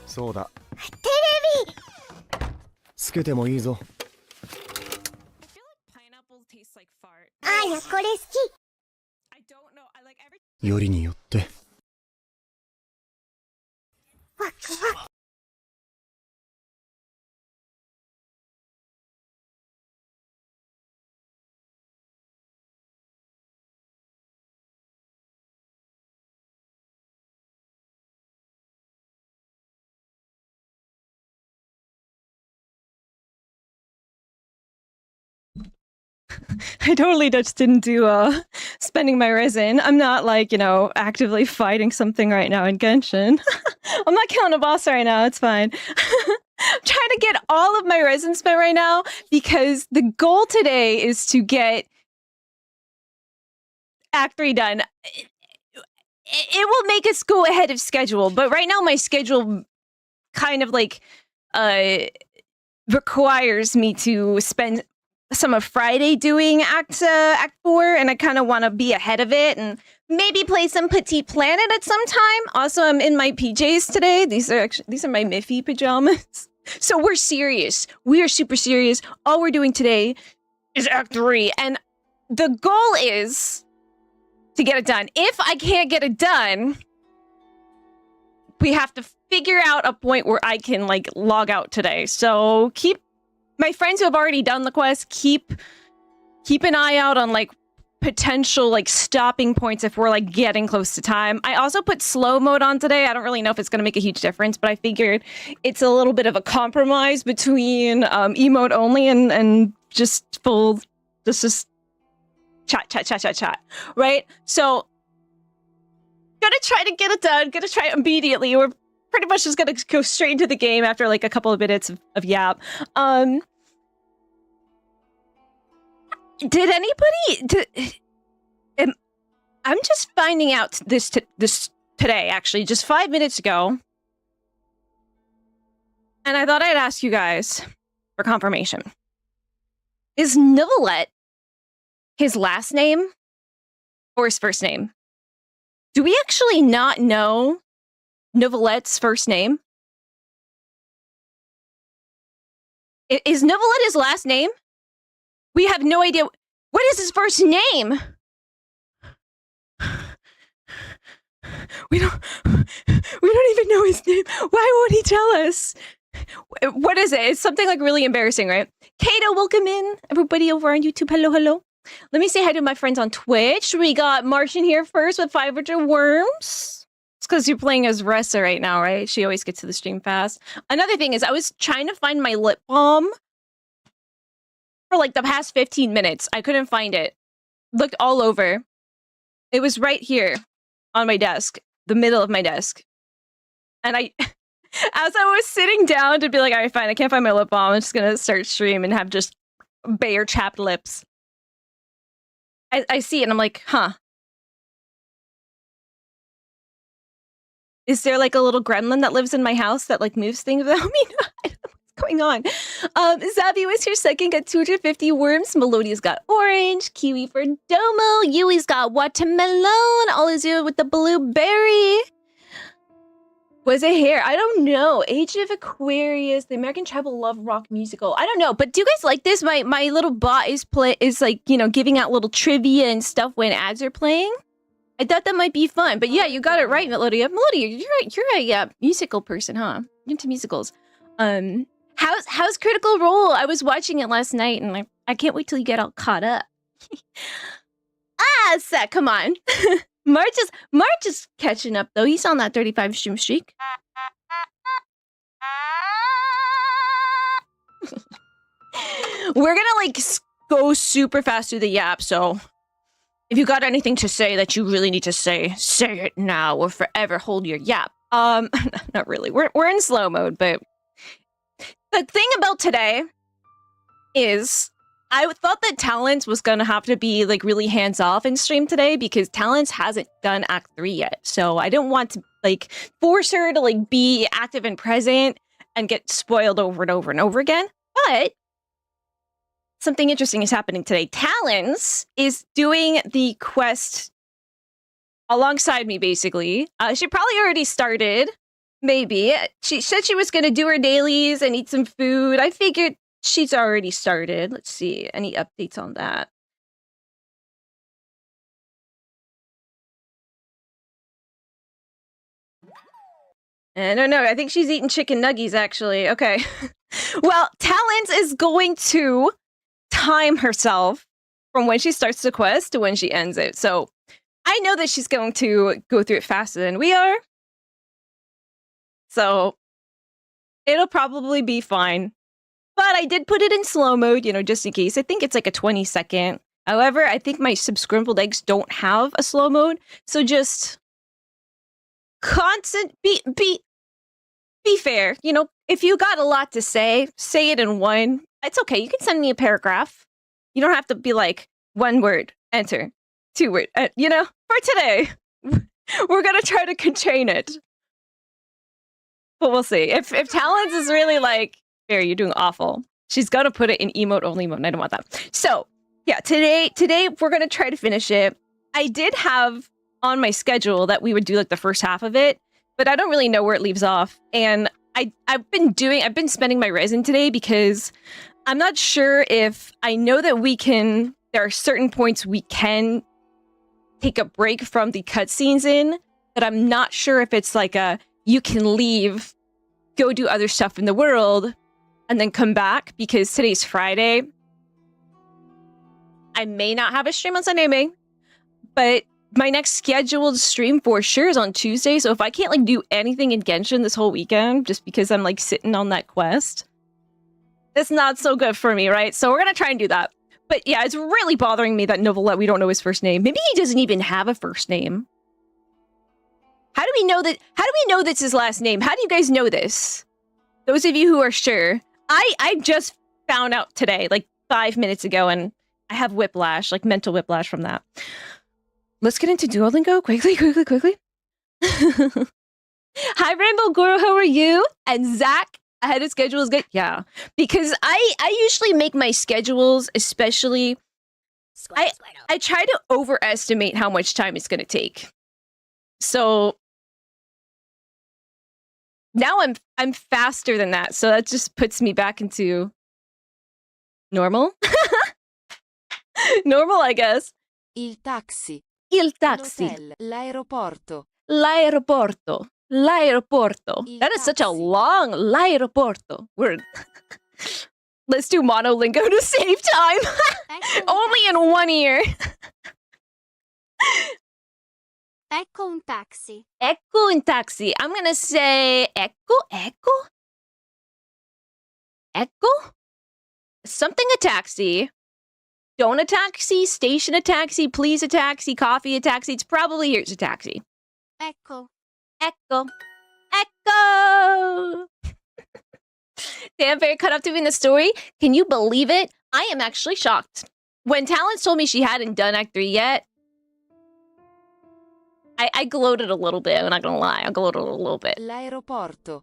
そうだ。テレビ。つけてもいいぞ。あや、これ好き。よりによって。ワクワク。I totally just didn't do spending my resin. I'm not like, you know, actively fighting something right now in Genshin. I'm not killing a boss right now, it's fine. I'm trying to get all of my resin spent right now because the goal today is to get Act 3 done. It will make us go ahead of schedule, but right now my schedule kind of like requires me to spend some of Friday doing Act 4, and I kind of want to be ahead of it and maybe play some Petite Planet at some time. Also, I'm in my PJs today. These are my Miffy pajamas. So we're serious. We are super serious. All we're doing today is Act 3, and the goal is to get it done. If I can't get it done, we have to figure out a point where I can like log out today. So keep my friends who have already done the quest, keep an eye out on like potential like stopping points if we're like getting close to time. I also put slow mode on today. I don't really know if it's going to make a huge difference, but I figured it's a little bit of a compromise between emote only and just full just chat, right? So gonna try to get it done, gonna try it immediately. We're pretty much just gonna go straight into the game after like a couple of minutes of yap. Did anybody? I'm just finding out this today, actually, just 5 minutes ago, and I thought I'd ask you guys for confirmation. Is Novelette his last name or his first name? Do we actually not know Novelette's first name? Is Novelette his last name? We have no idea. What is his first name? We don't even know his name. Why won't he tell us? What is it? It's something like really embarrassing, right? Kato, welcome in. Everybody over on YouTube, hello. Let me say hi to my friends on Twitch. We got Martian here first with 500 worms. It's because you're playing as Ressa right now, right? She always gets to the stream fast. Another thing is I was trying to find my lip balm for like the past 15 minutes. I couldn't find it. Looked all over. It was right here on my desk, the middle of my desk. And as I was sitting down to be like, all right, fine, I can't find my lip balm. I'm just going to start stream and have just bare chapped lips. I see it and I'm like, huh. Is there like a little gremlin that lives in my house that like moves things without me? I don't know what's going on. Zabi was here second, got 250 worms. Melodia's got orange. Kiwi for Domo. Yui's got watermelon. Olizio with the blueberry. Was it hair? I don't know. Age of Aquarius, the American Tribal Love Rock Musical. I don't know, but do you guys like this? My little bot is like, you know, giving out little trivia and stuff when ads are playing. I thought that might be fun, but yeah, you got it right, Melodia. Melodia, you're a musical person, huh? You're into musicals. How's Critical Role? I was watching it last night, and I can't wait till you get all caught up. Seth, come on. March is catching up though. He's on that 35 stream streak. We're gonna like go super fast through the yap, so if you got anything to say that you really need to say it now or forever hold your yap. Not really. We're in slow mode, but the thing about today is I thought that Talents was gonna have to be like really hands-off in stream today because Talents hasn't done Act 3 yet. So I don't want to like force her to like be active and present and get spoiled over and over and over again. But something interesting is happening today. Talents is doing the quest alongside me, basically. She probably already started. Maybe. She said she was going to do her dailies and eat some food. I figured she's already started. Let's see. Any updates on that? I don't know. I think she's eating chicken nuggies, actually. Okay. Well, Talons is going to time herself from when she starts the quest to when she ends it. So I know that she's going to go through it faster than we are. So it'll probably be fine. But I did put it in slow mode, you know, just in case. I think it's like a 20-second. However, I think my scrambled eggs don't have a slow mode. So just be fair. You know, if you got a lot to say it in one. It's okay. You can send me a paragraph. You don't have to be like 1 word, enter, 2 word. You know, for today, we're gonna try to contain it. But we'll see. If Talons is really like, Barry, you're doing awful, she's gonna put it in emote only mode. And I don't want that. So yeah, today we're gonna try to finish it. I did have on my schedule that we would do like the first half of it, but I don't really know where it leaves off. And I've been spending my resin today because I'm not sure if I know that there are certain points we can take a break from the cutscenes in, but I'm not sure if it's like you can leave, go do other stuff in the world, and then come back, because today's Friday. I may not have a stream on Sunday, but my next scheduled stream for sure is on Tuesday. So if I can't like do anything in Genshin this whole weekend, just because I'm like sitting on that quest, it's not so good for me, right? So we're gonna try and do that. But yeah, it's really bothering me that Novelet, we don't know his first name. Maybe he doesn't even have a first name. How do we know that? How do we know that's his last name? How do you guys know this? Those of you who are sure. I just found out today, like 5 minutes ago, and I have whiplash, like mental whiplash from that. Let's get into Duolingo quickly. Hi, Rainbow Guru, how are you? And Zach, I had a schedule is good. Yeah, because I usually make my schedules, especially. I try to overestimate how much time it's gonna take. So now I'm faster than that, so that just puts me back into normal. Normal, I guess. Il taxi. Il taxi. L'hotel. L'aeroporto. L'aeroporto. L'aeroporto. Il That is such a taxi. long l'aeroporto word. Let's do monolingo to save time. Only in one ear. Ecco un taxi. Ecco un taxi. I'm gonna say ecco. Something a taxi. Don't a taxi, station a taxi, please a taxi, coffee a taxi. It's probably here's a taxi. Ecco. Damn, very cut up to me in the story. Can you believe it? I am actually shocked. When Talons told me she hadn't done Act 3 yet, I gloated a little bit. I'm not gonna lie. I gloated a little bit. L'aeroporto.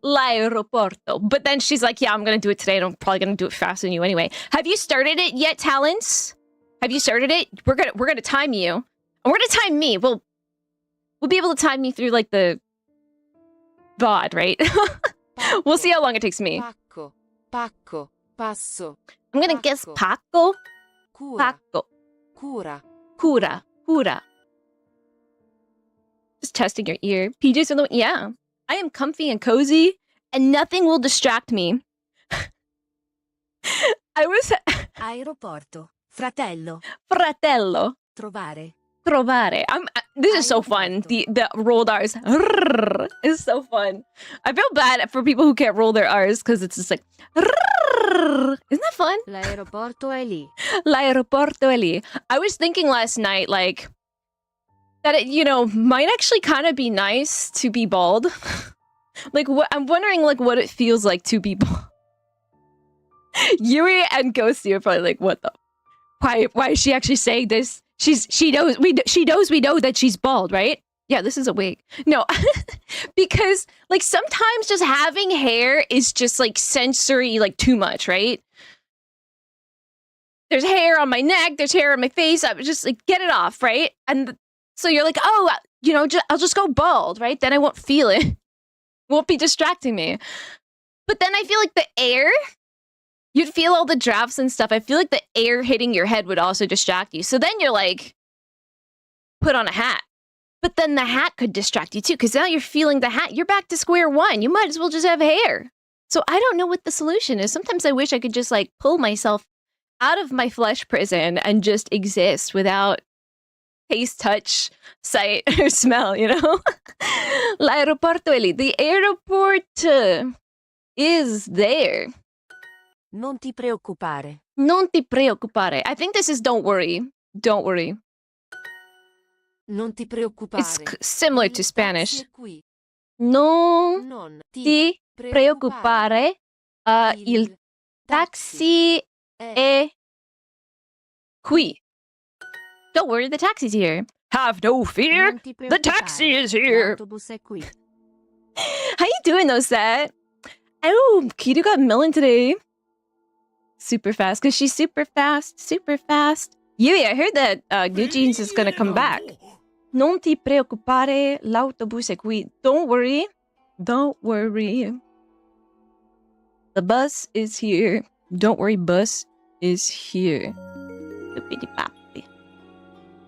But then she's like, yeah, I'm gonna do it today, and I'm probably gonna do it faster than you anyway. Have you started it yet, Talons? Have you started it? We're gonna time you. And we're gonna time me. We'll be able to time me through like the VOD, right? We'll see how long it takes me. Pacco. Passo. I'm gonna guess Paco. Cura. Paco. Cura. Just testing your ear. PJs are the yeah. I am comfy and cozy, and nothing will distract me. I was Aeroporto. Fratello. Trovare. This is so fun. The rolled R's is so fun. I feel bad for people who can't roll their R's because it's just like isn't that fun? L'aeroporto è lì. L'aeroporto è lì. I was thinking last night, like, that it, you know, might actually kind of be nice to be bald. Like, I'm wondering, like, what it feels like to be bald. Yuri and Ghosty are probably like, what the? Why is she actually saying this? She knows we know that she's bald, right? Yeah, this is a wig. No, because like sometimes just having hair is just like sensory, like too much, right? There's hair on my neck, there's hair on my face. I would just like get it off, right? And so you're like, oh, you know, I'll just go bald, right? Then I won't feel it. won't be distracting me. But then I feel like the air, you'd feel all the drafts and stuff. I feel like the air hitting your head would also distract you. So then you're like, put on a hat. But then the hat could distract you too, because now you're feeling the hat. You're back to square one. You might as well just have hair. So I don't know what the solution is. Sometimes I wish I could just like pull myself out of my flesh prison and just exist without taste, touch, sight, or smell, you know? L'aeroporto, Eli. The airport is there. Non ti preoccupare. Non ti preoccupare. I think this is don't worry. Don't worry. Non ti preoccupare. It's similar to Il Spanish. taxi è qui. Non ti ti preoccupare. Il taxi è qui. Don't worry, the taxi's here. Have no fear. The taxi is here. L'autobus è qui. How you doing, though, Seth? Oh, Kido got Millen today. Super fast, because she's super fast, super fast. Yui, I heard that Good Jeans is gonna come back. Non ti preoccupare, l'autobus è qui. Don't worry. Don't worry. The bus is here. Don't worry, bus is here.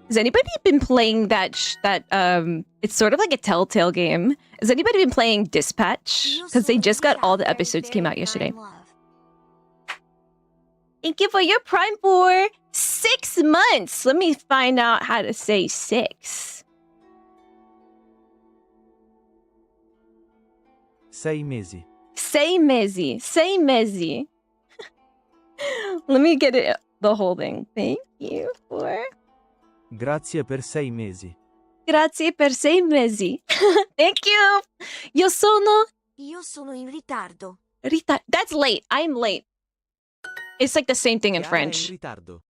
Has anybody been playing that it's sort of like a Telltale game. Has anybody been playing Dispatch? Because they just got all the episodes came out yesterday. Thank you for your Prime for 6 months. Let me find out how to say 6. 6 mesi. 6 mesi. 6 mesi. Let me get it the whole thing. Thank you for... Grazie per 6 mesi. Grazie per 6 mesi. Thank you. Io sono in ritardo. That's late. I'm late. It's like the same thing in Chiara French. è in ritardo.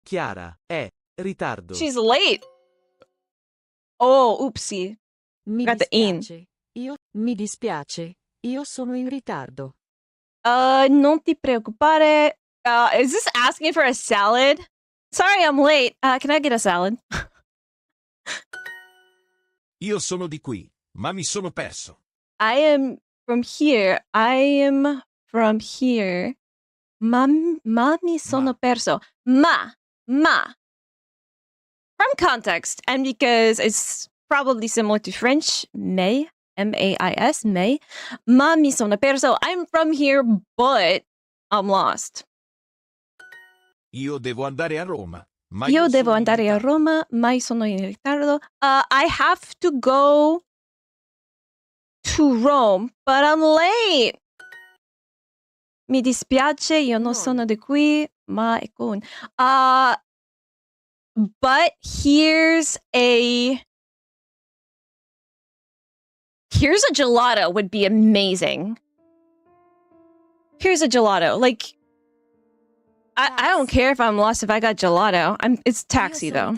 Chiara è ritardo. She's late. Oh, oopsie. Mi Got the in. Mi dispiace. Io sono in ritardo. Non ti preoccupare. Is this asking for a salad? Sorry, I'm late. Can I get a salad? Io sono di qui, ma mi sono perso. I am from here. Ma mi sono perso. Ma. From context, and because it's probably similar to French, mais, M-A-I-S, mais. Ma mi sono perso. I'm from here, but I'm lost. Io devo andare a Roma. Ma Io devo sono in andare a ritardo. Roma, ma sono in ritardo. I have to go to Rome, but I'm late. Mi dispiace, io non sono di qui, ma è con. But here's a gelato would be amazing. Here's a gelato. Like, I don't care if I'm lost if I got gelato. It's taxi though.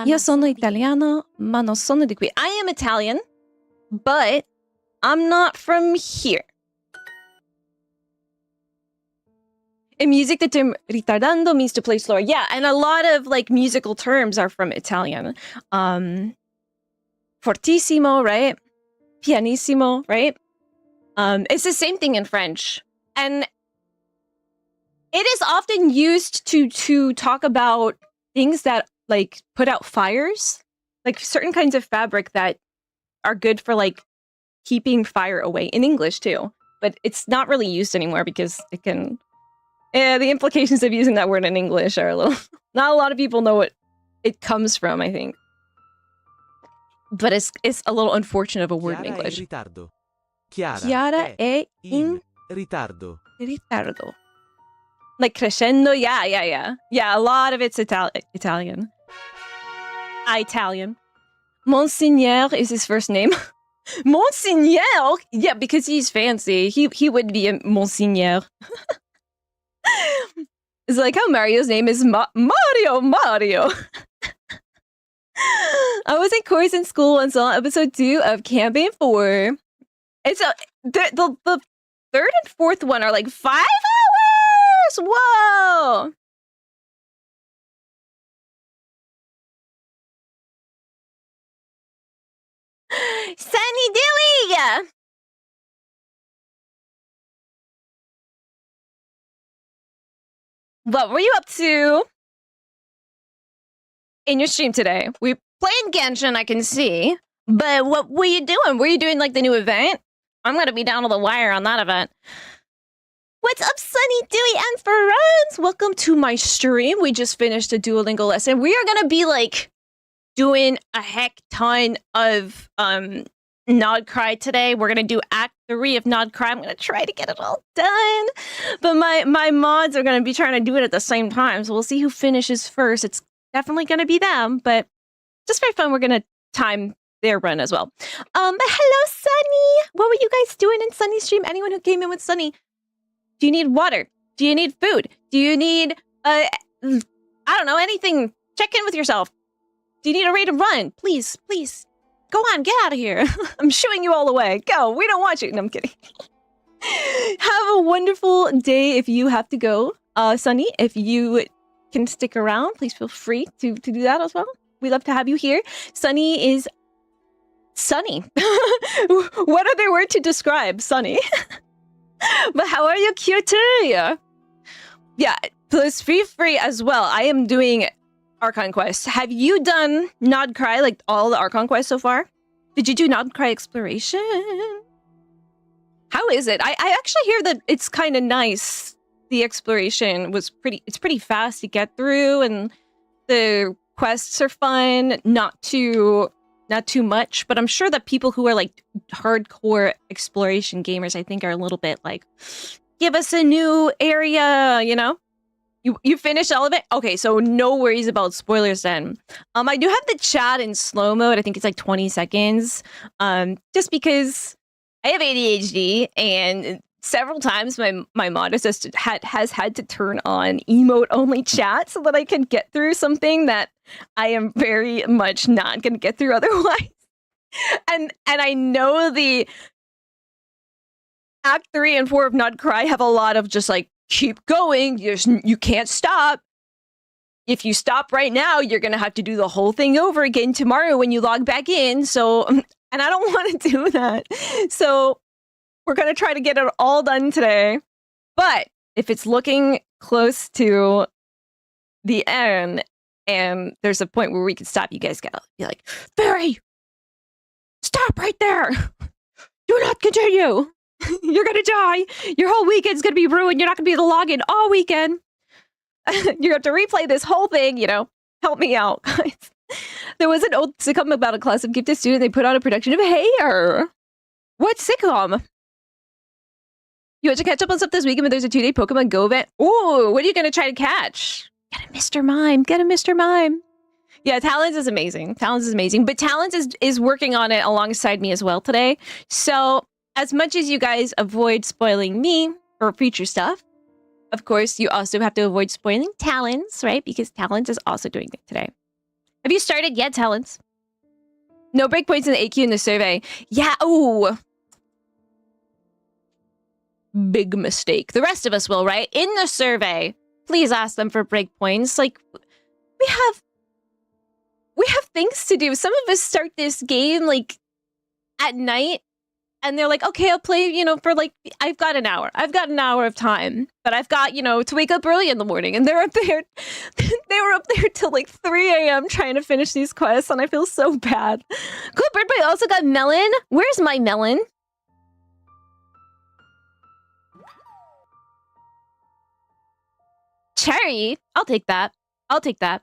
Io sono italiano, ma non sono di qui. I am Italian, but I'm not from here. In music, the term ritardando means to play slower. Yeah, and a lot of like musical terms are from Italian. Fortissimo, right? Pianissimo, right? It's the same thing in French. And it is often used to talk about things that like put out fires, like certain kinds of fabric that are good for like keeping fire away in English too. But it's not really used anymore because it can. The implications of using that word in English are a little. Not a lot of people know what it comes from, I think. But it's a little unfortunate of a word in Chiara è English. in ritardo. Chiara è in ritardo. ritardo. Like crescendo, yeah. Yeah, a lot of it's Italian. Italian. Monseigneur is his first name. Monseigneur? Yeah, because he's fancy. He would be a Monseigneur. It's like how Mario's name is Mario. I was in course in school and saw episode 2 of Campaign 4. It's the third and fourth one are like 5 hours. Whoa. Sunny Dewey. What were you up to in your stream today? We playing Genshin, I can see. But what were you doing? Were you doing like the new event? I'm gonna be down to the wire on that event. What's up, Sunny, Dewey, and Ferons? Welcome to my stream. We just finished a Duolingo lesson. We are gonna be like doing a heck ton of Nod Krai today. We're gonna do Act 3 of Nod Krai. I'm gonna try to get it all done. But my mods are gonna be trying to do it at the same time. So we'll see who finishes first. It's definitely gonna be them, but just for fun, we're gonna time their run as well. But hello, Sunny. What were you guys doing in Sunny's stream? Anyone who came in with Sunny? Do you need water? Do you need food? Do you need I don't know, anything? Check in with yourself. Do you need a way to run? Please, please. Go on, get out of here. I'm shooing you all away. Go. We don't want you. No, I'm kidding. Have a wonderful day if you have to go. Sunny, if you can stick around, please feel free to do that as well. We love to have you here. Sunny is sunny. What other word to describe Sunny? But how are you, Cutie? Yeah, please feel free as well. I am doing Archon Quest. Have you done Nod Krai, like all the Archon Quests so far? Did you do Nod Krai Exploration? How is it? I actually hear that it's kind of nice. The exploration was it's pretty fast to get through, and the quests are fun. Not too much, but I'm sure that people who are like hardcore exploration gamers, I think, are a little bit like, give us a new area, you know? You finished all of it? Okay, so no worries about spoilers then. I do have the chat in slow mode. I think it's like 20 seconds. Just because I have ADHD, and several times my mod assistant has had to turn on emote only chat so that I can get through something that I am very much not going to get through otherwise. And I know the Act 3 and 4 of Nod Krai have a lot of just like, keep going, you can't stop. If you stop right now, you're going to have to do the whole thing over again tomorrow when you log back in. So, and I don't want to do that. So we're going to try to get it all done today. But if it's looking close to the end and there's a point where we can stop, you guys gotta be like, Fairy, stop right there. Do not continue. You're gonna die. Your whole weekend's gonna be ruined. You're not gonna be able to log in all weekend. You have to replay this whole thing, you know. Help me out, guys. There was an old sitcom about a class of gifted students. They put on a production of Hair. What sitcom? You have to catch up on stuff this weekend, but there's a 2-day Pokemon Go event. Ooh, what are you gonna try to catch? Get a Mr. Mime. Get a Mr. Mime. Yeah, Talons is amazing. Talons is amazing. But Talons is working on it alongside me as well today. So as much as you guys avoid spoiling me for future stuff, of course, you also have to avoid spoiling Talons, right? Because Talons is also doing it today. Have you started yet, Talons? No breakpoints in the AQ in the survey. Yeah, ooh. Big mistake. The rest of us will, right? In the survey, please ask them for breakpoints. Like, we have things to do. Some of us start this game, like, at night. And they're like, okay, I'll play, you know, for like, I've got an hour. I've got an hour of time. But I've got, you know, to wake up early in the morning. And they're up there. They were up there till like 3 a.m. trying to finish these quests. And I feel so bad. Cool, Birdboy also got melon. Where's my melon? Cherry. I'll take that. I'll take that.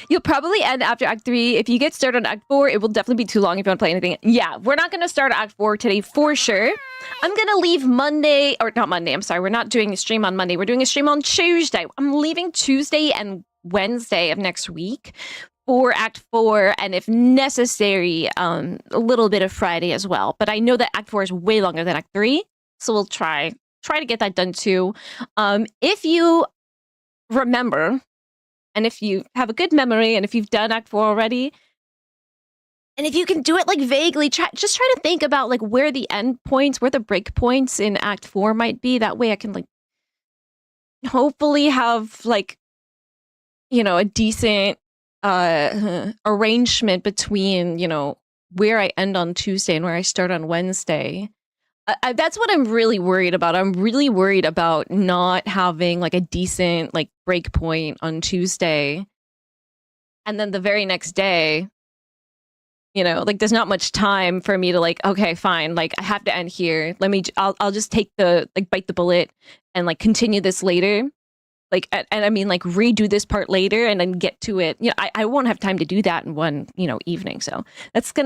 You'll probably end after Act 3. If you get started on Act 4, it will definitely be too long if you want to play anything. Yeah, we're not going to start Act 4 today for sure. I'm going to leave Monday, or not Monday, I'm sorry. We're not doing a stream on Monday. We're doing a stream on Tuesday. I'm leaving Tuesday and Wednesday of next week for Act 4, and if necessary, a little bit of Friday as well. But I know that Act 4 is way longer than Act 3, so we'll try to get that done too. If you remember, and if you have a good memory, and if you've done Act 4 already, and if you can do it like vaguely, just try to think about like where the end points, where the break points in Act 4 might be. That way I can like hopefully have like, you know, a decent arrangement between, you know, where I end on Tuesday and where I start on Wednesday. That's what I'm really worried about. I'm really worried about not having like a decent like break point on Tuesday, and then the very next day, like there's not much time for me to like, okay, fine, like I have to end here. I'll just take the like bite the bullet and like continue this later. Like, and I mean, like redo this part later and then get to it. I won't have time to do that in one, evening. So I'm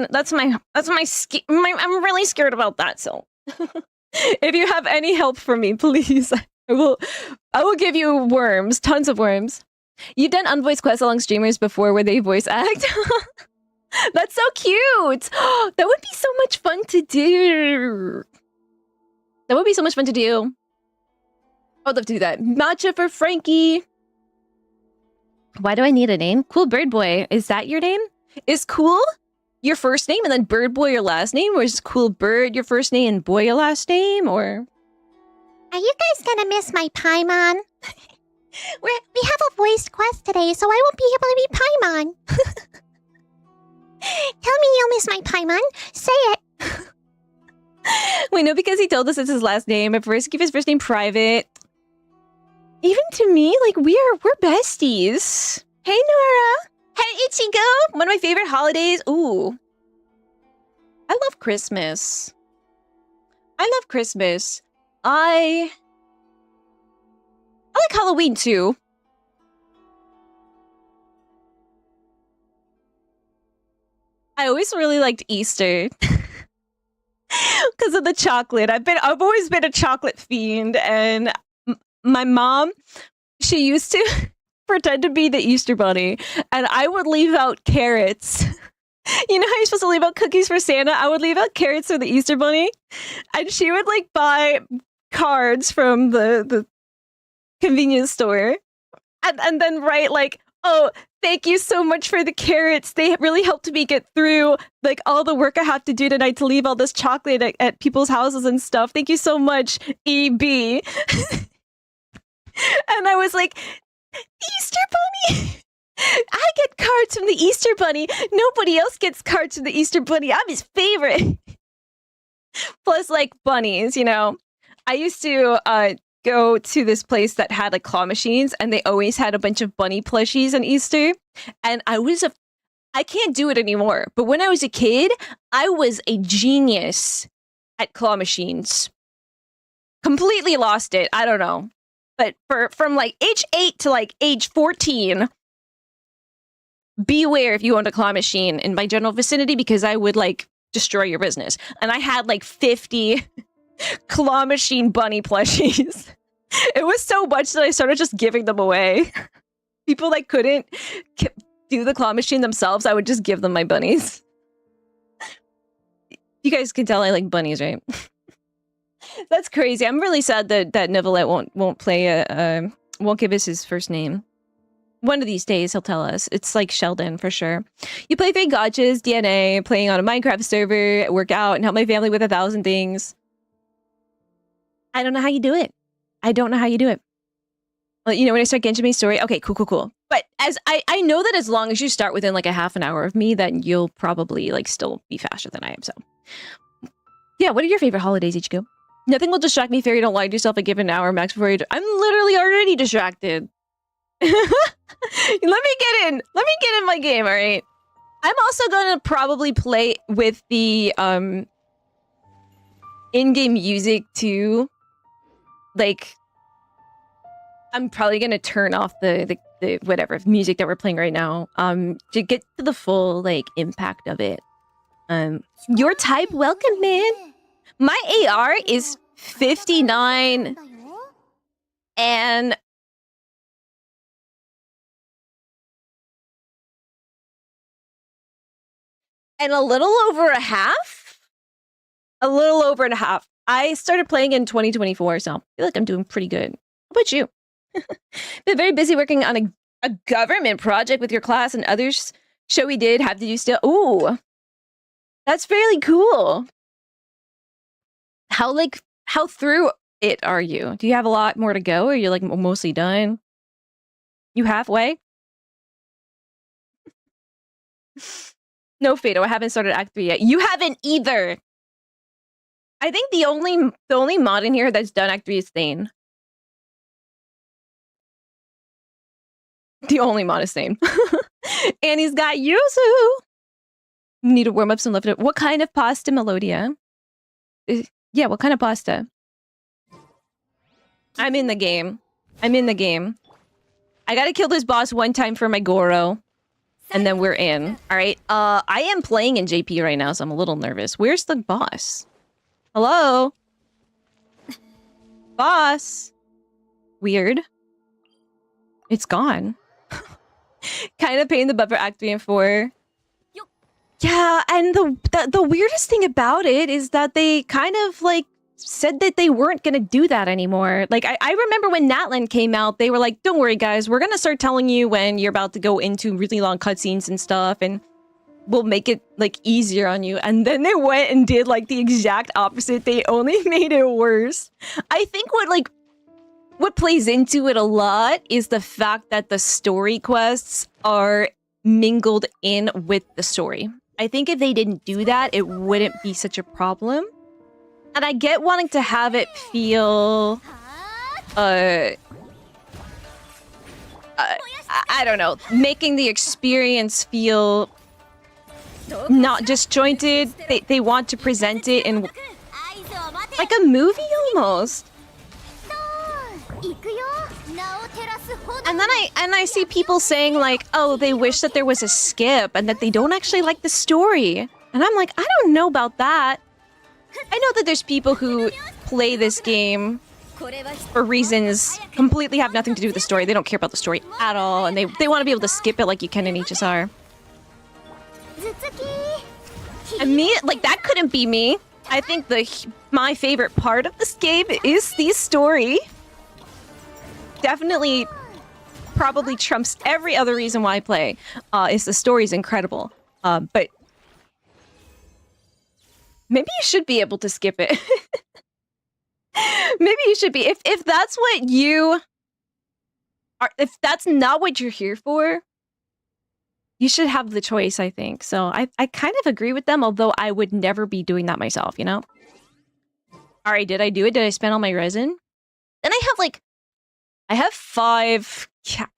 really scared about that. So if you have any help for me, please, I will give you worms, tons of worms. You've done unvoiced quests along streamers before where they voice act. That's so cute. That would be so much fun to do. That would be so much fun to do. I would love to do that. Matcha for Frankie. Why do I need a name? Cool Bird Boy. Is that your name? Is Cool your first name and then Bird Boy your last name? Or is Cool Bird your first name and Boy your last name? Or Are you guys gonna miss my Paimon? We have a voiced quest today, so I won't be able to be Paimon. Tell me you'll miss my Paimon. Say it. Wait, no, because he told us it's his last name. At first, keep his first name private. Even to me, like we're besties. Hey, Nora. Hey, Ichigo. One of my favorite holidays. Ooh, I love Christmas. I love Christmas. I like Halloween too. I always really liked Easter. Because of the chocolate. I've always been a chocolate fiend, and my mom, she used to pretend to be the Easter bunny, and I would leave out carrots. You know how you're supposed to leave out cookies for Santa? I would leave out carrots for the Easter bunny, and she would like buy cards from the convenience store, and then write like, "Oh, thank you so much for the carrots. They really helped me get through like all the work I have to do tonight to leave all this chocolate at people's houses and stuff. Thank you so much, EB." And I was like, Easter Bunny? I get cards from the Easter Bunny. Nobody else gets cards from the Easter Bunny. I'm his favorite. Plus, like, bunnies, I used to go to this place that had like claw machines, and they always had a bunch of bunny plushies on Easter. And I can't do it anymore, but when I was a kid, I was a genius at claw machines. Completely lost it. I don't know. But from like age 8 to like age 14, beware if you owned a claw machine in my general vicinity, because I would like destroy your business. And I had like 50 claw machine bunny plushies. It was so much that I started just giving them away. People that couldn't do the claw machine themselves, I would just give them my bunnies. You guys can tell I like bunnies, right? That's crazy. I'm really sad that Nicolette won't play won't give us his first name. One of these days he'll tell us. It's like Sheldon for sure. You play 3 gotchas, DNA, playing on a Minecraft server, work out, and help my family with 1,000 things. I don't know how you do it. I don't know how you do it. Well, when I start Genshin my story, okay, cool. But as I know that as long as you start within like a half an hour of me, then you'll probably like still be faster than I am. So yeah, what are your favorite holidays, Ichigo? Nothing will distract me, Fairy. Don't lie to yourself a given hour max before you I'm literally already distracted. Let me get in my game, all right? I'm also gonna probably play with the in-game music too. Like, I'm probably gonna turn off the whatever music that we're playing right now to get to the full like impact of it. Your type, welcome, man. My AR is 59 and a little over a half. A little over and a half. I started playing in 2024, so I feel like I'm doing pretty good. How about you? Been very busy working on a government project with your class and others. Show we did have to do still. Ooh, that's fairly cool. How through it are you? Do you have a lot more to go, or you're like mostly done? You halfway? No, Fado, I haven't started Act 3 yet. You haven't either. I think the only mod in here that's done Act 3 is Thane. The only mod is Thane. And he's got Yuzu. Need to warm up some left. What kind of pasta, Melodia? Yeah, what kind of pasta? I'm in the game. I'm in the game. I gotta kill this boss one time for my Goro. And then we're in. Alright, I am playing in JP right now, so I'm a little nervous. Where's the boss? Hello? Boss? Weird. It's gone. Kind of pain in the butt for Act 3 and 4. Yeah, and the weirdest thing about it is that they kind of, like, said that they weren't gonna do that anymore. Like, I remember when Natlan came out, they were like, don't worry, guys, we're gonna start telling you when you're about to go into really long cutscenes and stuff, and we'll make it, like, easier on you. And then they went and did, like, the exact opposite. They only made it worse. I think what plays into it a lot is the fact that the story quests are mingled in with the story. I think if they didn't do that, it wouldn't be such a problem. And I get wanting to have it feel, I don't know, making the experience feel not disjointed. They want to present it in like a movie almost. And then I see people saying like, oh, they wish that there was a skip and that they don't actually like the story. And I'm like, I don't know about that. I know that there's people who play this game for reasons completely have nothing to do with the story. They don't care about the story at all, and they want to be able to skip it like you can in HSR. And me, like, that couldn't be me. I think my favorite part of this game is the story. Definitely, probably trumps every other reason why I play. Is the story's incredible. But maybe you should be able to skip it. Maybe you should be. If that's what you are, if that's not what you're here for, you should have the choice, I think. So I kind of agree with them, although I would never be doing that myself, you know? Alright, did I do it? Did I spend all my resin? Then I have 5...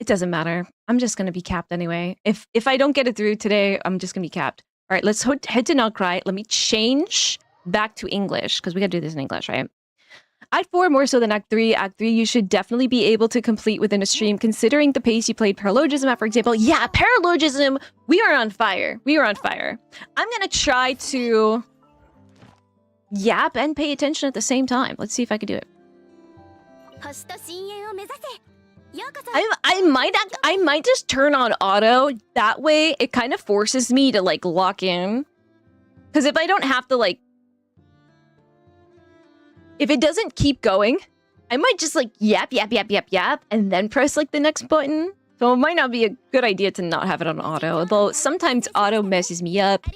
It doesn't matter. I'm just gonna be capped anyway. If I don't get it through today, I'm just gonna be capped. Alright, let's head to Nod Krai. Let me change back to English, because we gotta do this in English, right? Act 4 more so than Act 3. Act 3 you should definitely be able to complete within a stream, considering the pace you played Paralogism at, for example. Yeah, Paralogism! We are on fire. We are on fire. I'm gonna try to yap and pay attention at the same time. Let's see if I can do it. I might just turn on auto. That way, it kind of forces me to, like, lock in. Because if I don't have to, like... If it doesn't keep going, I might just, like, yap, and then press, like, the next button. So it might not be a good idea to not have it on auto. Although, sometimes auto messes me up.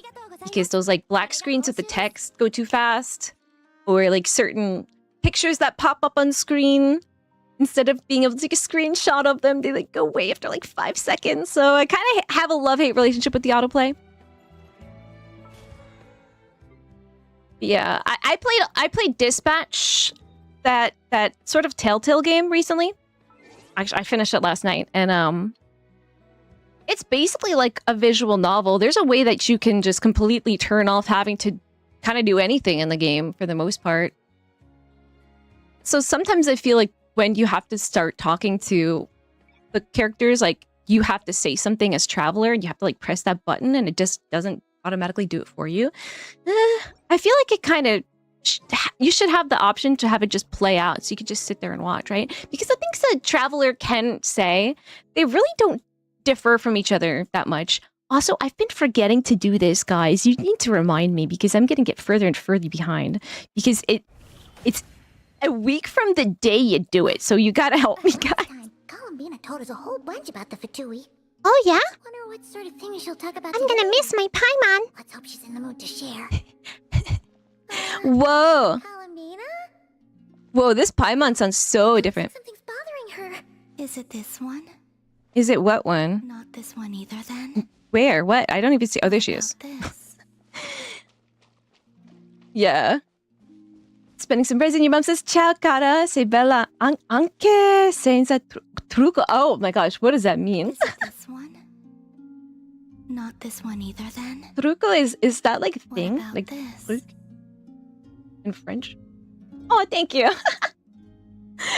Because those, like, black screens with the text go too fast. Or, like, certain pictures that pop up on screen. Instead of being able to take a screenshot of them, they like go away after like 5 seconds. So I kind of have a love-hate relationship with the autoplay. Yeah, I played Dispatch, that sort of Telltale game recently. Actually, I finished it last night, and it's basically like a visual novel. There's a way that you can just completely turn off having to kind of do anything in the game for the most part. So sometimes I feel like when you have to start talking to the characters, like, you have to say something as Traveler, and you have to, like, press that button, and it just doesn't automatically do it for you. I feel like it kind of... You should have the option to have it just play out, so you could just sit there and watch, right? Because the things that Traveler can say, they really don't differ from each other that much. Also, I've been forgetting to do this, guys. You need to remind me, because I'm going to get further and further behind. Because it's a week from the day you do it, so you gotta help me, guys. Columbina told us a whole bunch about the Fatui. Oh, yeah? Wonder what sort of thing she'll talk about I'm today. gonna miss my Paimon. Let's hope she's in the mood to share. Whoa. Columbina? Whoa, this Paimon sounds so different. Something's bothering her. Is it this one? Is it what one? Not this one either, then. Where? What? I don't even see... Oh, there she is. This. Yeah. Spending some praise, and your mom says, ciao, cara, sei bella anche senza trucco. Oh my gosh, what does that mean? Is it this one? Not this one either then. Trucco is that like a What thing? about Like this? truc in French? Oh, thank you.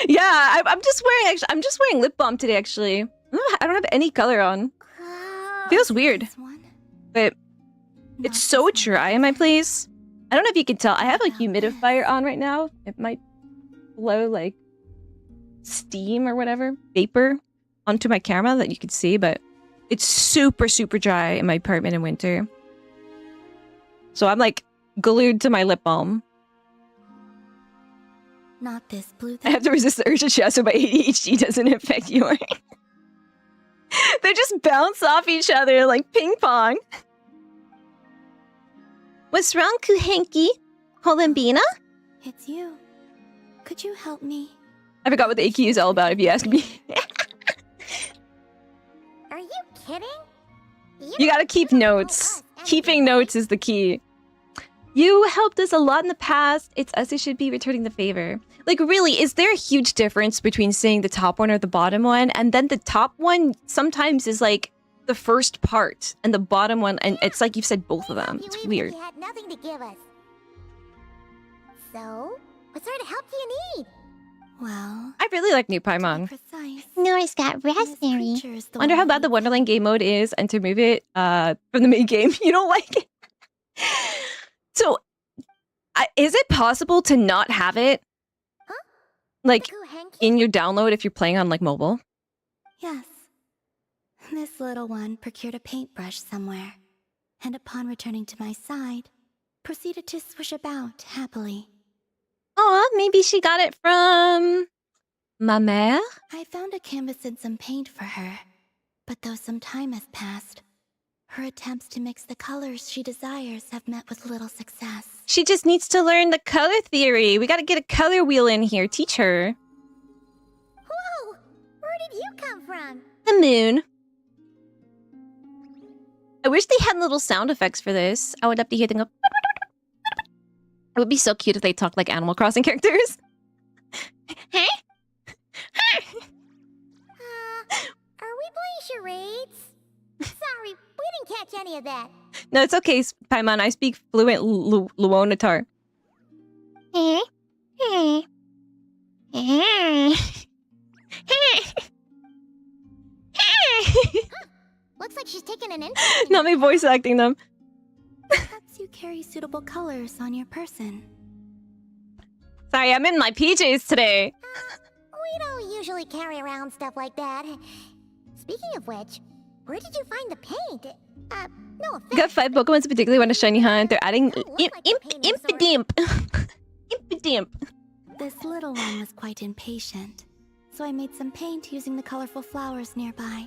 Yeah, I'm just wearing lip balm today actually. I don't have any color on. Feels weird. This one? But Not it's so this one dry in my either. place. I don't know if you can tell. I have a About humidifier this? on right now. It might blow like steam or whatever, vapor onto my camera that you could see, but it's super, super dry in my apartment in winter. So I'm like glued to my lip balm. Not this blue I have to resist the urge to chat so my ADHD doesn't affect yours. They just bounce off each other like ping pong. What's wrong, Kuhenki? Columbina? It's you. Could you help me? I forgot what the AQ is all about if you ask me. Are you kidding? You gotta keep notes. Keeping notes is the key. You helped us a lot in the past. It's us who should be returning the favor. Like, really, is there a huge difference between saying the top one or the bottom one? And then the top one sometimes is like the first part, and the bottom one, and it's like you've said both of them. It's weird. You had nothing to give us. So, what sort of help do you need? Well, I really like new to be Paimon. precise, Nora's got this raspberry. creature is the Wonder one how who bad the needs Wonderland game mode is, and to remove it from the main game. You don't like it? So, is it possible to not have it? Huh? Like, Kuhenki? in your download if you're playing on, like, mobile? Yes. This little one procured a paintbrush somewhere, and upon returning to my side, proceeded to swish about happily. Aw, maybe she got it from... ma mère? I found a canvas and some paint for her, but though some time has passed, her attempts to mix the colors she desires have met with little success. She just needs to learn the color theory. We gotta get a color wheel in here. Teach her. Whoa! Where did you come from? The moon. I wish they had little sound effects for this. I would love to hear them go... It would be so cute if they talked like Animal Crossing characters. Hey? Are we playing charades? Sorry, we didn't catch any of that. No, it's okay, Paimon. I speak fluent Luonatar. Eh? Eh? Eh? Looks like she's taken an interest in Not me voice acting them. Perhaps you carry suitable colors on your person. Sorry, I'm in my PJs today. We don't usually carry around stuff like that. Speaking of which, where did you find the paint? No offense. Got 5 Pokemons particularly want a shiny hunt. They're adding Don't look like a painting Impidimp. Impidimp. This little one was quite impatient, so I made some paint using the colorful flowers nearby.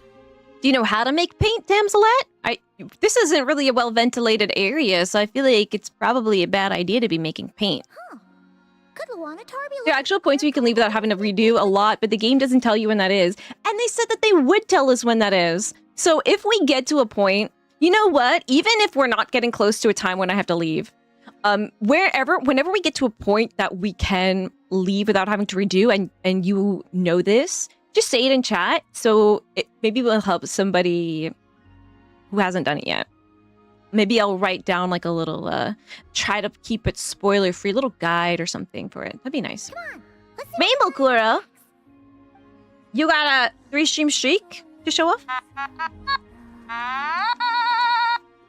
Do you know how to make paint, Damselette? This isn't really a well-ventilated area, so I feel like it's probably a bad idea to be making paint. Could Luana Tar be There are actual points we can leave without having to redo a lot, but the game doesn't tell you when that is. And they said that they would tell us when that is. So if we get to a point, you know what? Even if we're not getting close to a time when I have to leave, whenever we get to a point that we can leave without having to redo, and you know this, just say it in chat, so it maybe will help somebody who hasn't done it yet. Maybe I'll write down like a little, try to keep it spoiler-free, little guide or something for it. That'd be nice. Rainbow Kura! You got a 3-stream streak to show off?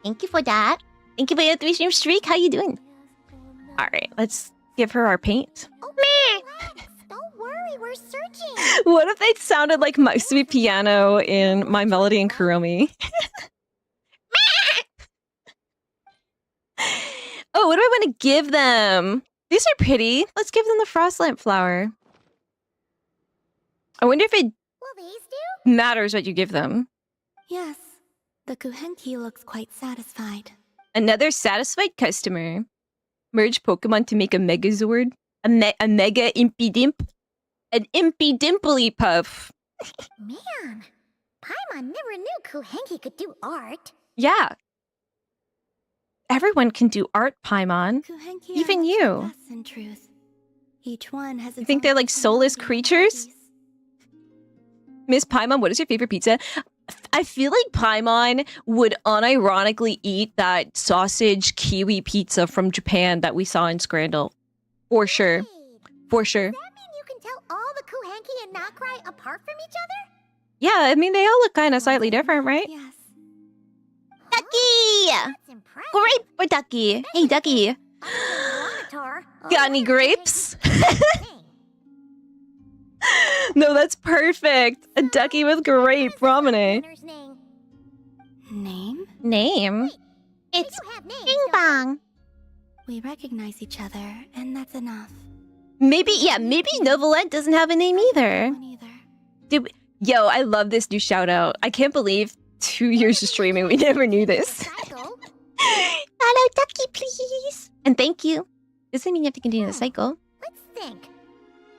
Thank you for that. Thank you for your 3-stream streak. How you doing? Alright, let's give her our paint. Oh, relax. Don't worry, we're searching. What if they sounded like my sweet piano in My Melody and Kuromi? Oh, what do I want to give them? These are pretty. Let's give them the Frostlamp flower. I wonder if it Will these do? matters what you give them. Yes. The Kuhenki looks quite satisfied. Another satisfied customer. Merge Pokemon to make a Megazord. A Mega Impidimp. An Impidimply Puff. Man, Paimon never knew Kuhenki could do art. Yeah. Everyone can do art, Paimon. Kuhenki Even are much you. like us, in truth. Each one has its You think own they're like soulless personality and creatures? hobbies. Miss Paimon, what is your favorite pizza? I feel like Paimon would unironically eat that sausage kiwi pizza from Japan that we saw in Scrandle. For sure. For sure. Does that mean you can tell all the Kuhenki and Nod Krai apart from each other? Yeah, I mean, they all look kind of slightly different, right? Yes. Ducky! That's impressive. Grape for Ducky. Hey, Ducky. Got any grapes? No, that's perfect. A ducky with grape ramen. Name? Name? It's Bing Bong. We recognize each other, and that's enough. Maybe Novelette doesn't have a name either. One either. Yo, I love this new shout out. I can't believe 2 years of streaming, we never knew this. Hello, Ducky, please. And thank you. Doesn't mean you have to continue the cycle. Let's think.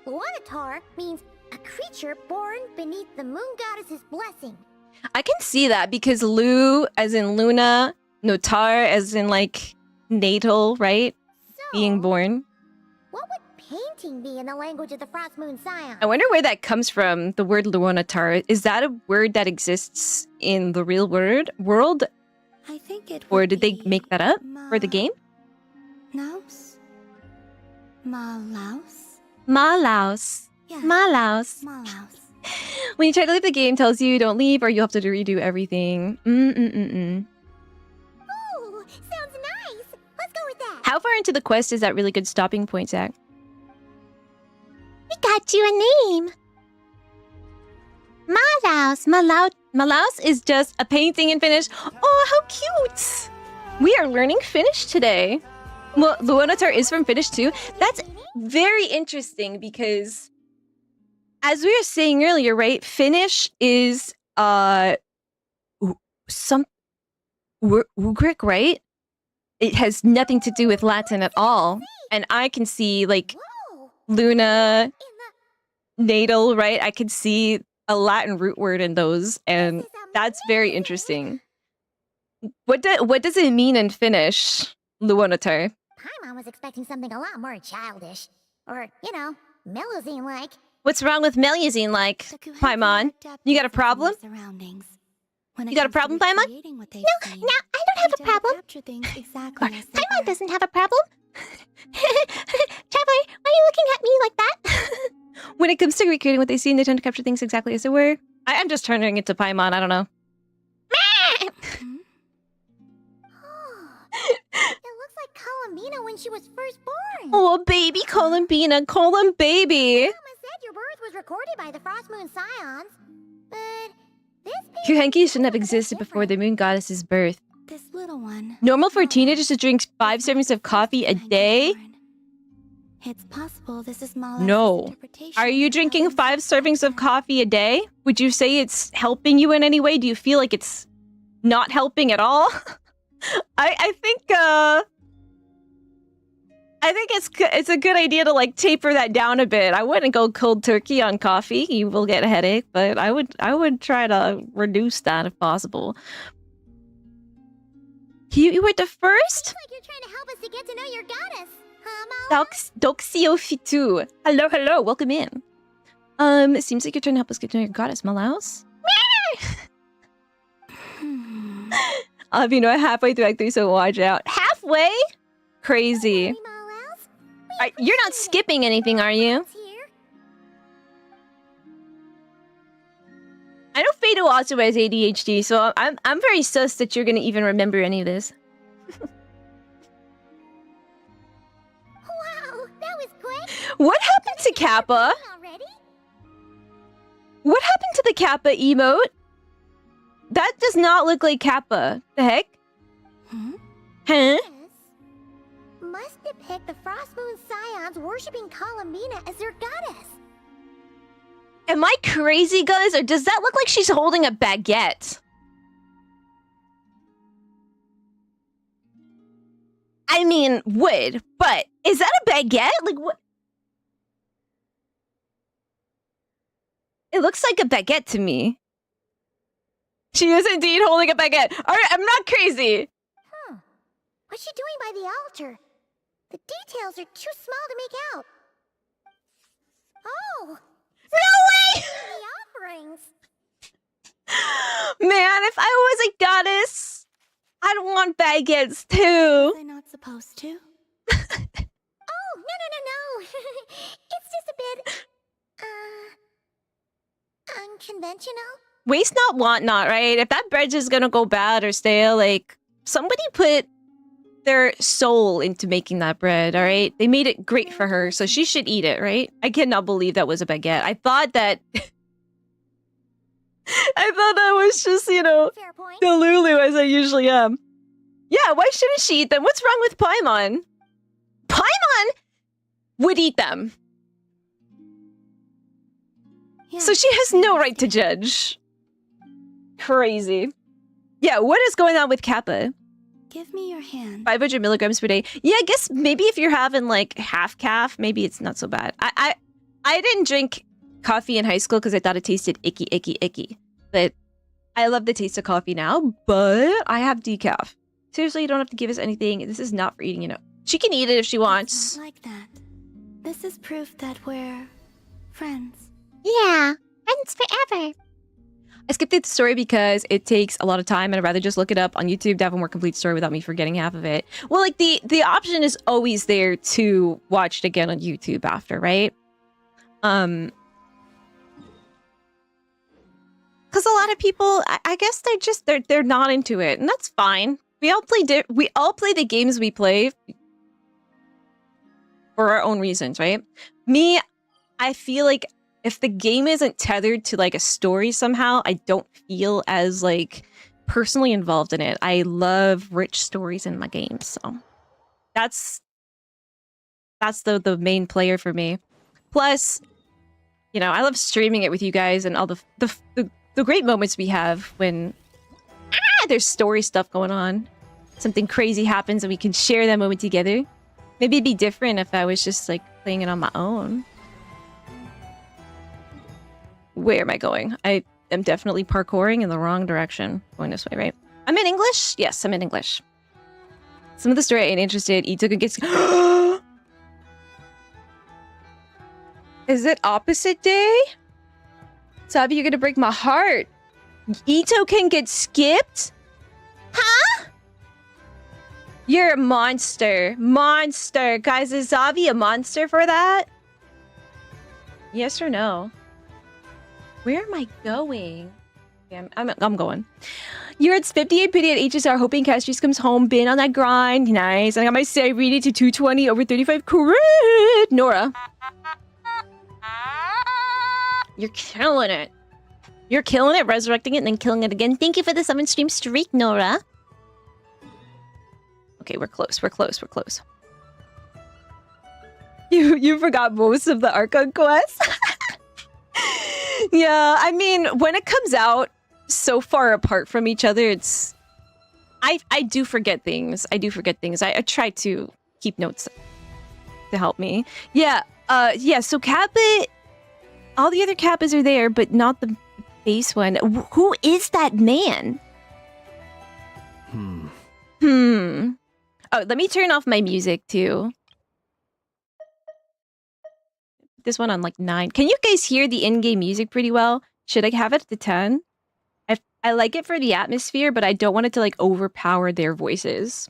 Luanatar means a creature born beneath the moon goddess's blessing. I can see that because Lu, as in Luna, Notar, as in like natal, right? So, Being born. what would painting be in the language of the Frost Moon Scion? I wonder where that comes from, the word Luanatar. Is that a word that exists in the real world? I think it Or would did they be make that up for the game? Mouse? Malaus? Malaus. Yes. Malaus. Malaus. When you try to leave the game, tells you don't leave or you have to redo everything. Ooh, sounds nice. Let's go with that. How far into the quest is that really good stopping point, Zach? We got you a name. Malaus. Malaus is just a painting in Finnish. Oh, how cute! We are learning Finnish today. Well, Luanatar is from Finnish too. That's very interesting because, as we were saying earlier, right? Finnish is some Ugric, right? It has nothing to do with Latin at all, and I can see like Whoa. Luna, In natal, right? I could see a Latin root word in those, and This is that's very amazing. interesting. What does it mean in Finnish, Luonatar? Paimon was expecting something a lot more childish. Or, you know, Melusine-like. What's wrong with Melusine like? The Kuhenki Paimon, are depth you got a sense in their problem? surroundings. When You it got a comes to problem, Paimon? recreating what they've No, seen, I don't have they a tend to problem. capture things exactly as they Paimon were. doesn't have a problem. Traveler, why are you looking at me like that? When it comes to recreating what they see, they tend to capture things exactly as they were. I'm just turning it to Paimon, I don't know. Hmm? It looks like Columbina when she was first born. Oh, baby Columbina, call him baby. Mama said your birth was recorded by the Frost Moon Scions. But this Kuhenki shouldn't have existed before the moon goddess's birth. This little one. Normal for Malaus, teenagers to drink 5 servings of coffee a Kuhenki day? born. It's possible this is Malaus' No. interpretation Are you of drinking Helen's 5 servings of pattern. coffee a day? Would you say it's helping you in any way? Do you feel like it's not helping at all? I think it's a good idea to like taper that down a bit. I wouldn't go cold turkey on coffee. You will get a headache, but I would try to reduce that if possible. You were the first? Looks like you're trying to help us to get to know your goddess. Huh, Malaus? Doxio Fitu. Hello, welcome in. It seems like you're trying to help us get to know your goddess, Malaus. Hmm. I'll have you know halfway through Act 3, so watch out. Halfway? Crazy. Sorry, Malaus. We You're not appreciate it. skipping anything, are you? It's here. I know Fado also has ADHD, so I'm very sus that you're gonna even remember any of this. Wow, that was quick. What happened to Kappa? Already? What happened to the Kappa emote? That does not look like Kappa. The heck? Hmm? Huh? Yes. Must depict the Frost Moon Scions worshipping Columbina as their goddess. Am I crazy, guys? Or does that look like she's holding a baguette? I mean, would, but is that a baguette? Like, what? It looks like a baguette to me. She is indeed holding a baguette. All right, I'm not crazy. Huh. What's she doing by the altar? The details are too small to make out. Oh, No way! the offerings. Man, if I was a goddess, I'd want baguettes too. Was I not supposed to? Oh, no. It's just a bit, unconventional. Waste not, want not, right? If that bread is gonna go bad or stale, like, somebody put their soul into making that bread, all right? They made it great for her, so she should eat it, right? I cannot believe that was a baguette. I thought that... I thought that was just, you know, Fair point. the Lulu as I usually am. Yeah, why shouldn't she eat them? What's wrong with Paimon? Paimon would eat them. Yeah, So she has no right to judge. Crazy. Yeah, what is going on with Kappa? Give me your hand. 500 milligrams per day. Yeah, I guess maybe if you're having like half calf, maybe it's not so bad. I didn't drink coffee in high school because I thought it tasted icky. But I love the taste of coffee now, but I have decaf. Seriously, you don't have to give us anything. This is not for eating, you know. She can eat it if she It's wants. not like that. This is proof that we're friends. Yeah, friends forever. I skipped the story because it takes a lot of time and I'd rather just look it up on YouTube to have a more complete story without me forgetting half of it. Well, like the option is always there to watch it again on YouTube after, right? Because a lot of people, I guess they're not into it, and that's fine. We all play the games we play for our own reasons, right? Me, I feel like if the game isn't tethered to like a story somehow, I don't feel as like personally involved in it. I love rich stories in my games, so that's the main player for me. Plus, you know, I love streaming it with you guys and all the great moments we have when there's story stuff going on. Something crazy happens and we can share that moment together. Maybe it'd be different if I was just like playing it on my own. Where am I going? I am definitely parkouring in the wrong direction. Going this way, right? I'm in English? Yes, I'm in English. Some of the story I ain't interested. Ito gets... Is it opposite day? Sabi, you're gonna break my heart. Ito can get skipped? Huh? You're a monster. Monster. Guys, is Zavi a monster for that? Yes or no? Where am I going? Okay, I'm going. You're at 58 pity at HSR, hoping Castries comes home. Been on that grind. Nice. And I got my say read it to 220 over 35 crit. Nora. You're killing it. You're killing it, resurrecting it, and then killing it again. Thank you for the 7-stream streak, Nora. Okay, we're close. We're close. We're close. You forgot most of the Archon quest? Yeah, I mean, when it comes out so far apart from each other, it's... I do forget things. I I try to keep notes to help me. Yeah, so Kappa... All the other Kappas are there, but not the base one. Who is that man? Oh, let me turn off my music, too. This one on, like, 9. Can you guys hear the in-game music pretty well? Should I have it to 10? I like it for the atmosphere, but I don't want it to, like, overpower their voices.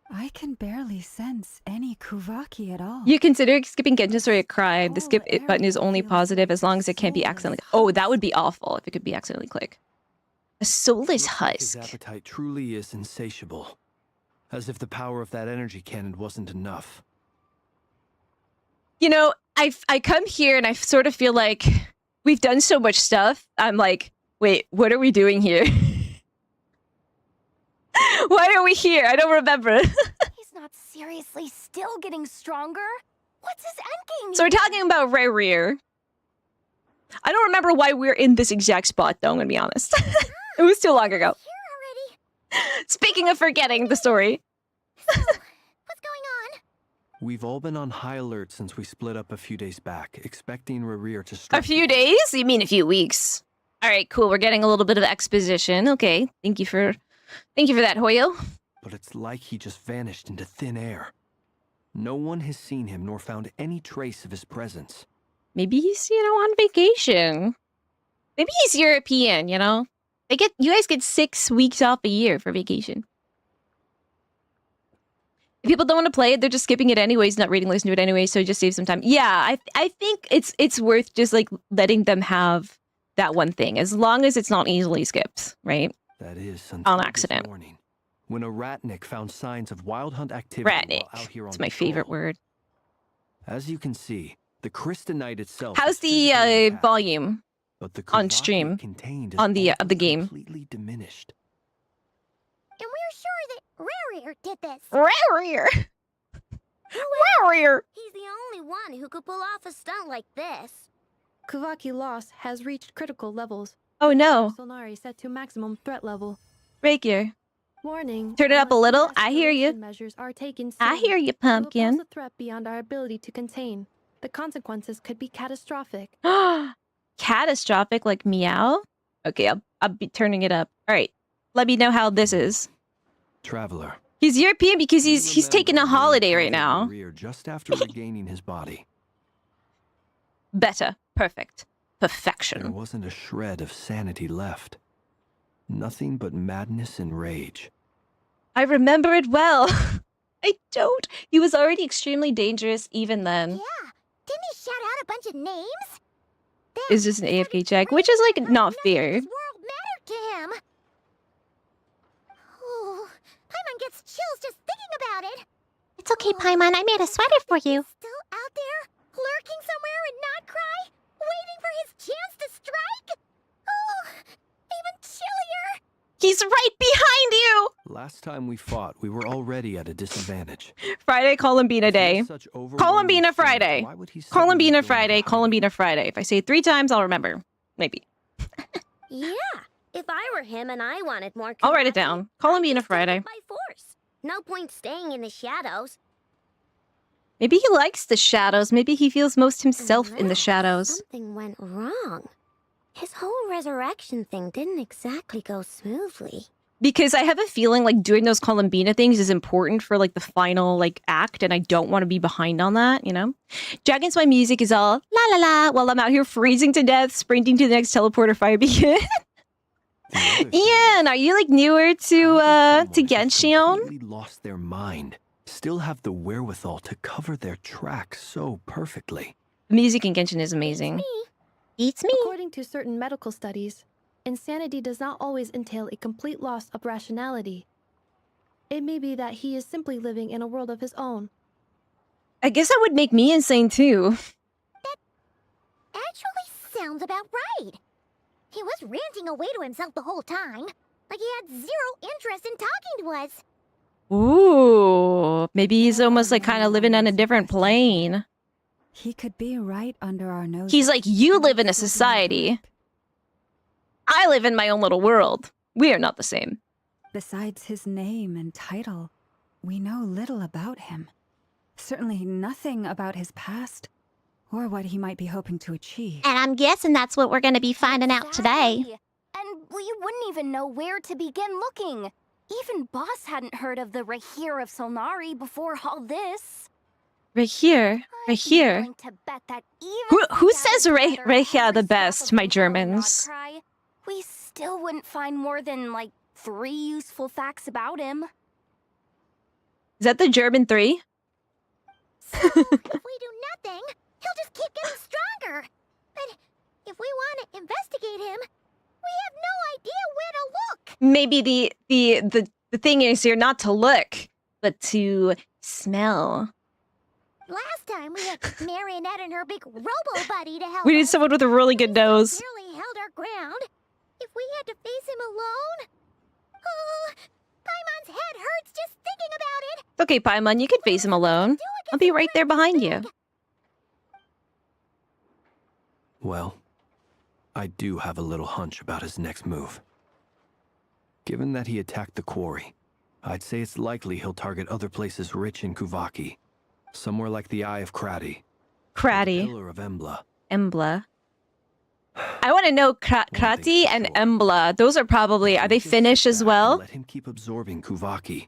I can barely sense any Kuvaki at all. You consider skipping Genshin Story at Cry. The skip it button is only positive as long as it can't be accidentally... Oh, that would be awful if it could be accidentally click. A soulless His husk. appetite truly is insatiable. As if the power of that energy cannon wasn't enough. You know, I come here and I sort of feel like we've done so much stuff. I'm like, wait, what are we doing here? Why are we here? I don't remember. He's not seriously still getting stronger. What's his endgame? So we're talking about Rear. I don't remember why we're in this exact spot, though, I'm gonna be honest. It was too long ago. Here already. Speaking of forgetting the story. So, what's going on? We've all been on high alert since we split up a few days back, expecting Rerir to strike. A few days? You mean a few weeks? All right, cool. We're getting a little bit of exposition. Okay, thank you for that, Hoyo. But it's like he just vanished into thin air. No one has seen him nor found any trace of his presence. Maybe he's, on vacation. Maybe he's European, You guys get 6 weeks off a year for vacation. If people don't want to play it, they're just skipping it anyways, not reading, listening to it anyway, so just save some time. Yeah, I think it's worth just like letting them have that one thing, as long as it's not easily skipped, right? That is On accident. This morning, when a ratnik found signs of wild hunt activity while out here on It's my favorite patrol. word. As you can see, the crystalite itself. How's is the physically intact, volume but the on Kuvaki stream it contained is on the almost game? completely diminished. And we're sure that Rarier did this. Warrior. Warrior. He's the only one who could pull off a stunt like this. Kuvaki loss has reached critical levels. Oh no. Solnari set to maximum threat level. Rakier. Warning. Turn it up a unless little. mass I hear you. prevention Measures are taken I soon, hear you, we will pumpkin. pose a threat beyond our ability to contain. The consequences could be catastrophic. Catastrophic, like meow? Okay, I'll be turning it up. All right, let me know how this is. Traveler. He's European because he's you taking a remember holiday being right now. in the rear just after regaining his body. Better. Perfect. There Perfection. wasn't a shred of sanity left. Nothing but madness and rage. I remember it well. I don't. He was already extremely dangerous even then. Yeah, didn't he shout out a bunch of names? It's just an AFK check, which is like not fair. This world mattered to him. Oh, Paimon gets chills just thinking about it. It's okay, Paimon. I made a sweater for you. Still out there, lurking somewhere in Nod Krai, waiting for his chance to strike. Oh, even chillier. He's right behind you. Last time we fought, we were already at a disadvantage. Friday, Columbina If he Day. has such overwhelming Columbina strength, Friday. why would he suddenly Columbina go into Friday. hiding? Columbina Friday. If I say it 3 times, I'll remember. Maybe. Yeah, if I were him and I wanted more, I'll write it down. Columbina Friday. by force. No point staying in the shadows. Maybe he likes the shadows. Maybe he feels most himself in the Unless shadows. Something went wrong. His whole resurrection thing didn't exactly go smoothly. Because I have a feeling like doing those Columbina things is important for like the final like act, and I don't want to be behind on that, Dragons, my music is all la la la while I'm out here freezing to death, sprinting to the next teleporter fire beacon. The other thing Ian, are you like newer to how could someone who's Genshin? completely lost their mind still have the wherewithal to cover their tracks so perfectly? The music in Genshin is amazing. Eats me. According to certain medical studies, insanity does not always entail a complete loss of rationality. It may be that he is simply living in a world of his own. I guess that would make me insane too. Actually sounds about right. He was ranting away to himself the whole time. Like he had zero interest in talking to us. Ooh, maybe he's almost like kind of living on a different plane. He could be right under our noses. He's like, you live in a society. I live in my own little world. We are not the same. Besides his name and title, we know little about him. Certainly nothing about his past, or what he might be hoping to achieve. And I'm guessing that's what we're going to be finding out today. And we wouldn't even know where to begin looking. Even Boss hadn't heard of the Rahir of Solnari before all this. Right here, right I'd be here. willing to bet that even Who if we says gathered together Rehia every the scrap best, of my the ALL of Nod Germans? Krai, we still wouldn't find more than, like, 3 useful facts about him. Is that the German 3? So, if we do nothing, he'll just keep getting stronger. But if we want to investigate him, we have no idea where to look. Maybe the thing is here not to look, but to smell. Last time we had Marionette and her big robo buddy to help We need us. someone with a really good We still nose. barely held our ground. If we had to face him alone, oh, Paimon's head hurts just thinking about it. It's okay, Paimon, you can face him alone. I'll be right there behind you. Well, I do have a little hunch about his next move. Given that he attacked the quarry, I'd say it's likely he'll target other places rich in Kuvaki. Somewhere like the Eye of Krai. Kratty. Pillar of Embla. Embla. I want to know Krati and sure. Embla. Those are probably, are they Just Finnish sit as back well? and let him keep absorbing Kuvaki.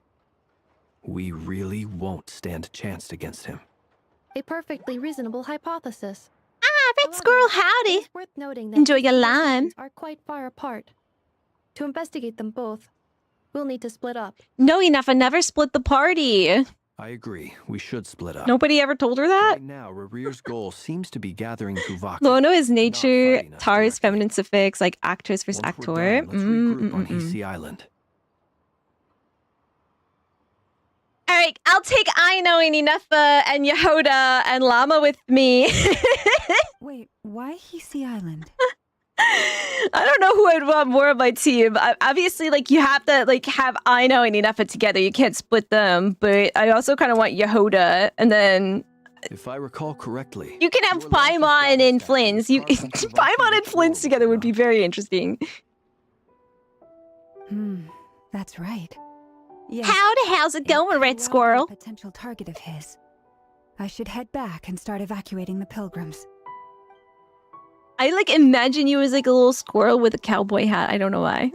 We really won't stand a chance against him. A perfectly reasonable hypothesis. Red Squirrel, howdy. It's worth noting that Enjoy these your two lime. locations are quite far apart. To investigate them both, we'll need to split up. No, Inafa never split the party. I agree. We should split up. Nobody ever told her that? Right now, Rerear's goal seems to be gathering Kuvaki. Lono is nature, fighting us Tar is directly. feminine suffix, like actress versus Once actor. we're done, let's regroup on Hisi Island. All right, I'll take Aino and Inafa and Yehoda and Llama with me. Wait, why Hisi Island? I don't know who I'd want more of my team. Obviously, like, you have to like have Aino and Inafa together. You can't split them. But I also kind of want Yehoda, and then If I recall correctly, you can have Paimon and Flins. You Paimon and Flins together would be very interesting. That's right. Yes, How's it it going, could Red well be a Squirrel? potential target of his. I should head back and start evacuating the pilgrims. I like imagine you as like a little squirrel with a cowboy hat. I don't know why.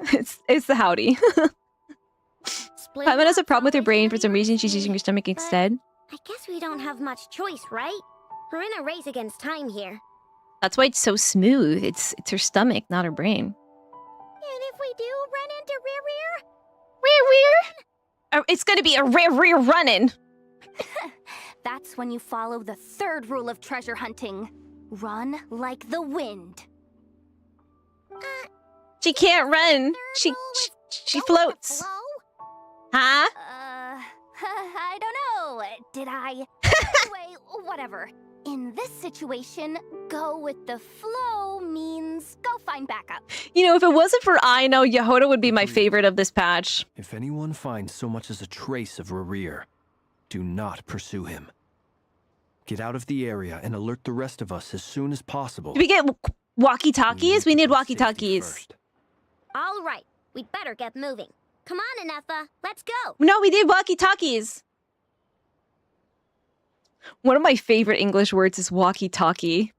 It's the howdy. Paimon has a problem with her brain. For some reason, she's using her stomach instead. I guess we don't have much choice, right? We're in a race against time here. That's why it's so smooth. It's her stomach, not her brain. And if we do run into Rear, It's gonna be a rear running. That's when you follow the third rule of treasure hunting. Run like the wind. She can't run. She floats. Huh? I don't know. Did I? Anyway, whatever. In this situation, go with the flow means go find backup. You know, if it wasn't for Aino, Yehoda would be my favorite of this patch. if anyone finds so much as a trace of Rerear, do not pursue him. Get out of the area and alert the rest of us as soon as possible. Do we get walkie-talkies? We need walkie-talkies. First. All right, we'd better get moving. Come on, Anefa, let's go. No, we need walkie-talkies. One of my favorite English words is walkie-talkie.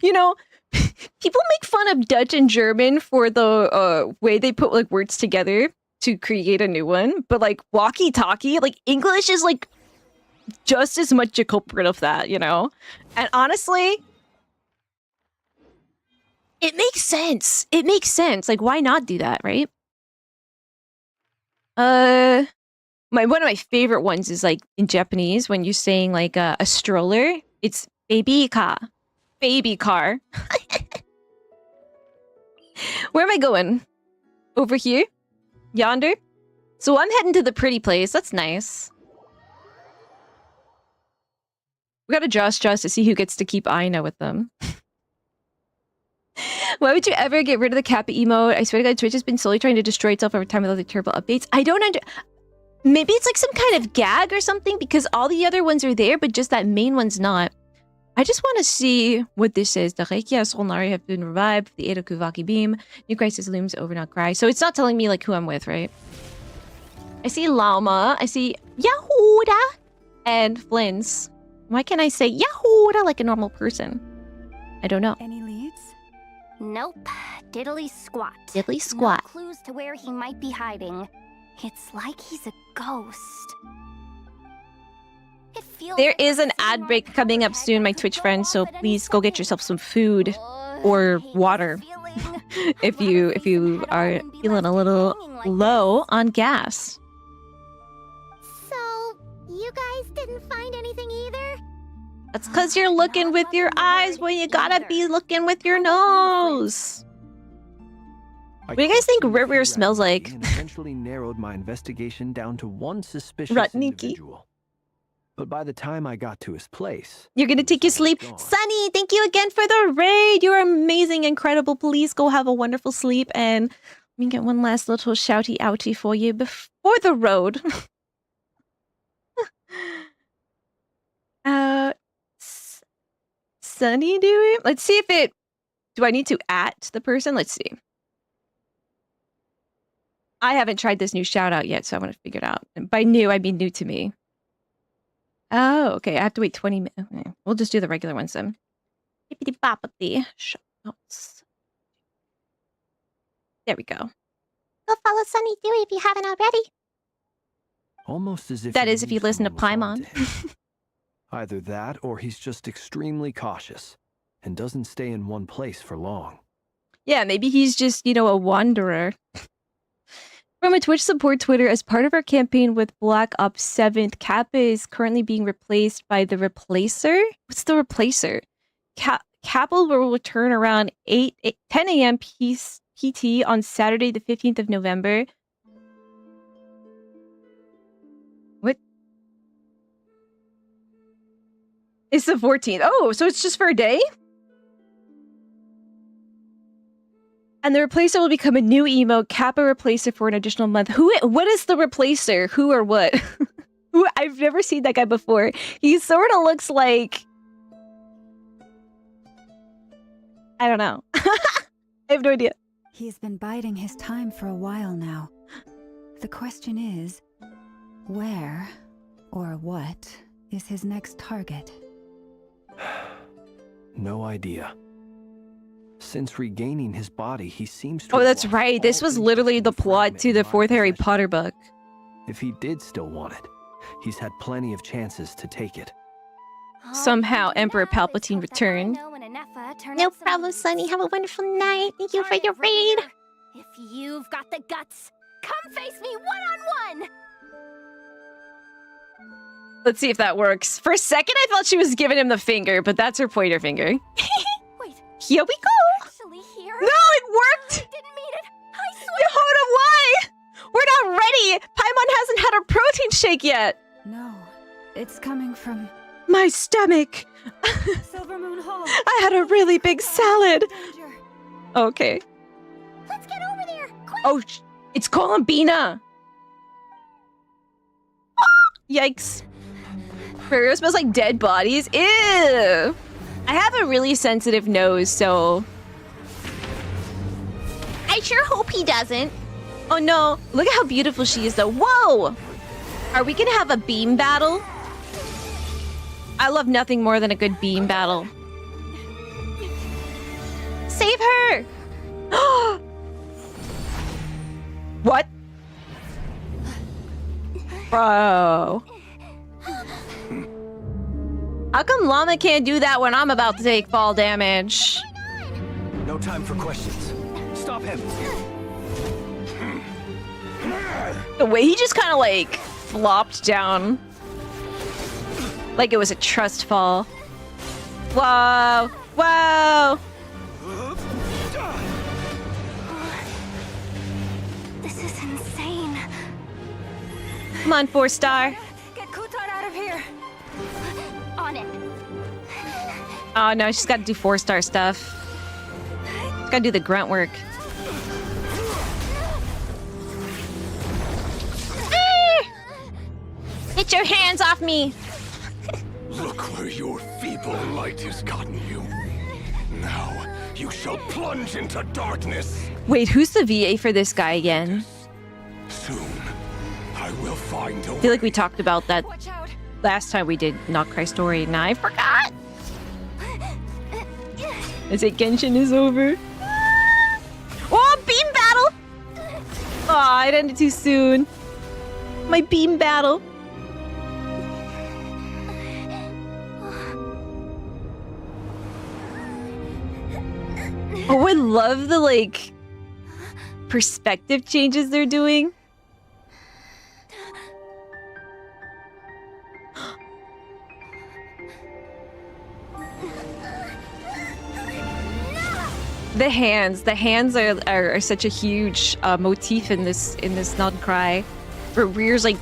You know, people make fun of Dutch and German for the way they put like words together to create a new one, but like walkie-talkie, like English is like just as much a culprit of that, you know? And honestly, it makes sense. It makes sense. Like, why not do that, right? One of my favorite ones is like in Japanese when you're saying like a stroller, it's baby car. Baby car. Where am I going? Over here? Yonder? So I'm heading to the pretty place. That's nice. We gotta just to see who gets to keep Aina with them. Why would you ever get rid of the Kappa emote? I swear to God, Twitch has been slowly trying to destroy itself over time with all the turbo updates. I don't maybe it's like some kind of gag or something because all the other ones are there, but just that main one's not. I just want to see what this is. The Reiki Solnari have been revived. The Edo Kuvaki beam. New crisis looms over Nod Krai. So it's not telling me like who I'm with, right? I see Llama. I see Yehoda and Flins. Why can't I say Yehoda like a normal person? I don't know. Any leads? Nope. Diddly squat. Diddly squat. No clues to where he might be hiding. It's like he's a ghost. It feels There like is an the ad same break right coming up head soon, my could Twitch go friends. So off at any please go get second. yourself some food or I hate this water feeling. if I'd you rather face him head are on and be feeling a left little hanging like low this. on gas. So, you guys didn't find anything either? That's because you're looking with your eyes when you gotta be looking with your nose. I What do you guys think questioned a few Rivere smells Ratniki like? And eventually narrowed my investigation down to one suspicious Ratniki. individual. But by the time I got to his place, You're gonna he take was your sleep. already gone. Sunny, thank you again for the raid. You're amazing, incredible. Please go have a wonderful sleep. And let me get one last little shouty outy for you before the road. Sunny doing? Let's see if it... Do I need to at the person? Let's see. I haven't tried this new shout out yet, so I want to figure it out. And by new, I mean new to me. Oh, okay. I have to wait 20 minutes. Okay. We'll just do the regular ones then. Hippity-boppity. Shout outs. There we go. Go follow Sunny Dewey if you haven't already. Almost as if That he is if knew you listen to someone was Paimon. on to him. Either that, or he's just extremely cautious. and doesn't stay in one place for long. Yeah, maybe he's just, a wanderer. From a Twitch support Twitter, as part of our campaign with Black Ops 7th, Kappa is currently being replaced by the Replacer. What's the Replacer? Kappa will return around 10 a.m. PT on Saturday, the 15th of November. What? It's the 14th. Oh, so it's just for a day? And the Replacer will become a new emote, Kappa Replacer, for an additional month. What is the Replacer? Who or what? I've never seen that guy before. He sort of looks like... I don't know. I have no idea. He's been biding his time for a while now. The question is, where or what is his next target? No idea. Since regaining his body, he seems to... Oh, that's right. This was literally the plot to the 4th Harry Potter book. If he did still want it, he's had plenty of chances to take it. Somehow, Emperor Palpatine returned. No problem, Sonny. Have a wonderful night. Thank you for your raid. If you've got the guts, come face me one-on-one! Let's see if that works. For a second, I thought she was giving him the finger, but that's her pointer finger. Wait. Here we go! Actually here? No, it worked! I didn't mean it! I swear! No, hold on, why? We're not ready! Paimon hasn't had her protein shake yet! No, it's coming from... My stomach! Silver Moon Hall. I had a really big salad! Danger. Okay. Let's get over there! Quick! Oh, it's Columbina! Yikes. Prayer smells like dead bodies. Ew! I have a really sensitive nose, so... I sure hope he doesn't. Oh no, look at how beautiful she is though. Whoa! Are we gonna have a beam battle? I love nothing more than a good beam battle. Save her! What? Bro. How come Llama can't do that when I'm about to take fall damage? No time for questions. Stop him! The way he just kind of like flopped down. Like it was a trust fall. Whoa! Whoa! This is insane. Come on, 4-star. Get Kutan out of here. On it. Oh no, she's got to do 4-star stuff. She's got to do the grunt work. Get your hands off me! Look where your feeble light has gotten you. Now you shall plunge into darkness. Wait, who's the VA for this guy again? Soon, I will find a I feel like we talked about that Watch out. last time we did Nod Krai story, and I forgot! Is it Genshin is over? Oh, beam battle! Aw, it ended too soon. My beam battle. Oh, I love the, like, perspective changes they're doing. The hands are such a huge motif in this Nod Krai. Where Rear's like,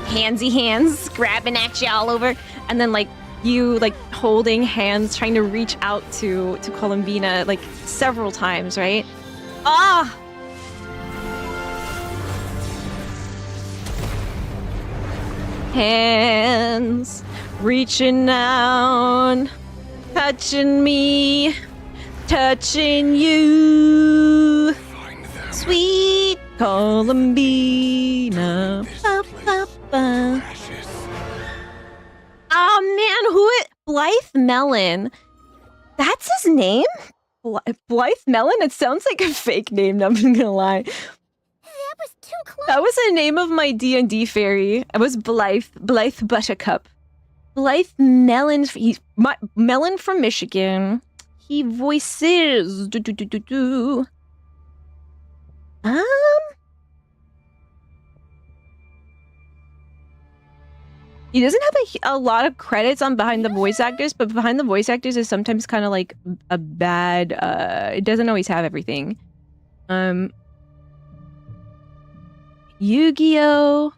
handsy hands grabbing at you all over, and then like you like holding hands trying to reach out to Columbina like several times, right? Ah! Hands reaching down, touching me, touching you. Sweet Columbina. Ba, ba, ba. Oh man, Blythe Melon. That's his name? Blythe Melon? It sounds like a fake name, I'm not gonna lie. That was too close. That was the name of my D&D fairy. It was Blythe Buttercup. Blythe Melon. He's Melon from Michigan. He voices. He doesn't have a lot of credits on behind the voice actors, but behind the voice actors is sometimes kind of like a bad. It doesn't always have everything. Yu-Gi-Oh!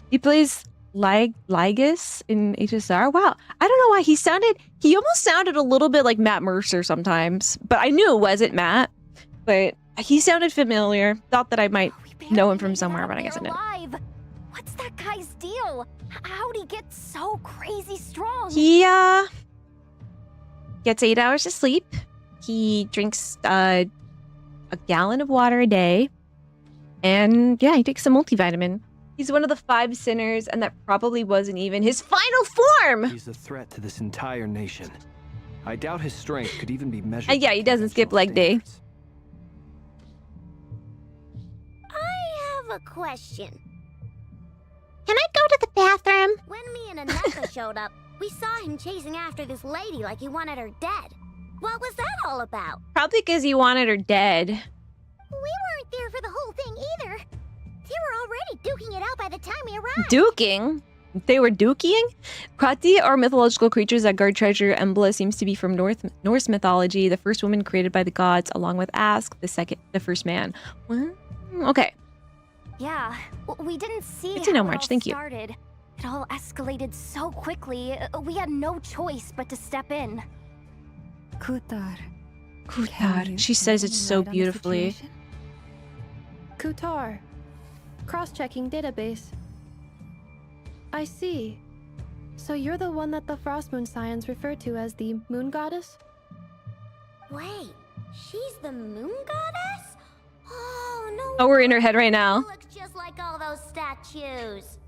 He plays Lygus in HSR. Wow, I don't know why he almost sounded a little bit like Matt Mercer sometimes, but I knew it wasn't Matt. But he sounded familiar. Thought that I might know him from somewhere, but I guess I didn't. What's that guy's deal? How'd he get so crazy strong? He gets 8 hours of sleep. He drinks a gallon of water a day. And yeah, he takes a multivitamin. He's one of the 5 sinners, and that probably wasn't even his final form! He's a threat to this entire nation. I doubt his strength could even be measured. Yeah, he doesn't skip leg day. I have a question. Can I go to the bathroom? When me and Aneka showed up, we saw him chasing after this lady like he wanted her dead. What was that all about? Probably because he wanted her dead. We weren't there for the whole thing either. They were already duking it out by the time we arrived. Duking? They were duking? Krati are mythological creatures that guard treasure. Embla seems to be from Norse mythology, the first woman created by the gods, along with Ask, the first man. What? Okay. Yeah, we didn't see Good to know, how it March. all Thank you. started. It all escalated so quickly, we had no choice but to step in. Kutar. She says it so beautifully. Kutar. Cross-checking database. I see. So you're the one that the Frost Moon Scions refer to as the Moon Goddess? Wait, she's the moon goddess? Oh, no. Oh, we're in her head right now. Looks just like all those statues.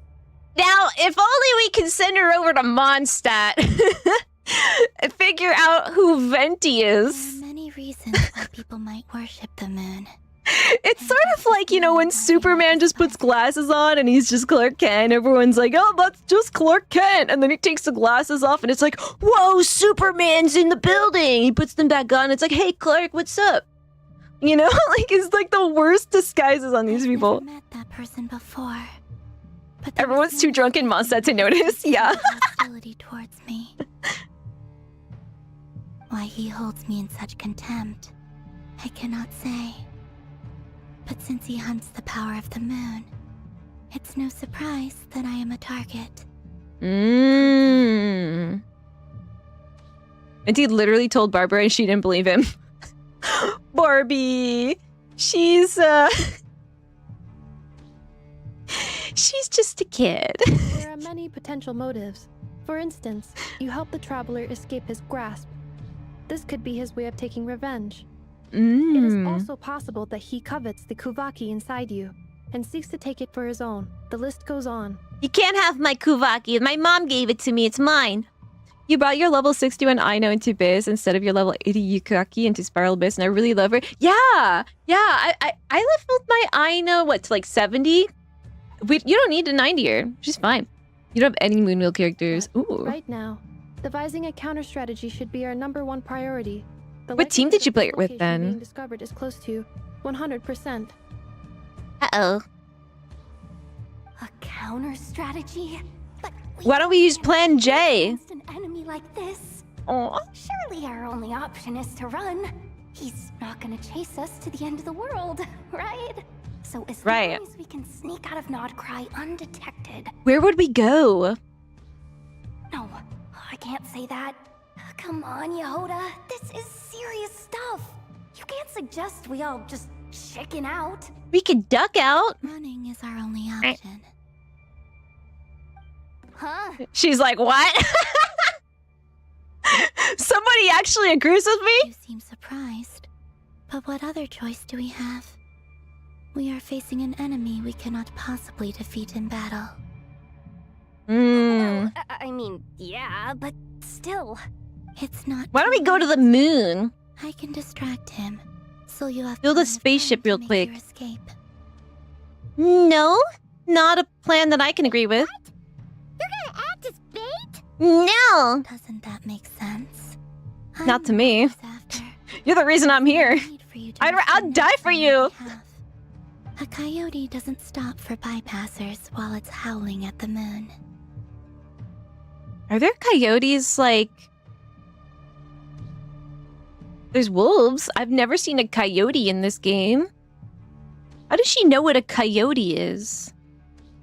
Now, if only we can send her over to Mondstadt and figure out who Venti is. There are many reasons why people might worship the moon. It's sort of like, you know, when Superman just puts glasses on and he's just Clark Kent. Everyone's like, oh, that's just Clark Kent. And then he takes the glasses off and it's like, whoa, Superman's in the building. He puts them back on. It's like, hey, Clark, what's up? You know, like, it's like the worst disguises on these people. I've never met that person before. But Everyone's too drunk in Mondstadt to notice. Yeah. hostility towards me. Why he holds me in such contempt, I cannot say. But since he hunts the power of the moon, it's no surprise that I am a target. And he literally told Barbara and she didn't believe him. Barbie, she's just a kid. There are many potential motives. For instance, you help the traveler escape his grasp. This could be his way of taking revenge. It is also possible that he covets the Kuvaki inside you and seeks to take it for his own. The list goes on. You can't have my Kuvaki. My mom gave it to me. It's mine. You brought your level 61 Aino into Biz instead of your level 80 Yukaki into Spiral Biz, and I really love her. Yeah. I leveled my Aino, to like 70? You don't need a 90-er. She's fine. You don't have any Moonwheel characters. Ooh. Right now, devising a counter strategy should be our #1 priority. What team did you play it with then? Being discovered is close to 100%. Uh-oh. A counter strategy? But why don't we use Plan J? Against an enemy like this. Oh. Surely our only option is to run. He's not gonna chase us to the end of the world, right? So as long as we can sneak out of Nod Krai undetected. Where would we go? No, I can't say that. Come on, Yehoda. This is serious stuff. You can't suggest we all just chicken out. We could duck out. Running is our only option. Huh? She's like, what? Somebody actually agrees with me? You seem surprised. But what other choice do we have? We are facing an enemy we cannot possibly defeat in battle. Well, I mean, yeah, but still. It's not. Why don't we go to the moon? I can distract him. So you have build a spaceship real quick. No, not a plan that I can agree with. You're gonna act as No! Doesn't that make sense? Not to me. You're the reason I'm here. I'd die for you! A coyote doesn't stop for bypassers while it's howling at the moon. Are there coyotes, like... There's wolves. I've never seen a coyote in this game. How does she know what a coyote is?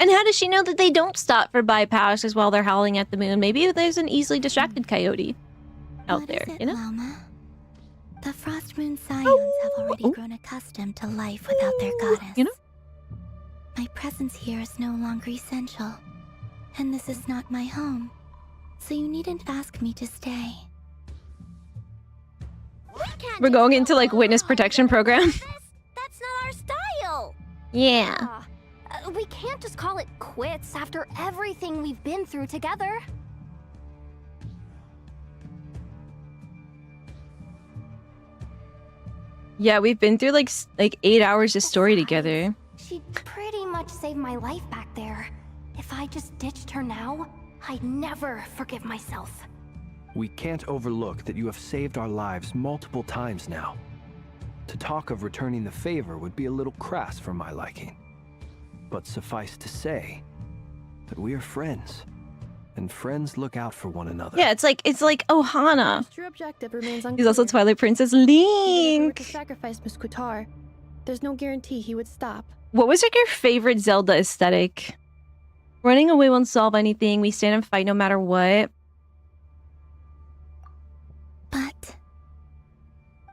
And how does she know that they don't stop for bypassers while they're howling at the moon? Maybe there's an easily distracted coyote out there, you know? Lama? The Frost Moon Scions have already grown accustomed to life without their goddess. You know? My presence here is no longer essential, and this is not my home, so you needn't ask me to stay. We're going into, like, witness protection program. That's not our style. Yeah. We can't just call it quits after everything we've been through together. Yeah, we've been through, like 8 hours of story together. She pretty much saved my life back there. If I just ditched her now, I'd never forgive myself. We can't overlook that you have saved our lives multiple times now. To talk of returning the favor would be a little crass for my liking. But suffice to say that we are friends, and friends look out for one another. Yeah, it's like Ohana. His true objective remains unclear. He's also Twilight Princess Even if we were Link. to sacrifice Miss Kutar, there's no guarantee he would stop. What was like your favorite Zelda aesthetic? Running away won't solve anything. We stand and fight no matter what. But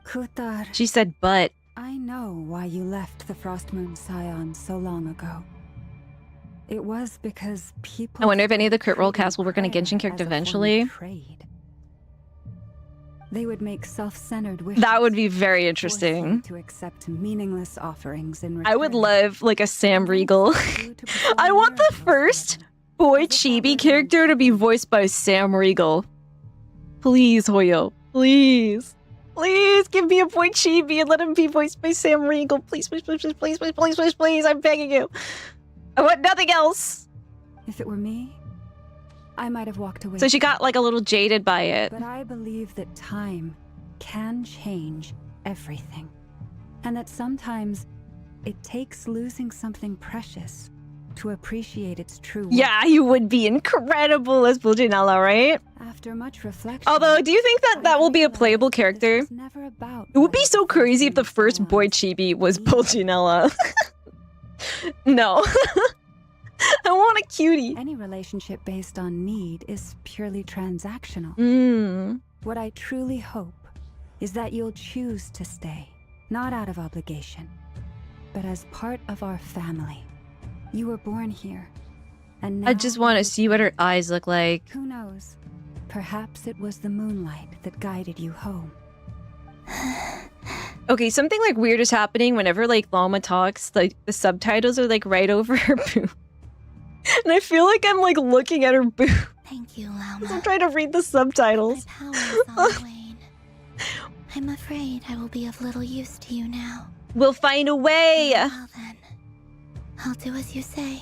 Kutar, She said, but. I know why you left the Frost Moon Scions so long ago. It was because people... I wonder if any of the crit roll cast will work on a Genshin character eventually. They would make self-centered wishes. That would be very interesting. To accept meaningless offerings in return. I would love like a Sam Riegel. I want the first boy chibi character to be voiced by Sam Riegel. Please, Hoyo. Please. Please give me a boy chibi and let him be voiced by Sam Riegel. Please, please, please, please, please, please, please, please, please. I'm begging you. I want nothing else. If it were me, I might have walked away. So she got like a little jaded by it. But I believe that time can change everything. And that sometimes it takes losing something precious to appreciate its true worth. Yeah, you would be incredible as Bulginella, right? After much reflection. Although, do you think that that will be a playable character? It would be so crazy if the first boy chibi was Bulginella. No. I want a cutie. Any relationship based on need is purely transactional. What I truly hope is that you'll choose to stay, not out of obligation, but as part of our family. You were born here, and now... I just want to see what her eyes look like. Who knows? Perhaps it was the moonlight that guided you home. Okay, something like weird is happening whenever like Lama talks. Like the subtitles are like right over her boob. And I feel like I'm like looking at her boob. Thank you, Lama. I'm trying to read the subtitles. My power is on the wane. I'm afraid I will be of little use to you now. We'll find a way. Well then, I'll do as you say.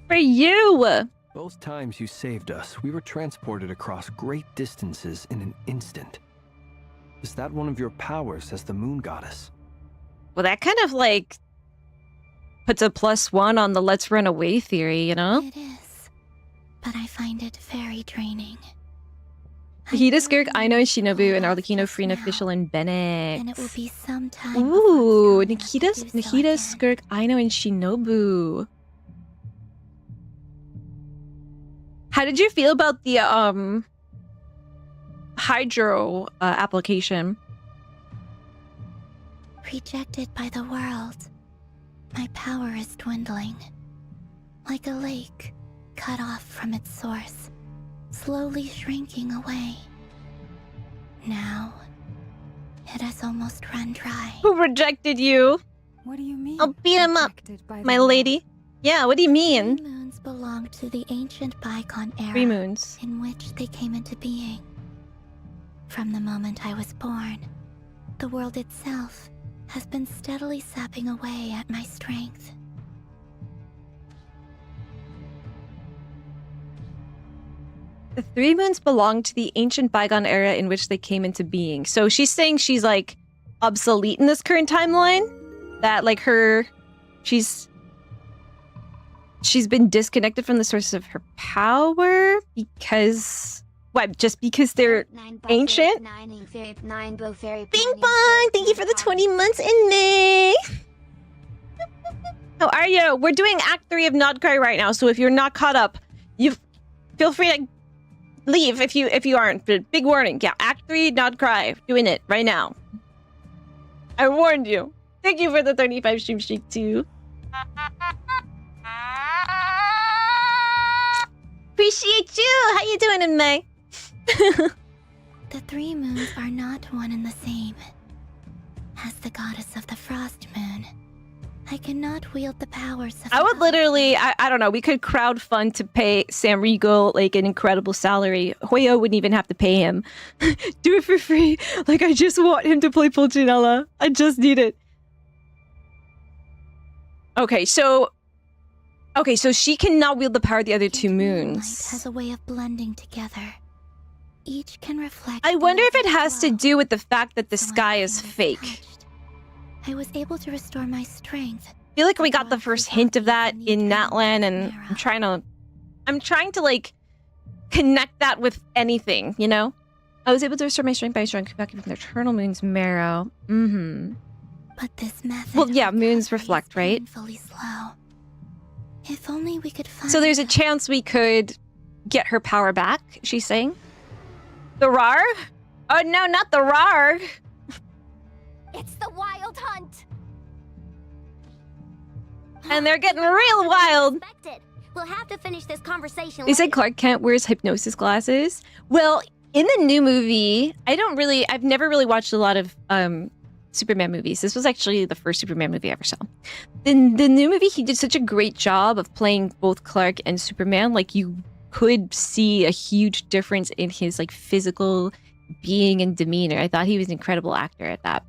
For you. Both times you saved us, we were transported across great distances in an instant. Is that one of your powers as the moon goddess? Well, that kind of like puts a +1 on the let's run away theory, you know? It is, but I find it very draining. Hida, Skirk, Aino, and Shinobu, and Arlecchino, Freen, Official, and Bennett. And it will be some time. Ooh, Nikita, Skirk, Aino, and Shinobu. How did you feel about the Hydro application? Rejected by the world. My power is dwindling. Like a lake, cut off from its source, slowly shrinking away. Now, it has almost run dry. Who rejected you? What do you mean? I'll beat him up, my lady. Yeah, what do you mean? 3 moons belong to the ancient bygone era. 3 moons. In which they came into being. From the moment I was born, the world itself has been steadily sapping away at my strength. The 3 moons belong to the ancient bygone era in which they came into being. So she's saying she's like obsolete in this current timeline. That like she's been disconnected from the source of her power because what? Just because they're ancient? Bing bong! Thank you for the 20 months in May. How are you? We're doing Act 3 of Nod Krai right now, so if you're not caught up, you feel free to leave if you aren't. But big warning, yeah, Act 3 Nod Krai, doing it right now. I warned you. Thank you for the 35 stream streak too. Appreciate you. How you doing in May? The 3 moons are not one and the same. As the goddess of the frost moon, I cannot wield the powers of I would literally, I don't know, we could crowdfund to pay Sam Riegel like an incredible salary. Hoyo wouldn't even have to pay him. Do it for free. Like, I just want him to play Pulcinella. I just need it. Okay, so she cannot wield the power of the other 2 moons. Light has a way of blending together. Each can reflect. I wonder if it has to do with the fact that the sky is fake. I was able to restore my strength. I feel like we got the first hint of that in Natlan, and I'm trying to like connect that with anything, you know? I was able to restore my strength by drawing back from the eternal moon's marrow. Mm-hmm. But this method. Well, yeah, moons reflect, right? Painfully slow. If only we could find. So there's a chance we could get her power back, she's saying. The Rar? Oh no, not the Rar! It's the Wild Hunt! And they're getting real wild! We'll have to finish this conversation. They said Clark Kent wears hypnosis glasses. Well, in the new movie, I've never really watched a lot of Superman movies. This was actually the first Superman movie I ever saw. In the new movie, he did such a great job of playing both Clark and Superman. Like, you could see a huge difference in his like physical being and demeanor. I thought he was an incredible actor at that.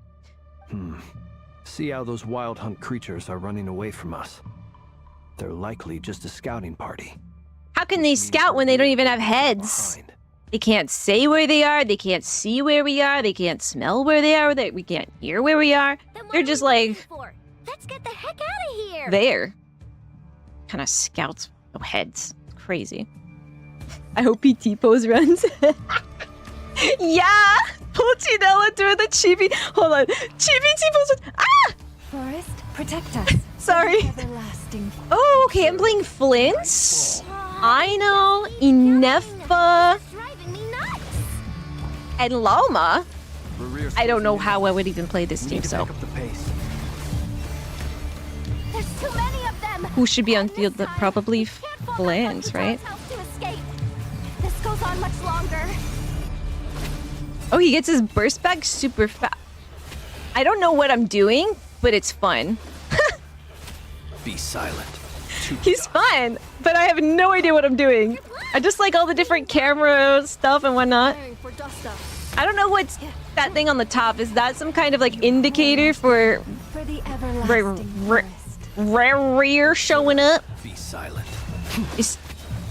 See how those wild hunt creatures are running away from us. They're likely just a scouting party. How can they scout when they don't even have heads? They can't say where they are. They can't see where we are. They can't smell where they are. We can't hear where we are. They're just like, let's get the heck out of here. There. Kind of scouts with heads. It's crazy. I hope he T-pose runs. Yeah! Pulcinella doing the chibi. Hold on. Chibi T-pose. Ah! Forest, protect us. Sorry. Everlasting. Oh, okay. I'm playing Flint. I know. Inefa. And Loma. I don't know how I would even play this team, so. There's too many of them. Who should be on field? Probably Flint, right? This goes on much longer. Oh, he gets his burst back super fast. I don't know what I'm doing, but it's fun. Be silent. He's fun, but I have no idea what I'm doing. I just like all the different camera stuff and whatnot. I don't know what's that thing on the top. Is that some kind of like indicator for the everlasting rear showing up? Be silent.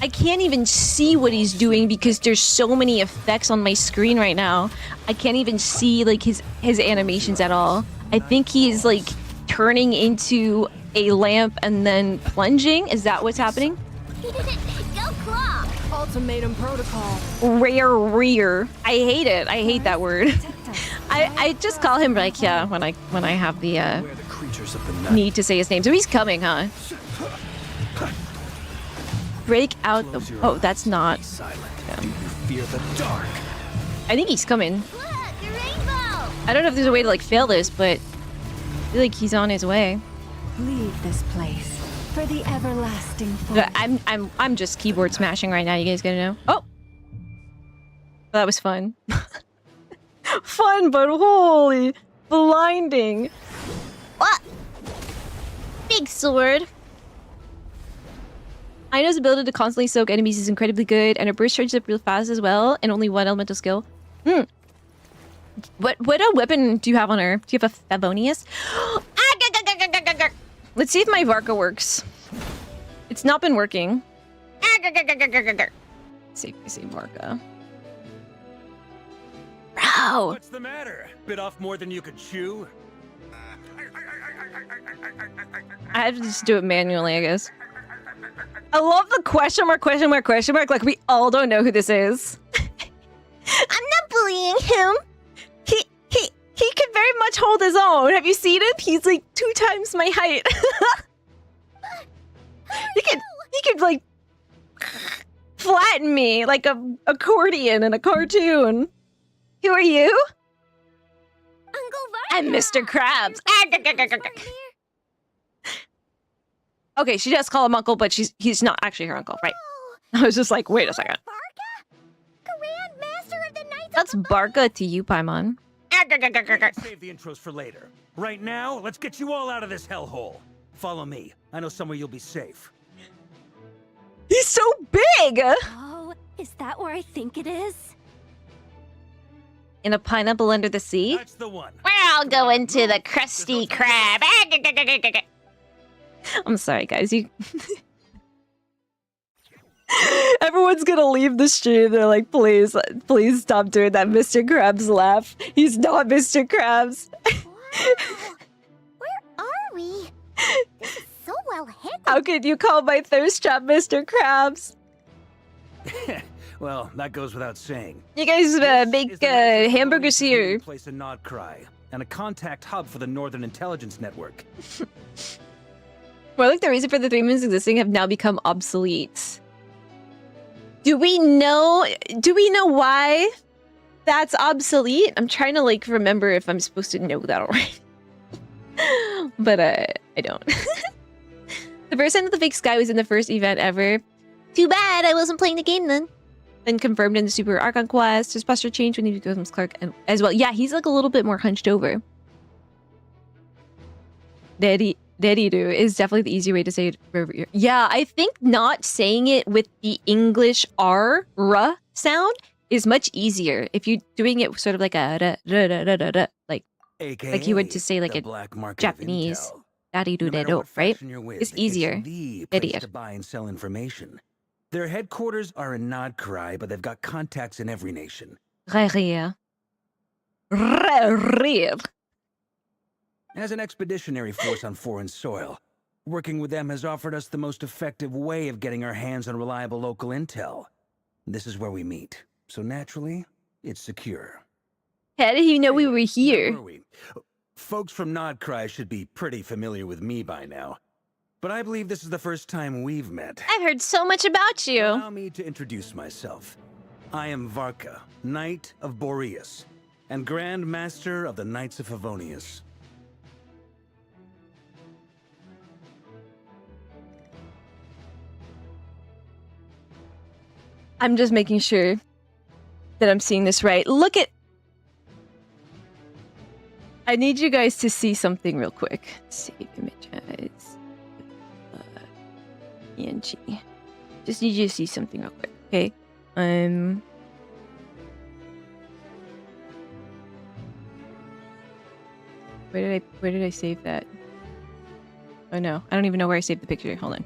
I can't even see what he's doing because there's so many effects on my screen right now. I can't even see like his animations at all. I think he's like turning into a lamp and then plunging. Is that what's happening? He did it. Go Claw. Ultimatum protocol. Rear. I hate it. I hate that word. I just call him like, yeah, when I have the need to say his name. So he's coming, huh? Break out the... Oh, that's not... Do you fear the dark? I think he's coming. Look, a rainbow. I don't know if there's a way to like fail this, but I feel like he's on his way. Leave this place for the everlasting forest. I'm just keyboard smashing right now. You guys gonna know? Oh, that was fun. Fun, but holy blinding! What? Big sword. Aino's ability to constantly soak enemies is incredibly good, and her burst charges up real fast as well, and only one elemental skill. What weapon do you have on her? Do you have a Favonius? Let's see if my Varka works. It's not been working. See Varka. Bro! What's the matter? Bit off more than you could chew? I have to just do it manually, I guess. I love the question mark, like we all don't know who this is. I'm not bullying him. He can very much hold his own. Have you seen him? He's like 2 times my height. he could like flatten me like a accordion in a cartoon. Who are you? Uncle Varka! I'm Mr. Krabs. Okay, she does call him uncle, but he's not actually her uncle, right? I was just like, wait a second. Grand Master of the Knights That's Barca to you, Paimon. Save the intros for later. Right now, let's get you all out of this hellhole. Follow me. I know somewhere you'll be safe. He's so big! Oh, is that where I think it is? In a pineapple under the sea? That's the one. We're all going to the Krusty Krab. I'm sorry, guys. Everyone's gonna leave the stream. They're like, please stop doing that Mr. Krabs laugh. He's not Mr. Krabs. Wow. Where are we? This is so well hidden. How could you call my thirst trap Mr. Krabs? Well, that goes without saying. You guys make hamburgers here. Place in Nod Krai, and a contact hub for the Northern Intelligence Network. More like the reason for the 3 moons existing have now become obsolete. Do we know why that's obsolete? I'm trying to like remember if I'm supposed to know that already. But I don't. The first sign of the fake sky was in the first event ever. Too bad I wasn't playing the game then. Then confirmed in the Super Archon quest. His posture changed when he becomes Clark as well. Yeah, he's like a little bit more hunched over. Dediru is definitely the easy way to say it. Yeah, I think not saying it with the English R sound is much easier. If you're doing it sort of like a like you would to say like a Japanese Dediru, right? It's easier. The place to buy and sell information. Their headquarters are in Nod Krai, but they've got contacts in every nation. As an expeditionary force on foreign soil, working with them has offered us the most effective way of getting our hands on reliable local intel. This is where we meet, so naturally, it's secure. How did he know we were here? Where were we? Folks from Nod Krai should be pretty familiar with me by now. But I believe this is the first time we've met. I've heard so much about you. Allow me to introduce myself. I am Varka, Knight of Boreas, and Grand Master of the Knights of Favonius. I'm just making sure that I'm seeing this right. Look at... I need you guys to see something real quick. Save images. ENG. Just need you to see something real quick, okay? Where did I save that? Oh no, I don't even know where I saved the picture. Hold on.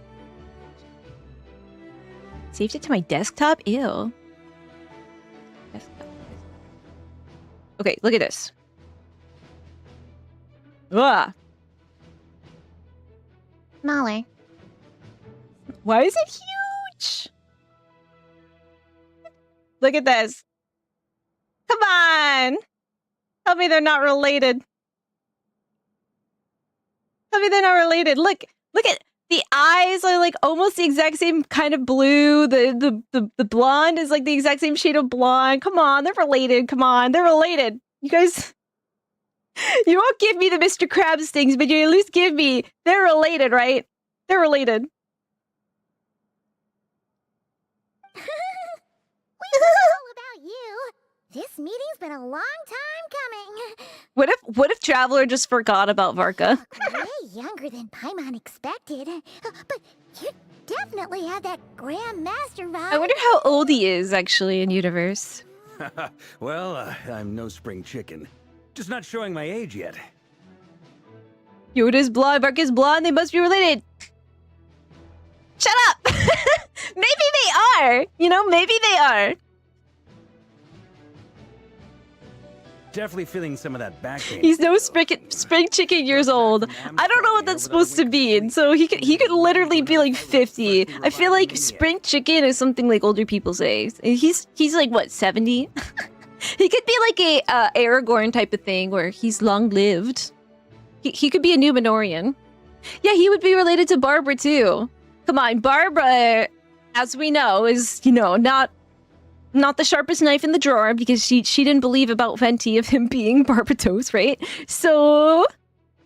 Saved it to my desktop? Ew. Desktop. Okay, look at this. Ugh. Smaller. Why is it huge? Look at this. Come on. Tell me they're not related. Tell me they're not related. Look at the eyes are like almost the exact same kind of blue. The blonde is like the exact same shade of blonde. Come on, they're related. Come on, they're related. You guys, you won't give me the Mr. Krabs things, but you at least give me they're related, right? They're related. We know all about you. This meeting's been a long time coming. What if Traveler just forgot about Varka? Way younger than Paimon expected. But you definitely have that Grand Master vibe. I wonder how old he is actually in universe. Well, I'm no spring chicken. Just not showing my age yet. Yoda's blonde, Varka's blonde, they must be related. Shut up! Maybe they are! are. You know, maybe they are. Definitely feeling some of that back pain. He's no spring chicken years old. I don't know what that's supposed to mean. So he could literally be like 50. I feel like spring chicken is something like older people say. He's like what, 70? He could be like a Aragorn type of thing where he's long lived. He could be a Numenorian. Yeah, he would be related to Barbara too. Come on, Barbara, as we know, is, you know, not the sharpest knife in the drawer because she didn't believe about Venti of him being Barbatos, right? So,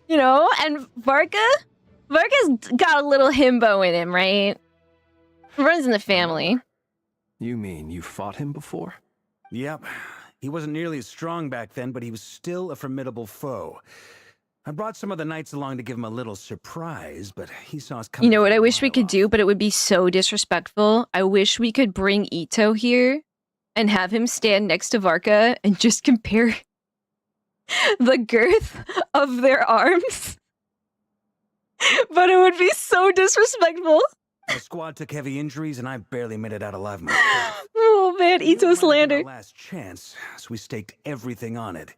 you know, and Varka's got a little himbo in him, right? Runs in the family. You mean you fought him before? Yep. He wasn't nearly as strong back then, but he was still a formidable foe. I brought some of the knights along to give him a little surprise, but he saw us coming. You know what I wish we could do, but it would be so disrespectful? I wish we could bring Ito here and have him stand next to Varka and just compare the girth of their arms. But it would be so disrespectful. The squad took heavy injuries, and I barely made it out alive myself. Oh man, Ito slander. Our last chance, so we staked everything on it.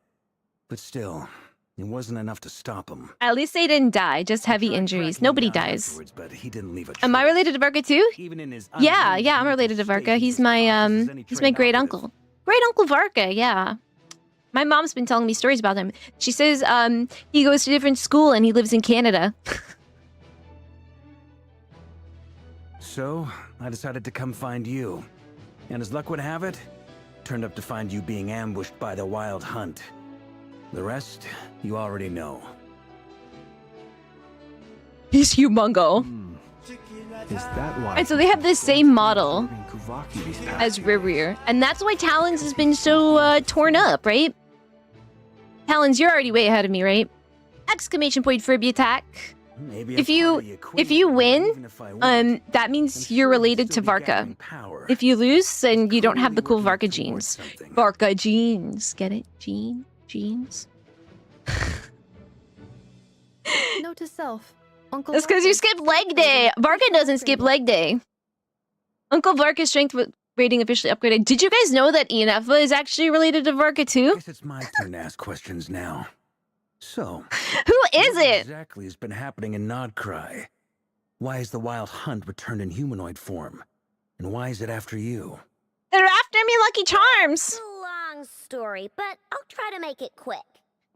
But still, it wasn't enough to stop him. At least they didn't die, just heavy injuries. Nobody dies. But he didn't leave a Am I related to Varka too? Even in his Yeah, I'm related to Varka. He's my great uncle. Great Uncle Varka, yeah. My mom's been telling me stories about him. She says he goes to a different school and he lives in Canada. So, I decided to come find you. And as luck would have it, turned up to find you being ambushed by the Wild Hunt. The rest, you already know. He's humongo. Is that why? And so they have the same model as Rirrir. And that's why Talons has been so torn up, right? Talons, you're already way ahead of me, right? Exclamation point for the attack. Maybe If you win, that means you're related to Varka. If you lose, then you don't have the cool Varka genes. Varka genes, get it? Genes. Note to self. Uncle That's because you Varka- skipped leg day. Varka doesn't skip leg day. Uncle Varka's strength rating officially upgraded. Did you guys know that Ianeffa is actually related to Varka too? Guess it's my turn to ask questions now. So, who is what it? exactly has been happening in Nod Krai? Why is the Wild Hunt returned in humanoid form? And why is it after you? They're after me, Lucky Charms. Long story, but I'll try to make it quick.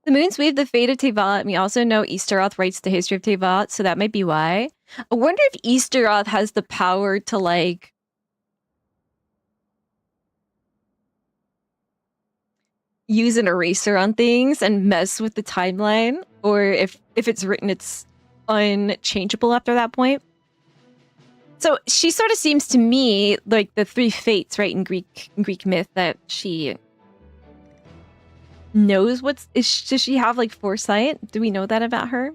The moons weave the fate of Tevat, and we also know Easteroth writes the history of Tevat, so that might be why. I wonder if Easteroth has the power to, like, use an eraser on things and mess with the timeline, or if it's written it's unchangeable after that point. So she sort of seems to me like the three fates, right, in Greek myth, that she knows does she have like foresight? Do we know that about her?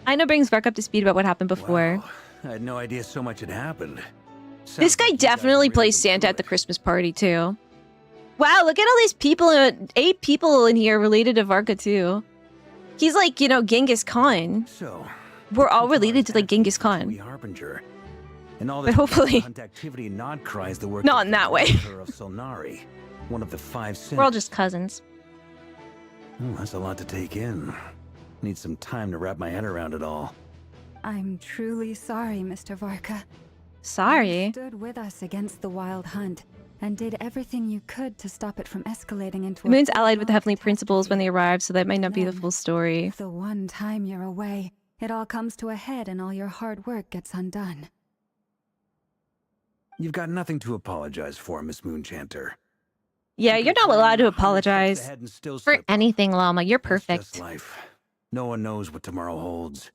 Aino brings Vark up to speed about what happened before. Wow. I had no idea so much had happened. This guy definitely plays Santa at the Christmas party too. Wow, look at all these people, 8 people in here related to Varka too. He's like, you know, Genghis Khan. So, we're all related to like Genghis Khan. Harbinger. And all But this hopefully hunt activity in Nod Krai is the work not of in that way. of Solnari, one of the 5 sinners. We're all just cousins. Oh, that's a lot to take in. Need some time to wrap my head around it all. I'm truly sorry, Mr. Varka. Sorry. You stood with us against the Wild Hunt and did everything you could to stop it from escalating into The moon's allied with the Heavenly Principles when they arrive, so that might not be the full story. The one time you're away, it all comes to a head and all your hard work gets undone. You've got nothing to apologize for, Miss Moonchanter. Yeah, you're not allowed to apologize for anything, Llama. You're perfect. Just life. No one knows what tomorrow holds.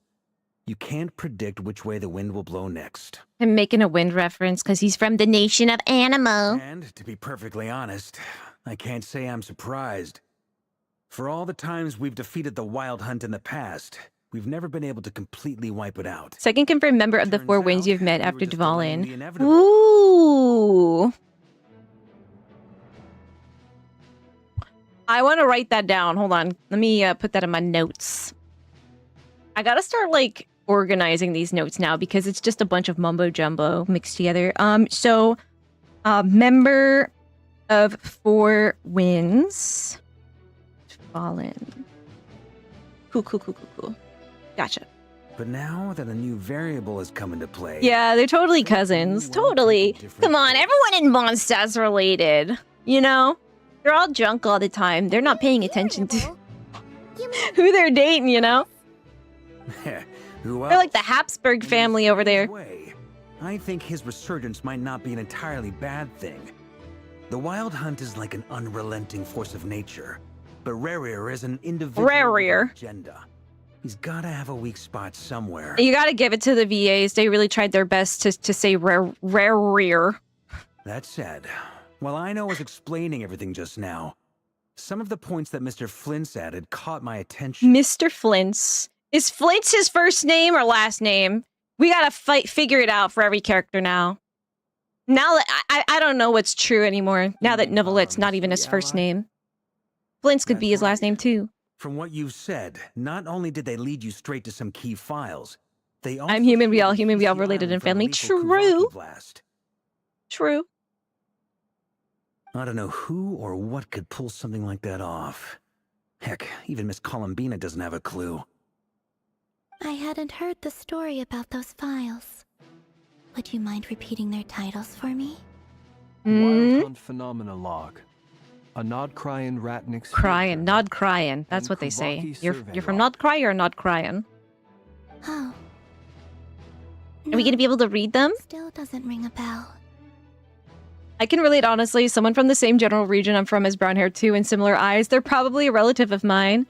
You can't predict which way the wind will blow next. I'm making a wind reference because he's from the nation of Animo. And, to be perfectly honest, I can't say I'm surprised. For all the times we've defeated the Wild Hunt in the past, we've never been able to completely wipe it out. Second confirmed member of the 4 winds you've met after Dvalin. Ooh. I want to write that down. Hold on. Let me put that in my notes. I gotta start, like, organizing these notes now because it's just a bunch of mumbo jumbo mixed together. So member of 4 Winds. Fallen. Cool. Gotcha. But now that a new variable has come into play... Yeah, they're totally cousins. Totally. Come on, everyone in Mondstadt's related. You know? They're all drunk all the time. They're not paying attention to who they're dating, you know? Who They're like the Habsburg family over there. I think his resurgence might not be an entirely bad thing. The Wild Hunt is like an unrelenting force of nature, but Rarir is an individual with an agenda. He's gotta have a weak spot somewhere. You gotta give it to the VAs. They really tried their best to say Rarir. That said, while Ino was explaining everything just now, some of the points that Mr. Flint's added caught my attention. Mr. Flint's. Is Flint's his first name or last name? We gotta figure it out for every character now. Now that I don't know what's true anymore. Now that Neuvillotte's not even his first name. Flint's could be his last name too. From what you've said, not only did they lead you straight to some key files, they also... I'm human, we all related and family. True. True. I don't know who or what could pull something like that off. Heck, even Miss Columbina doesn't have a clue. I hadn't heard the story about those files. Would you mind repeating their titles for me? Wild Hunt Phenomena Log. A Nod Kraien Ratnik's... Crying, Nod Kraien. That's what they say. You're from Nod Krai or Nod Kraien? Oh. Are we gonna be able to read them? Still doesn't ring a bell. I can relate honestly. Someone from the same general region I'm from has brown hair too and similar eyes. They're probably a relative of mine.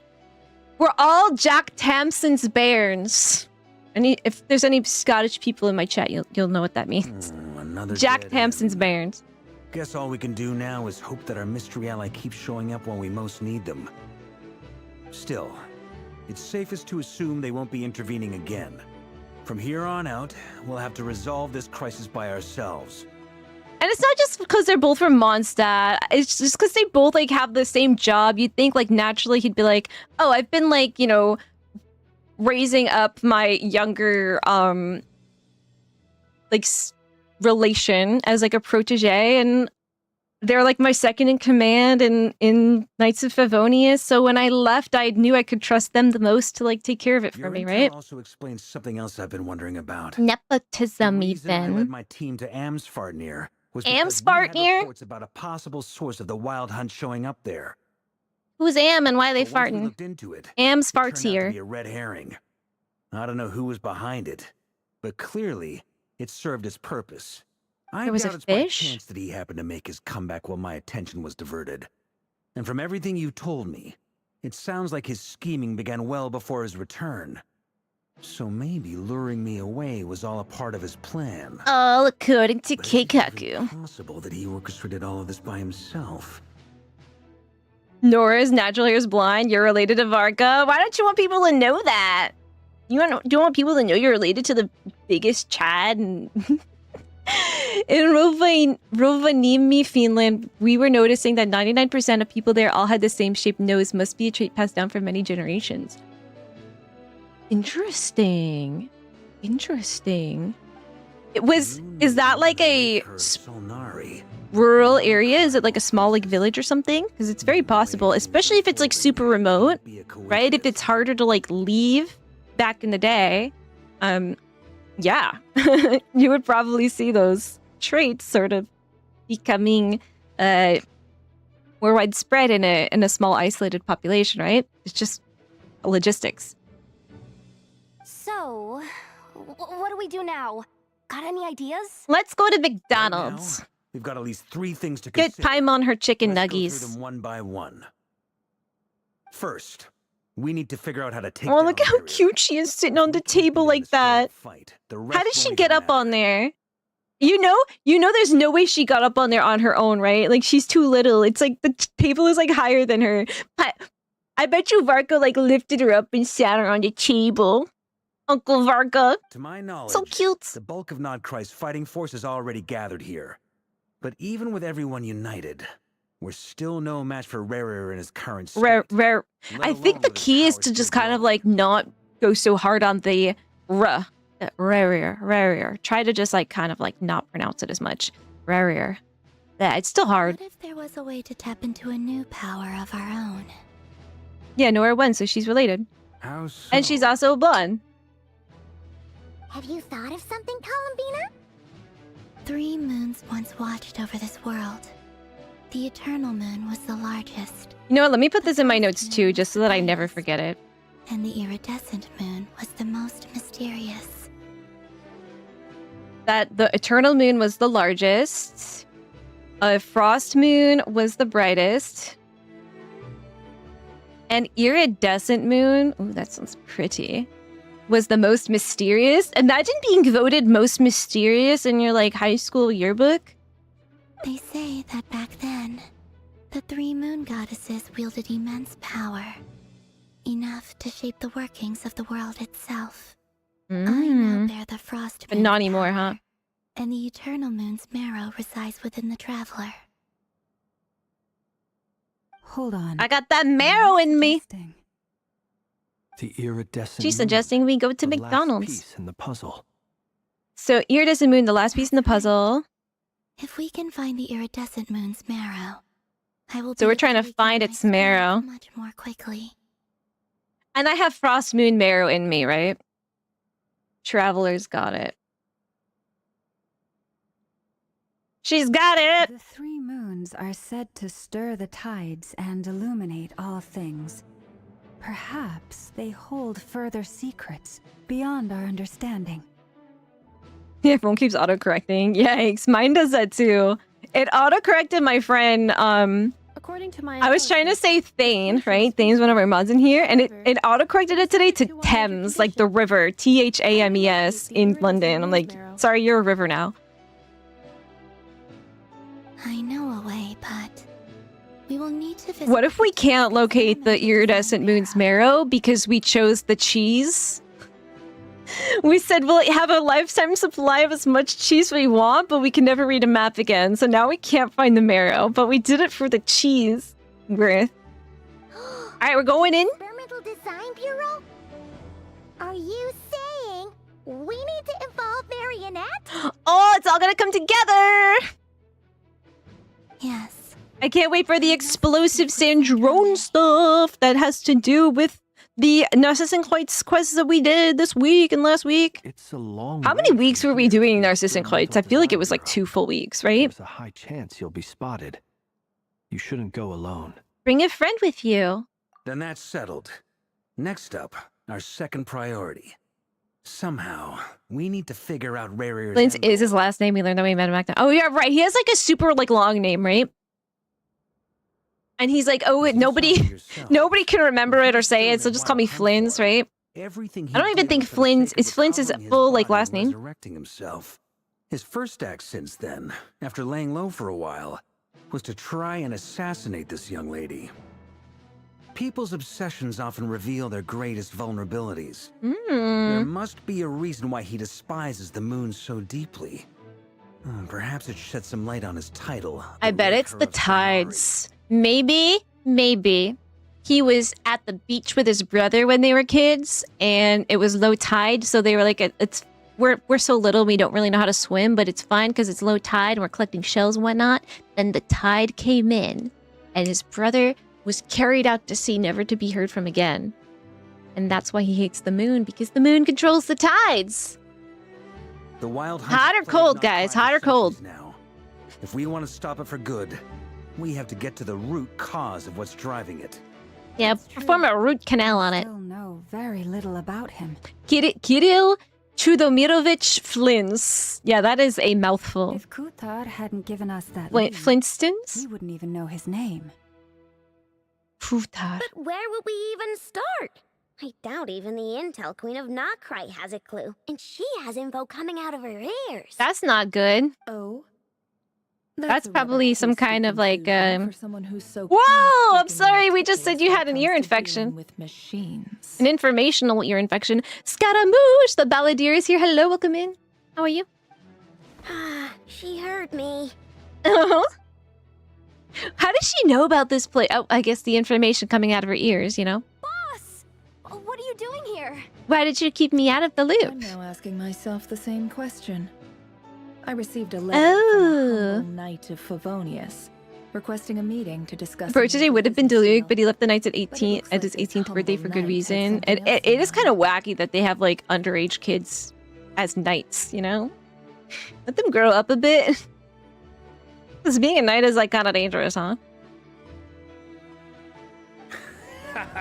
We're all Jack Tamson's bairns. If there's any Scottish people in my chat, you'll know what that means. Jack Tamson's bairns. Guess all we can do now is hope that our mystery ally keeps showing up when we most need them. Still, it's safest to assume they won't be intervening again. From here on out, we'll have to resolve this crisis by ourselves. And it's not just because they're both from Mondstadt. It's just because they both like have the same job. You'd think like naturally he'd be like, oh, I've been like, you know, raising up my younger relation as like a protege, and they're like my second in command in Knights of Favonius. So when I left, I knew I could trust them the most to like take care of it for me, right? Also explains something else I've been wondering about. Nepotism, I even. led my team to Amsfartnir was Amsfartnir? reports about a possible source of the Wild Hunt showing up there. Who's Am and why are they But once we farting? looked into it, Am's it turned out farts to here. be a red herring. I don't know who was behind it, but clearly it served its purpose. I There was doubt a it's by fish? chance that he happened to make his comeback while my attention was diverted. And from everything you told me, it sounds like his scheming began well before his return. So maybe luring me away was all a part of his plan. All according to But is it even Keikaku. possible that he orchestrated all of this by himself? Nora's natural hair is blind. You're related to Varka. Why don't you want people to know that? Do you want people to know you're related to the biggest Chad? And in Rovaniemi, Finland, we were noticing that 99% of people there all had the same shaped nose. Must be a trait passed down for many generations. Interesting. Interesting. Is that like a rural area? Is it like a small like village or something? Because it's very possible, especially if it's like super remote, right? If it's harder to like leave back in the day, yeah, you would probably see those traits sort of becoming more widespread in a small isolated population, right? It's just logistics. So, what do we do now? Got any ideas? Let's go to McDonald's. Right now, we've got at least 3 things to Get consider. Paimon her chicken Let's go through nuggies. them one by one. First, we need to figure out how to take Oh, down look how Rarir. cute she is sitting If on we the can't begin table like this failed that. fight, the How rest did she won't get even up on matter. there? You know there's no way she got up on there on her own, right? Like she's too little. It's like the table is like higher than her. I bet you Varka like lifted her up and sat her on the table. Uncle Varka. To my knowledge, So cute. the bulk of Nod Krai's fighting force is already gathered here. But even with everyone united, we're still no match for Rarir in his current state. Rare. let I alone think the with his key is powers to just still kind of growing. like not go so hard on the Rarier. Try to just like kind of like not pronounce it as much. Rarier. Yeah, it's still hard. What if there was a way to tap into a new power of our own? Yeah, Nora won, so she's related. How so? And she's also a blonde. Have you thought of something, Columbina? 3 moons once watched over this world. The eternal moon was the largest, You know what? Let me put this in my notes too, just so that I never forget it. and the iridescent moon was the most mysterious. That the eternal moon was the largest. A frost moon was the brightest. An iridescent moon, ooh, that sounds pretty, was the most mysterious. Imagine being voted most mysterious in your like high school yearbook. They say that back then, the 3 moon goddesses wielded immense power, enough to shape the workings of the world itself. I now bear the frost But moon's not anymore, huh? power, and the eternal moon's marrow resides within the traveler. Hold on. I got that marrow in me. Suggesting. The iridescent She's moon, suggesting we go to the last McDonald's. piece in the puzzle. So iridescent moon, the last piece in the puzzle. If we can find the iridescent moon's marrow, I will. So be we're able trying to regain find my its spirit marrow. much more quickly. And I have frost moon marrow in me, right? Traveler's got it. She's got it! The 3 moons are said to stir the tides and illuminate all things. Perhaps they hold further secrets beyond our understanding. Everyone keeps autocorrecting. Yikes, mine does that too. It autocorrected my friend, According to my I was trying to say Thane, right? Thane's one of our mods in here, and it autocorrected it today to Thames, like the river, Thames in London. I'm like, sorry, you're a river now. I know a way, but we will need to visit. What if we can't locate the iridescent moon's marrow because we chose the cheese? We said we'll have a lifetime supply of as much cheese we want, but we can never read a map again. So now we can't find the marrow, but we did it for the cheese. Worth. All right, we're going in. Experimental Design Bureau? Are you saying we need to involve Marionette? Oh, it's all gonna come together. Yes. I can't wait for the explosive Sandrone stuff that has to do with the Narcissus Quotes quests that we did this week and last week. It's a long How many way weeks from were we here doing to Narcissus Quotes? I feel like it was like 2 full weeks, right? There's a high chance you'll be spotted. You shouldn't go alone. Bring a friend with you. Then that's settled. Next up, our second priority. Somehow, we need to figure out Rarier's Flint's end is his goal. last name. We learned that we met him back then. Oh, yeah, right. He has like a super like long name, right? And he's like, oh, As you saw nobody for yourself, can remember it or say Flint it, so and just call me Wild Flint's, Hunt right? Everything he I don't even did think was for the Flint's sake is of Flint's his recovering his full like body last and name. resurrecting himself. His first act since then, after laying low for a while, was to try and assassinate this young lady. People's obsessions often reveal their greatest vulnerabilities. There must be a reason why he despises the moon so deeply. Perhaps it sheds some light on his title. I bet it's the tides. Maybe he was at the beach with his brother when they were kids, and it was low tide, so they were like, we're so little we don't really know how to swim, but it's fine because it's low tide and we're collecting shells and whatnot. Then the tide came in, and his brother was carried out to sea, never to be heard from again. And that's why he hates the moon, because the moon controls the tides. The Wild Hunt Hot or has plagued cold, Nod guys? Krai Hot or for cold? centuries now. If we want to stop it for good, we have to get to the root cause of what's driving it. Yeah, perform a root canal on it. Still know very little about him. Kirill Chudomirovich Flins. Yeah, that is a mouthful. If Kutar hadn't given us that Wait, lead, Flintstones? we wouldn't even know his name. Futar. But where would we even start? I doubt even the Intel Queen of Nod Krai has a clue. And she has info coming out of her ears. That's not good. Oh. That's probably some kind of like for someone who's so Whoa, I'm painstaking sorry, with we just said you when had it an ear comes to dealing infection. with machines. An informational ear infection. Scaramouche, the balladeer is here. Hello, welcome in. How are you? She heard me. How does she know about this place? Oh, I guess the information coming out of her ears, you know? Boss! What are you doing here? Why did you keep me out of the loop? I'm now asking myself the same question. I received a letter from a humble knight of Favonius, requesting a meeting to discuss. Birch today would have been Deluge, but he left the Knights at But it 18 looks at his like this 18th birthday humble for good knight reason. had something It else is in kind of wacky that they have like underage kids as knights, you know? Let them grow up a bit. Because being a knight is like kind of dangerous, huh?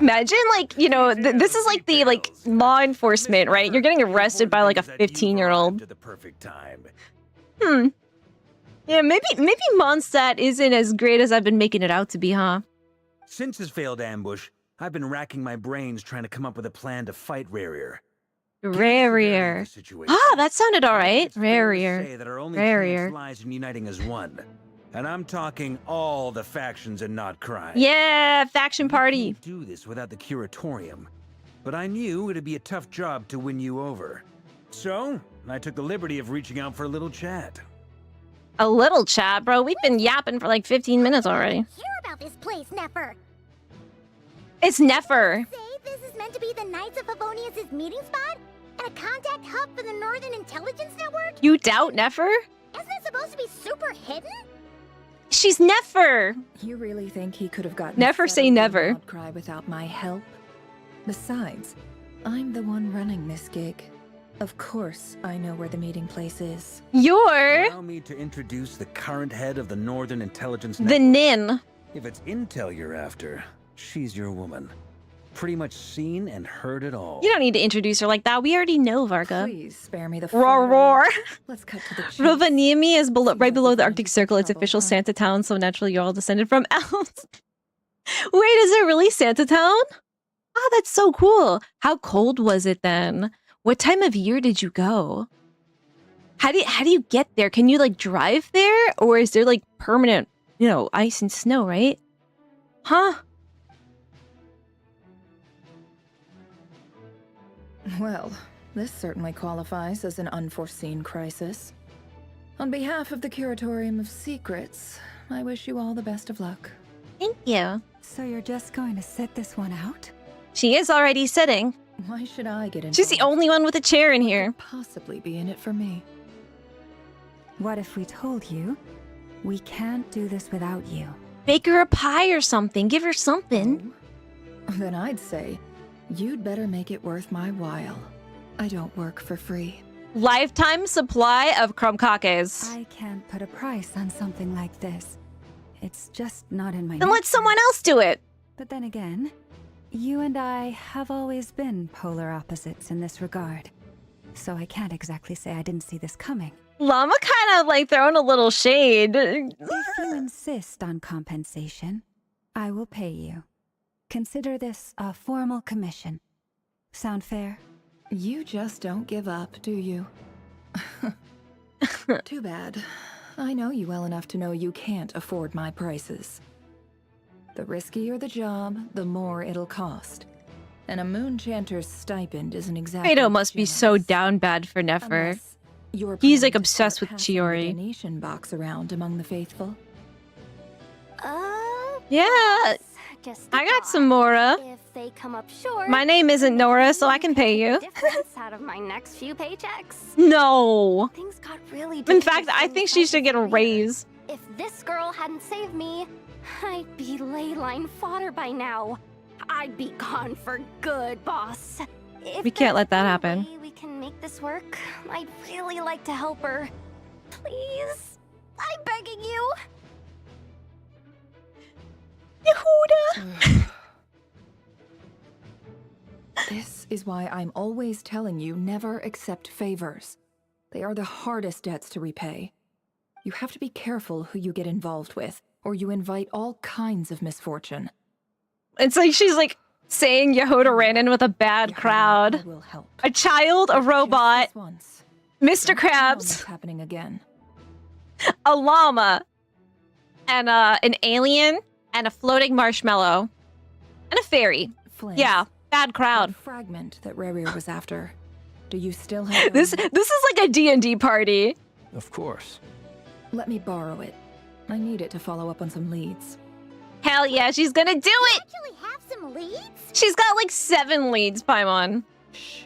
Imagine like, you know, this is like the like law enforcement, right? You're getting arrested by like a 15-year-old. At the perfect time. Yeah, maybe Mondstadt isn't as great as I've been making it out to be, huh? Since his failed ambush, I've been racking my brains trying to come up with a plan to fight Rarier. Rarier. Ah, that sounded alright. Rarier. Say that our only Rarier. chance lies in uniting as one. And I'm talking all the factions in Nod Krai. Yeah, faction party. Do this without the curatorium, but I knew it'd be a tough job to win you over. So, I took the liberty of reaching out for a little chat. A little chat, bro. We've been yapping for like 15 minutes already. Hear about this place, Nefer. It's Nefer. Say this is meant to be the Knights of Favonius' meeting spot? And a contact hub for the Northern Intelligence Network? You doubt Nefer? Isn't it supposed to be super hidden? She's Nefer. You really think he could have gotten Never say settled in never. Nod Krai without my help? Besides, I'm the one running this gig. Of course, I know where the meeting place is. You're Allow me to introduce the current head of the Northern Intelligence the Network. Nin. If it's intel you're after, she's your woman. Pretty much seen and heard it all. You don't need to introduce her like that. We already know Varga. Please spare me the Roar, flattery. roar. Let's cut to the chase. Rovaniemi is right below the Arctic Circle. It's Trouble, official huh? Santa Town, so naturally you're all descended from elves. Wait, is it really Santa Town? Oh, that's so cool. How cold was it then? What time of year did you go? How do you get there? Can you like drive there? Or is there like permanent, you know, ice and snow, right? Huh? Well, this certainly qualifies as an unforeseen crisis. On behalf of the Curatorium of Secrets, I wish you all the best of luck. Thank you. So you're just going to sit this one out? She is already sitting. Why should I get involved? She's the only one with a chair in here. What could possibly be in it for me? What if we told you we can't do this without you? Bake her a pie or something. Give her something. Oh, then I'd say you'd better make it worth my while. I don't work for free. Lifetime supply of crumcakes. I can't put a price on something like this. It's just not in my Then let nature. someone else do it. But then again, you and I have always been polar opposites in this regard. So I can't exactly say I didn't see this coming. Llama kind of like throwing a little shade. If you insist on compensation, I will pay you. Consider this a formal commission. Sound fair? You just don't give up, do you? Too bad. I know you well enough to know you can't afford my prices. The riskier the job, the more it'll cost. And a Moonchanter's stipend isn't exactly Fredo must be so generous. down bad for Nefer. Unless you're He's like planning to obsessed start with passing the Chiori. donation box around among the faithful. Yeah, Just I got some Mora. If they come up short, My name isn't Nora, so I can pay you. difference out of my next few paychecks. No. Things got really In difficult fact, I for think me she should get a career. raise. If this girl hadn't saved me, I'd be ley line fodder by now. I'd be gone for good, boss. If We can't let that there's happen. any way we can make this work, I'd really like to help her. Please, I'm begging you. Yehuda. This is why I'm always telling you never accept favors. They are the hardest debts to repay. You have to be careful who you get involved with, or you invite all kinds of misfortune. It's like she's like saying Yehuda ran in with a bad I crowd. will help. A child, a Just robot, this once. Mr. Don't count on Krabs, this happening again. a llama, and an alien, and a floating marshmallow, and a fairy. Flynn, Yeah, bad that crowd. fragment that Rarier was after. Do you still have This it? is like a D&D party. Of course. Let me borrow it. I need it to follow up on some leads. Hell yeah, she's gonna do it. Actually have some leads? She's got like 7 leads, Paimon. Shh.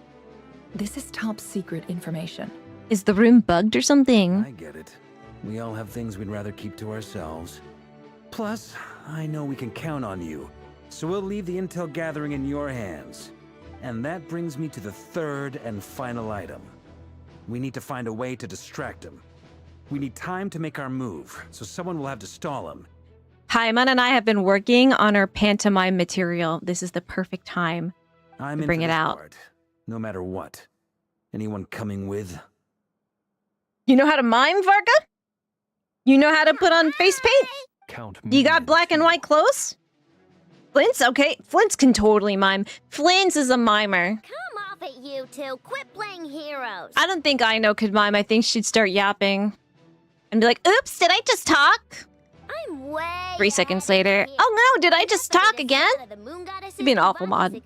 This is top secret information. Is the room bugged or something? I get it. We all have things we'd rather keep to ourselves. Plus, I know we can count on you, so we'll leave the intel gathering in your hands. And that brings me to the third and final item. We need to find a way to distract him. We need time to make our move, so someone will have to stall him. Paimon and I have been working on our pantomime material. This is the perfect time I'm to in bring for it this out. part, no matter what. Anyone coming with? You know how to mime, Varga? You know how to put on face paint? Count You got black and white clothes? Flint's okay. Flint's can totally mime. Flint's is a mimer. Come off it, you two. Quit playing heroes. I don't think Aino could mime. I think she'd start yapping. And be like, oops, did I just talk? I'm way 3 seconds ahead of later. you. Oh no, did I just talk again? You'd be an awful mime.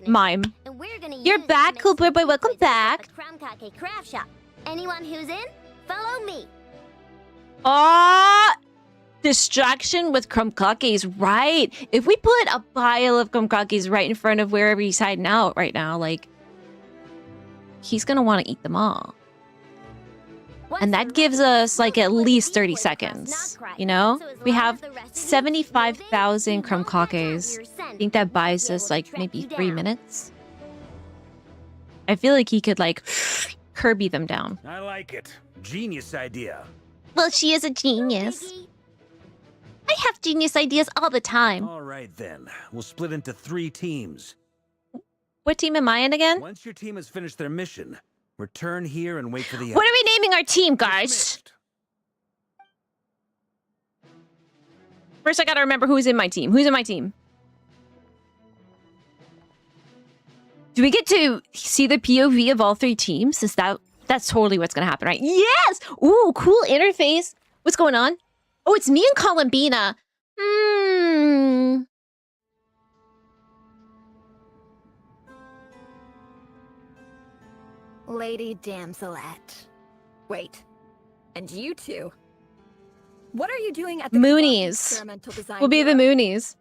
And we're gonna You're use it back, to cool make boy, welcome some back. at the Krumkake craft shop. Anyone who's in, follow me. Ah, distraction with krumkakes, right? If we put a pile of krumkakes right in front of wherever he's hiding out right now, like, he's gonna want to eat them all. And that gives us like at least 30 seconds, you know? We have 75,000 krumkakes. I think that buys us like maybe 3 minutes. I feel like he could like Kirby them down. I like it. Genius idea. Well, she is a genius. I have genius ideas all the time. All right then. We'll split into 3 teams. What team am I in again? Once your team has finished their mission, return here and wait for the What are we others. naming our team, guys? Dismissed. First, I gotta remember who's in my team. Who's in my team? Do we get to see the POV of all 3 teams? That's totally what's gonna happen, right? Yes! Ooh, cool interface. What's going on? Oh, it's me and Columbina. Lady Damselette. Wait. And you two? What are you doing at the Moonies. Experimental Design We'll be the Bureau? Moonies.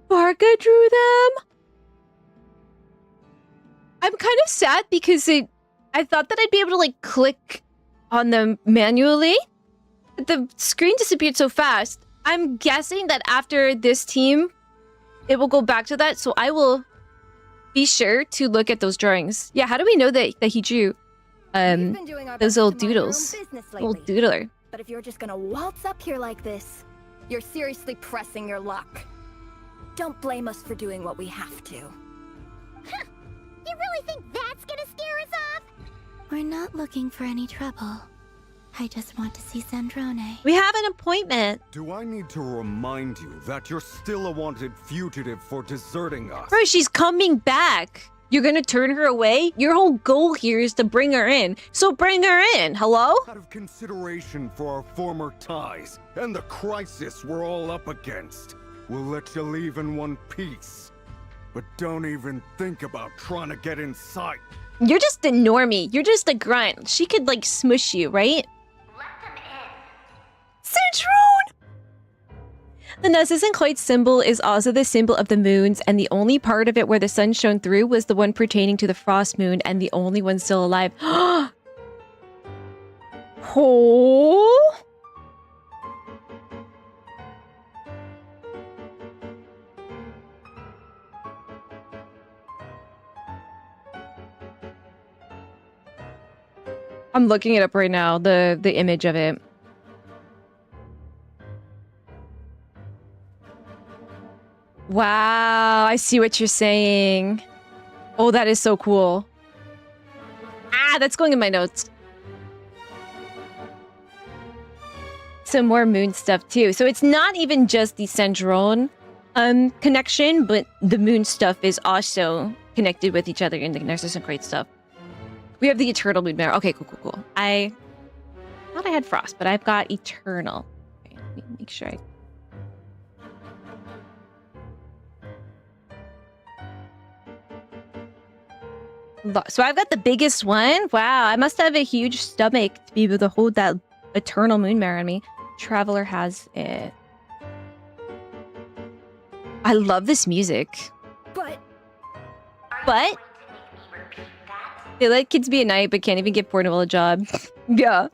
Varga drew them. I'm kind of sad because I thought that I'd be able to like click on them manually. But the screen disappeared so fast. I'm guessing that after this team, it will go back to that. So I will be sure to look at those drawings. Yeah, how do we know that he drew those little doodles? Little doodler. But if you're just gonna waltz up here like this, you're seriously pressing your luck. Don't blame us for doing what we have to. You really think that's gonna scare us off? We're not looking for any trouble. I just want to see Sandrone. We have an appointment. Do I need to remind you that you're still a wanted fugitive for deserting us? Bro, she's coming back. You're gonna turn her away? Your whole goal here is to bring her in. So bring her in. Hello? Out of consideration for our former ties and the crisis we're all up against, we'll let you leave in one piece. But don't even think about trying to get inside. You're just a normie. You're just a grunt. She could like smush you, right? Centron! The Narcissan Coit symbol is also the symbol of the moons, and the only part of it where the sun shone through was the one pertaining to the frost moon, and the only one still alive. Oh! I'm looking it up right now, the image of it. Wow, I see what you're saying. Oh, that is so cool. Ah, that's going in my notes. Some more moon stuff too. So it's not even just the Cendrone connection, but the moon stuff is also connected with each other in the Narcissan Crate stuff. We have the Eternal Moon Mirror. Okay, cool. I thought I had Frost, but I've got Eternal. Okay, let me make sure I... So I've got the biggest one. Wow, I must have a huge stomach to be able to hold that Eternal Moon Mirror on me. Traveler has it. I love this music. But... They let kids be a knight, but can't even give Portable a job. Yeah.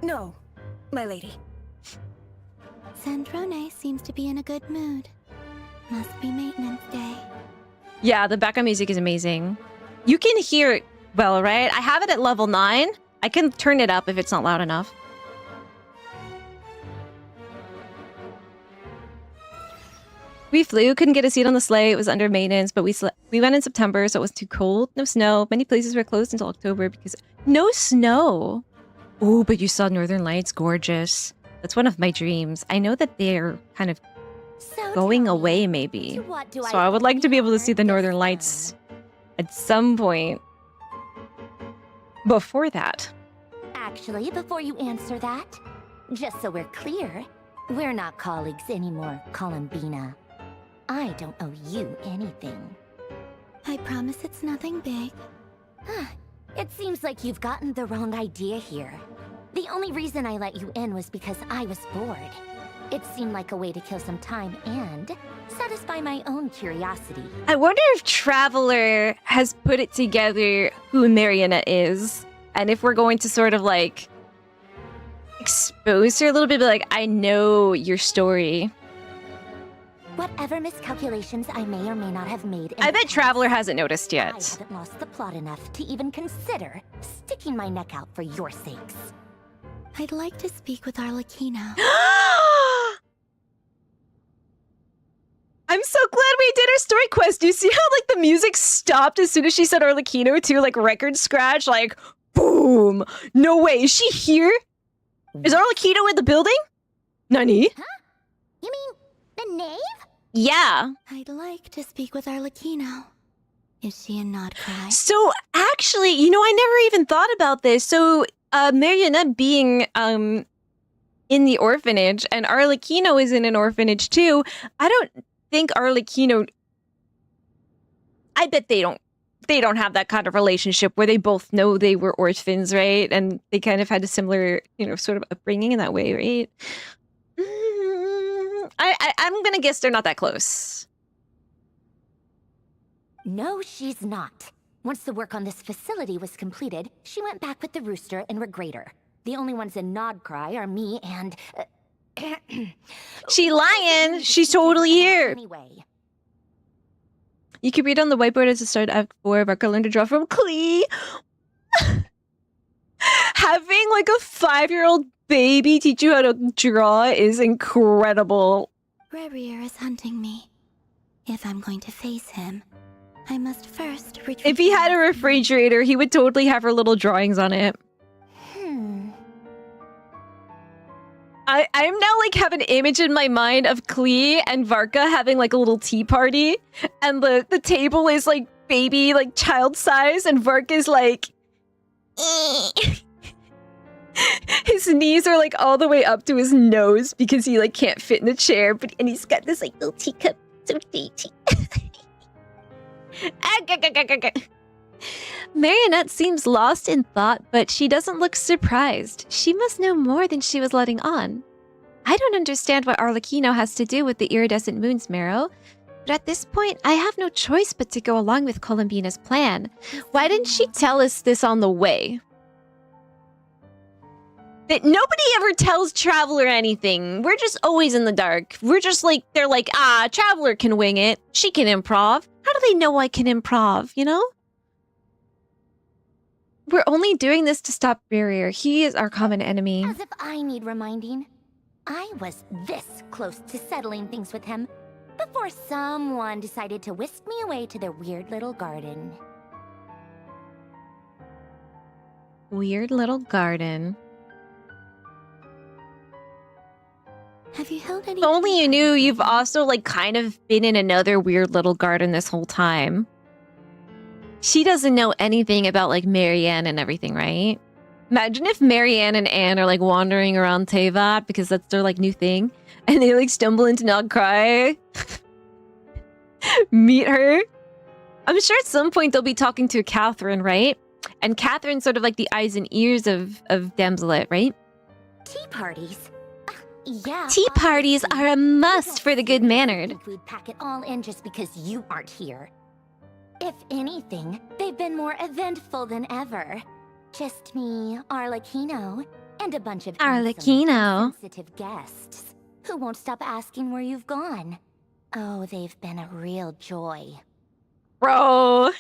No, my lady. Sandrone seems to be in a good mood. Must be maintenance day. Yeah, the background music is amazing. You can hear it well, right? I have it at level 9. I can turn it up if it's not loud enough. We flew, couldn't get a seat on the sleigh. It was under maintenance, but we went in September, so it was too cold. No snow. Many places were closed until October because no snow. Oh, but you saw Northern Lights. Gorgeous. That's one of my dreams. I know that they're kind of going away, maybe. So I would like to be able to see the Northern Lights at some point before that. Actually, before you answer that, just so we're clear, we're not colleagues anymore, Columbina. I don't owe you anything. I promise it's nothing big. It seems like you've gotten the wrong idea here. The only reason I let you in was because I was bored. It seemed like a way to kill some time and satisfy my own curiosity. I wonder if Traveler has put it together who Marionette is, and if we're going to sort of like expose her a little bit, but like, I know your story. Whatever miscalculations I may or may not have made, I bet Traveler hasn't noticed yet. I haven't lost the plot enough to even consider sticking my neck out for your sakes. I'd like to speak with Arlecchino. I'm so glad we did our story quest. You see how like the music stopped as soon as she said Arlecchino too? Like record scratch, like boom. No way, is she here? Is Arlecchino in the building? Nani? Huh? You mean the knave? Yeah. I'd like to speak with Arlecchino. Is she in Nod Krai? So actually, you know, I never even thought about this. So Marionette being in the orphanage and Arlecchino is in an orphanage too. I don't think Arlecchino, I bet they don't have that kind of relationship where they both know they were orphans, right? And they kind of had a similar, you know, sort of upbringing in that way, right? I'm gonna guess they're not that close. No, she's not. Once the work on this facility was completed, she went back with the rooster and Regrator. The only ones in Nod Krai are me and... She lying! She's totally here! Anyway. You can read on the whiteboard as a start Act 4 of Varka learned to draw from Klee. Having like a 5-year-old baby teach you how to draw is incredible. Rebrier is hunting me. If I'm going to face him, I must first retrieve... If he had a refrigerator, he would totally have her little drawings on it. I'm now like have an image in my mind of Klee and Varka having like a little tea party, and the table is like baby, like child size, and Varka is like his knees are like all the way up to his nose because he like can't fit in the chair, and he's got this like little teacup, so dainty. Marionette seems lost in thought, but she doesn't look surprised. She must know more than she was letting on. I don't understand what Arlecchino has to do with the iridescent moons, Marrow. But at this point, I have no choice but to go along with Columbina's plan. Why didn't she tell us this on the way? That nobody ever tells Traveler anything. We're just always in the dark. We're just like, they're like, Traveler can wing it. She can improv. How do they know I can improv, you know? We're only doing this to stop Barrier. He is our common enemy. As if I need reminding. I was this close to settling things with him before someone decided to whisk me away to their weird little garden. Weird little garden. Have you held any... If only you knew you've also like kind of been in another weird little garden this whole time. She doesn't know anything about like Marianne and everything, right? Imagine if Marianne and Anne are like wandering around Tevat because that's their like new thing, and they like stumble into Nod Krai. Meet her. I'm sure at some point they'll be talking to Catherine, right? And Catherine's sort of like the eyes and ears of Damselet, right? Tea parties. Yeah. Tea parties are a must for the good-mannered. Food packet all in just because you aren't here. If anything, they've been more eventful than ever. Just me, Arlecchino, and a bunch of Arlecchino. sensitive guests who won't stop asking where you've gone. Oh, they've been a real joy. Bro.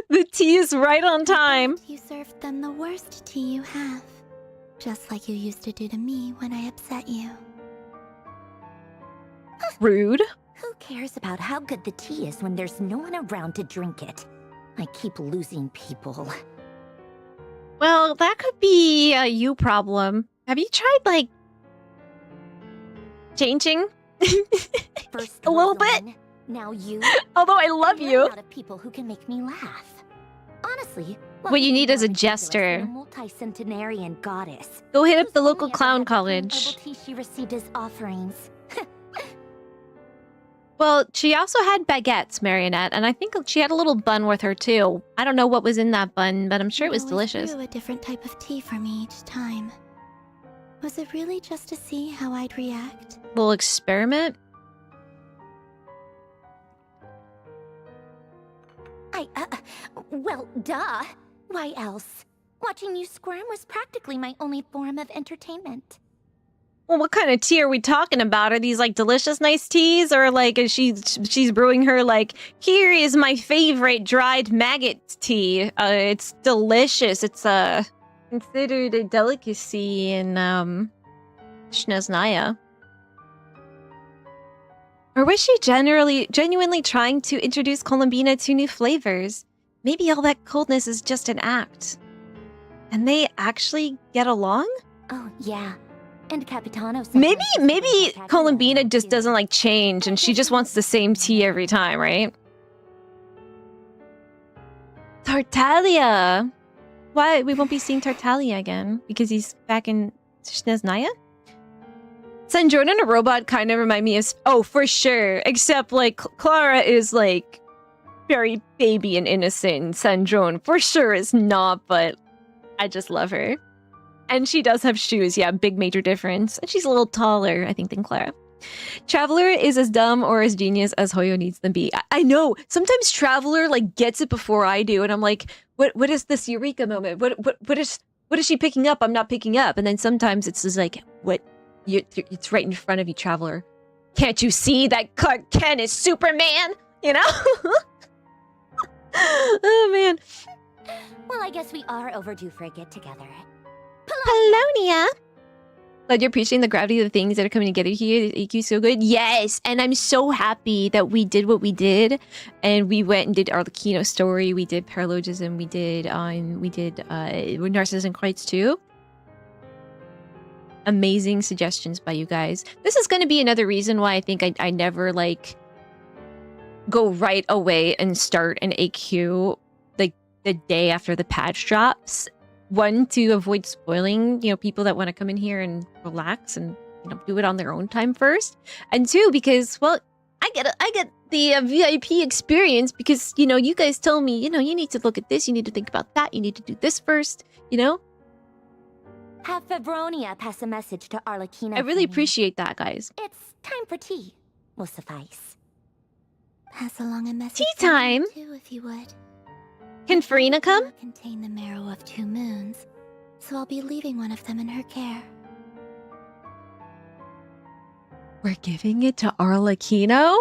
The tea is right on time. You served them the worst tea you have. Just like you used to do to me when I upset you. Rude. Who cares about how good the tea is when there's no one around to drink it? I keep losing people. Well, that could be a you problem. Have you tried, like, changing? First a little bit? Now you. Although I love you. Out of people who can make me laugh. Honestly, what you need is a jester. A multi-centenarian goddess. Go hit up the local clown college. Tea she received as offerings. Well, she also had baguettes, Marionette, and I think she had a little bun with her too. I don't know what was in that bun, but I'm sure it was delicious. You brew a different type of tea for me each time. Was it really just to see how I'd react? Little experiment. Well, duh. Why else? Watching you squirm was practically my only form of entertainment. Well, what kind of tea are we talking about? Are these like delicious, nice teas, or like is she's brewing her like, here is my favorite dried maggot tea. It's delicious. It's considered a delicacy in Snezhnaya. Or was she genuinely trying to introduce Columbina to new flavors? Maybe all that coldness is just an act. And they actually get along? Oh, yeah. And Capitano... Maybe Columbina just doesn't like change and she just wants the same tea every time, right? Tartaglia! Why? We won't be seeing Tartaglia again? Because he's back in Snezhnaya? San Jordan and a robot kind of remind me of... Oh, for sure. Except, like, Clara is, like, very baby and innocent. San Jordan, for sure, is not, but I just love her. And she does have shoes, yeah, big major difference. And she's a little taller, I think, than Clara. Traveler is as dumb or as genius as Hoyo needs them be. I know. Sometimes Traveler, like, gets it before I do. And I'm like, what is this eureka moment? What is she picking up? I'm not picking up. And then sometimes it's just like, it's right in front of you, Traveler. Can't you see that Clark Kent is Superman? You know? Oh, man. Well, I guess we are overdue for a get-together. Polonia! Glad you're appreciating the gravity of the things that are coming together here. The EQ is so good. Yes! And I'm so happy that we did what we did. And we went and did Arlecchino story. We did paralogism. We did Narcissism Crites too. Amazing suggestions by you guys. This is going to be another reason why I think I never, like, go right away and start an AQ, like, the day after the patch drops. One, to avoid spoiling, you know, people that want to come in here and relax and, you know, do it on their own time first. And two, because, well, I get the VIP experience because, you know, you guys tell me, you know, you need to look at this, you need to think about that, you need to do this first, you know? Have Fabronia pass a message to Arlecchino. I really appreciate that, guys. It's time for tea. Will suffice. Pass along a message. Tea time? Too, if you would. Can Farina come? Contain the marrow of 2 moons, so I'll be leaving one of them in her care. We're giving it to Arlecchino?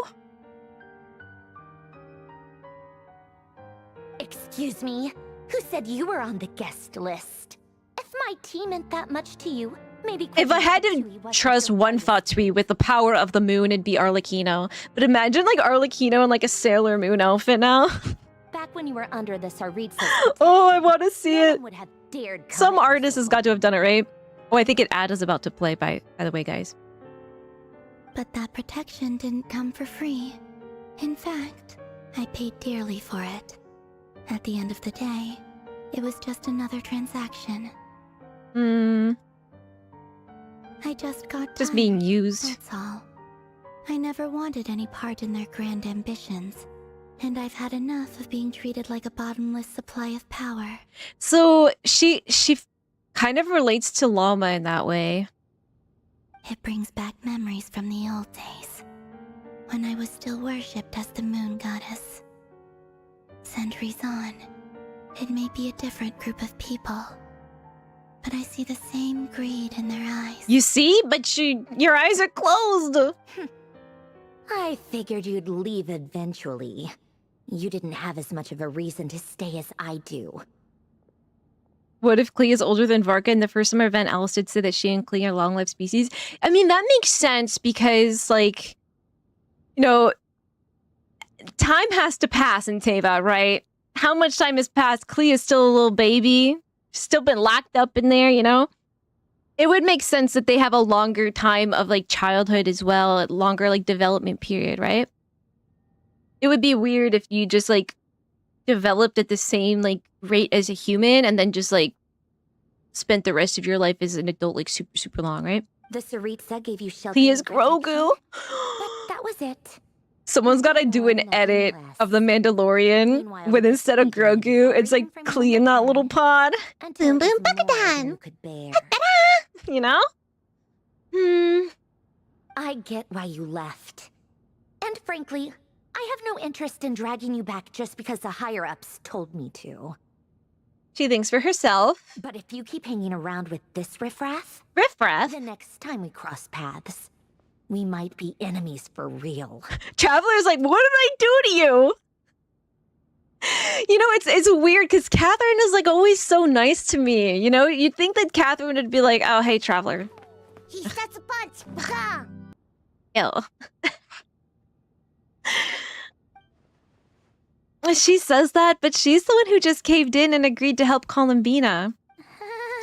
Excuse me? Who said you were on the guest list? If my tea meant that much to you, maybe... If I had to trust one Fatui with the power of the moon, it'd be Arlecchino. But imagine, like, Arlecchino in, like, a Sailor Moon outfit now. Back when you were under the Saritsa... Oh, I want to see it. Would have dared some artist has got to have done it, right? Oh, I think an ad is about to play, by the way, guys. But that protection didn't come for free. In fact, I paid dearly for it. At the end of the day, it was just another transaction. I just got just being used. That's all. I never wanted any part in their grand ambitions. And I've had enough of being treated like a bottomless supply of power. So she kind of relates to Llama in that way. It brings back memories from the old days. when I was still worshipped as the moon goddess. Centuries on, it may be a different group of people, but I see the same greed in their eyes. You see? But your eyes are closed! I figured you'd leave eventually. You didn't have as much of a reason to stay as I do. What if Klee is older than Varka? In the first summer event, Alice did say that she and Klee are long-lived species. I mean, that makes sense because, like, you know, time has to pass in Teva, right? How much time has passed? Klee is still a little baby. Still been locked up in there, you know? It would make sense that they have a longer time of, like, childhood as well. A longer, like, development period, right? It would be weird if you just, like, developed at the same, like, rate as a human and then just, like, spent the rest of your life as an adult, like, super, super long, right? The Saritsa gave you shelter. He is Grogu! But that was it. Someone's gotta do an edit of The Mandalorian with, instead of Grogu, it's like Klee in that little pod. Boom boom bakadan. You know? I get why you left. And frankly, I have no interest in dragging you back just because the higher-ups told me to. She thinks for herself. But if you keep hanging around with this riffraff... Riffraff? The next time we cross paths, we might be enemies for real. Traveler's like, what did I do to you? You know, it's weird because Catherine is, like, always so nice to me. You know, you'd think that Catherine would be like, oh, hey, Traveler. He sets a punch. Ew. She says that, but she's the one who just caved in and agreed to help Columbina.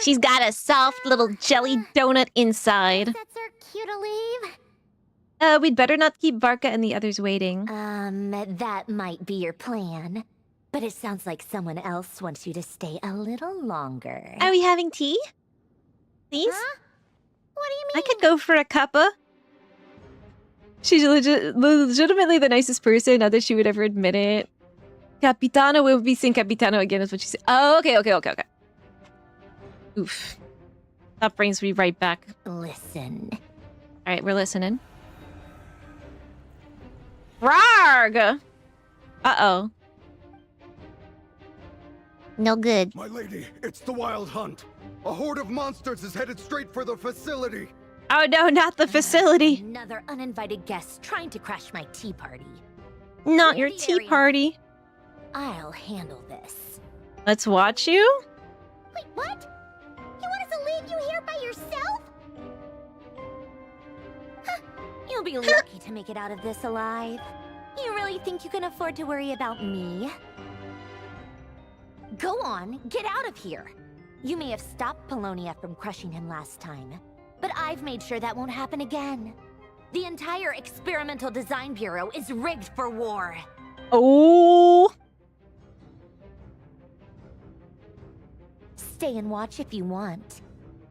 She's got a soft little jelly donut inside. That's her cue to leave. We'd better not keep Varka and the others waiting. That might be your plan. But it sounds like someone else wants you to stay a little longer. Are we having tea? Please? Huh? What do you mean? I could go for a cuppa. She's legitimately the nicest person, not that she would ever admit it. Capitano will be saying Capitano again, is what she said. Oh, okay. Oof. That brings me right back. Listen. Alright, we're listening. Rarg! Uh-oh. No good. My lady, it's the Wild Hunt. A horde of monsters is headed straight for the facility. Oh no, not the facility. Another uninvited guest trying to crash my tea party. Not your tea party. I'll handle this. Let's watch you? Wait, what? You want us to leave you here by yourself? Huh. You'll be lucky to make it out of this alive. You really think you can afford to worry about me? Go on, get out of here. You may have stopped Polonia from crushing him last time, but I've made sure that won't happen again. The entire Experimental Design Bureau is rigged for war. Oh. Stay and watch if you want,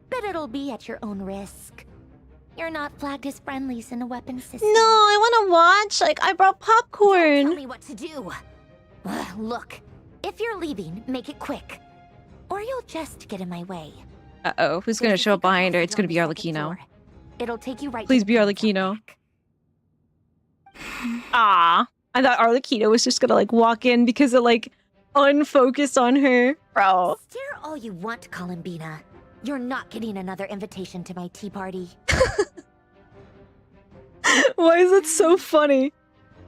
but it'll be at your own risk. You're not flagged as friendlies in a weapons system. No, I want to watch. Like, I brought popcorn. Don't tell me what to do. Look, if you're leaving, make it quick, or you'll just get in my way. Uh-oh, who's going to show up behind her? It's going to be Arlecchino. It'll take you right. Please be Arlecchino. Ah, I thought Arlecchino was just going to, like, walk in because it, like, unfocused on her. Bro. Stare all you want, Columbina. You're not getting another invitation to my tea party. Why is it so funny?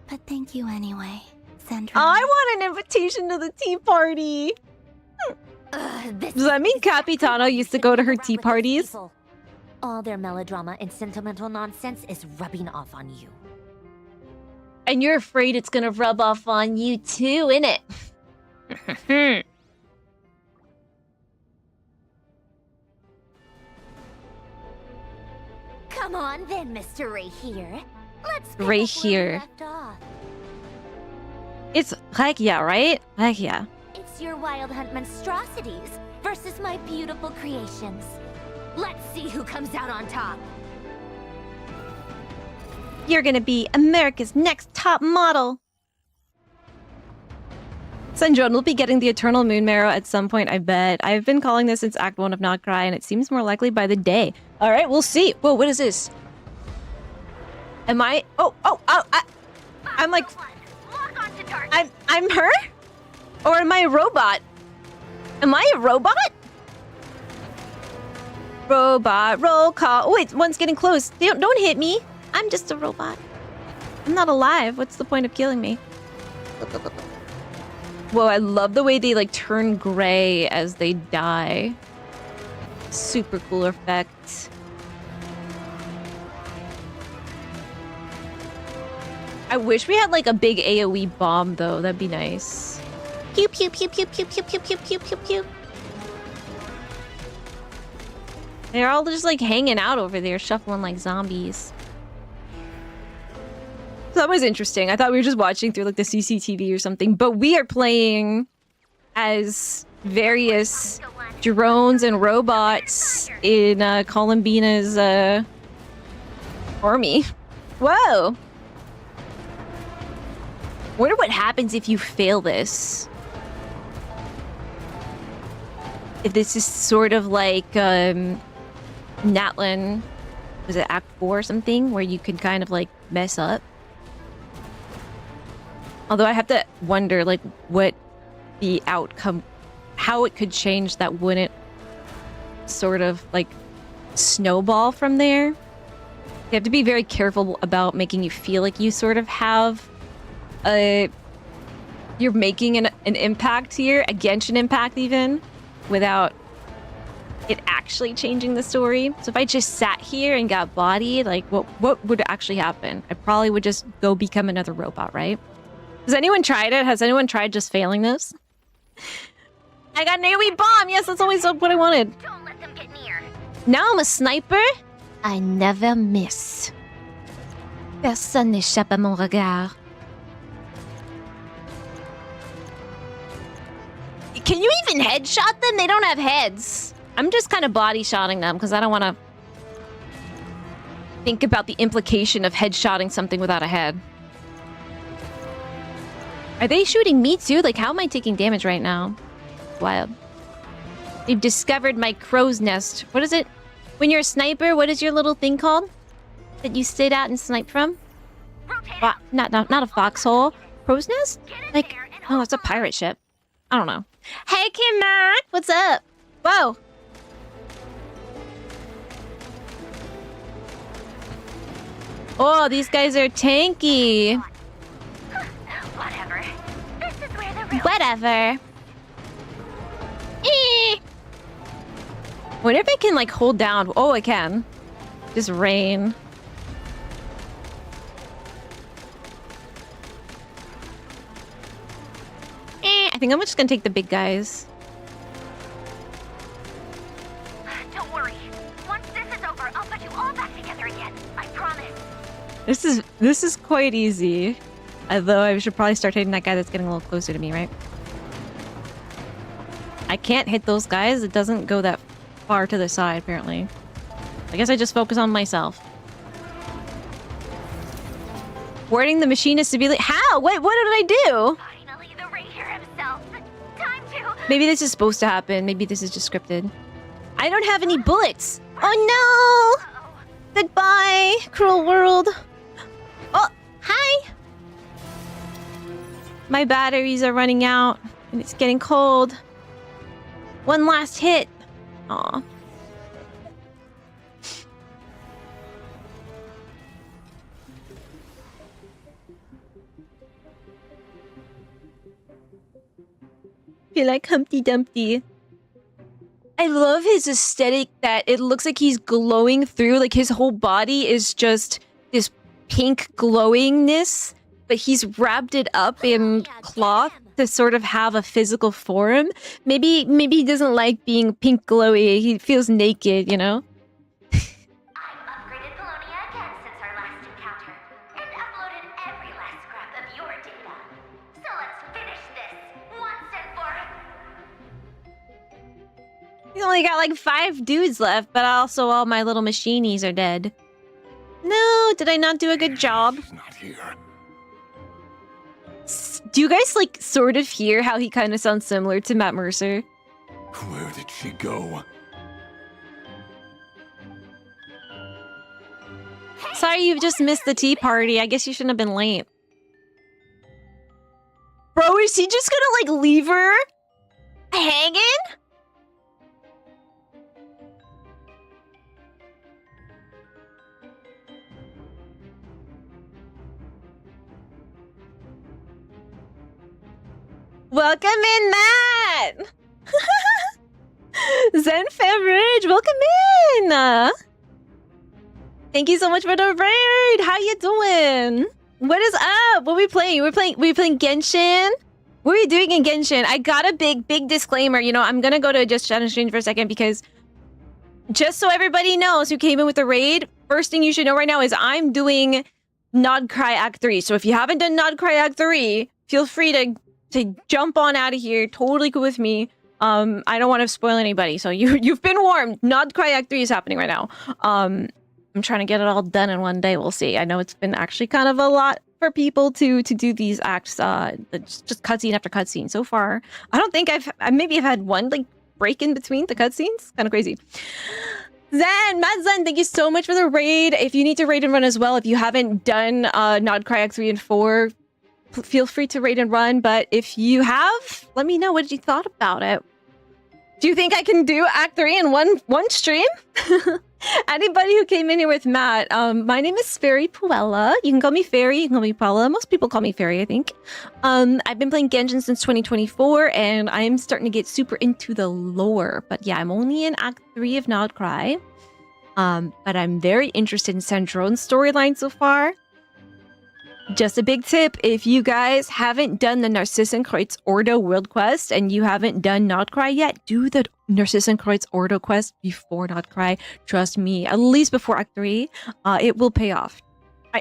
But thank you anyway, Sandra. I want an invitation to the tea party. Does that mean Capitano used to go to her tea parties? All their melodrama and sentimental nonsense is rubbing off on you. And you're afraid it's gonna rub off on you too, innit? Come on then, Mr. Ray here. Let's pick Ray up where we here. left off. It's Regia, right? Regia. It's your wild hunt monstrosities versus my beautiful creations. Let's see who comes out on top. You're gonna be America's next top model. Senjon will be getting the Eternal Moon Marrow at some point, I bet. I've been calling this since Act 1 of Nod Krai, and it seems more likely by the day. Alright, we'll see. Whoa, what is this? Am I... I'm like, I'm her? Or am I a robot? Am I a robot? Robot, roll call. Oh, wait, one's getting close. Don't hit me. I'm just a robot. I'm not alive. What's the point of killing me? Whoa, I love the way they like turn gray as they die. Super cool effect. I wish we had like a big AoE bomb though. That'd be nice. Pew pew pew pew pew pew pew pew pew pew pew. They're all just like hanging out over there, shuffling like zombies. So that was interesting. I thought we were just watching through like the CCTV or something, but we are playing as various drones and robots in Columbina's army. Whoa! Wonder what happens if you fail this. If this is sort of like Natlan, was it Act 4 or something, where you can kind of like mess up? Although I have to wonder like what the outcome, how it could change that wouldn't sort of like snowball from there. You have to be very careful about making you feel like you sort of have you're making an impact here, a genshin impact even, without it actually changing the story. So if I just sat here and got bodied, like what would actually happen? I probably would just go become another robot, right? Has anyone tried it? Has anyone tried just failing this? I got an AoE bomb! Yes, that's always what I wanted. Don't let them get near. Now I'm a sniper. I never miss. Personne n'échappe à mon regard. Can you even headshot them? They don't have heads. I'm just kind of body shotting them because I don't want to think about the implication of headshotting something without a head. Are they shooting me too? Like, how am I taking damage right now? Wild. They've discovered my crow's nest. What is it? When you're a sniper, what is your little thing called? That you sit out and snipe from? Not a foxhole. Crow's nest? Like, oh, it's a pirate ship. I don't know. Hey, Kim Mac! What's up? Whoa! Oh, these guys are tanky. Whatever. This is where the real Whatever. Wonder if I can like hold down. Oh, I can. Just rain. I think I'm just gonna take the big guys. Don't worry. Once this is over, I'll put you all back together again. I promise. This is quite easy. Although I should probably start hitting that guy that's getting a little closer to me, right? I can't hit those guys. It doesn't go that far to the side, apparently. I guess I just focus on myself. Warding the machinist to be like, how? What did I do? Finally, the Ranger himself. Time to... Maybe this is supposed to happen. Maybe this is just scripted. I don't have any bullets. Oh no! Goodbye, cruel world. Oh, hi. My batteries are running out, and it's getting cold. One last hit. Aw. Feel like Humpty Dumpty. I love his aesthetic that it looks like he's glowing through, like his whole body is just this pink glowingness, but he's wrapped it up in cloth to sort of have a physical form. Maybe he doesn't like being pink glowy. He feels naked, you know? I've upgraded Colonia again since our last encounter, and uploaded every last scrap of your data. So let's finish this once and for... He's only got like 5 dudes left, but also all my little machinies are dead. No, did I not do a good job? She's not here. Do you guys like sort of hear how he kind of sounds similar to Matt Mercer? Where did she go? Sorry, you just missed the tea party. I guess you shouldn't have been late. Bro, is he just gonna like leave her hanging? Welcome in, Matt! Zen Femridge, welcome in! Thank you so much for the raid! How you doing? What is up? What are we playing? We're playing Genshin? What are we doing in Genshin? I got a big disclaimer. You know, I'm gonna go to just chat and stream for a second because just so everybody knows who came in with the raid, first thing you should know right now is I'm doing Nod Krai Act 3. So if you haven't done Nod Krai Act 3, feel free to jump on out of here. Totally cool with me. I don't want to spoil anybody, so you've been warned. Nod Krai Act 3 is happening right now. I'm trying to get it all done in one day. We'll see. I know it's been actually kind of a lot for people to do these acts. Just cutscene after cutscene. So far, I don't think I maybe have had one like break in between the cutscenes. Kind of crazy. Zen, Matt Zen, thank you so much for the raid. If you need to raid and run as well, if you haven't done Nod Krai Act 3 and 4, feel free to raid and run. But if you have, let me know what you thought about it. Do you think I can do Act 3 in one stream? Anybody who came in here with Matt, my name is Fairypuella. You can call me Fairy, you can call me Puella. Most people call me Fairy, I think. I've been playing Genshin since 2024, and I'm starting to get super into the lore. But yeah, I'm only in Act 3 of Nod Krai. But I'm very interested in Sandrone's storyline so far. Just a big tip, if you guys haven't done the Narcissenkreuz Ordo World Quest and you haven't done Nod Krai yet, do the Narcissenkreuz Ordo Quest before Nod Krai. Trust me, at least before Act 3, it will pay off.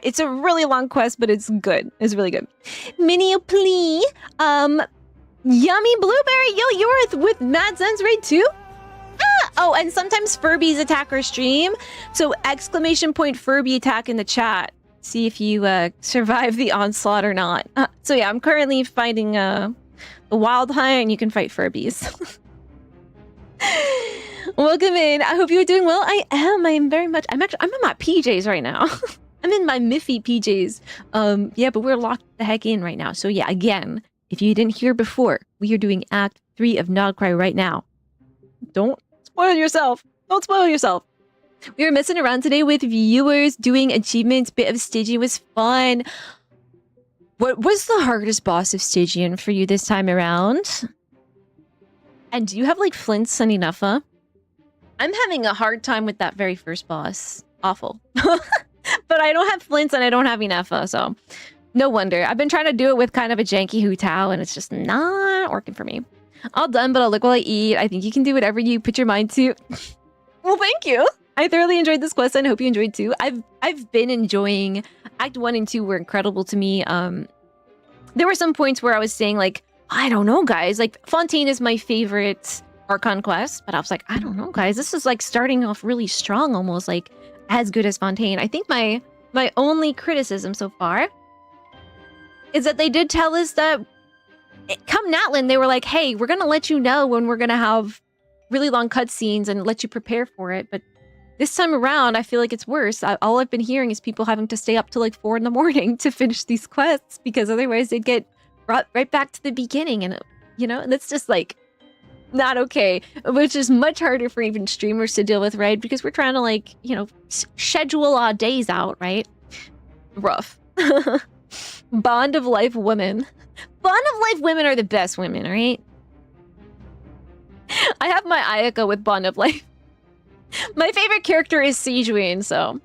It's a really long quest, but it's good. It's really good. Mini plea, Yummy Blueberry, yo, you're with Mad Zen's raid too? Ah! Oh, and sometimes Furbies attack our stream, so exclamation point Furby attack in the chat. See if you survive the onslaught or not. So yeah, I'm currently fighting the Wild Hunt, and you can fight Furbies. Welcome in. I hope you're doing well. I am. I am very much. I'm in my PJs right now. I'm in my Miffy PJs. Yeah, but we're locked the heck in right now. So yeah, again, if you didn't hear before, we are doing Act 3 of Nod Krai right now. Don't spoil yourself. Don't spoil yourself. We were messing around today with viewers, doing achievements. Bit of Stygian was fun. What was the hardest boss of Stygian for you this time around? And do you have like Flint's and Enougha? I'm having a hard time with that very first boss. Awful. But I don't have Flint's and I don't have Enougha, so no wonder. I've been trying to do it with kind of a janky Hu Tao, and it's just not working for me. All done, but I'll look while I eat. I think you can do whatever you put your mind to. Well, thank you. I thoroughly enjoyed this quest, and I hope you enjoyed too. I've been enjoying Act 1 and 2 were incredible to me. There were some points where I was saying like, I don't know, guys. Like Fontaine is my favorite Archon quest, but I was like, I don't know, guys. This is like starting off really strong, almost like as good as Fontaine. I think my only criticism so far is that they did tell us that come Natlan, they were like, hey, we're gonna let you know when we're gonna have really long cutscenes and let you prepare for it, but this time around, I feel like it's worse. All I've been hearing is people having to stay up till like 4 in the morning to finish these quests because otherwise they'd get brought right back to the beginning. And, you know, that's just like not okay, which is much harder for even streamers to deal with, right? Because we're trying to like, you know, schedule our days out, right? Rough. Bond of Life women. Bond of Life women are the best women, right? I have my Ayaka with Bond of Life. My favorite character is Sejuani, so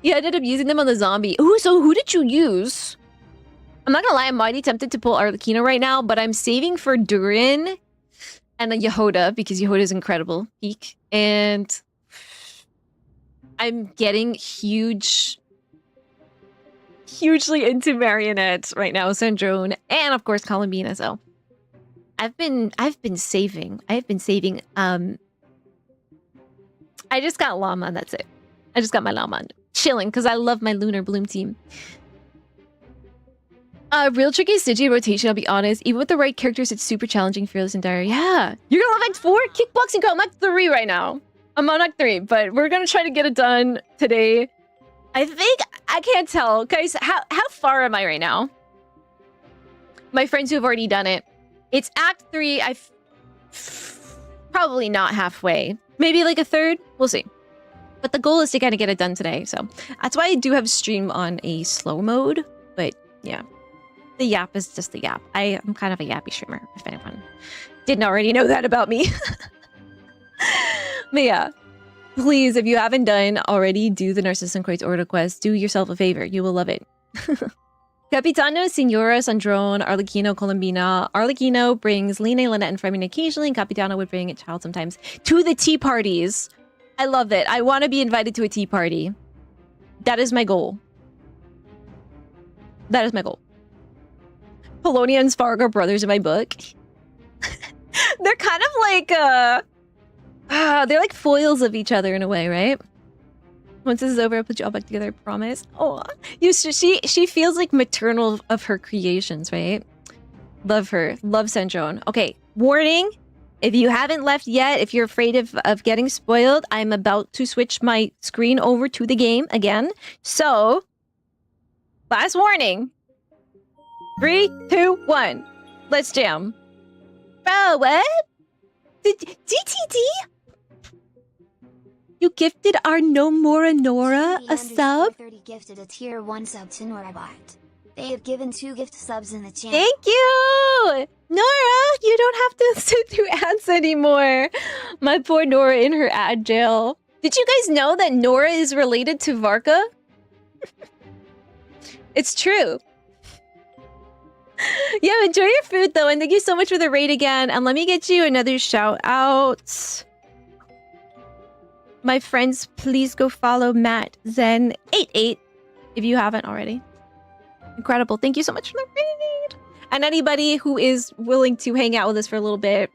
yeah, I ended up using them on the zombie. Ooh, so who did you use? I'm not gonna lie, I'm mighty tempted to pull Arlecchino right now, but I'm saving for Durin and a Yehoda because Yehoda is incredible. Peak. And I'm getting hugely into Marionette right now, Sandrone, and of course Columbina. So I've been saving. I just got Llama, that's it. I just got my Llama. Chilling, because I love my Lunar Bloom team. Real tricky Stygian rotation, I'll be honest. Even with the right characters, it's super challenging, fearless and dire. Yeah. You're gonna love Act 4? Kickboxing Girl, I'm Act 3 right now. I'm on Act 3, but we're gonna try to get it done today. I think, I can't tell. Guys, how far am I right now? my friends who have already done it. It's Act 3. Probably not halfway. Maybe like a third. We'll see. But the goal is to kind of get it done today. So that's why I do have stream on a slow mode. But yeah, the yap is just the yap. I am kind of a yappy streamer, if anyone didn't already know that about me. But yeah, please, if you haven't done already, do the Narcissus and Kreutz order quest. Do yourself a favor. You will love it. Capitano, Signora, Sandrone, Arlecchino, Colombina. Arlecchino brings Line, Lynette, and Fremen occasionally, and Capitano would bring a child sometimes to the tea parties. I love it. I want to be invited to a tea party. That is my goal. That is my goal. Polonia and Sparg are brothers in my book. They're kind of like, they're like foils of each other in a way, right? Once this is over, I'll put you all back together, I promise. Oh, she feels like maternal of her creations, right? Love her. Love Sandrone. Okay, warning. If you haven't left yet, if you're afraid of getting spoiled, I'm about to switch my screen over to the game again. So, last warning. 3, 2, 1. Let's jam. Bro, what? DTD? You gifted our No More Nora a sub? 30 gifted a tier 1 sub to Norabot. They have given 2 gift subs in the channel. Thank you! Nora, you don't have to sit through ads anymore. My poor Nora in her ad jail. Did you guys know that Nora is related to Varka? It's true. Yeah, enjoy your food though, and thank you so much for the raid again. And let me get you another shout out. My friends, please go follow Matt Zen88 if you haven't already. Incredible. Thank you so much for the raid. And anybody who is willing to hang out with us for a little bit,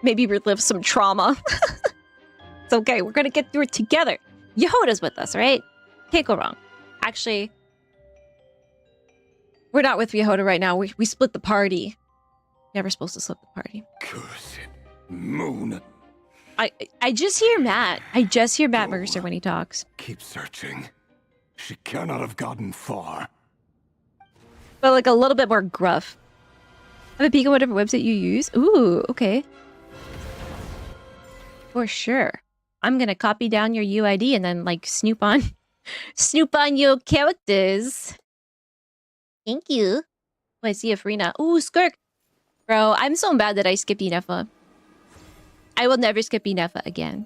maybe relive some trauma. It's okay. We're going to get through it together. Yehoda's with us, right? Can't go wrong. Actually, we're not with Yehoda right now. We split the party. Never supposed to split the party. Cursed moon. I just hear Matt. I just hear Matt Mercer when he talks. Keep searching. She cannot have gotten far. But like a little bit more gruff. Have a peek at whatever website you use. Ooh, okay. For sure. I'm gonna copy down your UID and then like snoop on your characters. Thank you. Oh, I see a Farina. Ooh, Skirk. Bro, I'm so bad that I skipped Inefa. I will never skip Inefa again.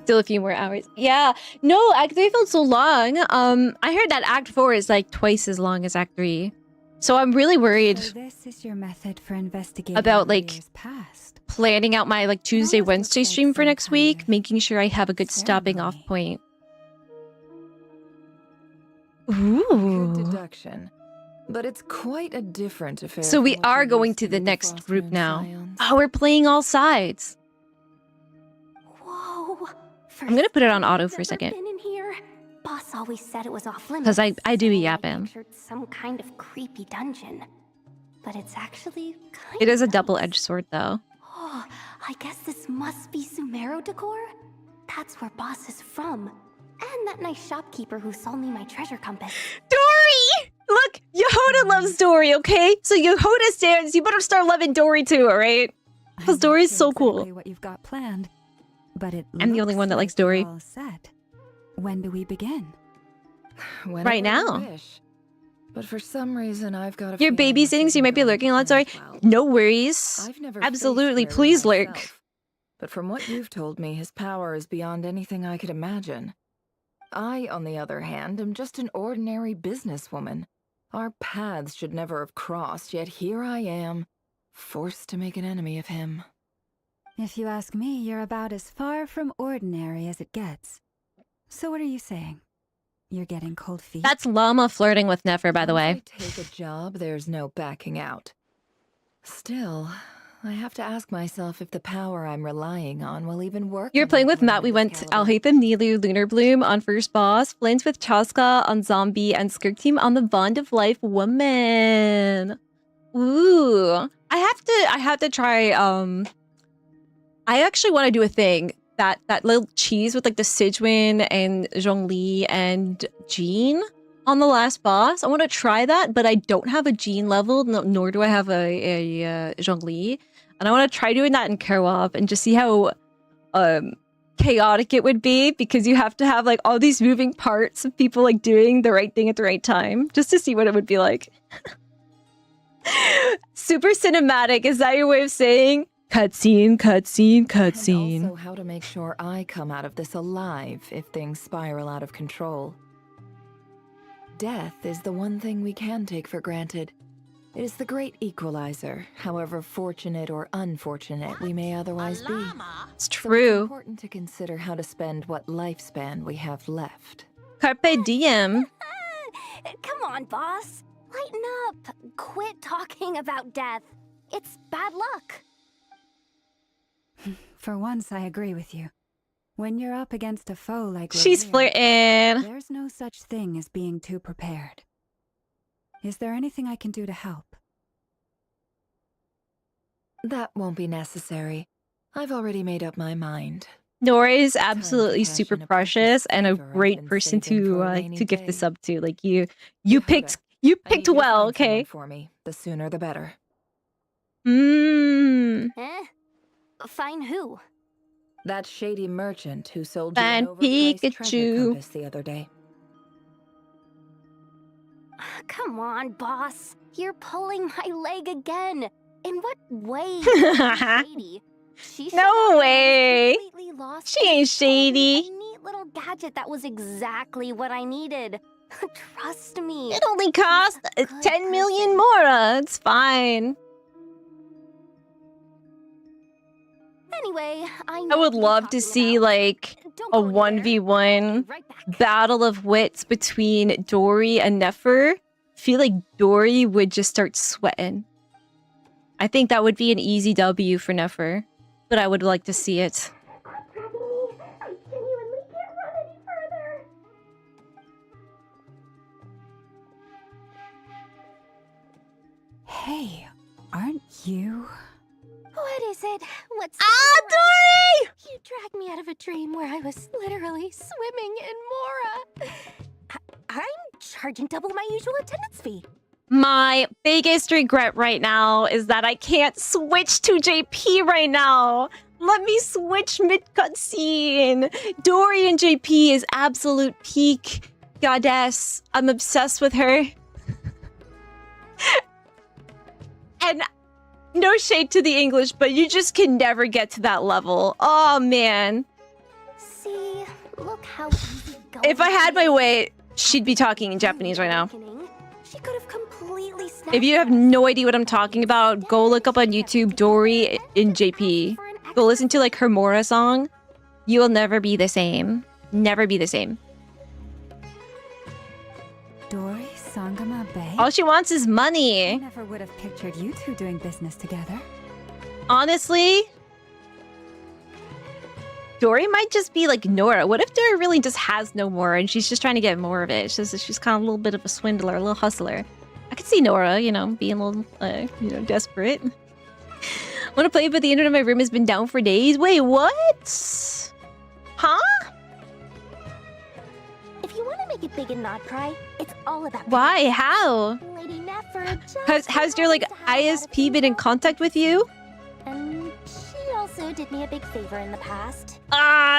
Still a few more hours. Yeah. No, Act 3 felt so long. I heard that Act 4 is like twice as long as Act 3. So I'm really worried So this is your method for investigating about like years past. planning out my like Tuesday, Wednesday stream for next week, making sure I have a good stopping off point. Good Ooh. deduction. But it's quite a different affair. So we from what are you're going used to the with next Frost group Moon now. Scions. Oh, we're playing all sides. Whoa. I'm gonna put it on auto for a second. Been in here? Boss always said it was off limits. Because I do so yap I him. pictured some kind of creepy dungeon. But it's actually kind It is a of double-edged sword though. Oh, I guess this must be Sumero decor? That's where Boss is from. And that nice shopkeeper who sold me my treasure compass. Dory! Look, Yehoda loves Dory, okay? So Yehoda stands, you better start loving Dory too, alright? Because Dory's so cool. What you've got planned, but it I'm the only looks one that likes like you're Dory. all set. When do we begin? Whenever Right you now. wish. But for some reason, I've got a You're feeling babysitting, so you might be lurking a lot, sorry. No worries. I've never Absolutely, faced please Mary lurk. myself, but from what you've told me, his power is beyond anything I could imagine. I, on the other hand, am just an ordinary businesswoman. Our paths should never have crossed, yet here I am, forced to make an enemy of him. If you ask me, you're about as far from ordinary as it gets. So what are you saying? You're getting cold feet? That's Llama flirting with Nefer, by the way. Once I take a job, there's no backing out. Still, I have to ask myself if the power I'm relying on will even work. You're playing with Matt. We went Alhaitham, Nilu, Lunar Bloom on first boss, Flint with Chaska on zombie, and Skirk team on the Bond of Life woman. Ooh. I have to try I actually want to do a thing. That little cheese with like the Sidwin and Zhongli and Jean. on the last boss. I want to try that, but I don't have a Jean level, nor do I have a Zhongli. And I want to try doing that in co-op and just see how chaotic it would be, because you have to have like all these moving parts of people like doing the right thing at the right time, just to see what it would be like. Super cinematic, is that your way of saying cutscene, cutscene, cutscene? And also how to make sure I come out of this alive if things spiral out of control. Death is the one thing we can take for granted. It is the great equalizer, however fortunate or unfortunate we may otherwise be. It's So true. it's important to consider how to spend what lifespan we have left. Carpe diem. Come on, boss. Lighten up. Quit talking about death. It's bad luck. For once, I agree with you. When you're up against a foe like She's Reveal, flirting. there's no such thing as being too prepared. Is there anything I can do to help? That won't be necessary. I've already made up my mind. Nora is absolutely super precious and a great person to gift this up to. Like you picked I need well, you to find someone okay? for me. The sooner the better. Mmm. Find who? That shady merchant who sold you Find an overpriced treasure Pikachu. compass the other day. Come on, boss. You're pulling my leg again. In what way? Shady? She should No not have way. completely lost She ain't it. Told me shady. a neat little gadget that was exactly what I needed. Trust me. It only cost 10 million Mora. It's fine. Anyway, I would love to see like a 1v1 battle of wits between Dory and Nefer. I feel like Dory would just start sweating. I think that would be an easy W for Nefer, but I would like to see it. Hey, aren't you? What is it? What's Dory! You dragged me out of a dream where I was literally swimming in Mora. I'm charging double my usual attendance fee. My biggest regret right now is that I can't switch to JP right now. Let me switch mid-cutscene. Dory and JP is absolute peak goddess. I'm obsessed with her. And no shade to the English, but you just can never get to that level. Oh, man. See, look how easy going. If I had my way, she'd be talking in Japanese right now. She could have completely snapped. If you have no idea what I'm talking about, go look up on YouTube Dory in JP. Go listen to like her Mora song. You will never be the same. Never be the same. Dory, Sangama Bay? All she wants is I money. never would have pictured you two doing business together. Honestly, Dory might just be like Nora. What if Dory really just has no more and she's just trying to get more of it? She's kind of a little bit of a swindler, a little hustler. I could see Nora, you know, being a little, desperate. Want to play, but the internet in my room has been down for days. Wait, what? Huh? If you want to make it big in Nod Krai, it's all about Why? How? Lady Nefer just Has your like ISP been in contact with you? And she also did me a big favor in the past.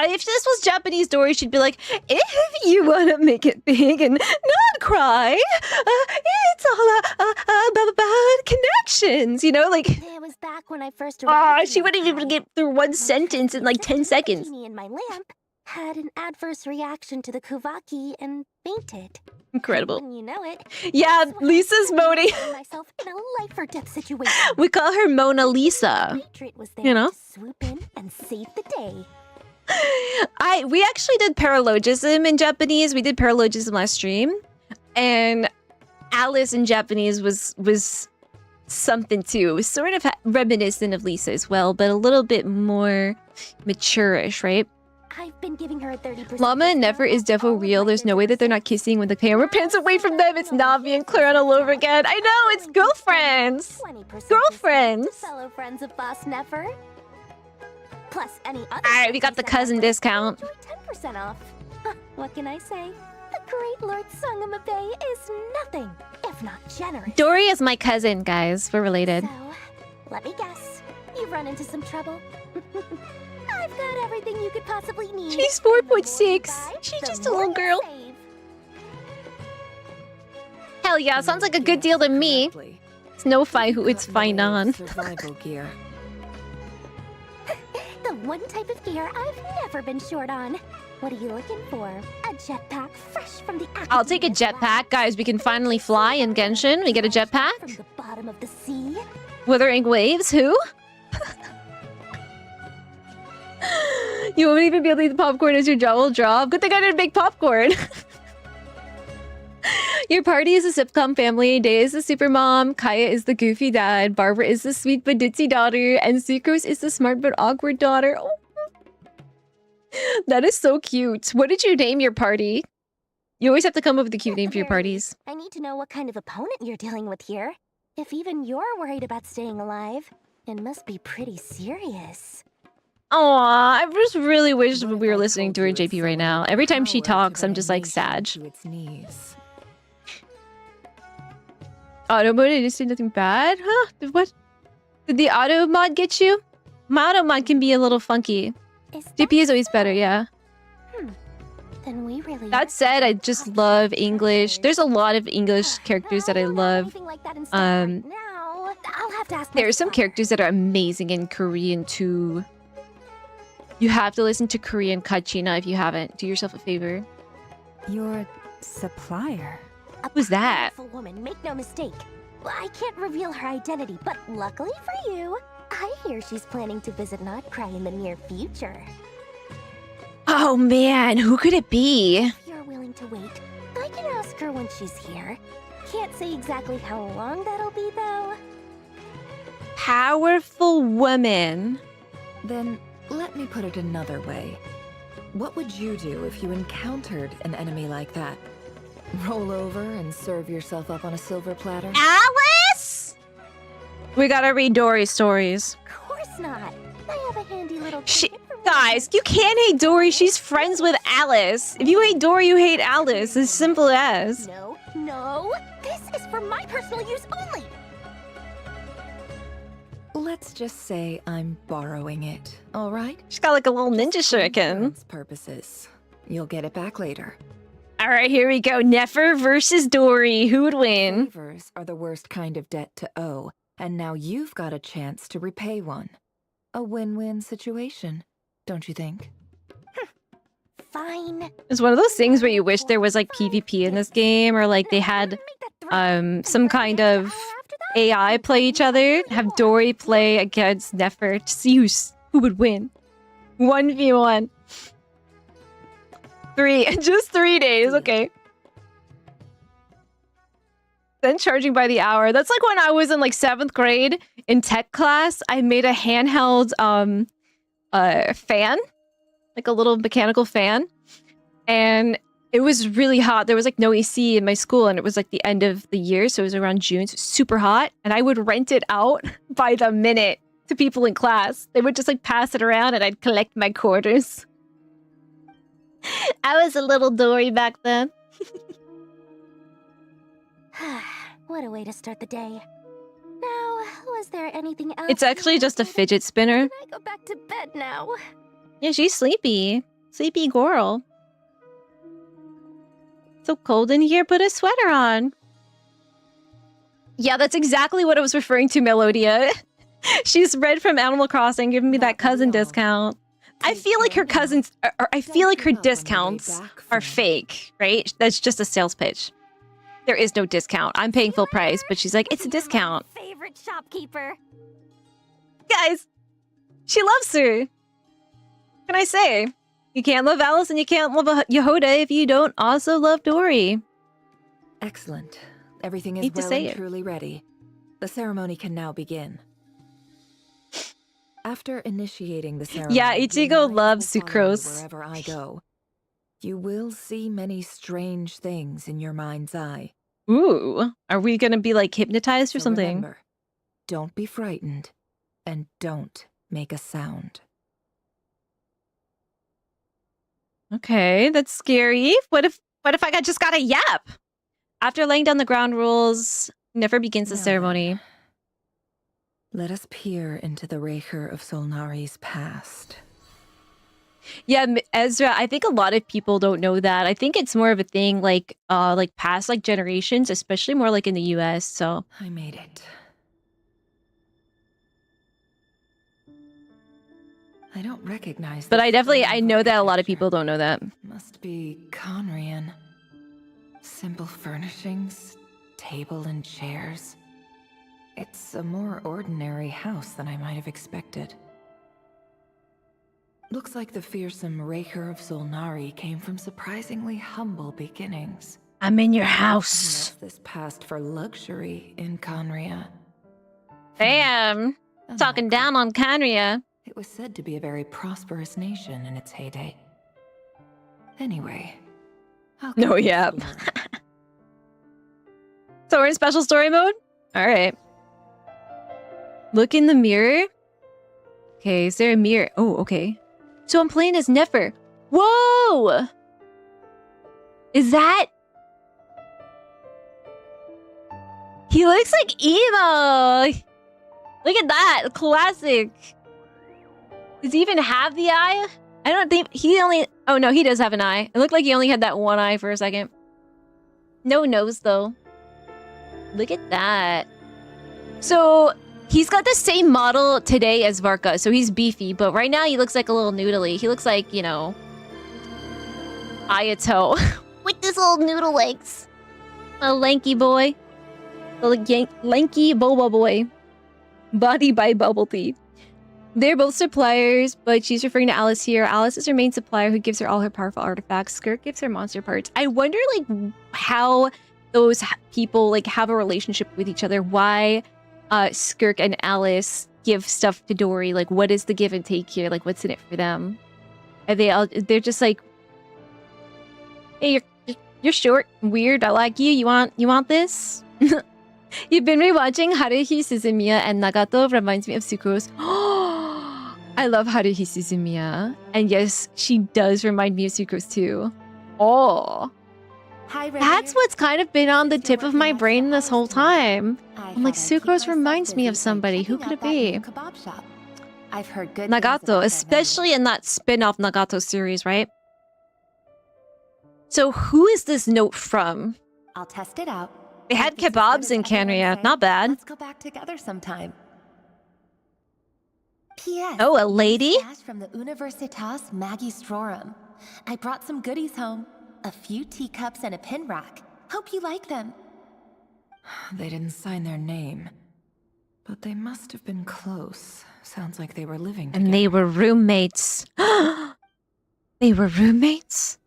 If this was Japanese Dory, she'd be like, if you want to make it big and not cry, it's all about connections, you know? Like, It was back when I first arrived. she wouldn't even get through one sentence in like 10 seconds. Me and my lamp had an adverse reaction to the Kuvaki and fainted. Incredible. Wouldn't you know it? Yeah, Lisa's Moni. Myself in a life or death situation. We call her Mona Lisa. Patriot was there You know? to swoop in and save the day. We actually did paralogism in Japanese. We did paralogism last stream, and Alice in Japanese was something too. It was sort of reminiscent of Lisa as well, but a little bit more mature-ish, right? I've been giving her a 30%. Llama and Nefer is defo real. There's no way that they're not kissing when the camera pans away from them. It's Navi and Claire all over again. I know, it's girlfriends. 20% Girlfriends. fellow friends of Boss Nefer. Plus any other. All right, we got the cousin discount. 10% off. What can I say? The great Lord Sangamabe is nothing if not generous. Dory is my cousin, guys. We're related. So, let me guess. You've run into some trouble. I've got everything you could possibly need. She's 4.6. She's just a little girl. Hell yeah, sounds like a good deal to me. It's no fi who it's fine on. Survival gear. The one type of gear I've never been short on. What are you looking for? A jetpack fresh from the I'll take a jetpack. Guys, we can finally fly in Genshin. We get a jetpack. From the bottom of the sea. Wuthering Waves, who? You won't even be able to eat the popcorn as your jaw will drop. Good thing I didn't make popcorn. Your party is a sitcom family. Day is the super mom. Kaya is the goofy dad. Barbara is the sweet but ditzy daughter. And Sucrose is the smart but awkward daughter. Oh. That is so cute. What did you name your party? You always have to come up with a cute name for your parties. I need to know what kind of opponent you're dealing with here. If even you're worried about staying alive, it must be pretty serious. Aw, I just really wish we were listening to her JP right now. Every time she talks, I'm just like sad. Auto mode, I just did nothing bad? Huh? What? Did the auto mod get you? My auto mod can be a little funky. JP is always better, yeah. Then we really That said, I just love English. There's a lot of English characters that I love. I'll have to ask There are some characters that are amazing in Korean too. You have to listen to Korean Kachina if you haven't. Do yourself a favor. Your supplier? Who's that? Powerful woman, make no mistake. I can't reveal her identity, but luckily for you, I hear she's planning to visit Nod Krai in the near future. Oh man, who could it be? If you're willing to wait, I can ask her when she's here. Can't say exactly how long that'll be, though. Powerful woman. Then let me put it another way. What would you do if you encountered an enemy like that? Roll over and serve yourself up on a silver platter? Alice! We gotta read Dory's stories. Of course not. I have a handy little Guys, you can't hate Dory. She's friends with Alice. If you hate Dory, you hate Alice. As simple as. No. This is for my personal use only. Let's just say I'm borrowing it, all right? She's got like a little ninja shuriken. Purposes. You'll get it back later. All right, here we go. Nefer versus Dory. Who would win? Favors are the worst kind of debt to owe, and now you've got a chance to repay one. A win-win situation, don't you think? Fine. It's one of those things where you wish there was like PvP in this game, or like they had some kind of AI play each other. Have Dory play against Nefer to see who would win. 1v1. Just 3 days, okay. Then charging by the hour. That's like when I was in like 7th grade in tech class. I made a handheld fan, like a little mechanical fan, and it was really hot. There was like no AC in my school, and it was like the end of the year, so it was around June, so super hot. And I would rent it out by the minute to people in class. They would just like pass it around, and I'd collect my quarters. I was a little Dory back then. What a way to start the day. Now, was there anything else? It's actually just a fidget spinner. Can I go back to bed now? Yeah, she's sleepy. Sleepy girl. So cold in here, put a sweater on. Yeah, that's exactly what I was referring to, Melodia. She's Red from Animal Crossing, giving me that cousin discount. I feel like her cousins, or I feel like her discounts are fake, right? That's just a sales pitch. There is no discount. I'm paying full price, but she's like, it's a discount. Favorite shopkeeper. Guys, she loves her. What can I say? You can't love Alice and you can't love Yehoda if you don't also love Dory. Excellent. Everything is Need to well say and it. truly ready. The ceremony can now begin. After initiating the ceremony, Yeah, Ichigo loves will follow me sucrose. wherever I go. You will see many strange things in your mind's eye. Ooh, are we gonna be like hypnotized or So something? remember, don't be frightened, and don't make a sound. Okay, that's scary. What What if I just got a yap? After laying down the ground rules, never begins the ceremony. Let us peer into the Raker of Solnari's past. Yeah, Ezra, I think a lot of people don't know that. I think it's more of a thing like past like generations, especially more like in the US, so. I made it. I don't recognize. But I know that a lot of people don't know that. Must be Conrian. Simple furnishings, table and chairs. It's a more ordinary house than I might have expected. Looks like the fearsome Raker of Solnari came from surprisingly humble beginnings. I'm in your house. This past for luxury in Conria. Damn. Talking down on Conria. It was said to be a very prosperous nation in its heyday. Anyway. No, yeah. So we're in special story mode? Alright. Look in the mirror. Okay, is there a mirror? Oh, okay. So I'm playing as Nefer. Whoa! Is that... He looks like emo! Look at that! Classic! Does he even have the eye? I don't think... He only... Oh no, he does have an eye. It looked like he only had that one eye for a second. No nose, though. Look at that. So... He's got the same model today as Varka, so he's beefy, but right now he looks like a little noodly. He looks like, you know, Ayato. With his little noodle legs. A lanky boy. A lanky boba boy. Body by Bubble Tea. They're both suppliers, but she's referring to Alice here. Alice is her main supplier who gives her all her powerful artifacts. Skirk gives her monster parts. I wonder, like, how those people, like, have a relationship with each other. Why... Skirk and Alice give stuff to Dory. Like, what is the give and take here? Like, what's in it for them? Are they all? They're just like, hey, you're short, and weird. I like you. You want this? You've been rewatching Haruhi Suzumiya, and Nagato reminds me of Sukuro's. I love Haruhi Suzumiya, and yes, she does remind me of Sukuro's too. Oh. That's what's kind of been on the tip of my brain this whole time. I'm like, Sucrose reminds me of somebody. Who could it be? I've heard good Nagato, especially in that spin-off Nagato series, right? So who is this note from? I'll test it out. They had kebabs in Canria. Not bad. Let's go back together sometime. P.S. Oh, a lady? From the Universitas Magistrorum. I brought some goodies home. A few teacups and a pin rack. Hope you like them. They didn't sign their name. But they must have been close. Sounds like they were living together. And they were roommates. They were roommates?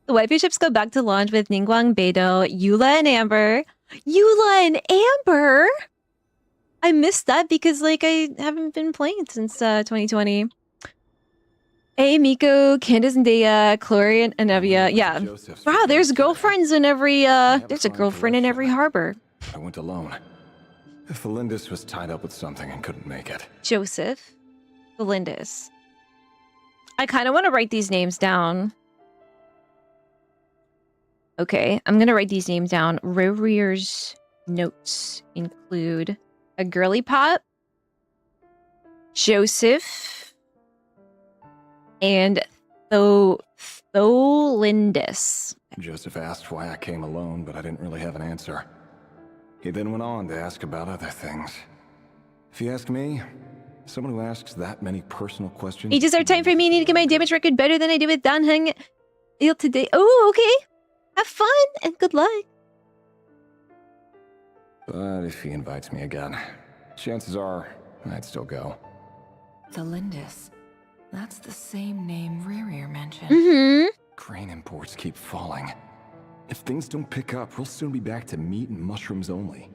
The waifu ships go back to launch with Ningguang, Beidou, Eula, and Amber. Eula and Amber? I missed that because, like, I haven't been playing since 2020. Hey, Miko, Candace and Dea, Chloe and Evia. Yeah. Wow, there's girlfriends in every, there's a girlfriend in every harbor. I went alone. Felindis was tied up with something and couldn't make it. Joseph. Felindis. I kind of want to write these names down. Okay, I'm going to write these names down. Rorier's notes include a girly pop, Joseph, and Tholindis. Joseph asked why I came alone, but I didn't really have an answer. He then went on to ask about other things. If you ask me, someone who asks that many personal questions... It is our time for me. I need to get my damage record better than I do with Danheng Il today. Oh, okay. Have fun and good luck. But if he invites me again, chances are I'd still go. Tholindis. That's the same name Ririer mentioned. Mm-hmm. Grain imports keep falling. If things don't pick up, we'll soon be back to meat and mushrooms only.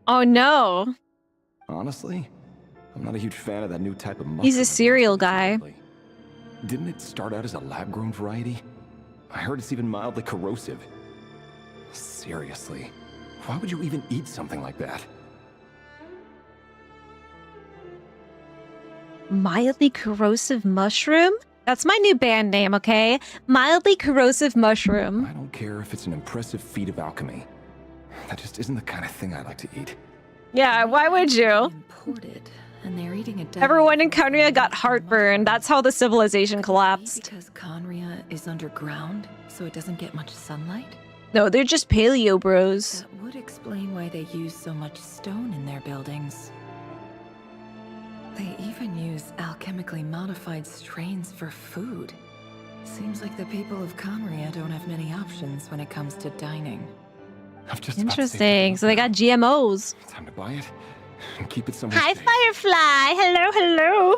Oh, no. Honestly, I'm not a huge fan of that new type of mushroom. He's a cereal guy. Didn't it start out as a lab-grown variety? I heard it's even mildly corrosive. Seriously, why would you even eat something like that? Mildly corrosive mushroom? That's my new band name, okay? Mildly corrosive mushroom. I don't care if it's an impressive feat of alchemy. That just isn't the kind of thing I like to eat. Yeah, why would you? Imported, and they're eating it. Everyone in Khaenri'ah got heartburn. That's how the civilization collapsed. Because Khaenri'ah is underground, so it doesn't get much sunlight? No, they're just paleo bros. That would explain why they use so much stone in their buildings. They even use alchemically modified strains for food. Seems like the people of Khaenri'ah don't have many options when it comes to dining. Interesting. So they got GMOs. Time to buy it and keep it somewhere Hi, safe. Firefly. Hello, hello.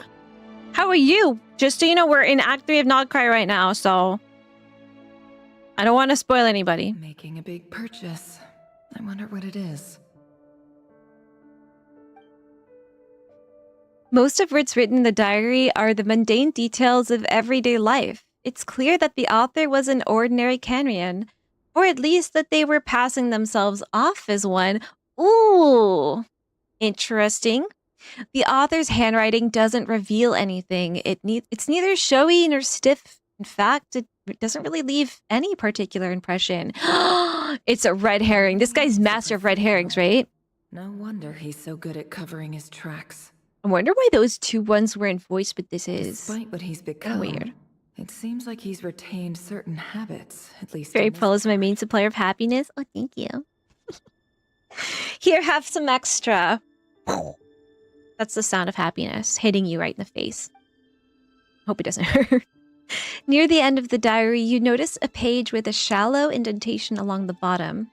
How are you? Just so you know, we're in Act 3 of Nod Krai right now, so I don't want to spoil anybody. Making a big purchase. I wonder what it is. Most of what's written in the diary are the mundane details of everyday life. It's clear that the author was an ordinary Khaenri'an, or at least that they were passing themselves off as one. Ooh, interesting. The author's handwriting doesn't reveal anything. It's neither showy nor stiff. In fact, it doesn't really leave any particular impression. It's a red herring. This guy's master of red herrings, right? No wonder he's so good at covering his tracks. I wonder why those two ones weren't voiced, but this is. Despite what he's become, weird. It seems like he's retained certain habits, at least. Fairypuella is my main supplier of happiness. Oh, thank you. Here, have some extra. That's the sound of happiness hitting you right in the face. Hope it doesn't hurt. Near the end of the diary, you notice a page with a shallow indentation along the bottom.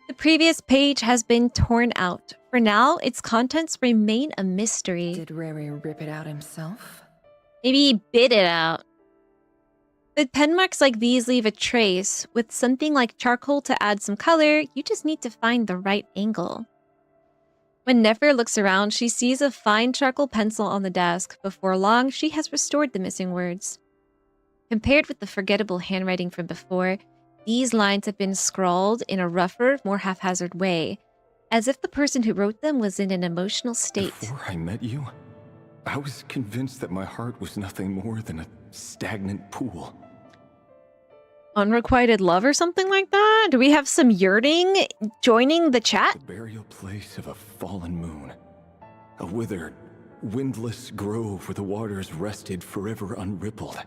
The previous page has been torn out. For now, its contents remain a mystery. Did Rary rip it out himself? Maybe he bit it out. But pen marks like these leave a trace. With something like charcoal to add some color, you just need to find the right angle. When Nefer looks around, she sees a fine charcoal pencil on the desk. Before long, she has restored the missing words. Compared with the forgettable handwriting from before, these lines have been scrawled in a rougher, more haphazard way, as if the person who wrote them was in an emotional state. Before I met you, I was convinced that my heart was nothing more than a stagnant pool. Unrequited love or something like that? Do we have some yearning joining the chat? The burial place of a fallen moon. A withered, windless grove where the waters rested forever unrippled.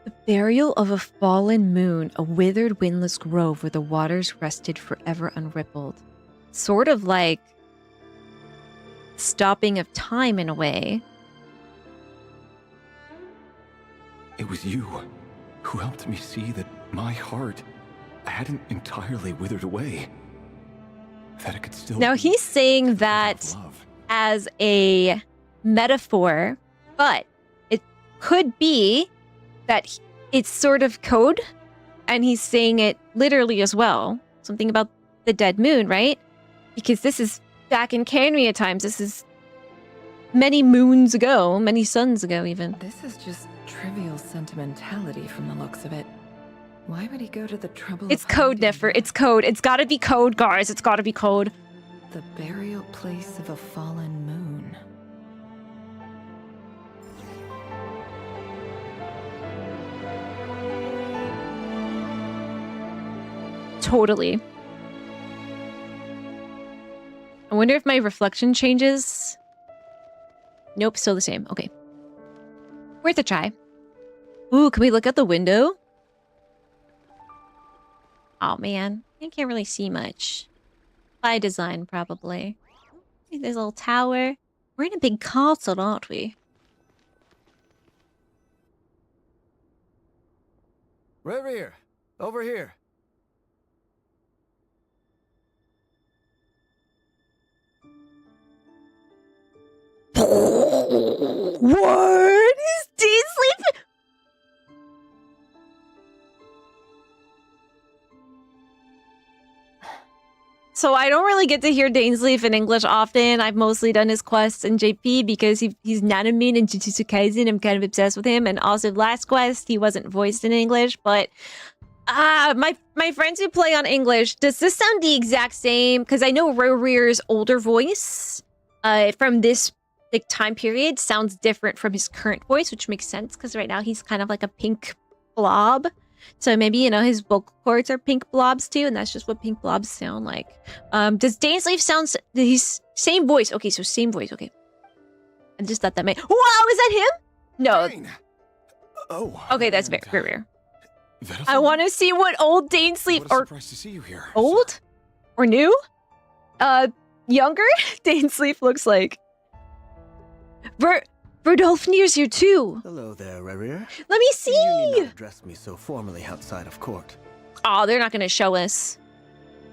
The burial of a fallen moon, a withered, windless grove where the waters rested forever unrippled. Sort of like stopping of time in a way. It was you who helped me see that my heart hadn't entirely withered away. That it could still. Now he's saying that as a metaphor, but it could be that it's sort of code, and he's saying it literally as well. Something about the dead moon, right? Because this is back in Khaenri'ah times. This is many moons ago, many suns ago even. This is just trivial sentimentality from the looks of it. Why would he go to the trouble It's of code, Nefer. It's code. It's gotta be code, guys. It's gotta be code. the burial place of a fallen moon? Totally. I wonder if my reflection changes. Nope, still the same. Okay. Worth a try. Ooh, can we look out the window? Oh man, I can't really see much. By design, probably. There's a little tower. We're in a big castle, aren't we? Right here. Over here. What is Dean sleeping? So I don't really get to hear Dainsleif in English often. I've mostly done his quests in JP because he's Nanamin and Jujutsu Kaisen. I'm kind of obsessed with him. And also last quest, he wasn't voiced in English. But my friends who play on English, does this sound the exact same? Because I know Rorir's older voice from this like time period sounds different from his current voice, which makes sense because right now he's kind of like a pink blob. So maybe, you know, his vocal cords are pink blobs too, and that's just what pink blobs sound like. Does Dainsleif sound... He's same voice. Okay, so same voice. Okay. I just thought that may... Wow, is that him? No. Dane. Oh. Okay, that's very rare. Vedalfnir? I want to see what old Dainsleif... What a Or surprise to see you here. old? Or new? Younger? Dainsleif looks like... Verdolfnir's here too. Hello there, Rerir. Let me see. You need not address me so formally outside of court. Oh, they're not going to show us.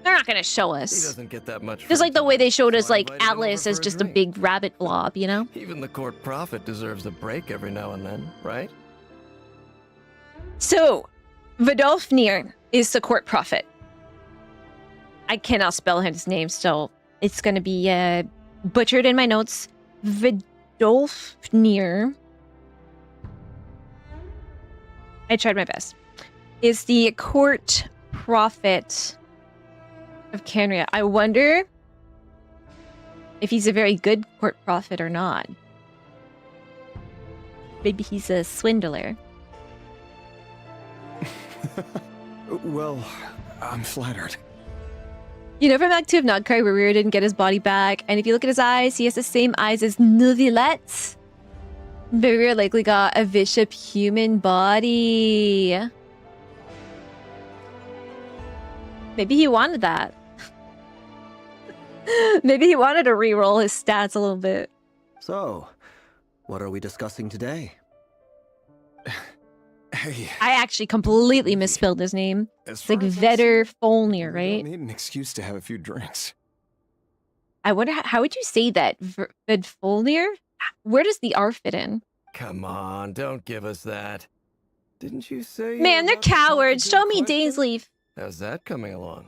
They're not going to show He us. doesn't get that much. Just like the way they showed us, so I like, invited him over Atlas for as a just a drink. big rabbit blob, you know? Even the court prophet deserves a break every now and then, right? So, Vedolfnir is the court prophet. I cannot spell his name, so it's going to be butchered in my notes. Vedolfnir. I tried my best. Is the court prophet of Canria. I wonder if he's a very good court prophet or not. Maybe he's a swindler. Well, I'm flattered. You know from Act 2 of Nod Krai where Rerir didn't get his body back, and if you look at his eyes, he has the same eyes as Neuvillette. Rerir likely got a bishop human body. Maybe he wanted that. Maybe he wanted to reroll his stats a little bit. So, what are we discussing today? Hey. I actually completely misspelled his name. It's like Vedder Folnir, right? I need an excuse to have a few drinks. I wonder how would you say that? Vedfolnir? Where does the R fit in? Come on, don't give us that. Didn't you say... Man, they're cowards. Show me Dainsleif. How's that coming along?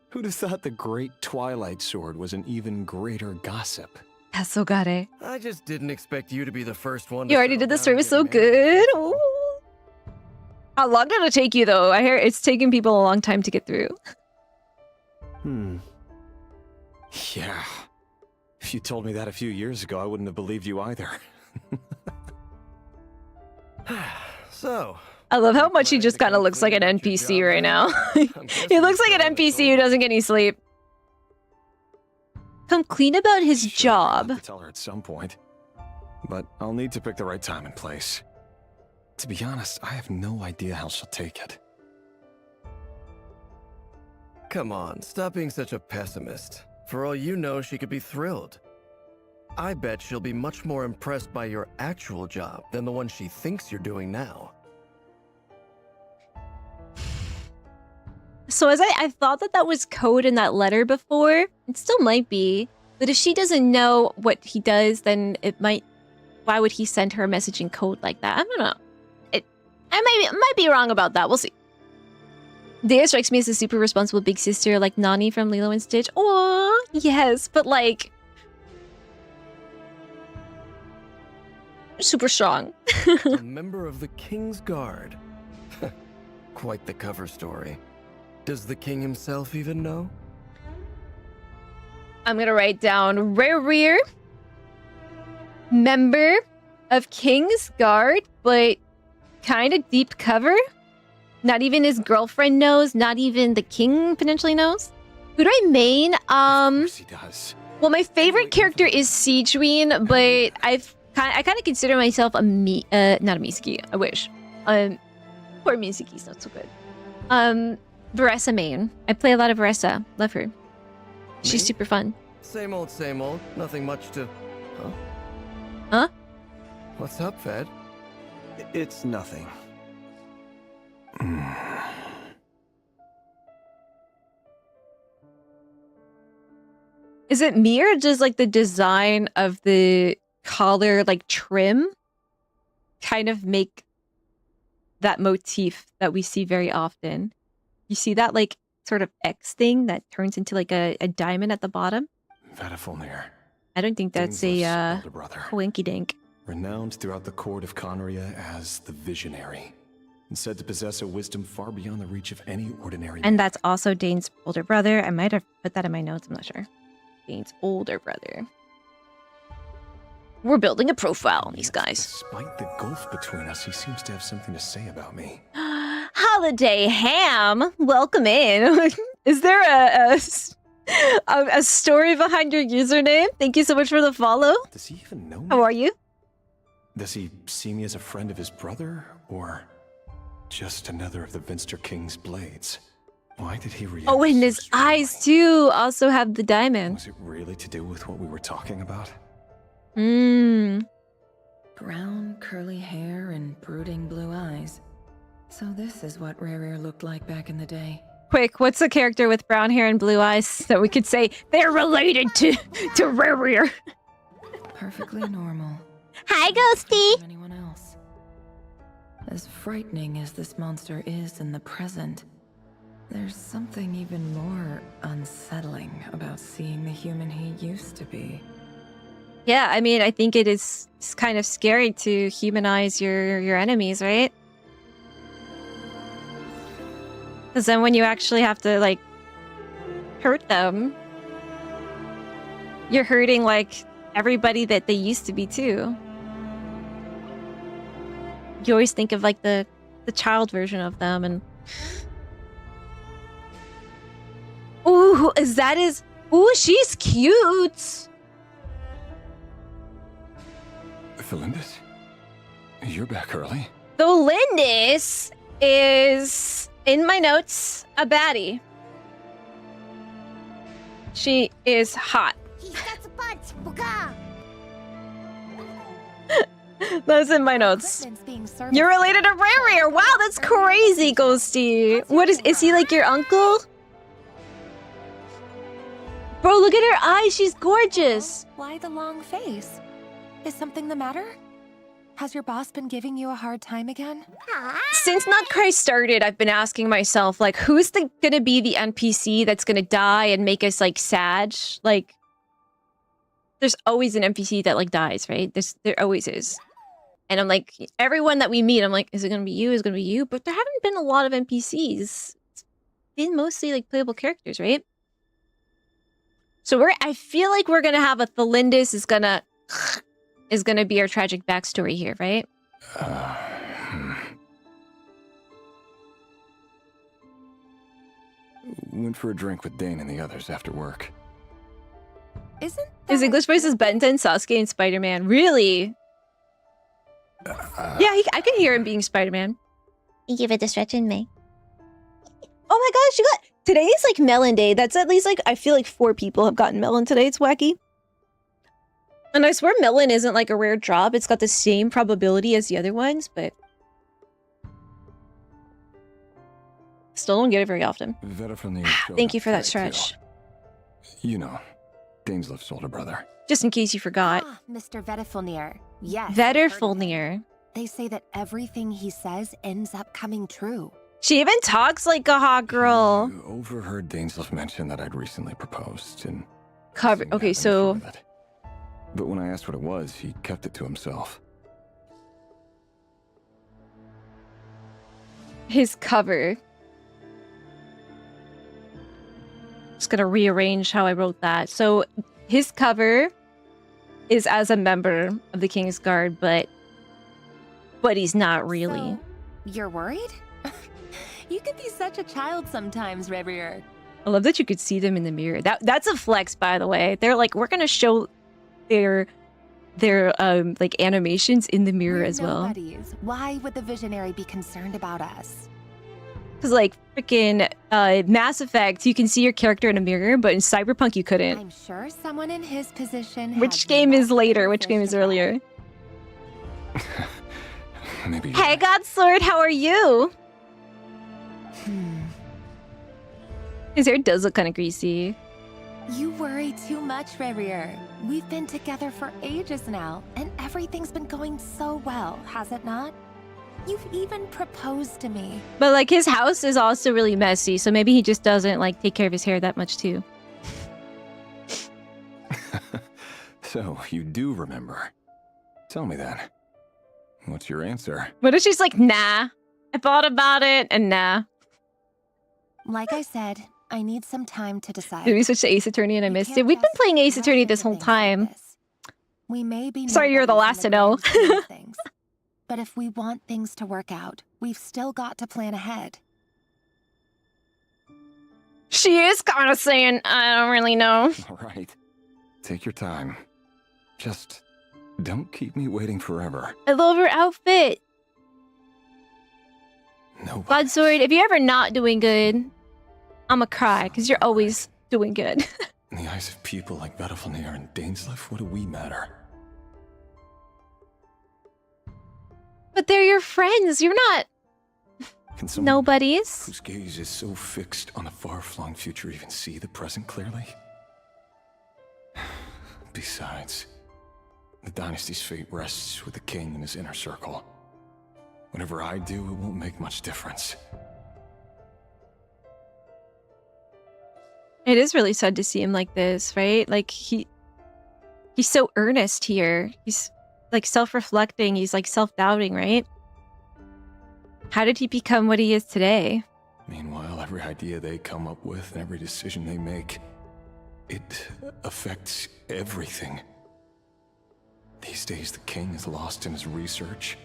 Who'd have thought the great Twilight Sword was an even greater gossip? Hasogare. I just didn't expect you to be the first one. You already did the service so good. Ooh. How long did it take you, though? I hear it's taking people a long time to get through. Yeah. If you told me that a few years ago, I wouldn't have believed you either. So... I love how much he just kind of looks like an NPC right now. He looks like an NPC who doesn't get any sleep. Come clean about his job. I'll tell her at some point. But I'll need to pick the right time and place. To be honest, I have no idea how she'll take it. Come on, stop being such a pessimist. For all you know, she could be thrilled. I bet she'll be much more impressed by your actual job than the one she thinks you're doing now. So as I thought that was code in that letter before. It still might be. But if she doesn't know what he does, then it might... Why would he send her a message in code like that? I don't know. I might be wrong about that. We'll see. Dea strikes me as a super responsible big sister like Nani from Lilo and Stitch. Oh, yes. But like... super strong. A member of the King's Guard. Quite the cover story. Does the king himself even know? I'm gonna write down Rerir, member of King's Guard, but kind of deep cover. Not even his girlfriend knows. Not even the king potentially knows. Who do I main? Of course he does. Well, my favorite character is Siegeween, but I kind of consider myself not a Misaki. I wish. Poor Misaki's not so good. Varessa main. I play a lot of Varessa. Love her. She's Me? super fun. Same old, same old. Nothing much to... Huh? Huh? What's up, Fed? It's nothing. Is it me or just like the design of the collar like trim kind of make that motif that we see very often? You see that like sort of X thing that turns into like a diamond at the bottom? Vedolfnir. I don't think that's Dainsleif's a elder brother. winky dink. Renowned throughout the court of Conria as the Visionary. and said to possess a wisdom far beyond the reach of any ordinary man. And that's also Dane's older brother. I might have put that in my notes, I'm not sure. Dane's older brother. We're building a profile on these guys. Despite the gulf between us, he seems to have something to say about me. Holiday Ham, welcome in. Is there a story behind your username? Thank you so much for the follow. Does he even know me? How are you? Does he see me as a friend of his brother, or just another of the Vinster King's blades? Why did he react? Oh, and his eyes too also have the diamond. Was it really to do with what we were talking about? Brown, curly hair and brooding blue eyes. So this is what Rare looked like back in the day. Quick, what's a character with brown hair and blue eyes that we could say they're related to Rare? Perfectly normal. Hi, Ghosty! Anyone else? As frightening as this monster is in the present, there's something even more unsettling about seeing the human he used to be. Yeah, I mean, I think it's kind of scary to humanize your enemies, right? Because then when you actually have to, like, hurt them, you're hurting, like, everybody that they used to be, too. You always think of, like, the child version of them, and... Ooh, Ooh, she's cute! Felindis? You're back early? Felindis is, in my notes, a baddie. She is hot. That's in my notes. You're related to Rare. Wow, that's crazy, Ghosty. What is he like your uncle? Bro, look at her eyes. She's gorgeous. Why the long face? Is something the matter? Has your boss been giving you a hard time again? Since Nod Krai started, I've been asking myself, like, who's gonna be the NPC that's gonna die and make us, like, sad? Like, there's always an NPC that, like, dies, right? There always is. And I'm like, everyone that we meet, I'm like, is it gonna be you? Is it gonna be you? But there haven't been a lot of NPCs. It's been mostly, like, playable characters, right? So I feel like we're gonna have a Felindis is gonna be our tragic backstory here, right? Went for a drink with Dane and the others after work. His English voice is Ben 10, Sasuke, and Spider-Man. Really? Yeah, I can hear him being Spider-Man. You give it a stretch in May. Oh my gosh, today's like Melon Day. That's at least like, I feel like 4 people have gotten Melon today. It's wacky. And I swear Melon isn't like a rare drop. It's got the same probability as the other ones, but still don't get it very often. Thank you for that stretch. You know, Dainsleif's older brother. Just in case you forgot. Mr. Vedifulnir. Yes. Vedifulnir. They say that everything he says ends up coming true. She even talks like a hot girl. You overheard Dainsleif mention that I'd recently proposed and... Cover. Okay, so... But when I asked what it was, he kept it to himself. His cover. Just gonna rearrange how I wrote that. So his cover is as a member of the King's Guard, but he's not really. So, you're worried? You could be such a child sometimes, Rebrier. I love that you could see them in the mirror. That's a flex, by the way. They're like, we're gonna show their like animations in the mirror We're as well. nobodies. Why would the visionary be concerned about us? Because like freaking Mass Effect, you can see your character in a mirror, but in Cyberpunk you couldn't. I'm sure someone in his position. Which game is later? Which game is earlier? Maybe. Hey, Godsword, how are you? His hair does look kind of greasy. You worry too much, Rebrier. We've been together for ages now, and everything's been going so well, has it not? You've even proposed to me. But like his house is also really messy, so maybe he just doesn't like take care of his hair that much too. So, you do remember. Tell me then. What's your answer? What if she's like, nah? I thought about it, and nah. Like I said, I need some time to decide. Did we switch to Ace Attorney and I missed it? We've been playing Ace Attorney this whole time. We may be Sorry, you're the last to know. things. But if we want things to work out, we've still got to plan ahead. She is kind of saying, I don't really know. All right. Take your time. Just don't keep me waiting forever. I love her outfit. No. Godsword, if you're ever not doing good, I'ma cry, because you're always doing good. In the eyes of people like Vedalfnir and Dainsleif, what do we matter? But they're your friends. You're not Can someone nobodies. whose gaze is so fixed on the far-flung future even see the present clearly? Besides, the dynasty's fate rests with the king and his inner circle. Whatever I do, it won't make much difference. It is really sad to see him like this, right? Like he's so earnest here. He's like self-reflecting. He's like self-doubting, right? How did he become what he is today? Meanwhile, every idea they come up with and every decision they make, it affects everything. These days, the king is lost in his research,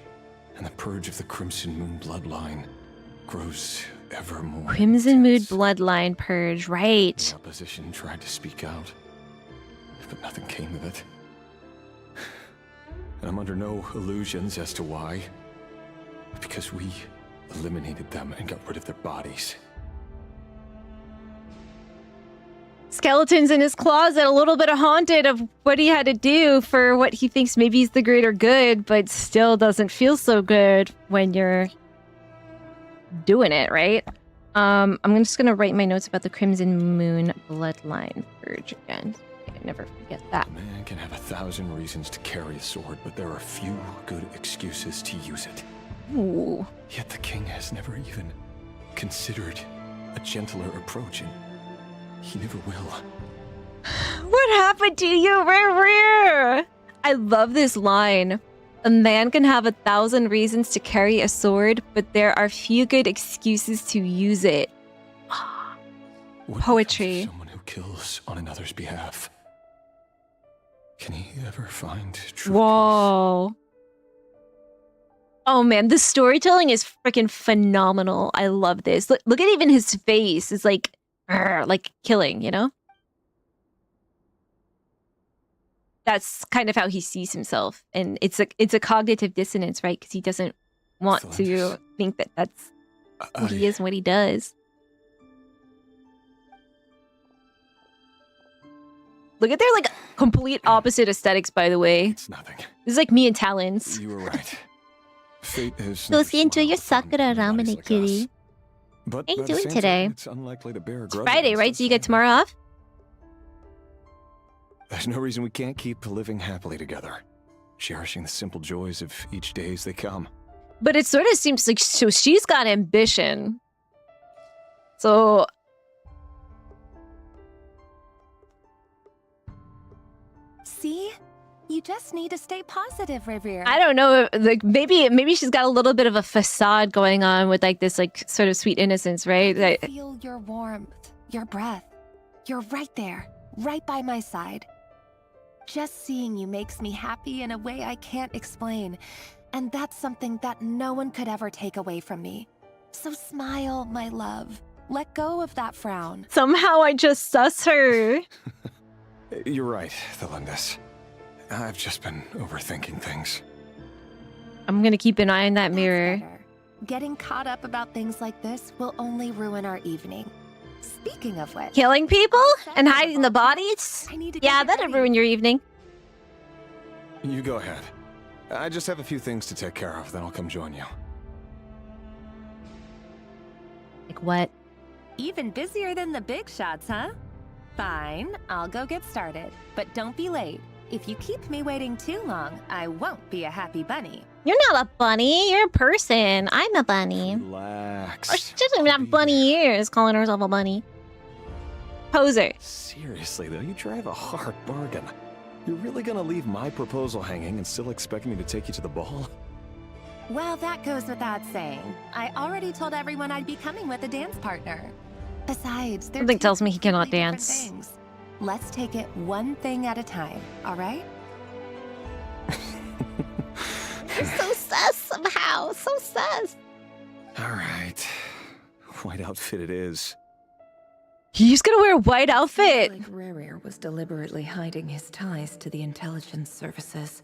and the purge of the Crimson Moon bloodline grows ever more. Crimson Moon bloodline purge, right? The opposition tried to speak out, but nothing came of it. And I'm under no illusions as to why. Because we eliminated them and got rid of their bodies. Skeletons in his closet, a little bit haunted of what he had to do for what he thinks maybe is the greater good, but still doesn't feel so good when you're doing it, right? I'm just gonna write my notes about the Crimson Moon bloodline purge again. I never forget that. A man can have 1,000 reasons to carry a sword, but there are few good excuses to use it. Ooh. Yet the king has never even considered a gentler approach, and he never will. What happened to you, Rare? I love this line. A man can have 1,000 reasons to carry a sword, but there are few good excuses to use it. Poetry. Someone who kills on another's behalf. Can he ever find true Whoa. Oh man, the storytelling is freaking phenomenal. I love this. Look at even his face. It's like killing, you know? That's kind of how he sees himself. And it's a cognitive dissonance, right? Because he doesn't want to think that that's who he is and what he does. Look at their like complete opposite aesthetics, by the way. It's nothing. This is like me and Talons. You were right. Fate has Go see enjoy your Sakura ramen, kitty. But What are you by the doing same today? token, it's unlikely to bear a It's grudge Friday, against right? us, So you get tomorrow off? There's no reason we can't keep living happily together, cherishing the simple joys of each day as they come. But it sort of seems like so she's got ambition. So See? You just need to stay positive, Revere. I don't know, like maybe she's got a little bit of a facade going on with like this like sort of sweet innocence, right? That, Feel your warmth, your breath. You're right there, right by my side. Just seeing you makes me happy in a way I can't explain. And that's something that no one could ever take away from me. So smile, my love. Let go of that frown. somehow I just sus her. You're right, Thelindis. I've just been overthinking things. I'm gonna keep an eye on that mirror. Getting caught up about things like this will only ruin our evening. Speaking of which... Killing people and hiding the bodies? Yeah, that'd ruin your evening. You go ahead. I just have a few things to take care of, then I'll come join you. Like what? Even busier than the big shots, huh? Fine, I'll go get started. But don't be late. If you keep me waiting too long, I won't be a happy bunny. You're not a bunny. You're a person. I'm a bunny. Relax. Oh, she doesn't even have bunny ears, calling herself a bunny. Poser. Seriously, though, you drive a hard bargain. You're really gonna leave my proposal hanging and still expect me to take you to the ball? Well, that goes without saying. I already told everyone I'd be coming with a dance partner. Besides, they're Something tells me he cannot completely different dance. things. Let's take it one thing at a time, all right? You're so sus somehow. So sus. All right. White outfit it is. He's gonna wear a white outfit. Like Rerir was deliberately hiding his ties to the intelligence services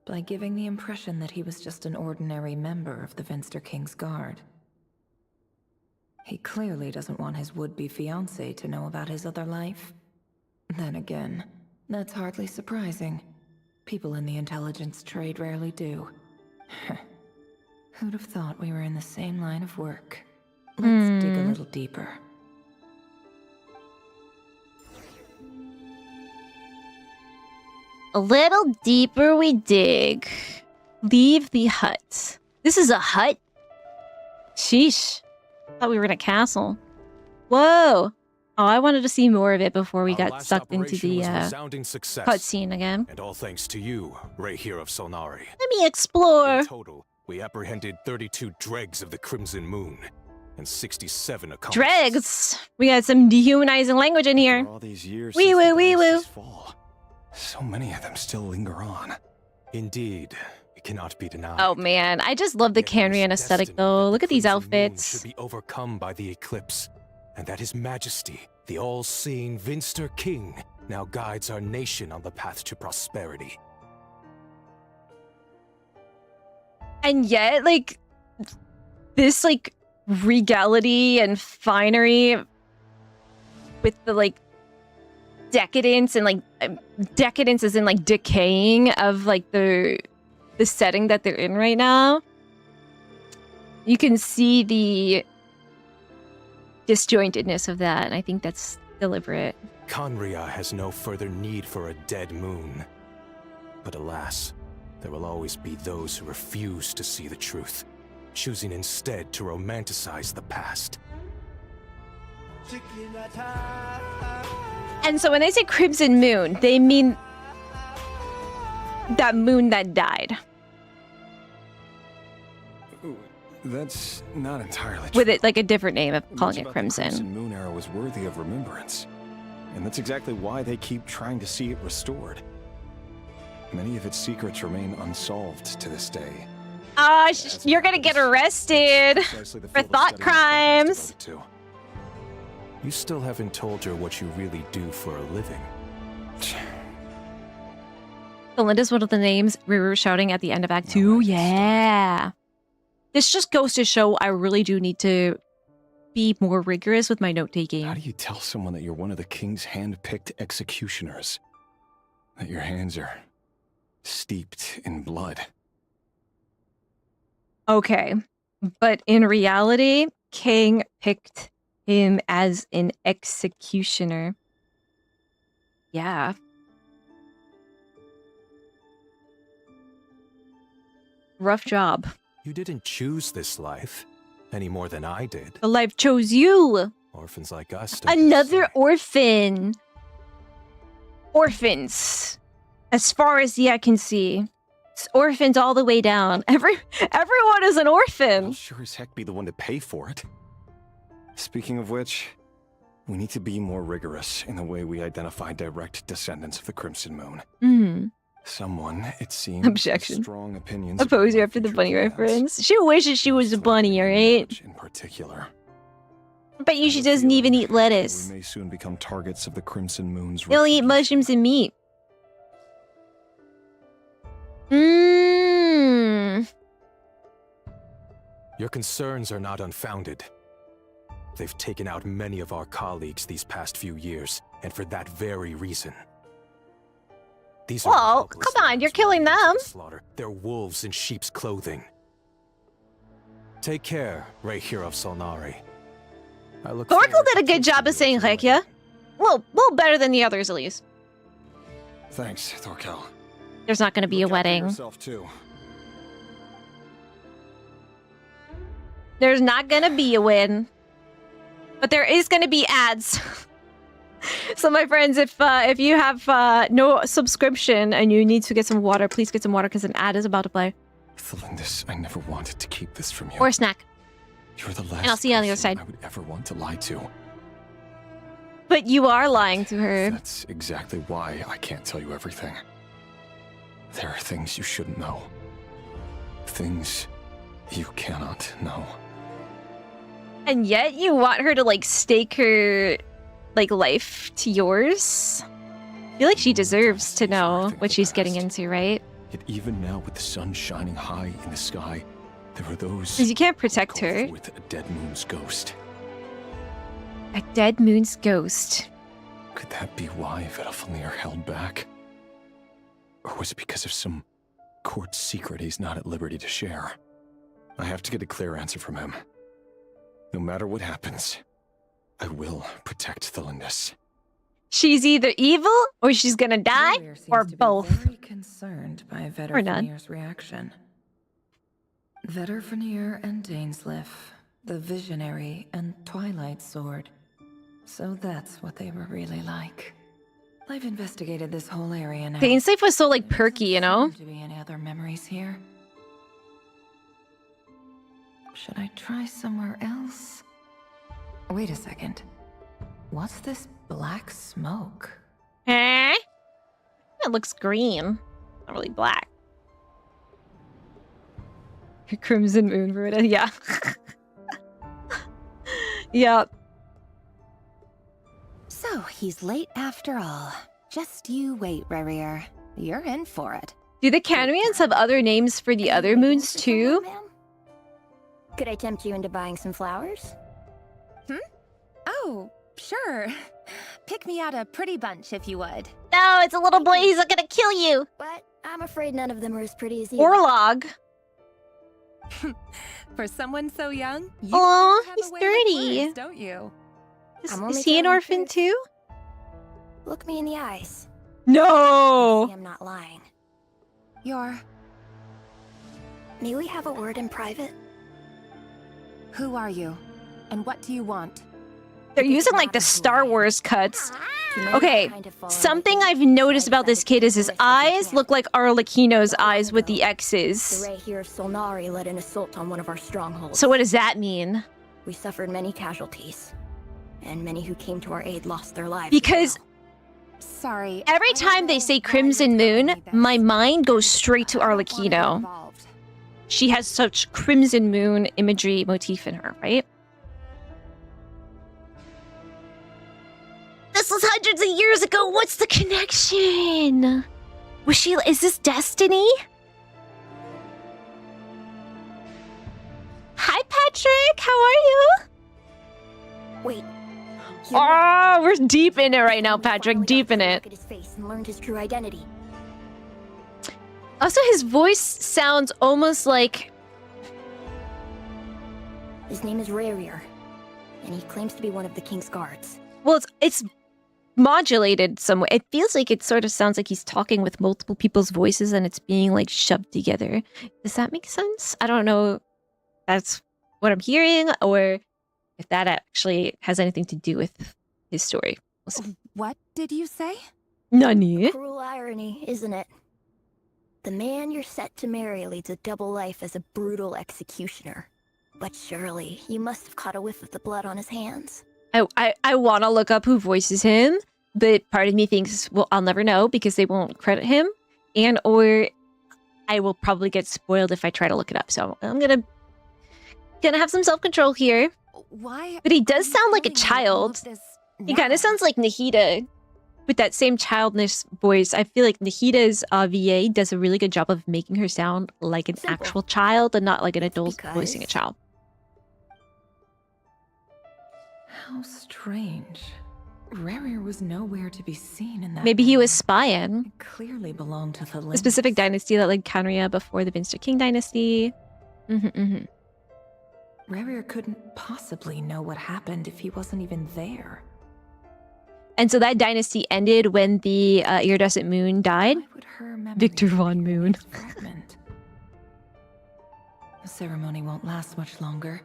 by giving the impression that he was just an ordinary member of the Venster King's Guard. He clearly doesn't want his would-be fiancée to know about his other life. Then again, that's hardly surprising. People in the intelligence trade rarely do. Who'd have thought we were in the same line of work? Let's dig a little deeper. A little deeper we dig. Leave the hut. This is a hut? Sheesh. Thought we were in a castle. Whoa. Oh, I wanted to see more of it before we got sucked into the cutscene again. And all thanks to you, right here of Solnari. Let me explore. In total, we apprehended 32 dregs of the Crimson Moon and 67 accomplices. Dregs. We got some dehumanizing language in here. All these years Wee woo, wee woo. So many of them still linger on. Indeed, it cannot be denied. Oh man, I just love the Canrian aesthetic though. Look at these outfits. Should be overcome by the eclipse, and that His Majesty, the all-seeing Venster King, now guides our nation on the path to prosperity. And yet, like, this, like, regality and finery with the, like, decadence and, like, decadence as in, like, decaying of, like, the setting that they're in right now. You can see the disjointedness of that, and I think that's deliberate. Conria has no further need for a dead moon. But alas, there will always be those who refuse to see the truth, choosing instead to romanticize the past. And so when they say Crimson Moon, they mean that moon that died. That's not entirely true. With it like a different name of calling Much it about the Crimson. Crimson Moon era was worthy of remembrance. And that's exactly why they keep trying to see it restored. Many of its secrets remain unsolved to this day. You're gonna get arrested for thought crimes. You still haven't told her what you really do for a living. Belinda's one of the names we were shouting at the end of Act 2. Yeah. This just goes to show I really do need to be more rigorous with my note-taking. How do you tell someone that you're one of the king's hand-picked executioners? That your hands are steeped in blood? Okay. But in reality, King picked him as an executioner. Yeah. Rough job. You didn't choose this life, any more than I did. The life chose you. Orphans like us don't Another orphan. Orphans. As far as the eye can see. It's orphans all the way down. Everyone is an orphan. I'll sure as heck be the one to pay for it. Speaking of which, we need to be more rigorous in the way we identify direct descendants of the Crimson Moon. Someone, it seems, Objection. with strong opinions. Oppose you after the bunny reference. She wishes she was a bunny, alright? In particular. I bet you she doesn't even eat lettuce. We may soon become targets of the Crimson Moon's. They only eat mushrooms and meat. Your concerns are not unfounded. They've taken out many of our colleagues these past few years, and for that very reason. These Well, come on, you're killing them. Slaughter. They're wolves in sheep's clothing. Take care, right here of Solnari. Thorkel did a good job of saying Rekia. Well, better than the others, at least. Thanks, Thorkel. There's not going to be a wedding. Yourself too. There's not going to be a win. But there is going to be ads. So my friends, if you have no subscription and you need to get some water, please get some water because an ad is about to play. Thelindis, I never wanted to keep this from you. Or a snack. You're the last And I'll see you on the other person side. I would ever want to lie to. But you are lying to her. That's exactly why I can't tell you everything. There are things you shouldn't know. Things you cannot know. And yet you want her to like stake her like life to yours? I feel like she deserves to know what she's getting into, right? Yet even now with the sun shining high in the sky, there are those... Because you can't protect her. ...with a dead moon's ghost. A dead moon's ghost. Could that be why Vedalfnir held back? Or was it because of some court secret he's not at liberty to share? I have to get a clear answer from him. No matter what happens, I will protect Thelindis. She's either evil, or she's gonna die, or both. Very concerned by Or none. Vedalfnir's reaction. Vedalfnir and Dainsleif, the Visionary and Twilight Sword. So that's what they were really like. I've investigated this whole area now. Dainsleif was so like perky, you know? To be any other memories here? Should I try somewhere else? Wait a second. What's this black smoke? Eh? It looks green. Not really black. Crimson Moon Verita, yeah. Yep. So, he's late after all. Just you wait, Rarier. You're in for it. Do the Canrians have other names for the other moons too? Could I tempt you into buying some flowers? Oh, sure. Pick me out a pretty bunch if you would. No, it's a little boy. He's not gonna kill you. But I'm afraid none of them are as pretty as you. Orlog. For someone so young, you Aw, have he's a way with 30. words, don't you? Is he an orphan too? Look me in the eyes. No! I'm not lying. May we have a word in private? Who are you? And what do you want? They're using like the Star Wars cuts. Okay, something I've noticed about this kid is his eyes look like Arlecchino's eyes with the The X's. Ray here of Solnari led an assault on one of our strongholds. So what does that mean? We suffered many casualties. And many who came to our aid lost their lives. Because Sorry. every time they say Crimson Moon, my mind goes straight to Arlecchino. She has such Crimson Moon imagery motif in her, right? This was hundreds of years ago. What's the connection? Was she? Is this destiny? Hi, Patrick. How are you? Wait. Oh, we're deep in it right now, Patrick. Deep in it. Look at his face and learned his true identity. Also, his voice sounds almost like... His name is Rarier, and he claims to be one of the king's guards. Well, it's modulated some way. It feels like it sort of sounds like he's talking with multiple people's voices and it's being like shoved together. Does that make sense? I don't know if that's what I'm hearing or if that actually has anything to do with his story. We'll see. What did you say? Nani? Cruel irony, isn't it? The man you're set to marry leads a double life as a brutal executioner. But surely, you must have caught a whiff of the blood on his hands. I want to look up who voices him, but part of me thinks, well, I'll never know because they won't credit him, and or I will probably get spoiled if I try to look it up. So I'm gonna have some self-control here. Why? But he does sound like a child. He kind of sounds like Nahida with that same childish voice. I feel like Nahida's VA does a really good job of making her sound like an actual child and not like an adult voicing a child. How strange. Rarier was nowhere to be seen in that. Maybe he was spying. It clearly belonged to the A specific dynasty that like Canria before the Vinster King dynasty. Rarier couldn't possibly know what happened if he wasn't even there. And so that dynasty ended when the iridescent moon died. Victor von Moon. The ceremony won't last much longer.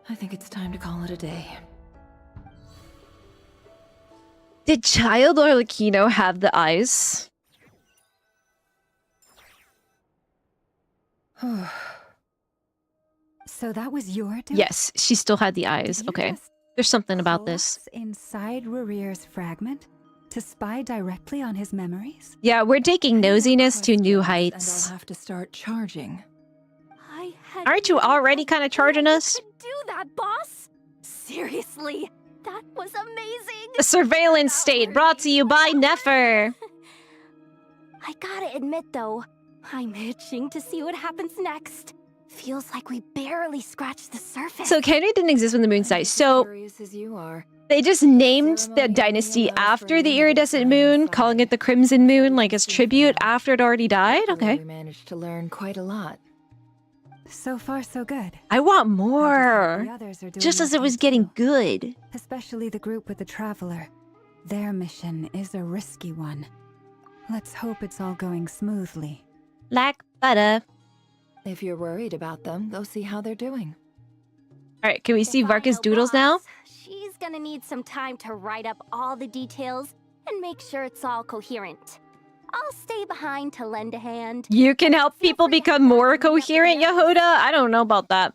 I think it's time to call it a day. Did Child Arlecchino have the eyes? So that was your doing? Yes, she still had the eyes. Okay. There's something about this. Collapse inside Rurir's fragment to spy directly on his memories? Yeah, we're taking nosiness to new And heights. I'll have to start charging. Aren't you already kind of charging us? Do that, boss? Seriously, that was amazing. A surveillance state brought to you by Nefer. I gotta admit, though, I'm itching to see what happens next. Feels like we barely scratched the surface. So Kenry didn't exist when the moon died. So Curious as you are. they just named the dynasty after the iridescent moon, calling it the Crimson Moon, like as tribute after it already died? Okay. We managed to learn quite a lot. So far, so good. I want more. The others are doing Just as it okay was getting too. good. Especially the group with the Traveler. Their mission is a risky one. Let's hope it's all going smoothly. Like butter. If you're worried about them, go see how they're doing. Alright, can we see Varka's doodles now? She's gonna need some time to write up all the details and make sure it's all coherent. I'll stay behind to lend a hand. You can help people become more coherent, Yehuda? I don't know about that.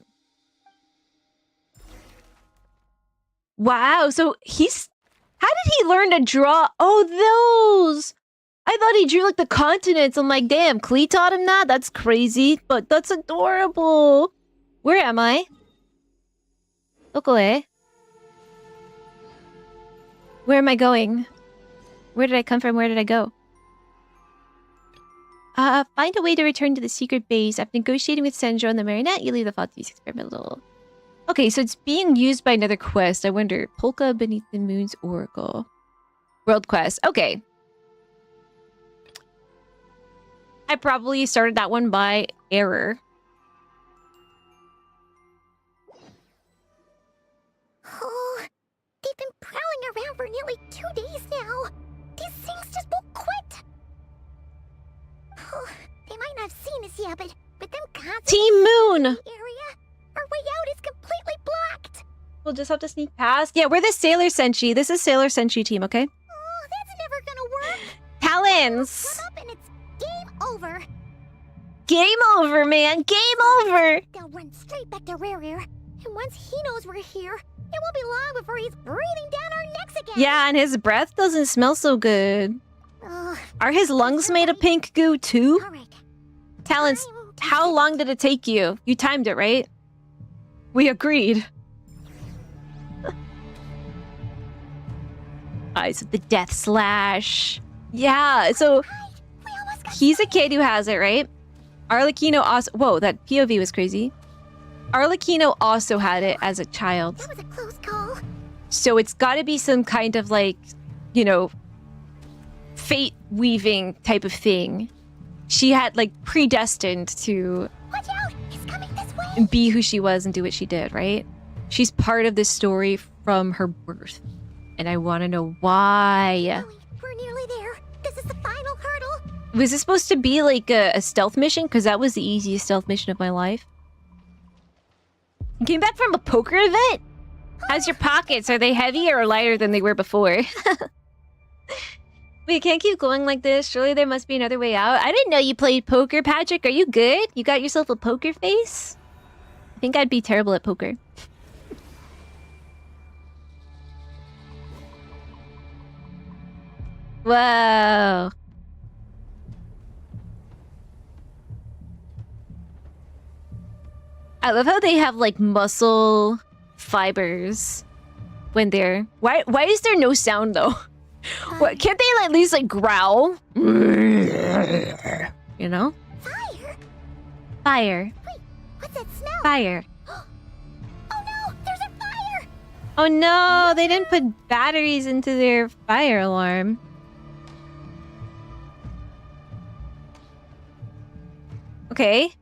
Wow, so he's... How did he learn to draw? Oh, those! I thought he drew like the continents. I'm like, damn, Klee taught him that? That's crazy, but that's adorable. Where am I? Look away. Where am I going? Where did I come from? Where did I go? Find a way to return to the secret base. After negotiating with Senjo and the marionette, you leave the fault to use experimental. Okay, so it's being used by another quest. I wonder. Polka Beneath the Moon's Oracle. World quest. Okay. I probably started that one by error. Oh, they've been prowling around for nearly 2 days now. These things just won't quit. Oh, they might not have seen us yet, but them constantly Team Moon! area, our way out is completely blocked. We'll just have to sneak past. Yeah, we're the Sailor Senshi. This is Sailor Senshi team, okay? Oh, that's never gonna work. Talons! Come up and it's game over. Game over, man! Game over! They'll run straight back to Rare. And once he knows we're here, it won't be long before he's breathing down our necks again. Yeah, and his breath doesn't smell so good. Are his lungs made of pink goo too? Talons, how long did it take you? You timed it, right? We agreed. Eyes of the Death Slash. Yeah, so he's a kid who has it, right? Arlecchino also... Whoa, that POV was crazy. Arlecchino also had it as a child. That was a close call. So it's got to be some kind of like, you know, fate weaving type of thing. She had like predestined to Watch out! He's coming this way! be who she was and do what she did, right? She's part of this story from her birth. And I want to know why. We're nearly there. This is the final hurdle. Was this supposed to be like a stealth mission? Because that was the easiest stealth mission of my life. You came back from a poker event? How's your pockets? Are they heavier or lighter than they were before? We can't keep going like this. Surely there must be another way out. I didn't know you played poker, Patrick. Are you good? You got yourself a poker face? I think I'd be terrible at poker. Whoa. I love how they have like muscle fibers when they're... Why is there no sound though? What, can't they at least like growl? You know? Fire! Fire. Wait, what's that smell? Fire. Oh no! There's a fire! Oh no, they didn't put batteries into their fire alarm. Okay.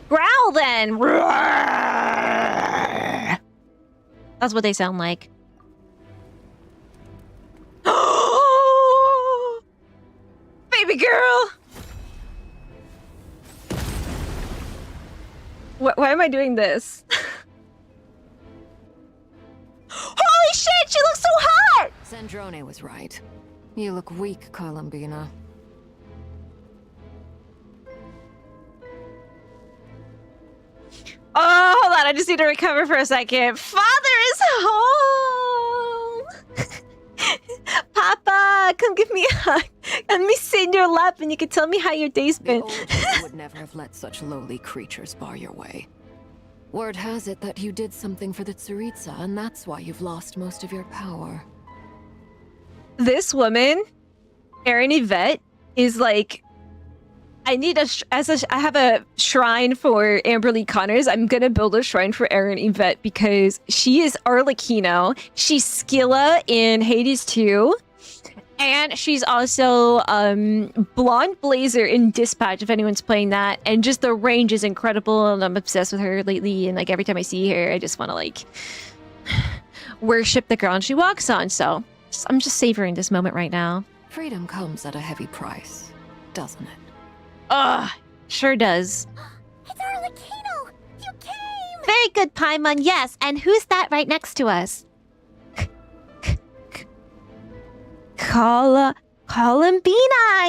Growl then! That's what they sound like. Baby girl! Why am I doing this? Holy shit, she looks so hot! Sandrone was right. You look weak, Columbina. on, I just need to recover for a second. Father is home! Papa, come give me a hug. Let me sit in your lap and you can tell me how your day's been. The old would never have let such lowly creatures bar your way. Word has it that you did something for the Tsaritsa, and that's why you've lost most of your power. This woman, Erin Yvette, is like, I need I have a shrine for Amberly Connors. I'm gonna build a shrine for Erin Yvette because she is Arlecchino. She's Scylla in Hades 2. And she's also Blonde Blazer in Dispatch, if anyone's playing that. And just the range is incredible, and I'm obsessed with her lately. And like every time I see her, I just want to like worship the ground she walks on. So I'm just savoring this moment right now. Freedom comes at a heavy price, doesn't it? Ugh, sure does. It's Arlecchino! You came! Very good, Paimon, yes. And who's that right next to us? Columbina,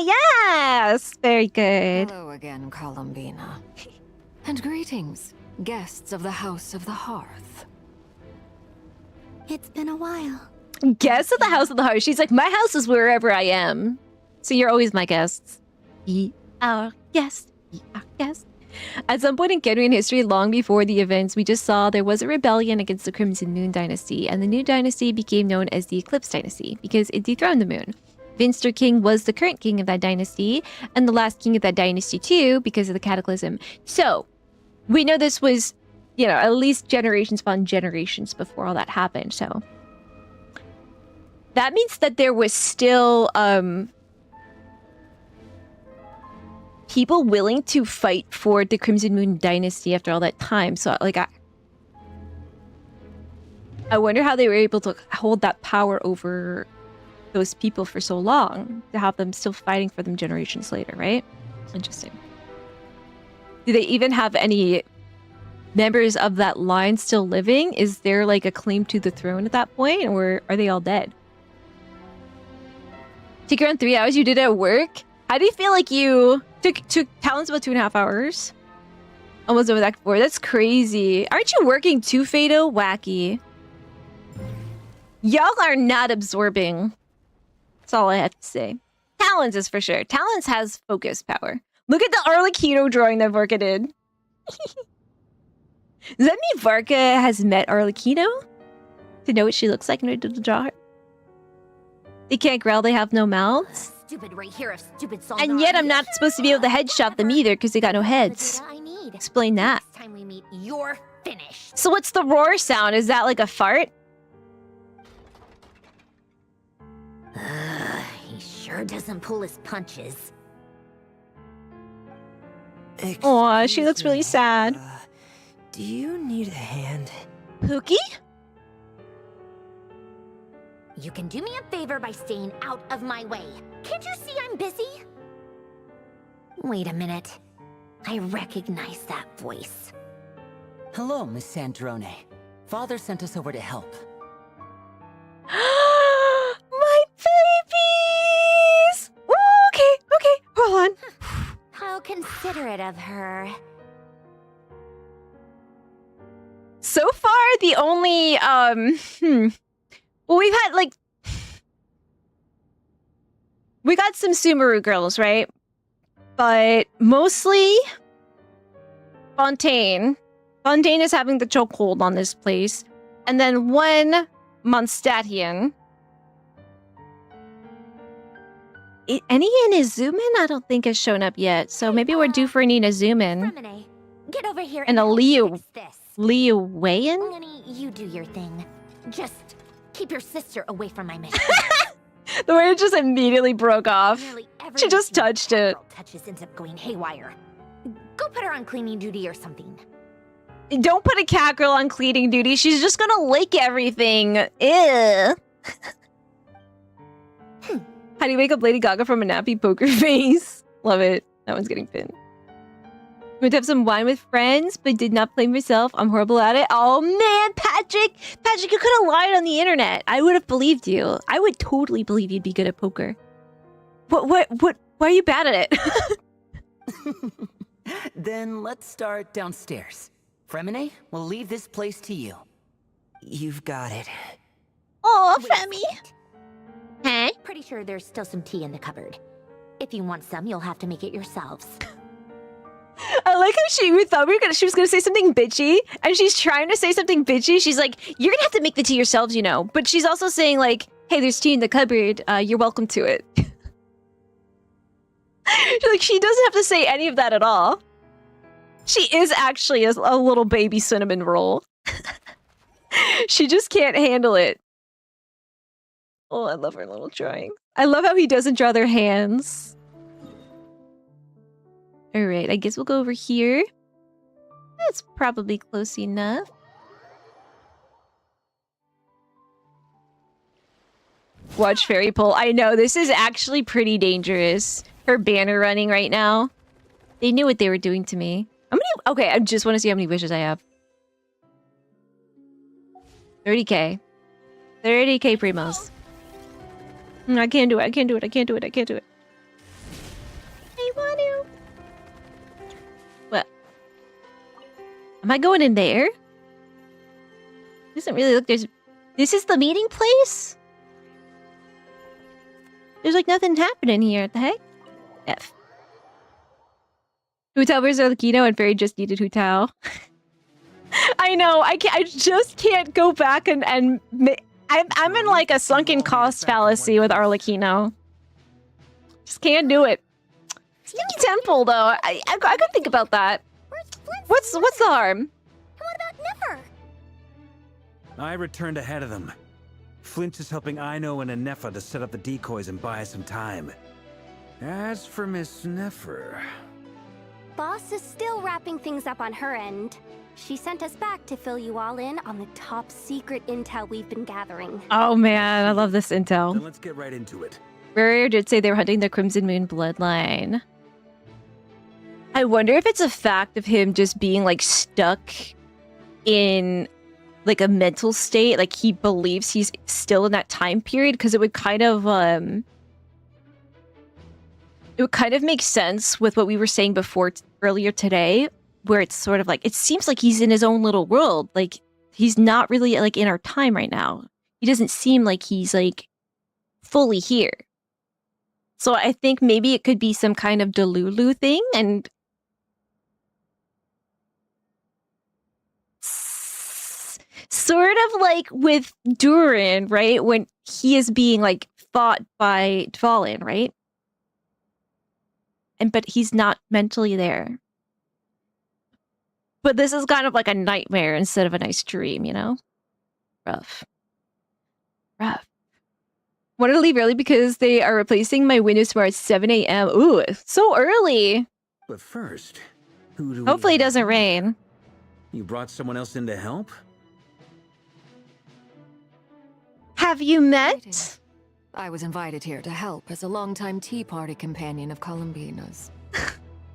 yes! Very good. Hello again, Columbina. And greetings, guests of the House of the Hearth. It's been a while. Guests of the House of the Hearth. She's like, my house is wherever I am. So you're always my guests. Be our guest. Be our guest. At some point in Genrian history, long before the events we just saw, there was a rebellion against the Crimson Moon Dynasty, and the new dynasty became known as the Eclipse Dynasty because it dethroned the moon. Vinster King was the current king of that dynasty, and the last king of that dynasty too, because of the Cataclysm. So, we know this was, you know, at least generations upon generations before all that happened, so. That means that there was still, people willing to fight for the Crimson Moon Dynasty after all that time. So, like, I wonder how they were able to hold that power over those people for so long, to have them still fighting for them generations later, right? Interesting. Do they even have any members of that line still living? Is there, like, a claim to the throne at that point, or are they all dead? Took around 3 hours, you did it at work? How do you feel like you took Talon's about 2.5 hours? Almost over that 4. That's crazy. Aren't you working too, Fado? Wacky. Y'all are not absorbing. That's all I have to say. Talons is for sure. Talons has focus power. Look at the Arlecchino drawing that Varka did. Does that mean Varka has met Arlecchino? To know what she looks like in order to draw her? They can't growl, they have no mouths. Stupid right here, stupid And yet I'm not supposed to be able to headshot them either because they got no heads. Explain that. Next time we meet, you're finished. So what's the roar sound? Is that like a fart? He sure doesn't pull his punches. Aw, she looks really sad. Do you need a hand? Pookie? You can do me a favor by staying out of my way. Can't you see I'm busy? Wait a minute. I recognize that voice. Hello, Miss Sandrone. Father sent us over to help. My babies! Okay, hold on. How considerate of her. So far, the only, well, we've had, like, we got some Sumeru girls, right? But mostly Fontaine. Fontaine is having the chokehold on this place. And then one Mondstadtian. Any Inazuman I don't think has shown up yet. So maybe we're due for an Inazuman. Get over here And a Leo Wayan? Lenny, you do your thing. Just keep your sister away from my mission. The way it just immediately broke off. She just touched it. Touches ends up going haywire. Go put her on cleaning duty or something. Don't put a cat girl on cleaning duty. She's just gonna lick everything. Ew. How do you wake up Lady Gaga from a nappy poker face? Love it. That one's getting pinned. Went to have some wine with friends, but did not play myself. I'm horrible at it. Oh man, Patrick! Patrick, you could have lied on the internet. I would have believed you. I would totally believe you'd be good at poker. What, why are you bad at it? Then let's start downstairs. Fremine, we'll leave this place to you. You've got it. Oh, Femi. Hey? Pretty sure there's still some tea in the cupboard. If you want some, you'll have to make it yourselves. I like how we thought she was gonna say something bitchy, and she's trying to say something bitchy. She's like, "You're gonna have to make the tea yourselves, you know." But she's also saying like, "Hey, there's tea in the cupboard. You're welcome to it." Like she doesn't have to say any of that at all. She is actually a little baby cinnamon roll. She just can't handle it. Oh, I love her little drawing. I love how he doesn't draw their hands. All right, I guess we'll go over here. That's probably close enough. Watch Fairy Pull. I know, this is actually pretty dangerous. Her banner running right now. They knew what they were doing to me. Okay, I just want to see how many wishes I have. 30k. 30k primos. I can't do it, I can't do it, I can't do it, I can't do it. I want to. What? Am I going in there? Doesn't really look, this is the meeting place? There's like nothing happening here, what the heck? F. Hu Tao versus Arlecchino and Fairy just needed Hu Tao. I know, I just can't go back and I'm in like a sunken cost fallacy with Arlecchino. Just can't do it. Sneaky Temple though, I could think about that. What's the harm? And what about Nefer? I returned ahead of them. Flinch is helping Aino and Nefer to set up the decoys and buy us some time. As for Miss Nefer... Boss is still wrapping things up on her end. She sent us back to fill you all in on the top secret intel we've been gathering. Oh man, I love this intel. Then let's get right into it. Barrier did say they were hunting the Crimson Moon bloodline. I wonder if it's a fact of him just being like stuck in like a mental state, like he believes he's still in that time period, because it would kind of make sense with what we were saying before earlier today, where it's sort of like it seems like he's in his own little world, like he's not really like in our time right now. He doesn't seem like he's like fully here. So I think maybe it could be some kind of Delulu thing, and sort of like with Durin, right? When he is being like fought by Dvalin, right? But he's not mentally there. But this is kind of like a nightmare instead of a nice dream, you know? Rough. Wanted to leave early because they are replacing my Windows tomorrow at 7 a.m. Ooh, so early. But first, who do Hopefully it doesn't rain. You brought someone else in to help? Have you met? I was invited here to help as a longtime Tea Party companion of Columbina's.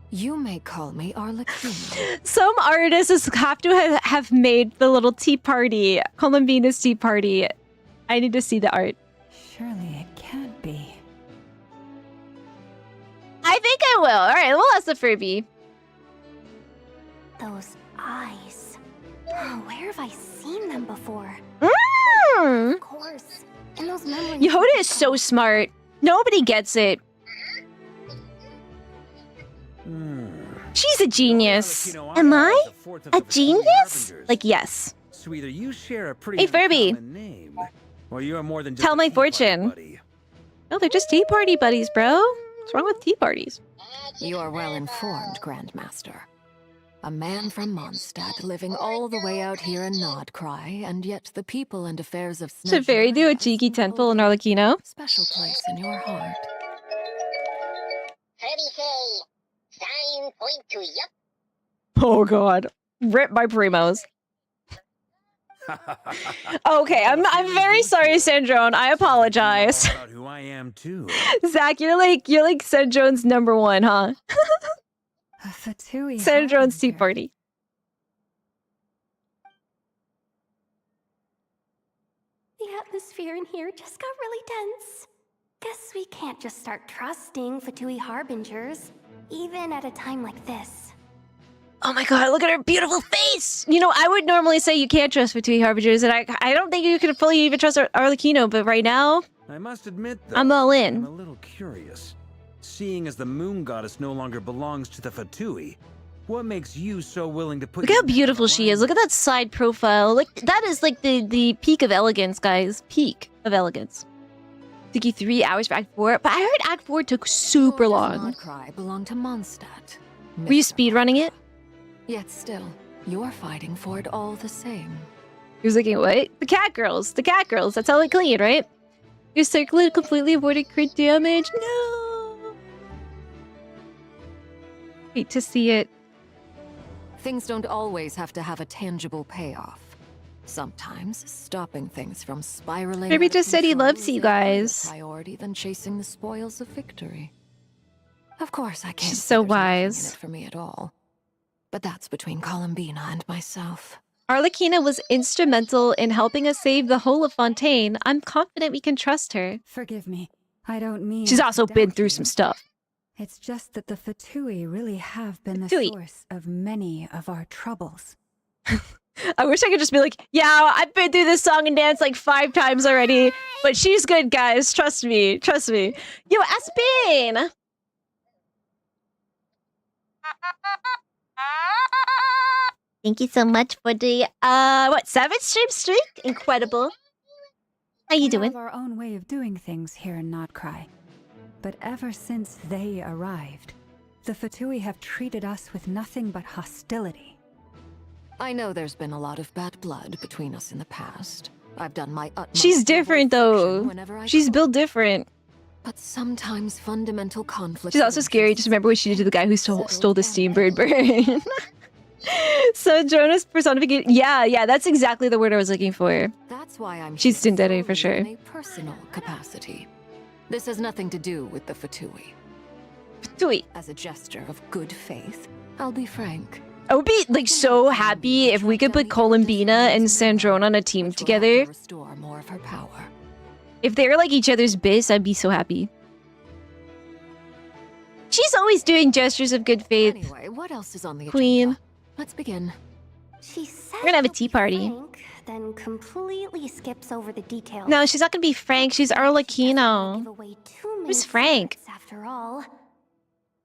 You may call me Arlecchino. Some artists have to have made the little tea party, Columbina's tea party. I need to see the art. Surely it can't be. I think I will. All right, we'll ask the Furby. Those eyes. Oh, where have I seen them before? Of course. In those memories. Yehuda is so smart. Nobody gets it. She's a genius. Am I? A genius? Like, yes. So either you share a pretty Hey, Furby. uncommon name, or you are more than just Tell a my tea party fortune. buddy. No, they're just tea party buddies, bro. What's wrong with tea parties? You are well informed, Grandmaster. A man from Mondstadt living all the way out here in Nod Krai, and yet the people and affairs of Should Fairy do a cheeky temple in Arlecchino? special place in your heart. Sign point to yup. Oh god. Rip my primos. Okay, I'm very sorry, Sandrone. I apologize. About who I am too. Zach, you're like Sandrone's #1, huh? A Fatui. Sandrone's tea party. The atmosphere in here just got really tense. Guess we can't just start trusting Fatui Harbingers, even at a time like this. Oh my god, look at her beautiful face! You know, I would normally say you can't trust Fatui Harbingers, and I don't think you can fully even trust Arlecchino, but right now, I must admit, though, I'm all in. I'm a little curious. Seeing as the moon goddess no longer belongs to the Fatui, what makes you so willing to put... Look how beautiful she is. Look at that side profile. Like, that is like the peak of elegance, guys. Peak of elegance. Took you 3 hours for Act 4, but I heard Act 4 took super long. Nod Krai belonged to Mondstadt. Were you speedrunning it? Yet still, you're fighting for it all the same. He was looking, what? The cat girls. The cat girls. That's how they clean, right? Your circlet completely avoided crit damage. No! Hate to see it. Things don't always have to have a tangible payoff. Sometimes stopping things from spiraling. Maybe out of just said he control loves is you a higher guys. priority than chasing the spoils of victory. Of course, I can't. She's so say there's nothing in wise. it for me at all. But that's between Columbina and myself. Arlecchino was instrumental in helping us save the whole of Fontaine. I'm confident we can trust her. Forgive me. I don't mean... She's to also been doubt through you. some stuff. It's just that the Fatui really have been the Fatui. source of many of our troubles. I wish I could just be like, yeah, I've been through this song and dance like 5 times already, but she's good, guys. Trust me. Trust me. Yo, Aspen! Thank you so much for the, 7th stream? Incredible. How you We doing? have our own way of doing things here in Nod Krai. But ever since they arrived, the Fatui have treated us with nothing but hostility. I know there's been a lot of bad blood between us in the past. I've done my utmost. She's to avoid different, friction though. whenever I She's could. built different. But sometimes fundamental conflict. She's also scary. Just remember what she did to the guy who stole the Steambird burn. So Jonas personification. Yeah, that's exactly the word I was looking for. That's why I'm. She's here tsundere for solely sure. in a personal capacity. This has nothing to do with the Fatui. Fatui. As a gesture of good faith, I'll be frank. I would be like so happy if we could put Columbina and Sandrone on a team together. Restore more of her power. If they were like each other's bis, I'd be so happy. She's always doing gestures of good faith. Anyway, what else is on the Queen. agenda? Let's begin. She says We're gonna have a she'll tea be party. frank, then completely skips over the details. No, she's not gonna be Frank. She's Arlecchino. Give away too many Who's Frank? secrets, after all.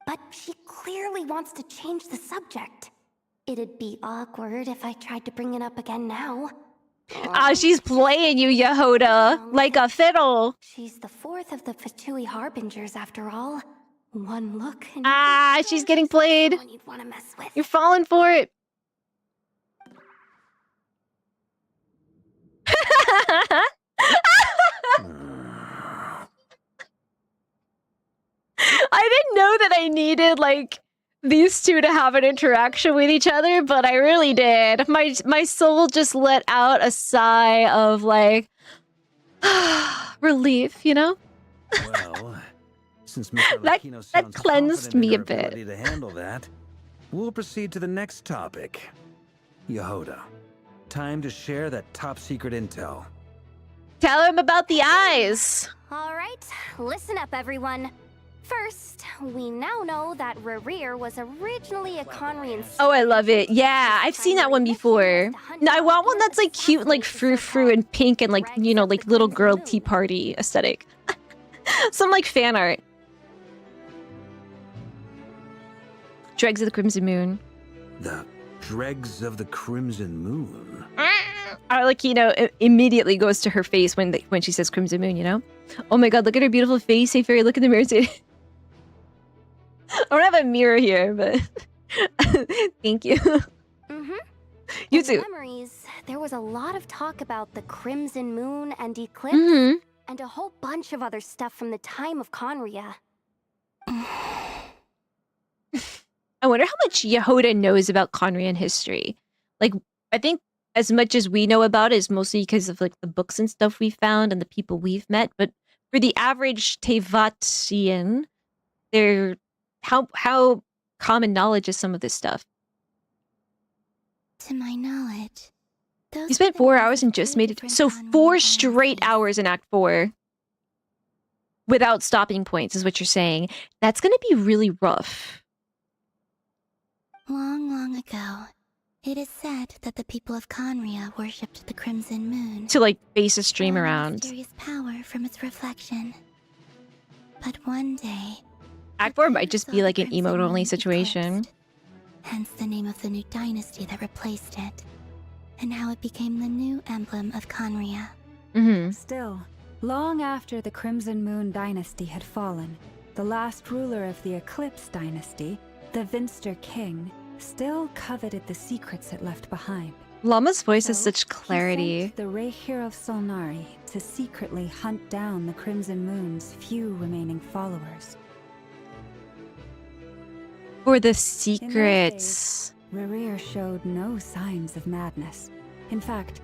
But she clearly wants to change the subject. It'd be awkward if I tried to bring it up again now. Ah, she's playing you, Yehoda, like a fiddle. She's the 4th of the Fatui Harbingers, after all. One look and She's getting played. someone you'd want to mess with. You're falling for it. I didn't know that I needed like these two to have an interaction with each other, but I really did. My soul just let out a sigh of like relief, you know? Well, since Miss That Arlecchino sounds cleansed confident in me a her bit. ability to handle that, we'll proceed to the next topic. Yehoda, time to share that top secret intel. Tell him about the eyes. All right, listen up, everyone. First, we now know that Rerir was originally a Conrian. Oh, I love it. Yeah, I've seen that one before. No, I want one that's like cute, like frou-frou and pink and like, you know, like little girl tea party aesthetic. Some like fan art. Dregs of the Crimson Moon. The dregs of the Crimson Moon. Arlecchino immediately goes to her face when she says Crimson Moon, you know? Oh my god, look at her beautiful face. Hey, Fairy, look in the mirror. I don't have a mirror here, but thank you. Mm-hmm. You In too. Memories, there was a lot of talk about the Crimson Moon and Eclipse, Mm-hmm. and a whole bunch of other stuff from the time of Conria. I wonder how much Yehoda knows about Conrian history. Like, I think as much as we know about it is mostly because of like the books and stuff we found and the people we've met. But for the average Tevatian, they're how common knowledge is some of this stuff. To my knowledge, those You spent 4 hours and just made it. So 4 straight hours in Act 4 without stopping points is what you're saying. That's going to be really rough. Long, long ago, it is said that the people of Conria worshipped the crimson moon to like base a stream for a around. mysterious power from its reflection. But one day, Act 4 might just be like an emote-only situation. hence the name of the new dynasty that replaced it, and how it became the new emblem of Conria. Still, long after the Crimson Moon dynasty had fallen, the last ruler of the Eclipse dynasty, the Vinster King, still coveted the secrets it left behind. Llama's voice has such He clarity. sent the Rehir of Solnari to secretly hunt down the Crimson Moon's few remaining followers. For the In those secrets. days, Rerir showed no signs of madness. In fact,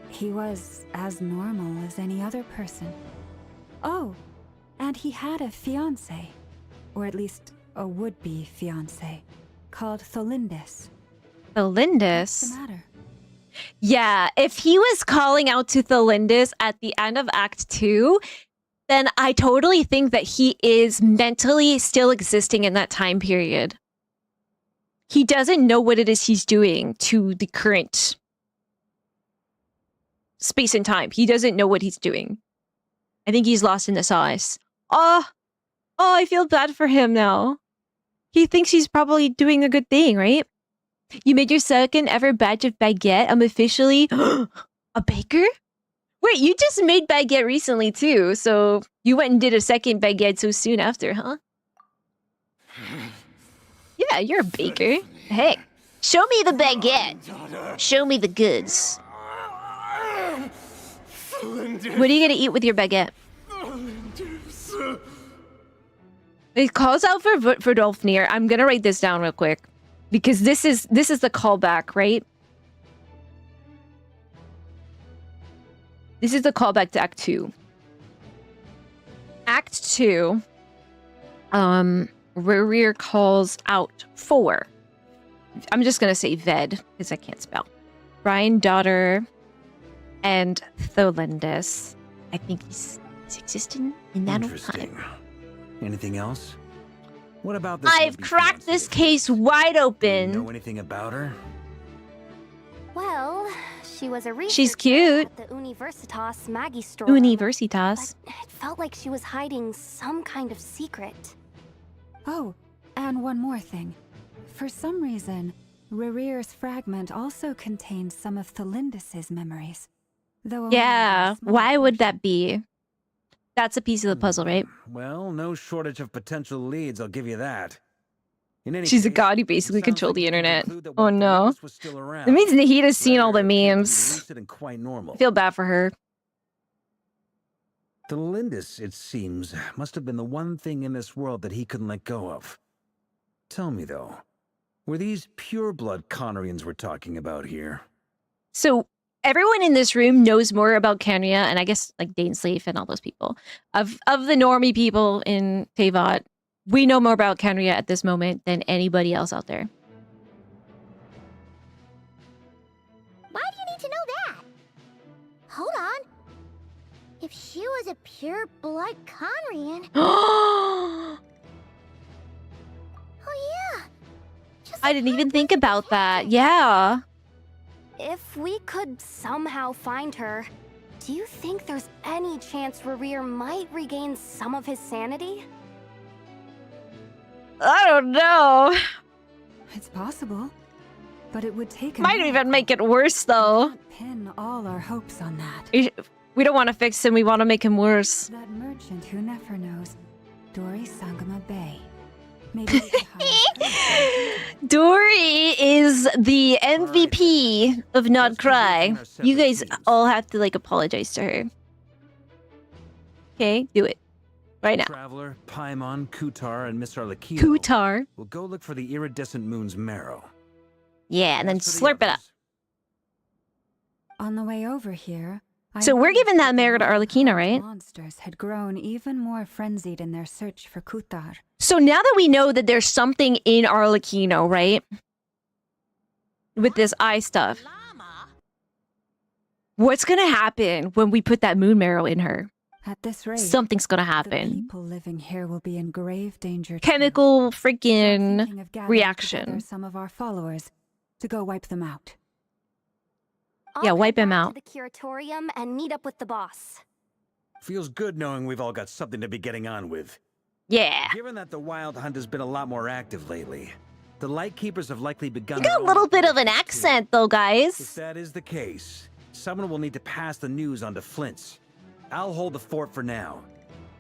he was as normal as any other person. Oh, and he had a fiancé, or at least a would-be fiancé, called Tholindis. Tholindis? What's the matter? Yeah, if he was calling out to Tholindis at the end of Act 2, then I totally think that he is mentally still existing in that time period. He doesn't know what it is he's doing to the current space and time. He doesn't know what he's doing. I think he's lost in the sauce. Oh, I feel bad for him now. He thinks he's probably doing a good thing, right? You made your second ever batch of baguette. I'm officially a baker? Wait, you just made baguette recently too, so you went and did a second baguette so soon after, huh? Yeah, you're a baker. Hey, show me the baguette. Show me the goods. What are you gonna eat with your baguette? It calls out for Dolfnir. I'm gonna write this down real quick because this is the callback, right? This is the callback to Act 2. Act 2. Rerir calls out for. I'm just gonna say Ved because I can't spell. Brian, daughter, and Tholindis. I think he's existing in that time. Anything else? What about this? I've cracked this case wide open. Know anything about her? Well, she was a researcher She's cute. at the Universitas Magistrorum. Universitas. But it felt like she was hiding some kind of secret. Oh, and one more thing. For some reason, Rerir's fragment also contains some of Tholindis' memories. Though only Yeah, a small why would that be? That's a piece of the puzzle, right? Well, no shortage of potential leads, I'll give you that. In any She's a case, god who basically controlled the internet. Oh no. Tholindis was still around. It means Nahita's seen all the Rerir appeared to be memes. lucid and quite normal. I feel bad for her. Tholindis, it seems, must have been the one thing in this world that he couldn't let go of. Tell me, though, were these pure-blood Conrians we're talking about here? So everyone in this room knows more about Canria, and I guess like Dainsleif and all those people. Of the normie people in Teyvat, we know more about Canria at this moment than anybody else out there. Why do you need to know that? Hold on. If she was a pure-blood Conrian... I Oh yeah. didn't even think about that. Yeah. If we could somehow find her, do you think there's any chance Rerir might regain some of his sanity? I don't know. It's possible, but it would take a Might even make it worse though. pin all our hopes on that. We don't want to fix him, we want to make him worse. That merchant who never knows, Dory Sangama Bay. Maybe we could hire Dory is the MVP of Nod Krai. You guys all have to like apologize to her. Okay, do it. Right now. Traveler, Paimon, Kutar, and Miss Arlecchino. Kutar. We'll go look for the iridescent moon's marrow. Yeah, and then slurp it up. On the way over here, So we're giving that marrow to Arlecchino, right? Monsters had grown even more frenzied in their search for Kutar. So now that we know that there's something in Arlecchino, right? With this eye stuff. What's gonna happen when we put that moon marrow in her? At this rate, something's gonna the happen. people living here will be in grave danger. Chemical Thinking freaking of gathering reaction. together some of our followers to go wipe them out. Yeah, wipe him To out. the curatorium and meet up with the boss. Feels good knowing we've all got something to be getting on with. Yeah. Given that the Wild Hunt has been a lot more active lately, the Lightkeepers have likely begun. You got a little bit of an accent, though, If guys. that is the case, someone will need to pass the news on to Flint's. I'll hold the fort for now.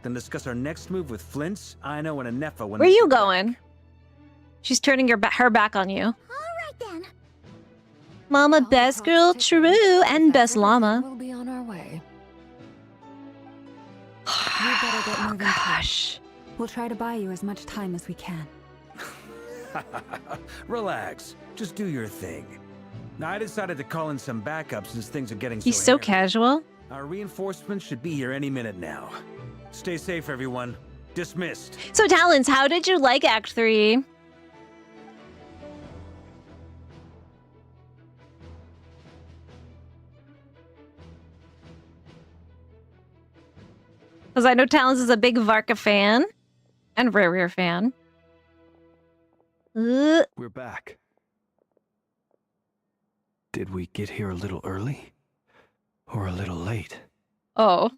Then discuss our next move with Flint's, Ino, and Anefa when Where they you get going? She's turning her back on you. Alright then. Mama, best girl, true, and best llama. We'll be on our way. You better get moving. Gosh. We'll try to buy you as much time as we can. Relax. Just do your thing. Now, I decided to call in some backup since things are getting He's so hairy. casual. Our reinforcements should be here any minute now. Stay safe, everyone. Dismissed. So, Talons, how did you like Act 3? Because I know Talons is a big Varka fan and Rare fan. We're back. Did we get here a little early? Or a little late? Oh.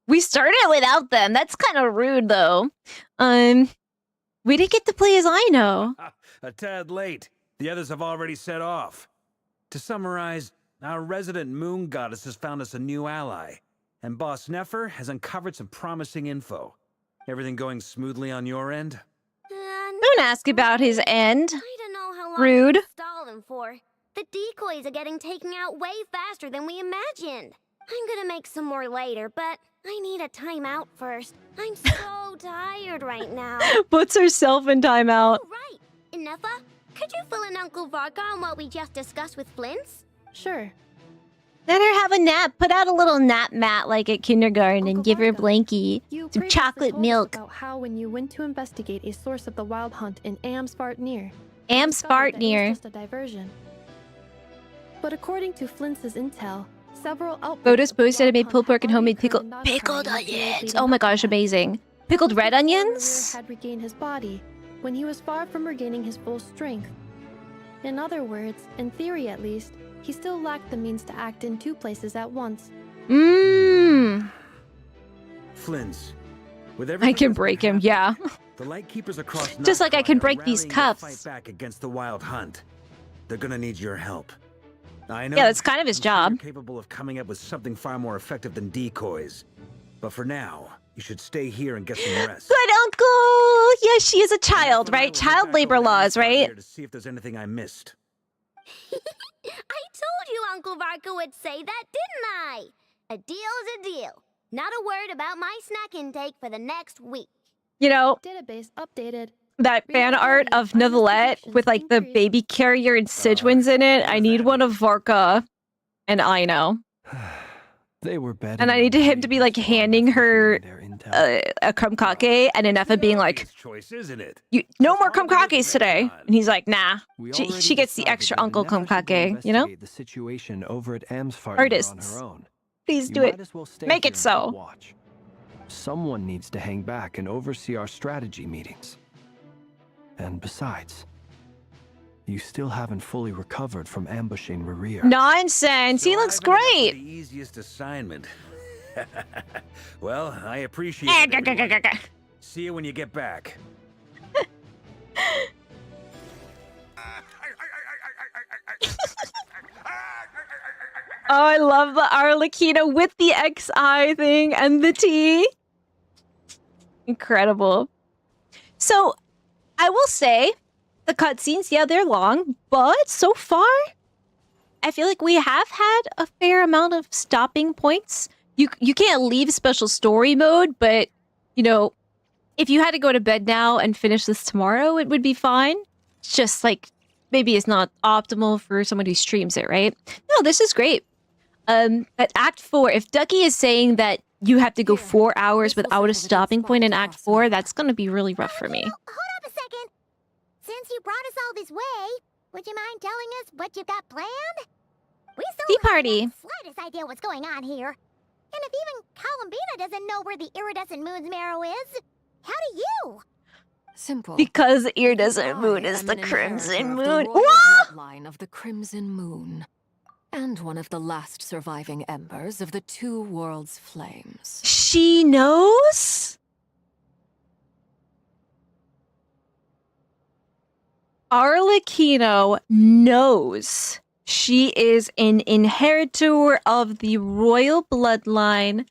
We started without them. That's kind of rude, though. We didn't get to play as Ino. A tad late. The others have already set off. To summarize, our resident moon goddess has found us a new ally, and Boss Nefer has uncovered some promising info. Everything going smoothly on your end? Don't ask about his end. I don't know how long Rude. I'm stalling for. The decoys are getting taken out way faster than we imagined. I'm gonna make some more later, but I need a timeout first. I'm so tired right now. Puts herself in timeout. Right. Inefa, could you fill in Uncle Varka on what we just discussed with Flint's? Sure. Let her have a nap. Put out a little nap mat like at kindergarten and give her a blankie. You Some previously chocolate told us milk. about how when you went to investigate a source of the wild hunt in Amspartnir, Amspartnir. just a diversion. But according to Flint's intel, several outbreaks Photos of the posted. I wild made hunt pulled pork had and homemade already occurred in pickled Nod Krai in the years onions. leading Oh my up to gosh, it. amazing. Pickled red Warrior onions? had regained his body when he was far from regaining his full strength. In other words, in theory at least, he still lacked the means to act in two places at once. Mmm. Flint's. With I everything can that's been break him, happening, yeah. The Lightkeepers across Just like I Nod can Krai break are these rallying to cuffs. fight back against the Wild Hunt. They're gonna need your help. I know. Yeah, that's kind of his I'm sure job. you're capable of coming up with something far more effective than decoys. But for now, you should stay here and get some rest. Good uncle! Yeah, she is a child, right? Child labor laws, right? Here to see if there's anything I missed. I told you Uncle Varka would say that, didn't I? A deal's a deal. Not a word about my snack intake for the next week. You know, Database updated. that fan art of Neuvillette with like the baby carrier and Sidwins in it. I need one of Varka and Ino. They were better. And I need him to be like handing her a krumkake and Inefa being like, Choice, isn't it? no more krumkakes today. And he's like, nah. She gets the extra uncle krumkake, you know? The situation over at Amsfartner Artists. on her own. Please You do might it. as well stay Make here it and so. keep watch. Someone needs to hang back and oversee our strategy meetings. And besides, you still haven't fully recovered from ambushing Rerir. Nonsense. He looks Surviving is great. The easiest assignment. Well, I appreciate it. everyone. See you when you get back. Oh, I love the Arlecchino with the XI thing and the T. Incredible. So, I will say, the cutscenes, yeah, they're long, but so far, I feel like we have had a fair amount of stopping points. You can't leave special story mode, but, you know, if you had to go to bed now and finish this tomorrow, it would be fine. It's just like, maybe it's not optimal for someone who streams it, right? No, this is great. At Act 4, if Ducky is saying that you have to go 4 hours without a stopping point in Act 4, that's going to be really rough for me. Hold up a second. Since you brought us all this way, would you mind telling us what you've got planned? We still Tea don't party. have the slightest idea what's going on here. And if even Columbina doesn't know where the iridescent moon's marrow is. How do you? Simple. Because the iridescent moon I is am the an crimson inheritor of moon. the royal What? bloodline of the Crimson Moon, and one of the last surviving embers of the two worlds' flames. She knows? Arlecchino knows she is an inheritor of the royal bloodline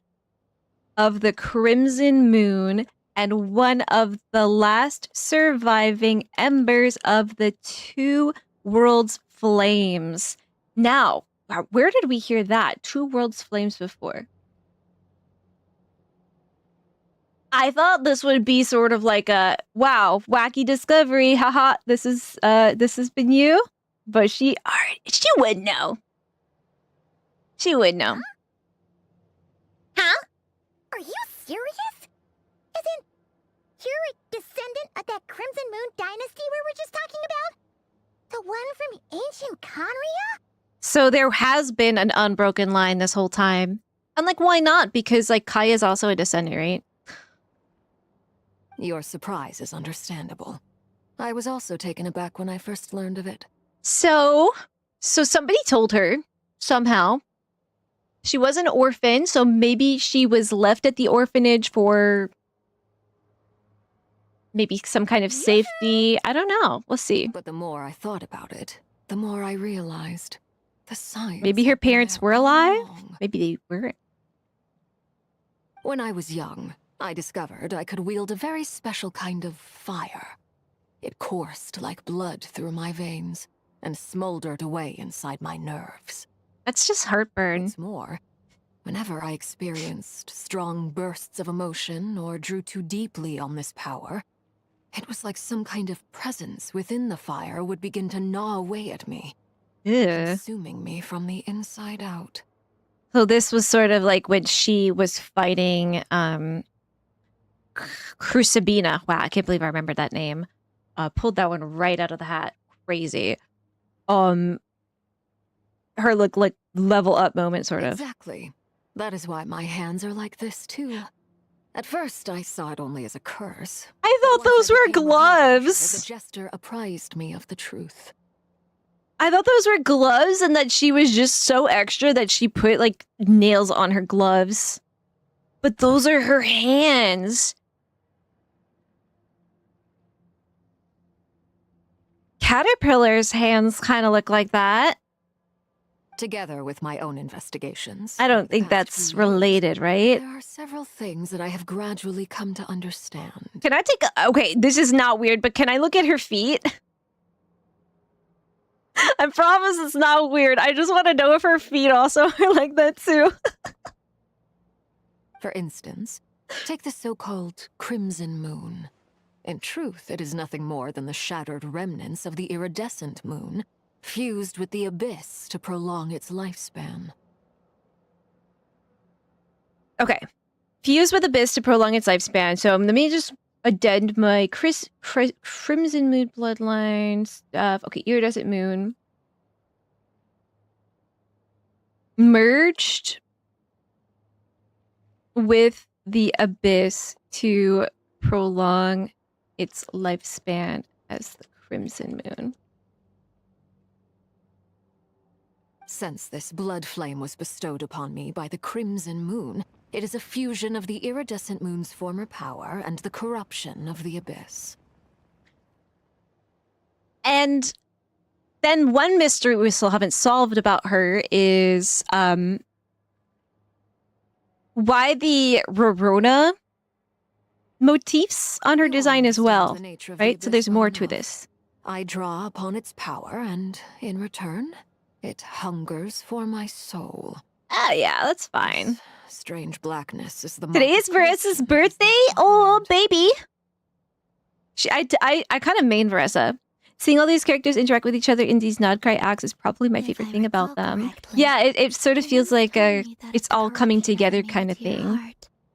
of the Crimson Moon and one of the last surviving embers of the two worlds' flames. Now, where did we hear that? Two worlds' flames before? I thought this would be sort of like a wow, wacky discovery. Haha, this has been you. But she would know. She would know. Huh? Are you serious? Isn't you're a descendant of that Crimson Moon dynasty we were just talking about? The one from ancient Conria? So there has been an unbroken line this whole time. And like, why not? Because like Kaya's also a descendant, right? Your surprise is understandable. I was also taken aback when I first learned of it. So somebody told her, somehow, she was an orphan, so maybe she was left at the orphanage for maybe some kind of safety. I don't know. We'll see. But the more I thought about it, the more I realized the signs. Maybe her parents were alive? Maybe they weren't. When I was young, I discovered I could wield a very special kind of fire. It coursed like blood through my veins and smoldered away inside my nerves. That's just heartburn. What's more, whenever I experienced strong bursts of emotion or drew too deeply on this power, it was like some kind of presence within the fire would begin to gnaw away at me, consuming me from the inside out. So this was sort of like when she was fighting Crucibina. Wow, I can't believe I remembered that name. Pulled that one right out of the hat. Crazy. Her look like level up moment, sort of. Exactly. That is why my hands are like this too. At first, I saw it only as a curse. I thought those were gloves. The jester apprised me of the truth. I thought those were gloves and that she was just so extra that she put like nails on her gloves. But those are her hands. Caterpillar's hands kind of look like that. Together with my own investigations. I don't think that's related, right? There are several things that I have gradually come to understand. Can I take a... Okay, this is not weird, but can I look at her feet? I promise it's not weird. I just want to know if her feet also are like that too. For instance, take the so-called Crimson Moon. In truth, it is nothing more than the shattered remnants of the iridescent moon, fused with the abyss to prolong its lifespan. Okay. Fused with abyss to prolong its lifespan. So let me just addend my Crimson Moon bloodline stuff. Okay, iridescent moon. Merged with the abyss to prolong its lifespan as the Crimson Moon. Since this blood flame was bestowed upon me by the Crimson Moon, it is a fusion of the iridescent moon's former power and the corruption of the abyss. And then one mystery we still haven't solved about her is why the Rorona motifs on her design as well, right? So there's more to this. I draw upon its power, and in return, it hungers for my soul. Oh yeah, that's fine. Strange blackness is the... Today is Varesa's birthday? Oh, baby! I kind of main Varesa. Seeing all these characters interact with each other in these Nod Krai acts is probably my favorite thing about them. Yeah, it sort of feels like it's all coming together kind of thing.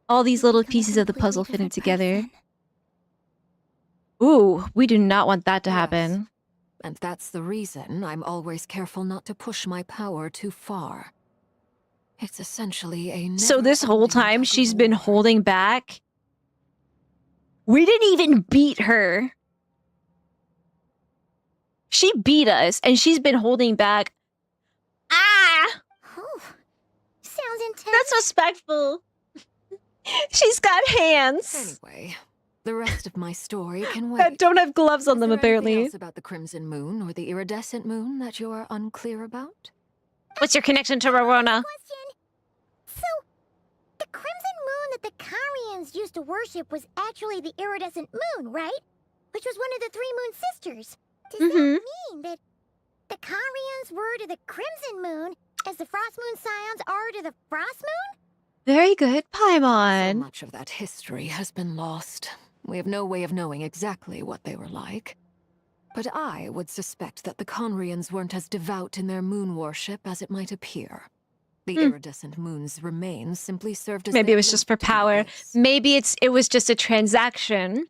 All these little pieces of the puzzle fitting together. Ooh, we do not want that to happen. And that's the reason I'm always careful not to push my power too far. It's essentially a So this whole time she's been holding back. We didn't even beat her. She beat us, and she's been holding back. Ah! Sounds intense. That's respectful. She's got hands. Anyway, the rest of my story can That wait. don't have gloves on Is them, there anything apparently. else about the Crimson Moon or the Iridescent Moon that you're unclear about? What's your connection to Rorona? So, the crimson moon that the Karians used to worship was actually the iridescent moon, right? Which was one of the three moon sisters. Does that mean that the Karians were to the crimson moon as the frost moon scions are to the frost moon? Very good, Paimon. So much of that history has been lost. We have no way of knowing exactly what they were like. But I would suspect that the Conrians weren't as devout in their moon worship as it might appear. The iridescent moon's remains simply served as Maybe it their was just for link to their power. base. Maybe it was just a transaction.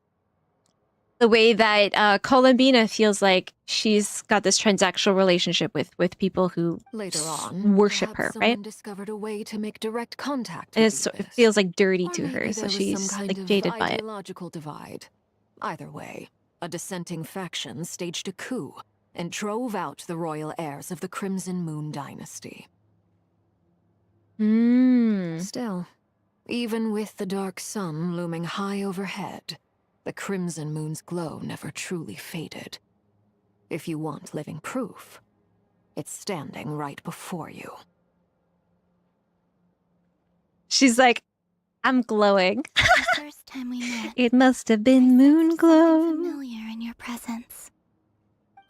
The way that Columbina feels like she's got this transactional relationship with people who Later on, worship her, perhaps right? someone discovered a way to make direct contact And with it feels like dirty to her, maybe so there was she's some kind like of jaded by it. ideological divide. Either way, a dissenting faction staged a coup and drove out the royal heirs of the Crimson Moon dynasty. Still, even with the dark sun looming high overhead, the Crimson Moon's glow never truly faded. If you want living proof, it's standing right before you. She's like, I'm glowing. The first time we met, It must have been moon glow. familiar in your presence.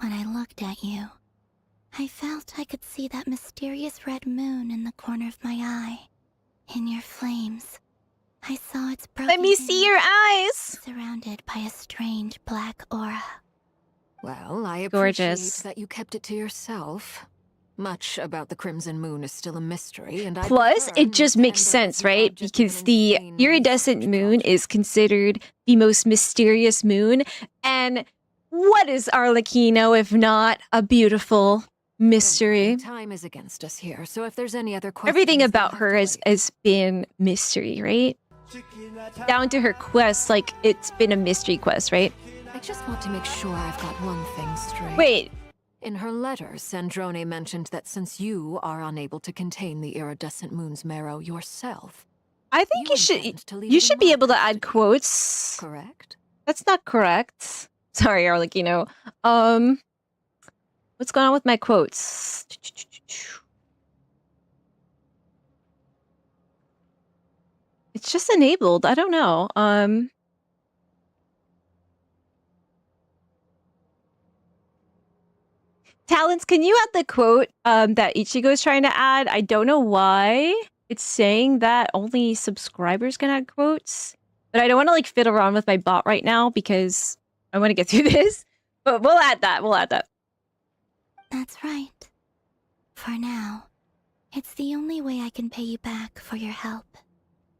When I looked at you, I felt I could see that mysterious red moon in the corner of my eye. In your flames, I saw its broken Let me see your eyes. surrounded by a strange black aura. Well, I appreciate Gorgeous. that you kept it to yourself. Much about the Crimson Moon is still a mystery, and I Plus, prefer it just not to makes end up sense, as the right? object of Because an the insane iridescent moon is considered the most mysterious moon. And what is Arlecchino if not a beautiful mystery? Time is against us here, so if there's any other questions... Everything about her has been mystery, right? Down to her quest, like, it's been a mystery quest, right? I just want to make sure I've got one thing straight. Wait. In her letter, Sandrone mentioned that since you are unable to contain the iridescent moon's marrow yourself, I think you should be able to add quotes. Correct? That's not correct. Sorry, Arlecchino. What's going on with my quotes? It's just enabled. I don't know. Talents, can you add the quote that Ichigo is trying to add? I don't know why it's saying that only subscribers can add quotes, but I don't want to like fiddle around with my bot right now because I want to get through this. But we'll add that. We'll add that. That's right. For now, it's the only way I can pay you back for your help.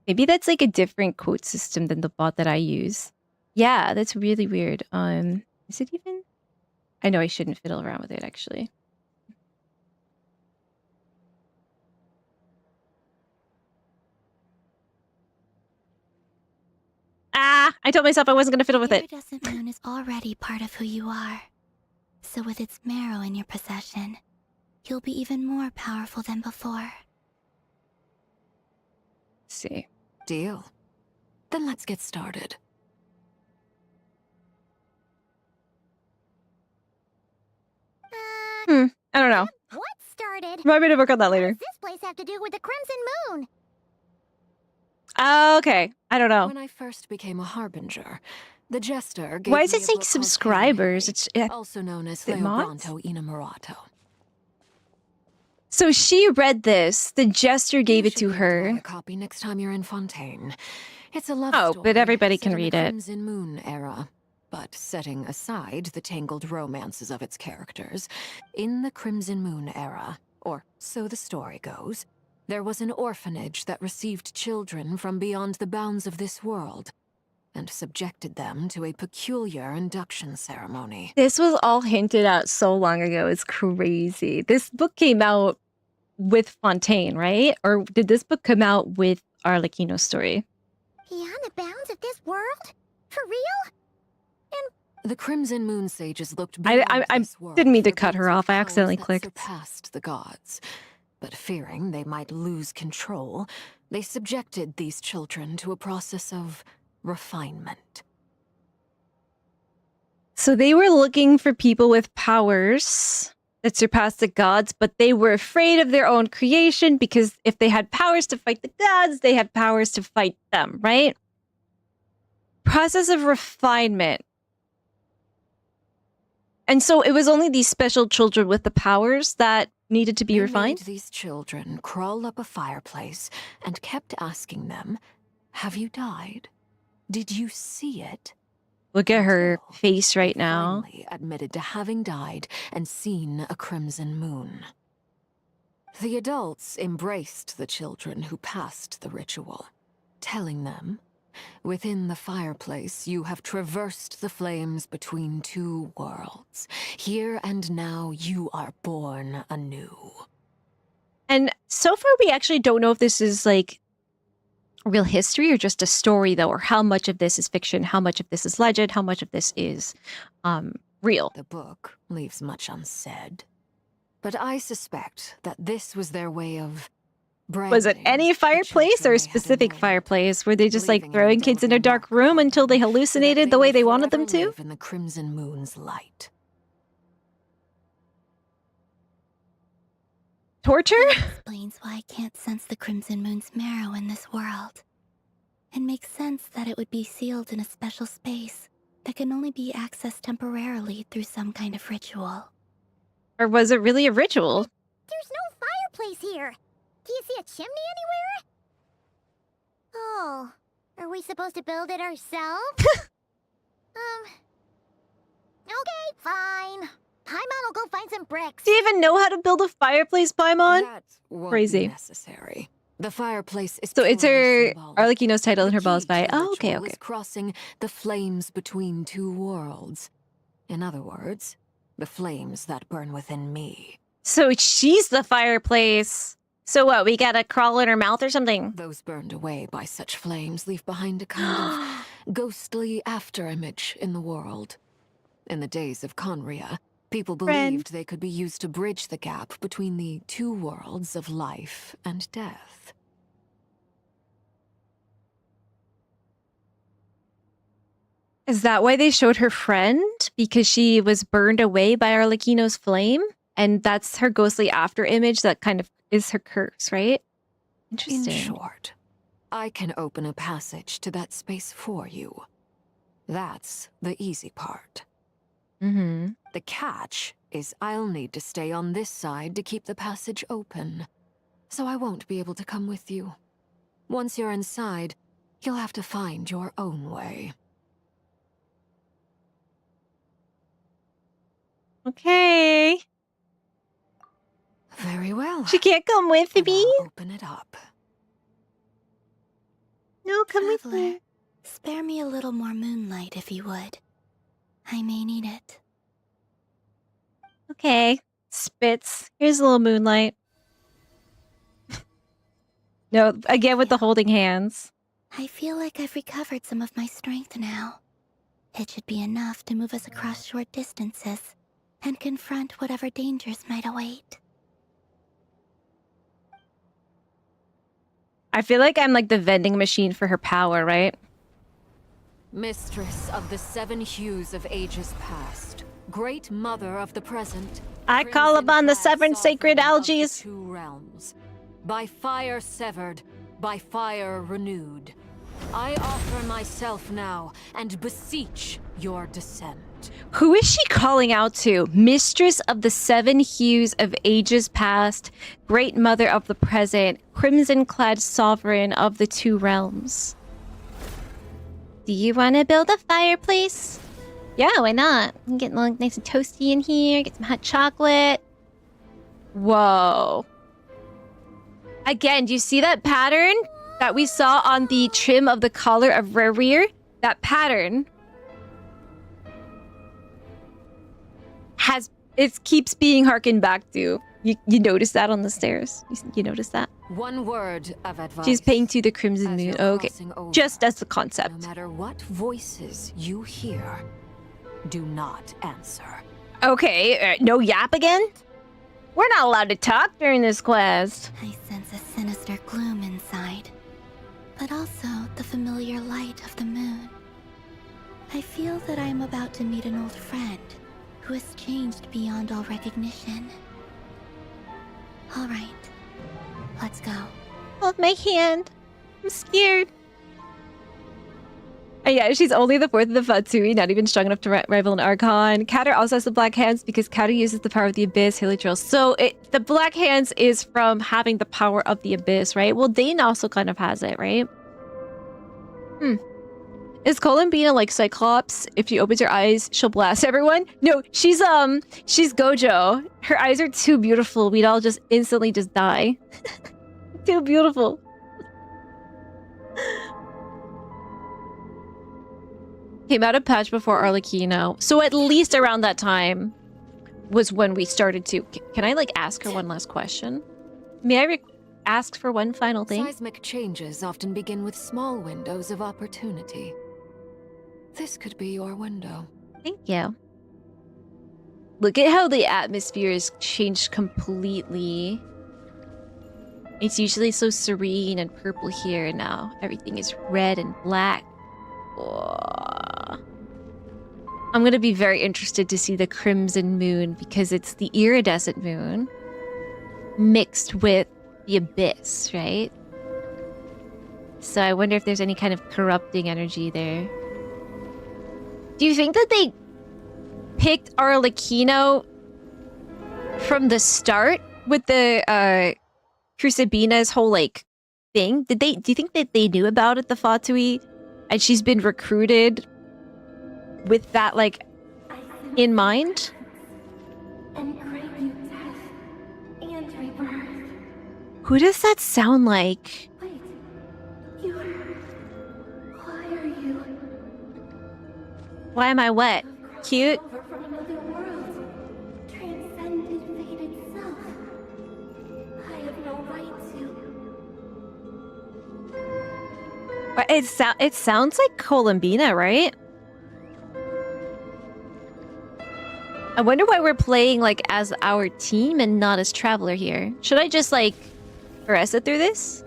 Maybe that's like a different quote system than the bot that I use. Yeah, that's really weird. Is it even? I know I shouldn't fiddle around with it actually. Ah, I told myself I wasn't going to fiddle with it. Iridescent moon is already part of who you are. So with its marrow in your possession, you'll be even more powerful than before. See. Deal. Then let's get started. I don't know. What started? Might be to work on that What later. does this place have to do with the crimson moon? Okay, I don't know. When I first became a harbinger, the jester gave Why is me it a saying book called subscribers? It's also known as is it mods? Leobranto Innamorato. So she read this. The jester gave it to her. A copy next time you're in Fontaine. It's a love Oh, story but everybody set can in the read it. Crimson Moon era. But setting aside the tangled romances of its characters, in the Crimson Moon era, or so the story goes, there was an orphanage that received children from beyond the bounds of this world and subjected them to a peculiar induction ceremony. This was all hinted at so long ago. It's crazy. This book came out with Fontaine, right? Or did this book come out with Arlecchino's story? Beyond the bounds of this world? For real? The Crimson Moon Sages looked I beyond this world didn't mean to for cut her beings with off. I powers accidentally that clicked. surpassed the gods. But fearing they might lose control, they subjected these children to a process of refinement. So they were looking for people with powers that surpassed the gods, but they were afraid of their own creation because if they had powers to fight the gods, they had powers to fight them, right? Process of refinement. And so it was only these special children with the powers that needed to be refined? Made these children crawl up a fireplace and kept asking them, "Have you died? Did you see it?" Look at her face right now. Finally admitted to having died and seen a crimson moon. The adults embraced the children who passed the ritual, telling them, "Within the fireplace, you have traversed the flames between two worlds. Here and now, you are born anew." And so far, we actually don't know if this is like real history or just a story, though, or how much of this is fiction, how much of this is legend, how much of this is real. The book leaves much unsaid, but I suspect that this was their way of Was it any fireplace or a specific fireplace? Were they just like throwing kids in a dark room until they hallucinated the way they wanted them to? live in the crimson moon's light. Torture? Explains why I can't sense the Crimson Moon's marrow in this world. It makes sense that it would be sealed in a special space that can only be accessed temporarily through some kind of ritual. Or was it really a ritual? There's no fireplace here. Do you see a chimney anywhere? Oh, are we supposed to build it ourselves? Okay, fine. Paimon will go find some bricks. Do you even know how to build a fireplace, Paimon? Crazy. Necessary. The fireplace is So it's her symbolic. Arlecchino's title and her balls by. The Oh, okay, ritual okay. is crossing the flames between two worlds. In other words, the flames that burn within me. So she's the fireplace. So what, we gotta crawl in her mouth or something? Those burned away by such flames leave behind a kind of ghostly afterimage in the world. In the days of Conria, people believed they could be used to bridge the gap between the two worlds of life and death. Is that why they showed her friend? Because she was burned away by Arlecchino's flame? And that's her ghostly after image that kind of is her curse, right? Interesting. In short, I can open a passage to that space for you. That's the easy part. Mm-hmm. The catch is I'll need to stay on this side to keep the passage open. So I won't be able to come with you. Once you're inside, you'll have to find your own way. Okay. Very well. She can't come with me? Open it up. No, come with Traveler, me. spare me a little more moonlight if you would. I may need it. Okay. Spits. Here's a little moonlight. No, again with the holding hands. I feel like I've recovered some of my strength now. It should be enough to move us across short distances and confront whatever dangers might await. I feel like I'm like the vending machine for her power, right? Mistress of the seven hues of ages past, great mother of the present, I call upon the seven sacred algaes. two realms, by fire severed, by fire renewed. I offer myself now and beseech your descent. Who is she calling out to? Mistress of the seven hues of ages past, great mother of the present, crimson-clad sovereign of the two realms. Do you want to build a fireplace? Yeah, why not? I'm getting like nice and toasty in here, get some hot chocolate. Whoa. Again, do you see that pattern that we saw on the trim of the collar of Rerir? That pattern it keeps being harkened back to You noticed that on the stairs? You noticed that? One word of advice. She's paying to the Crimson Moon. Oh, okay. Just as the concept. No matter what voices you hear, do not answer. Okay, no yap again? We're not allowed to talk during this quest. I sense a sinister gloom inside, but also the familiar light of the moon. I feel that I am about to meet an old friend who has changed beyond all recognition. All right, let's go. Hold my hand. I'm scared. Yeah, she's only the fourth of the Fatsui, not even strong enough to rival an Archon. Kater also has the Black Hands because Kater uses the power of the Abyss, Hilichurl. So the Black Hands is from having the power of the Abyss, right? Well, Dane also kind of has it, right? Is Columbina like Cyclops? If she opens her eyes, she'll blast everyone? No, she's Gojo. Her eyes are too beautiful. We'd all just instantly just die. Too beautiful. Came out a patch before Arlecchino. So at least around that time was when we started to... Can I like ask her one last question? May I ask for one final thing? Seismic changes often begin with small windows of opportunity. This could be your window. Thank you. Look at how the atmosphere has changed completely. It's usually so serene and purple here, and now everything is red and black. Oh. I'm gonna be very interested to see the Crimson Moon because it's the iridescent moon mixed with the Abyss, right? So I wonder if there's any kind of corrupting energy there. Do you think that they picked Arlecchino from the start with the Crucibina's whole like thing? Do you think that they knew about it, the Fatui, and she's been recruited with that like in mind? And bring you death and rebirth. Who does that sound like? Wait, you... Why are you... Why am I wet? Cute? Over from another world, transcended fate itself. I have no right to... It sounds like Columbina, right? I wonder why we're playing like as our team and not as Traveler here. Should I just like caress it through this?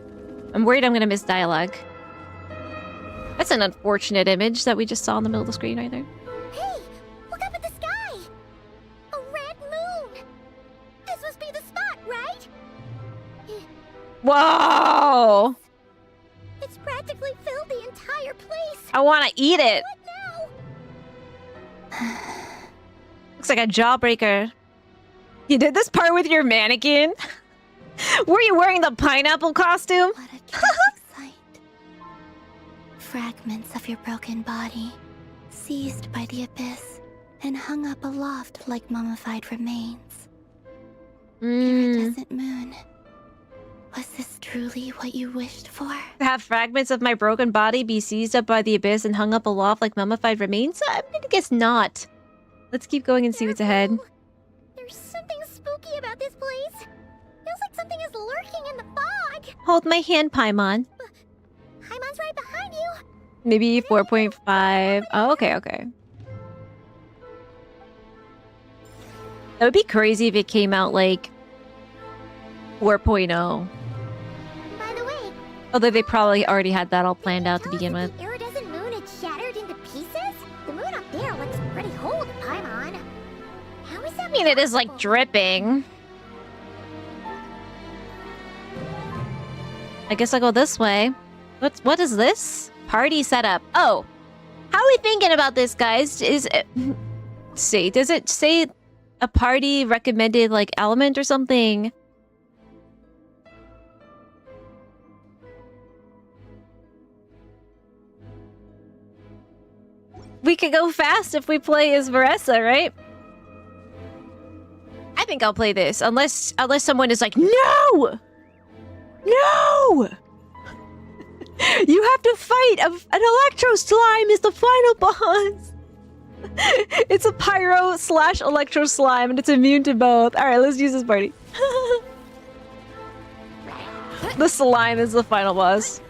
I'm worried I'm gonna miss dialogue. That's an unfortunate image that we just saw in the middle of the screen right there. Hey! Look up at the sky! A red moon! This must be the spot, right? Whoa! It's practically filled the entire place! I wanna eat it! What now? Looks like a jawbreaker. You did this part with your mannequin? Were you wearing the pineapple costume? What a tragic sight. Fragments of your broken body, seized by the abyss, and hung up aloft like mummified remains. Iridescent moon. Was this truly what you wished for? To have fragments of my broken body be seized up by the abyss and hung up aloft like mummified remains? I'm gonna guess not. Let's keep going and see what's ahead. There's something spooky about this place. Feels like something is lurking in the fog. Hold my hand, Paimon. Paimon's right behind you. Maybe 4.5. Oh, okay. That would be crazy if it came out like 4.0. By the way, Although they probably already had that all planned out to begin with. the iridescent moon had shattered into pieces? The moon up there looks pretty whole to Paimon. How is that? I mean, it is like dripping. I guess I'll go this way. What is this? Party setup. Oh, how are we thinking about this, guys? Does it say a party recommended like element or something? We could go fast if we play as Veressa, right? I think I'll play this, unless someone is like, no! No! You have to fight an electro slime is the final boss. It's a pyro / electro slime, and it's immune to both. All right, let's use this party. The slime is the final boss.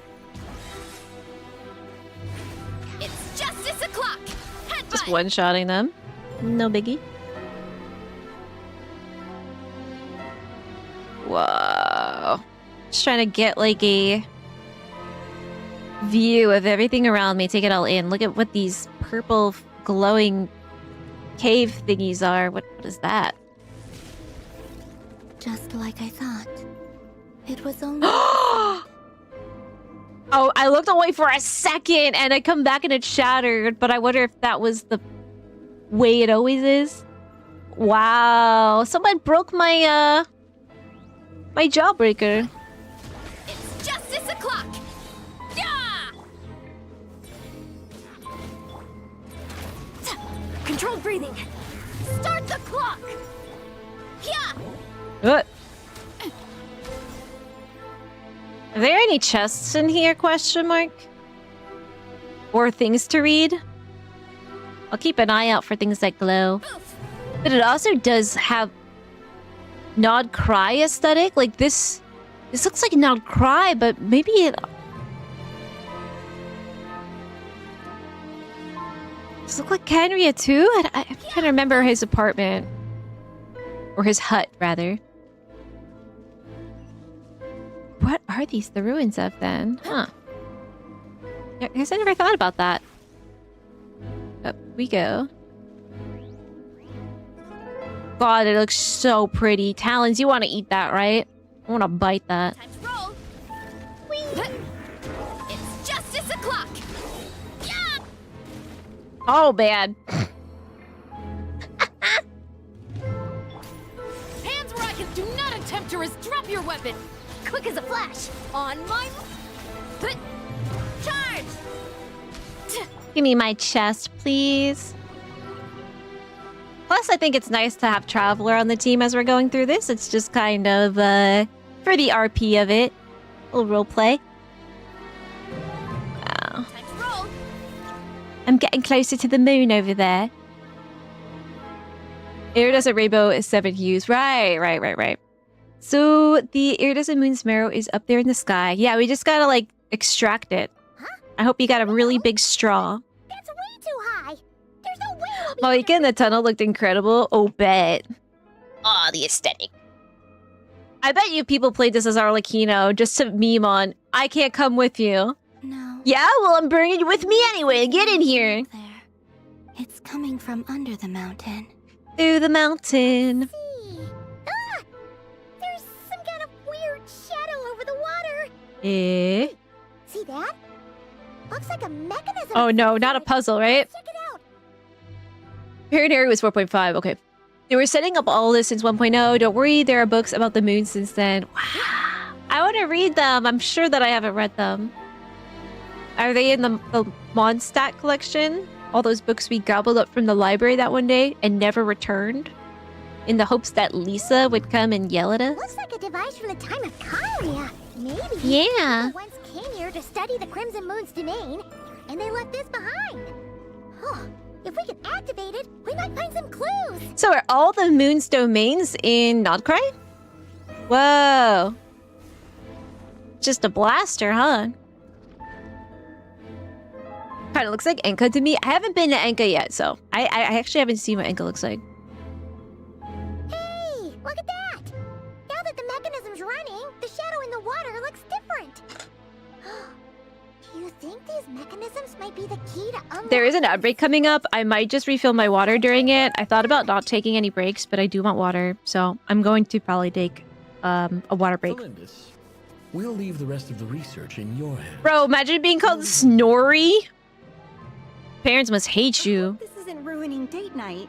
It's justice o'clock. Just one-shotting them. No biggie. Whoa. Just trying to get like a view of everything around me. Take it all in. Look at what these purple glowing cave thingies are. What is that? Just like I thought. It was only... Oh, I looked away for a second and I come back and it shattered, but I wonder if that was the way it always is. Wow. Someone broke my my jawbreaker. It's justice o'clock. Yeah! Controlled breathing. Start the clock. Yeah. What? Are there any chests in here, question mark? Or things to read? I'll keep an eye out for things that glow. But it also does have Nod Krai aesthetic. Like this looks like Nod Krai, but maybe it... Does it look like Kanria too? I'm trying to remember his apartment. Or his hut, rather. What are these the ruins of, then? Huh. I guess I never thought about that. Up we go. God, it looks so pretty. Talons, you want to eat that, right? I want to bite that. Time to roll. It's justice o'clock. Yeah. Oh, bad. Hands where I can. Do not attempt to resist. Drop your weapon. Quick as a flash. On my... Charge! Give me my chest, please. Plus, I think it's nice to have Traveler on the team as we're going through this. It's just kind of, for the RP of it. A little roleplay. Wow. Time to roll. I'm getting closer to the moon over there. Iridescent rainbow is 7 hues. Right. So, the iridescent moon's marrow is up there in the sky. Yeah, we just gotta, like, extract it. I hope you got a really big straw. That's way too high. There's no way we'll be... Malika in the tunnel looked incredible. Oh, bet. Aw, the aesthetic. I bet you people played this as Arlecchino just to meme on, I can't come with you. No. Yeah, well, I'm bringing you with me anyway. Get in here. There. It's coming from under the mountain. Through the mountain. There's some kind of weird shadow over the water. Eh? See that? Looks like a mechanism. Oh no, not a puzzle, right? Check it out. Parent area was 4.5. Okay. They were setting up all this since 1.0. Don't worry, there are books about the moon since then. Wow. I want to read them. I'm sure that I haven't read them. Are they in the Mondstadt collection? All those books we gobbled up from the library that one day and never returned? In the hopes that Lisa would come and yell at us? Looks like a device from the time of Kyria. Maybe. Yeah. People once came here to study the Crimson Moon's domain, and they left this behind. Huh. If we could activate it, we might find some clues. So are all the moon's domains in Nod Krai? Whoa. Just a blaster, huh? Kind of looks like Enka to me. I haven't been to Enka yet, so I actually haven't seen what Enka looks like. Hey, look at that! Now that the mechanism's running, the shadow in the water looks different. Do you think these mechanisms might be the key to unlock... There is an outbreak coming up. I might just refill my water during it. I thought about not taking any breaks, but I do want water, so I'm going to probably take a water break. Felindis, we'll leave the rest of the research in your hands. Bro, imagine being called Snorri. Parents must hate you. This isn't ruining date night.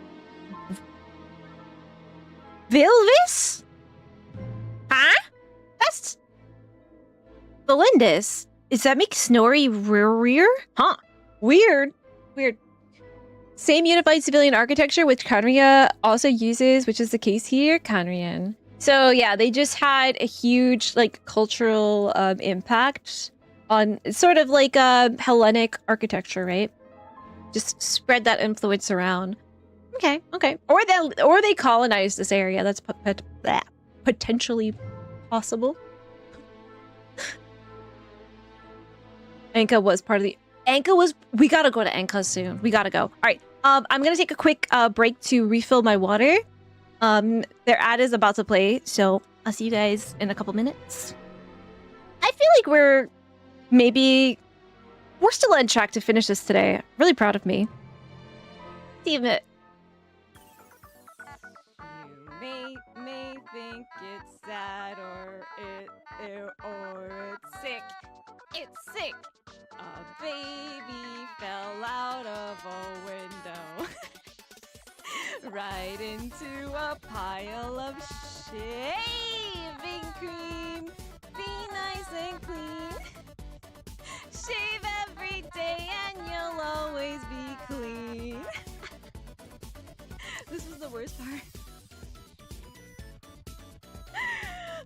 Vilvis? Huh? That's... Felindis. Does that make Snorri rear? Huh. Weird. Same unified civilian architecture which Kanria also uses, which is the case here. Kanrian. So yeah, they just had a huge like cultural impact on sort of like Hellenic architecture, right? Just spread that influence around. Okay, okay. Or they colonize this area. That's potentially possible. Anka was part of the... We gotta go to Anka soon. We gotta go. All right. I'm gonna take a quick break to refill my water. Their ad is about to play, so I'll see you guys in a couple minutes. I feel like we're still on track to finish this today. Really proud of me. Damn it. You may think it's sad or it's sick. It's sick. A baby fell out of a window. Right into a pile of shaving cream. Be nice and clean. Shave every day and you'll always be clean. This was the worst part.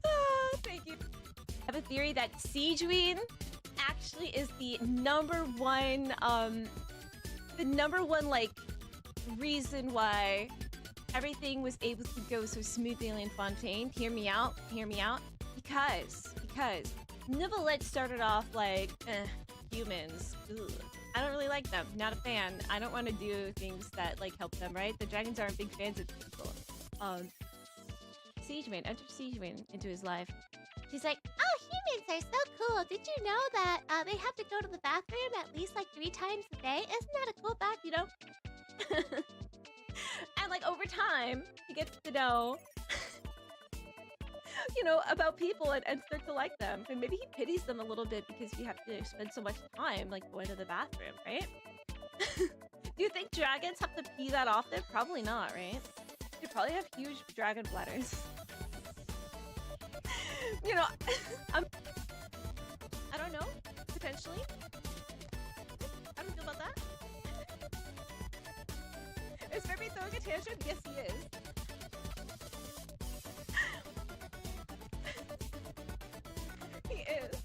Oh, thank you. I have a theory that Siegewein actually is the number one like reason why everything was able to go so smoothly in Fontaine. Hear me out. Because Nivelette started off like humans. Ugh. I don't really like them. Not a fan. I don't want to do things that like help them, right? The dragons aren't big fans of people. Siegewein, enter Siegewein into his life. She's like, oh, humans are so cool. Did you know that they have to go to the bathroom at least like 3 times a day? Isn't that a cool fact, you know? And like over time, he gets to know, you know, about people and start to like them. And maybe he pities them a little bit because we have to spend so much time like going to the bathroom, right? Do you think dragons have to pee that often? Probably not, right? They probably have huge dragon bladders. You know, I don't know. Potentially. How do you feel about that? Is Furby throwing a tantrum? Yes, he is. He is.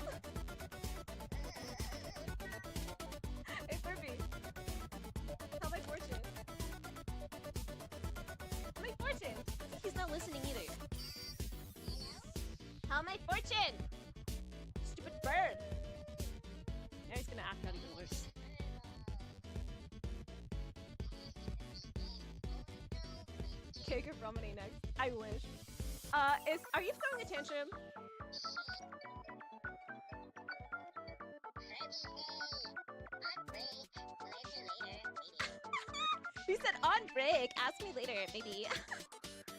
Hey, Furby. Tell my fortune. My fortune! He's not listening either. Tell my fortune! Stupid bird! Now he's gonna act out even worse. Cake of Romani next. I wish. Are you throwing a tantrum? He said on break. Ask me later, maybe.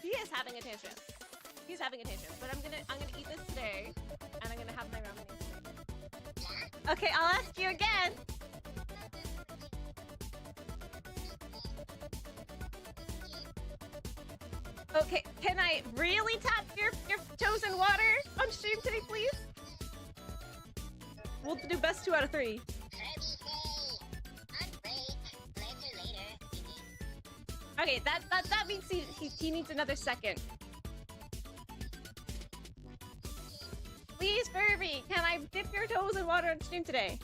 He is having a tantrum. He's having a tantrum, but I'm gonna eat this today, and I'm gonna have my ramen. Okay, I'll ask you again. Okay, can I really tap your toes in water on stream today, please? We'll do best 2 out of 3. Okay, that means he needs another second. Please, Furby, can I dip your toes in water on stream today?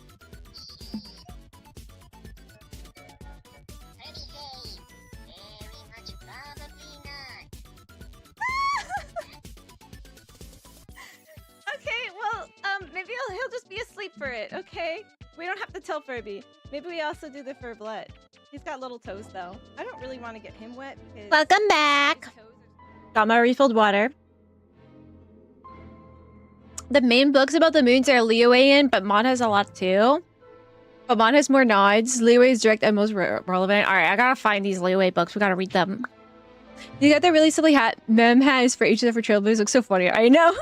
Okay, well, maybe he'll just be asleep for it, okay? We don't have to tell Furby. Maybe we also do the Furblet. He's got little toes, though. I don't really want to get him wet because... Welcome back! Got my refilled water. The main books about the moons are Liyue, but Mon has a lot too. But Mon has more nods. Liyue is direct and most relevant. Alright, I gotta find these Liyue books. We gotta read them. You got that really silly hat. Mem has for each of the Trailblazers. Looks so funny. I know.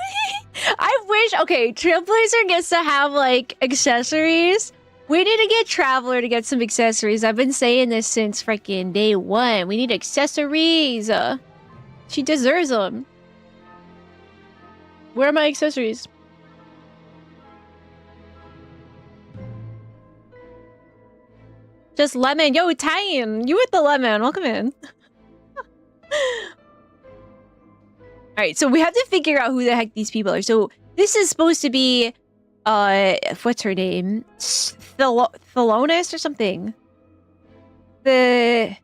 I wish... Okay, Trailblazer gets to have, like, accessories. We need to get Traveler to get some accessories. I've been saying this since freaking day 1. We need accessories. She deserves them. Where are my accessories? Just lemon. Yo, Tian, you with the lemon. Welcome in. Alright, so we have to figure out who the heck these people are. So this is supposed to be what's her name? Thelonis or something. The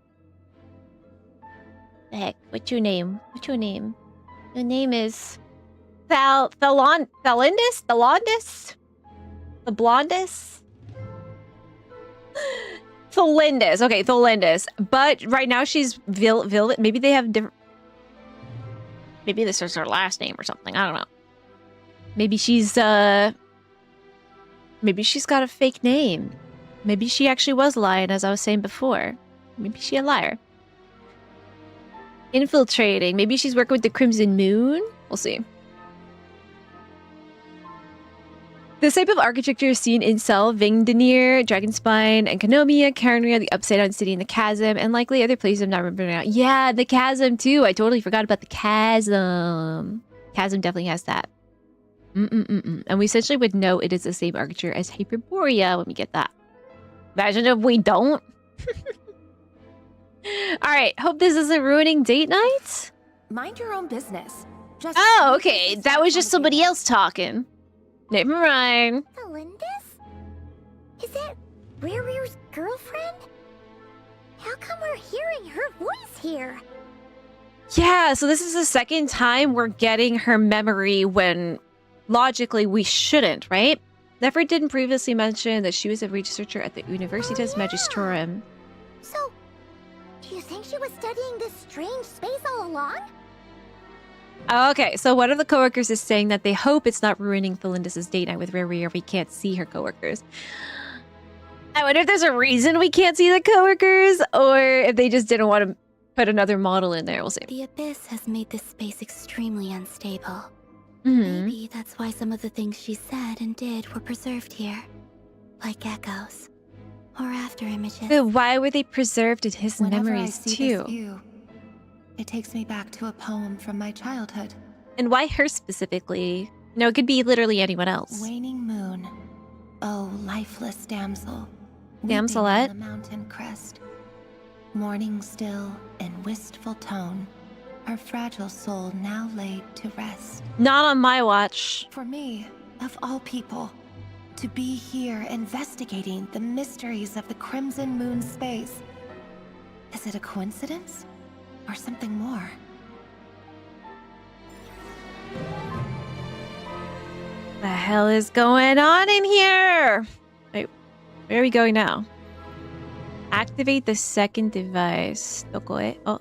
heck? What's your name? What's your name? Your name is Thalindis? The blondest? Thalindis. Okay, Thalindis. But right now she's Vilvet. Maybe they have different. Maybe this is her last name or something. I don't know. Maybe she's got a fake name. Maybe she actually was lying, as I was saying before. Maybe she's a liar. Infiltrating. Maybe she's working with the Crimson Moon. We'll see. This type of architecture is seen in Cell, Vingdanir, Dragonspine, and Kanomia, Karenria, the Upside Down City, and the Chasm, and likely other places I'm not remembering now. Yeah, the Chasm too. I totally forgot about the Chasm. Chasm definitely has that. And we essentially would know it is the same architecture as Hyperborea when we get that. Imagine if we don't. Alright, hope this isn't ruining date night. Mind your own business. Just oh, okay. That was just somebody else talking. Never mind. Thalindis? Is that Rear's girlfriend? How come we're hearing her voice here? Yeah, so this is the second time we're getting her memory when logically we shouldn't, right? Never didn't previously mention that she was a researcher at the Universitas Magistrorum. So, do you think she was studying this strange space all along? Okay, so one of the coworkers is saying that they hope it's not ruining Thalindis' date night with Riri, or we can't see her coworkers. I wonder if there's a reason we can't see the coworkers, or if they just didn't want to put another model in there. We'll see. The Abyss has made this space extremely unstable. Mm-hmm. Maybe that's why some of the things she said and did were preserved here. Like echoes. Or after images. But why were they preserved in his Whenever memories, I see too? This view, it takes me back to a poem from my childhood. And why her specifically? No, it could be literally anyone else. Waning moon. Oh, lifeless damsel. Damselette? On the mountain crest. Morning still in wistful tone. Her fragile soul now laid to rest. Not on my watch. For me, of all people, to be here investigating the mysteries of the Crimson Moon space. Is it a coincidence? Or something more? The hell is going on in here? Wait, where are we going now? Activate the second device. Dokoe. Oh.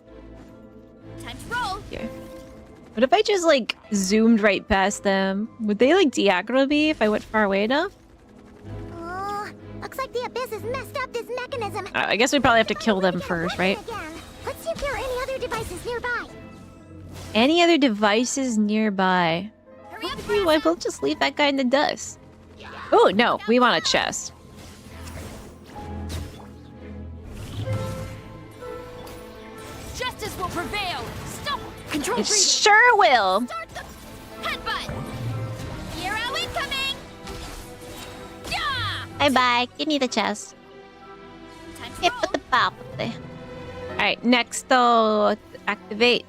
Time to roll. Here. What if I just like zoomed right past them? Would they like de-aggro me if I went far away enough? Oh, looks like the Abyss has messed up this mechanism. I guess we probably have to kill them first, right? Let's see if there are any other devices nearby. Any other devices nearby? Hurry up, I will just leave that guy in the dust. Oh, no. We want a chest. Justice will prevail. Stop. Control. It sure will. Start the headbutt. Hero incoming. Yeah. Bye-bye. Give me the chest. Time to roll. Alright, next though, activate.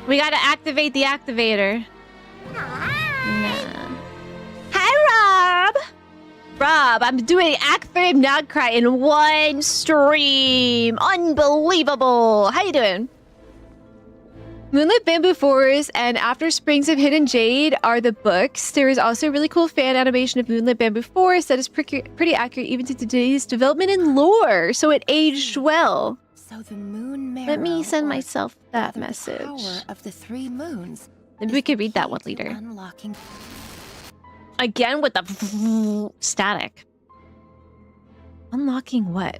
We gotta activate the activator. Nah. Hi, Rob! Rob, I'm doing ALL of Nod Krai in one stream. Unbelievable. How you doing? Moonlit Bamboo Forest and After Springs of Hidden Jade are the books. There is also a really cool fan animation of Moonlit Bamboo Forest that is pretty accurate even to today's development in lore, so it aged well. So the moon marrow, Let me send myself that the message. Power of the three moons. Maybe we could read that one later. Unlocking. Again with the static. Unlocking what?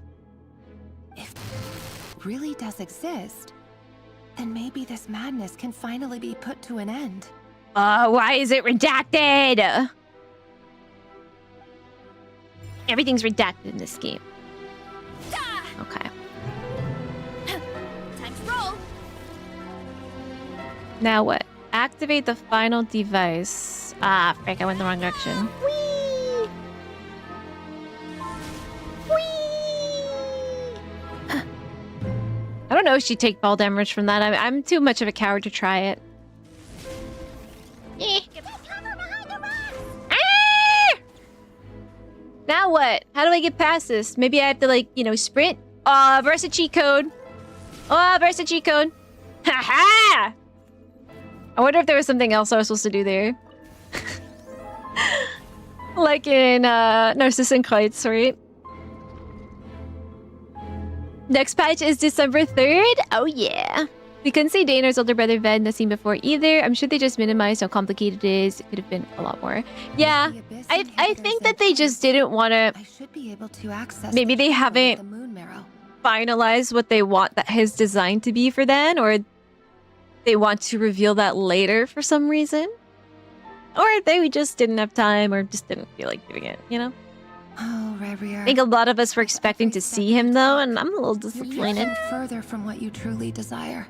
If it really does exist, then maybe this madness can finally be put to an end. Why is it redacted? Everything's redacted in this game. Okay. Time to roll. Now what? Activate the final device. Ah, frick, I went the wrong direction. Whee! I don't know if she'd take fall damage from that. I'm too much of a coward to try it. Ah! Now what? How do I get past this? Maybe I have to, like, sprint? Where's the cheat code? Oh, where's the cheat code? Ha-ha! I wonder if there was something else I was supposed to do there. Like in Narcissus and Kites, right? Next patch is December 3rd. Oh yeah. We couldn't see Danor's older brother Ved in the scene before either. I'm sure they just minimized how complicated it is. It could have been a lot more. Yeah, I think that they just didn't want to... Maybe they haven't finalized what they want that his design to be for then, or they want to reveal that later for some reason. Or they just didn't have time or just didn't feel like doing it, you know? Oh, Rebrier. I think a lot of us were expecting to see him though, and I'm a little disappointed. You're pushing further from what you truly desire.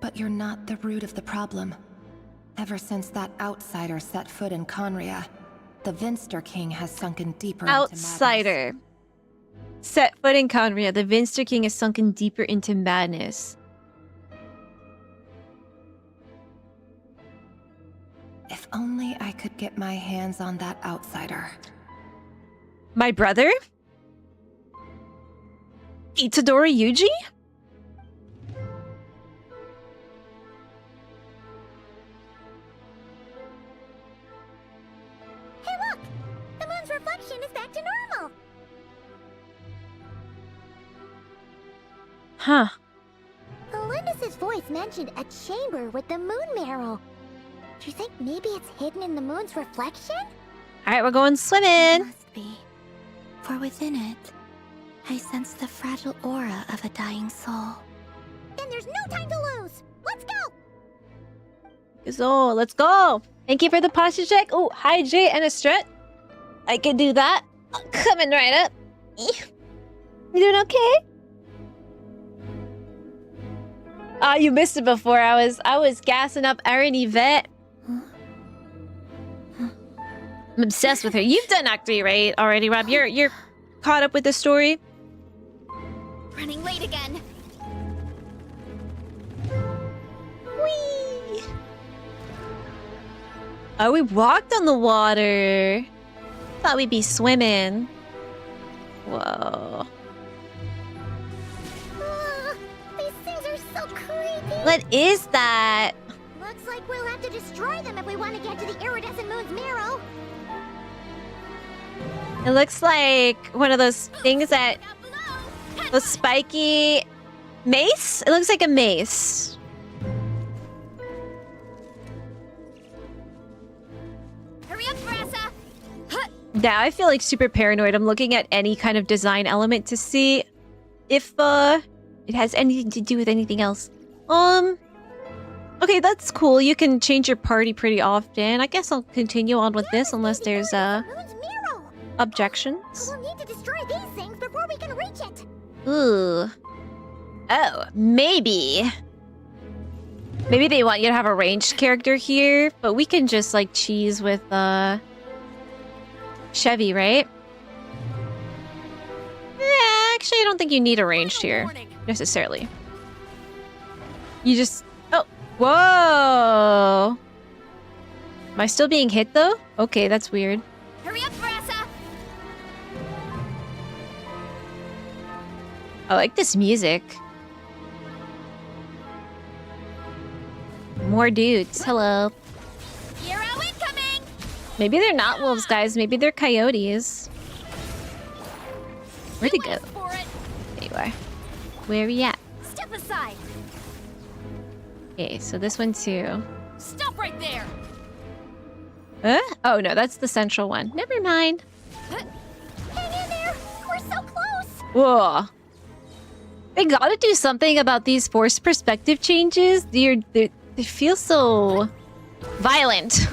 But you're not the root of the problem. Ever since that outsider set foot in Conria, the Vinster King has sunken deeper Outsider. Set foot in Conria, the Vinster King has sunken deeper into madness. If only I could get my hands on that outsider. My brother? Itadori Yuji? Hey look! The moon's reflection is back to normal! Huh. Olympus's voice mentioned a chamber with the moon marrow. Do you think maybe it's hidden in the moon's reflection? Alright, we're going swimming. Must be. For within it, I sense the fragile aura of a dying soul. Then there's no time to lose! Let's go! So, let's go! Thank you for the posture check. Oh, hi Jay and a strut. I can do that. Coming right up. You doing okay? You missed it before. I was gassing up Erin Yvette. I'm obsessed with her. You've done Act 3, right? Already, Rob. You're caught up with the story. Running late again. Whee! Oh, we walked on the water. Thought we'd be swimming. Whoa. These things are so creepy. What is that? Looks like we'll have to destroy them if we want to get to the iridescent moon's marrow. It looks like one of those things that... Those spiky... Mace? It looks like a mace. Hurry up, Brassa! Now I feel like super paranoid. I'm looking at any kind of design element to see if it has anything to do with anything else. Okay, that's cool. You can change your party pretty often. I guess I'll continue on with this unless there's objections. We'll need to destroy these things before we can reach it. Ooh. Oh, maybe. Maybe they want you to have a ranged character here, but we can just like cheese with Chevy, right? Yeah, actually I don't think you need a ranged here necessarily. You just... Oh, whoa! Am I still being hit though? Okay, that's weird. Hurry up, Brassa! I like this music. More dudes. Hello. Hero incoming! Maybe they're not wolves, guys. Maybe they're coyotes. Where'd it go? There you are. Where are we at? Step aside! Okay, so this one too. Stop right there! Oh no, that's the central one. Never mind. Hang in there! We're so close! Whoa. They gotta do something about these forced perspective changes. They feel so violent.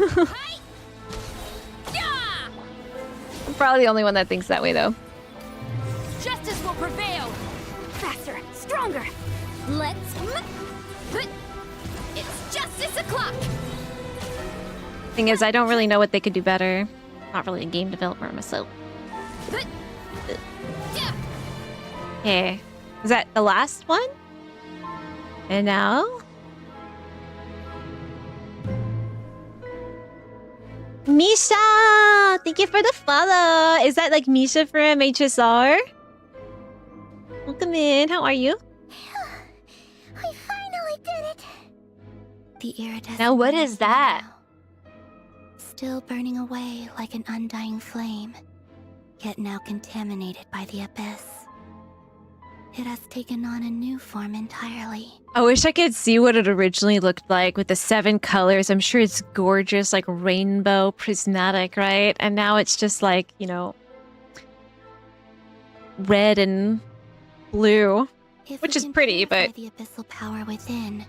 I'm probably the only one that thinks that way though. Justice will prevail! Faster, stronger! Let's... It's justice o'clock! Thing is, I don't really know what they could do better. Not really a game developer myself. Okay. Is that the last one? And now? Misha! Thank you for the follow! Is that like Misha from HSR? welcome in. How are you? I finally did it. The iridescent Now what is moon that? now, still burning away like an undying flame, yet now contaminated by the abyss. It has taken on a new form entirely. I wish I could see what it originally looked like with the 7 colors. I'm sure it's gorgeous, like rainbow, prismatic, right? And now it's just like, you know, red and blue, If which we is can pretty, purify but... the abyssal power within,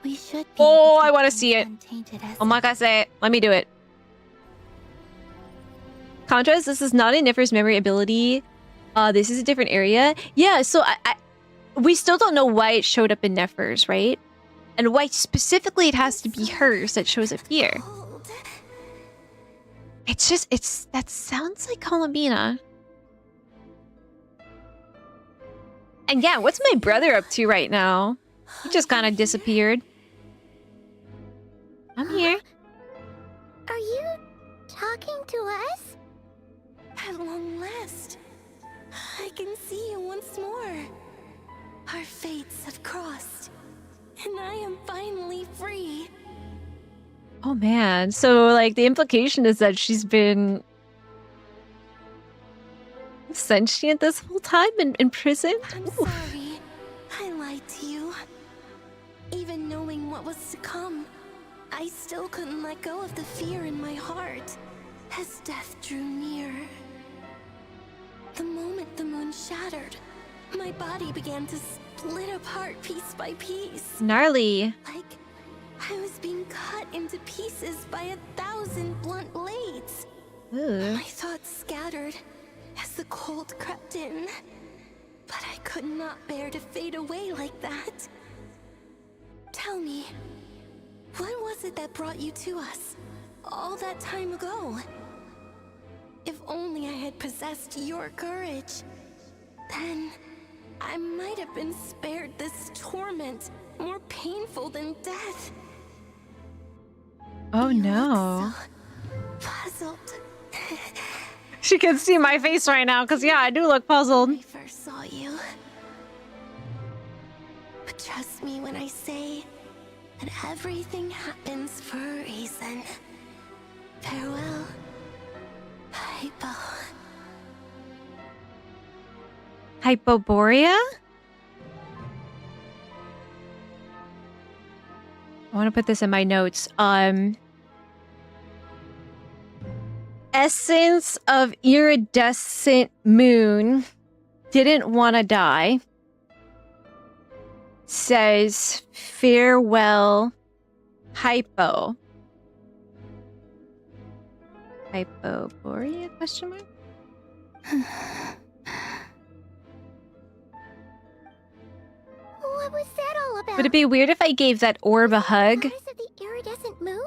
we should be Oh, able to I want to cleanse see it. untainted essence. Omakase. Let me do it. Contrast, this is not a Niffer's memory ability. This is a different area. Yeah, so we still don't know why it showed up in Neffer's, right? And why specifically it has to be hers that shows up here. It's just, that sounds like Columbina. And yeah, what's my brother up to right now? He just kind of disappeared. I'm here. Are you talking to us? At long last, I can see you once more. Our fates have crossed, and I am finally free. Oh man, so like the implication is that she's been sentient this whole time in prison? I'm sorry, I lied to you. Even knowing what was to come, I still couldn't let go of the fear in my heart as death drew near. The moment the moon shattered, my body began to split apart piece by piece. Gnarly. Like I was being cut into pieces by 1,000 blunt blades. Ooh. My thoughts scattered as the cold crept in. But I could not bear to fade away like that. Tell me, what was it that brought you to us all that time ago? If only I had possessed your courage, then I might have been spared this torment more painful than death. Oh no. Puzzled. She can see my face right now, because yeah, I do look puzzled. I first saw you. But trust me when I say that everything happens for a reason. Farewell, Hypo. Hypoborea? I want to put this in my notes. Essence of iridescent moon didn't want to die. Says farewell, Hypo. Hypoborea? Question mark? What was that all about? Would it be weird if I gave that orb a hug? Goddess of the iridescent moon?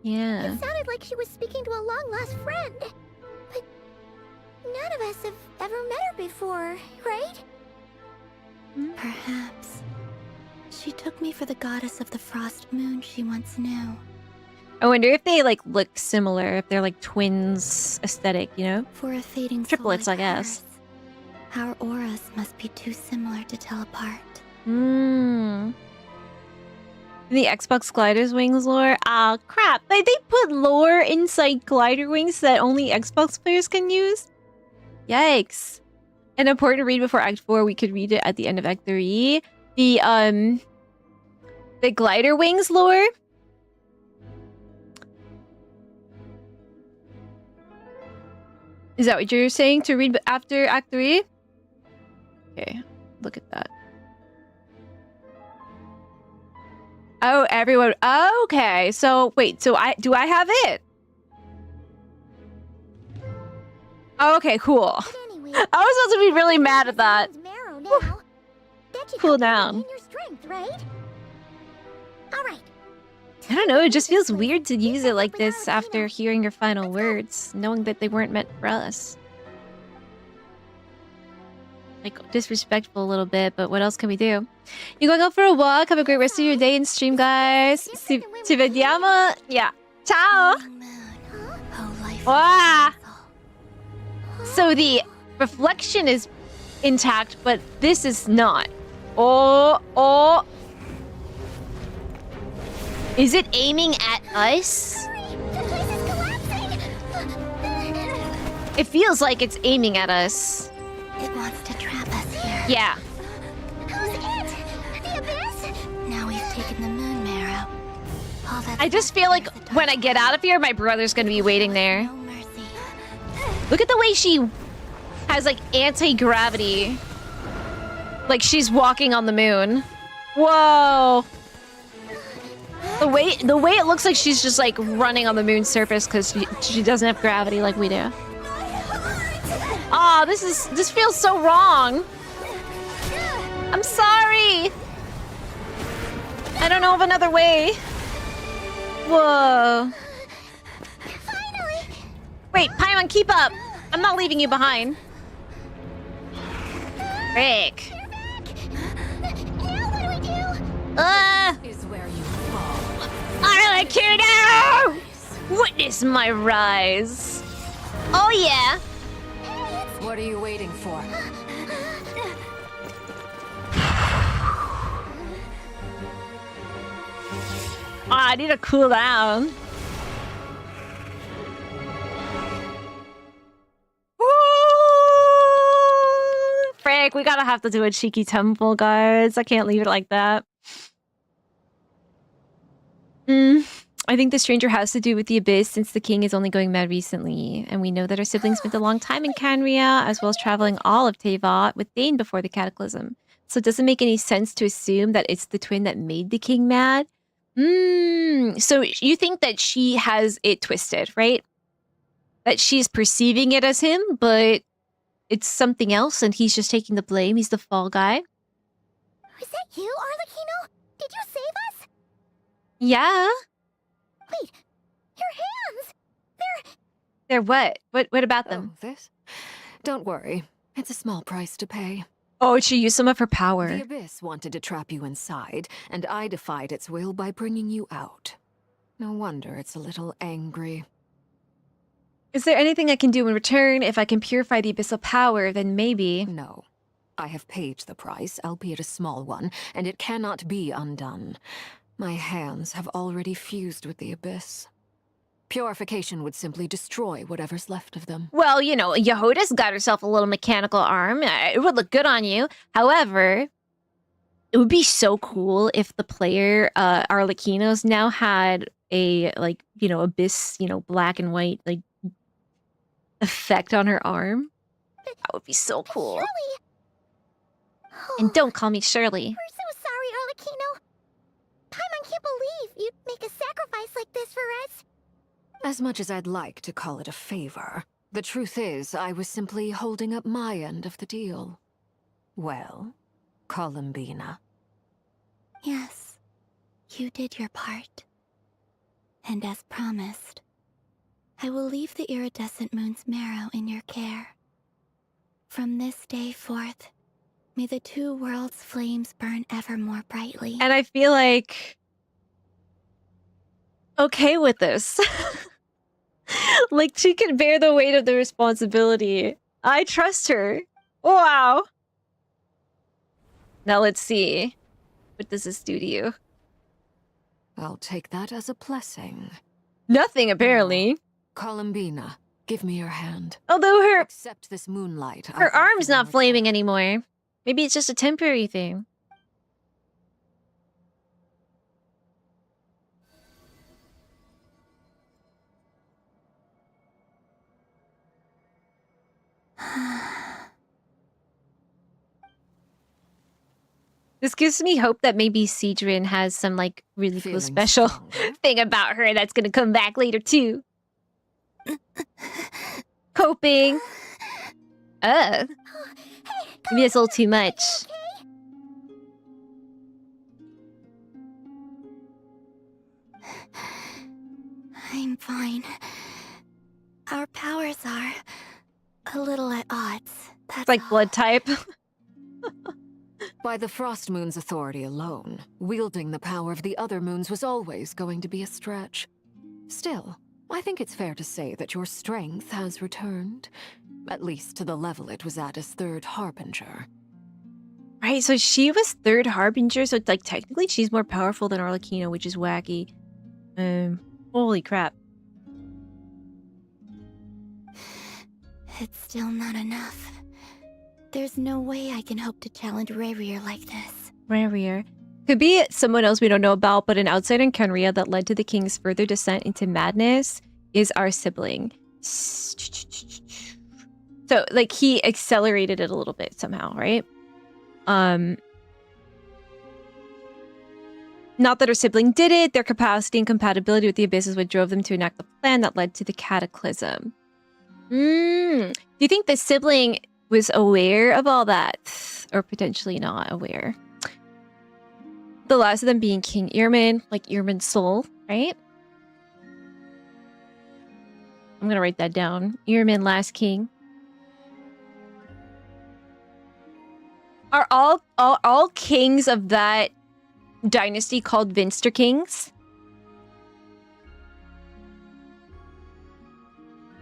Yeah. It sounded like she was speaking to a long-lost friend. But none of us have ever met her before, right? Perhaps. She took me for the goddess of the frost moon she once knew. I wonder if they like look similar, if they're like twins aesthetic, you know? For a fading soul triplets, like I guess. hers, our auras must be too similar to tell apart. Hmm. The Xbox Glider's Wings lore? Ah, crap. Like, they put lore inside Glider Wings that only Xbox players can use? Yikes. An important read before Act 4. We could read it at the end of Act 3. The Glider Wings lore? Is that what you're saying to read after Act 3? Okay, look at that. Oh, everyone. Okay, so wait. So do I have it? Okay, cool. Anyway, I was supposed to be really mad at that. Marrow now. That should Cool help you down. regain your strength, right? All right. I don't know. It just feels weird to use it like this after hearing your final words, knowing that they weren't meant for us. Like, disrespectful a little bit, but what else can we do? You going out for a walk? Have a great rest of your day and stream, guys. Ci vediamo. Yeah. Ciao. Wow. So the reflection is intact, but this is not. Oh. Is it aiming at us? It feels like it's aiming at us. It wants to trap us here. Yeah. Who's it? The Abyss? Now we've taken the moon marrow. All that's I just feel like when I get out of here, my brother's gonna be waiting there. no mercy. Look at the way she has like anti-gravity. Like she's walking on the moon. Whoa. The way it looks like she's just like running on the moon's surface because she doesn't have gravity like we do. Oh, this feels so wrong. I'm sorry. I don't know of another way. Whoa. Finally! Wait, Paimon, keep up. I'm not leaving you behind. Frick. Now what do we do? Is where you fall. Arlecchino! Witness my rise. Oh yeah. What are you waiting for? Oh, I need to cool down. Frick, we gotta have to do a cheeky temple, guys. I can't leave it like that. I think the stranger has to do with the Abyss since the king is only going mad recently. And we know that our siblings spent a long time in Canria, as well as traveling all of Teyvat with Thane before the cataclysm. So it doesn't make any sense to assume that it's the twin that made the king mad. So you think that she has it twisted, right? That she's perceiving it as him, but it's something else and he's just taking the blame. He's the fall guy. Is that you, Arlecchino? Did you save us? Yeah. Wait, your hands! They're what? What about them? Oh, this? Don't worry. It's a small price to pay. Oh, she used some of her power. The Abyss wanted to trap you inside, and I defied its will by bringing you out. No wonder it's a little angry. Is there anything I can do in return? If I can purify the abyssal power, then maybe. No. I have paid the price, albeit a small one, and it cannot be undone. My hands have already fused with the Abyss. Purification would simply destroy whatever's left of them. Well, you know, Yehuda's got herself a little mechanical arm. It would look good on you. However, it would be so cool if the player, Arlecchino's, now had a, like, you know, abyss, you know, black and white, like, effect on her arm. That would be so cool. Shirley! And don't call me Shirley. We're so sorry, Arlecchino. Paimon can't believe you'd make a sacrifice like this for us. As much as I'd like to call it a favor, the truth is I was simply holding up my end of the deal. Well, Columbina. Yes, you did your part. And as promised, I will leave the iridescent moon's marrow in your care. From this day forth, may the two worlds' flames burn ever more brightly. And I feel like okay with this. Like, she can bear the weight of the responsibility. I trust her. Wow. Now let's see. What does this do to you? I'll take that as a blessing. Nothing, apparently. Columbina, give me your hand. Although her Accept this moonlight. her arm's not flaming anymore. Maybe it's just a temporary thing. This gives me hope that maybe Cedrin has some, like, really cool special thing about her that's gonna come back later, too. Hoping. Maybe that's a little too much. I'm fine. Our powers are a little at odds. That's like blood type. By the Frost Moon's authority alone, wielding the power of the other moons was always going to be a stretch. Still, I think it's fair to say that your strength has returned. at least to the level it was at as third harbinger. Right, so she was third harbinger, so like technically she's more powerful than Arlecchino, which is wacky. Holy crap. It's still not enough. There's no way I can hope to challenge Rarier like this. Rarier. Could be someone else we don't know about, but an outsider in Kenria that led to the king's further descent into madness is our sibling. So, like, he accelerated it a little bit somehow, right? Not that her sibling did it, their capacity and compatibility with the abyss is what drove them to enact the plan that led to the cataclysm. Do you think the sibling was aware of all that? Or potentially not aware? The last of them being King Irmin, like Irmin's soul, right? I'm gonna write that down. Irmin, last king. Are all kings of that dynasty called Vinster kings?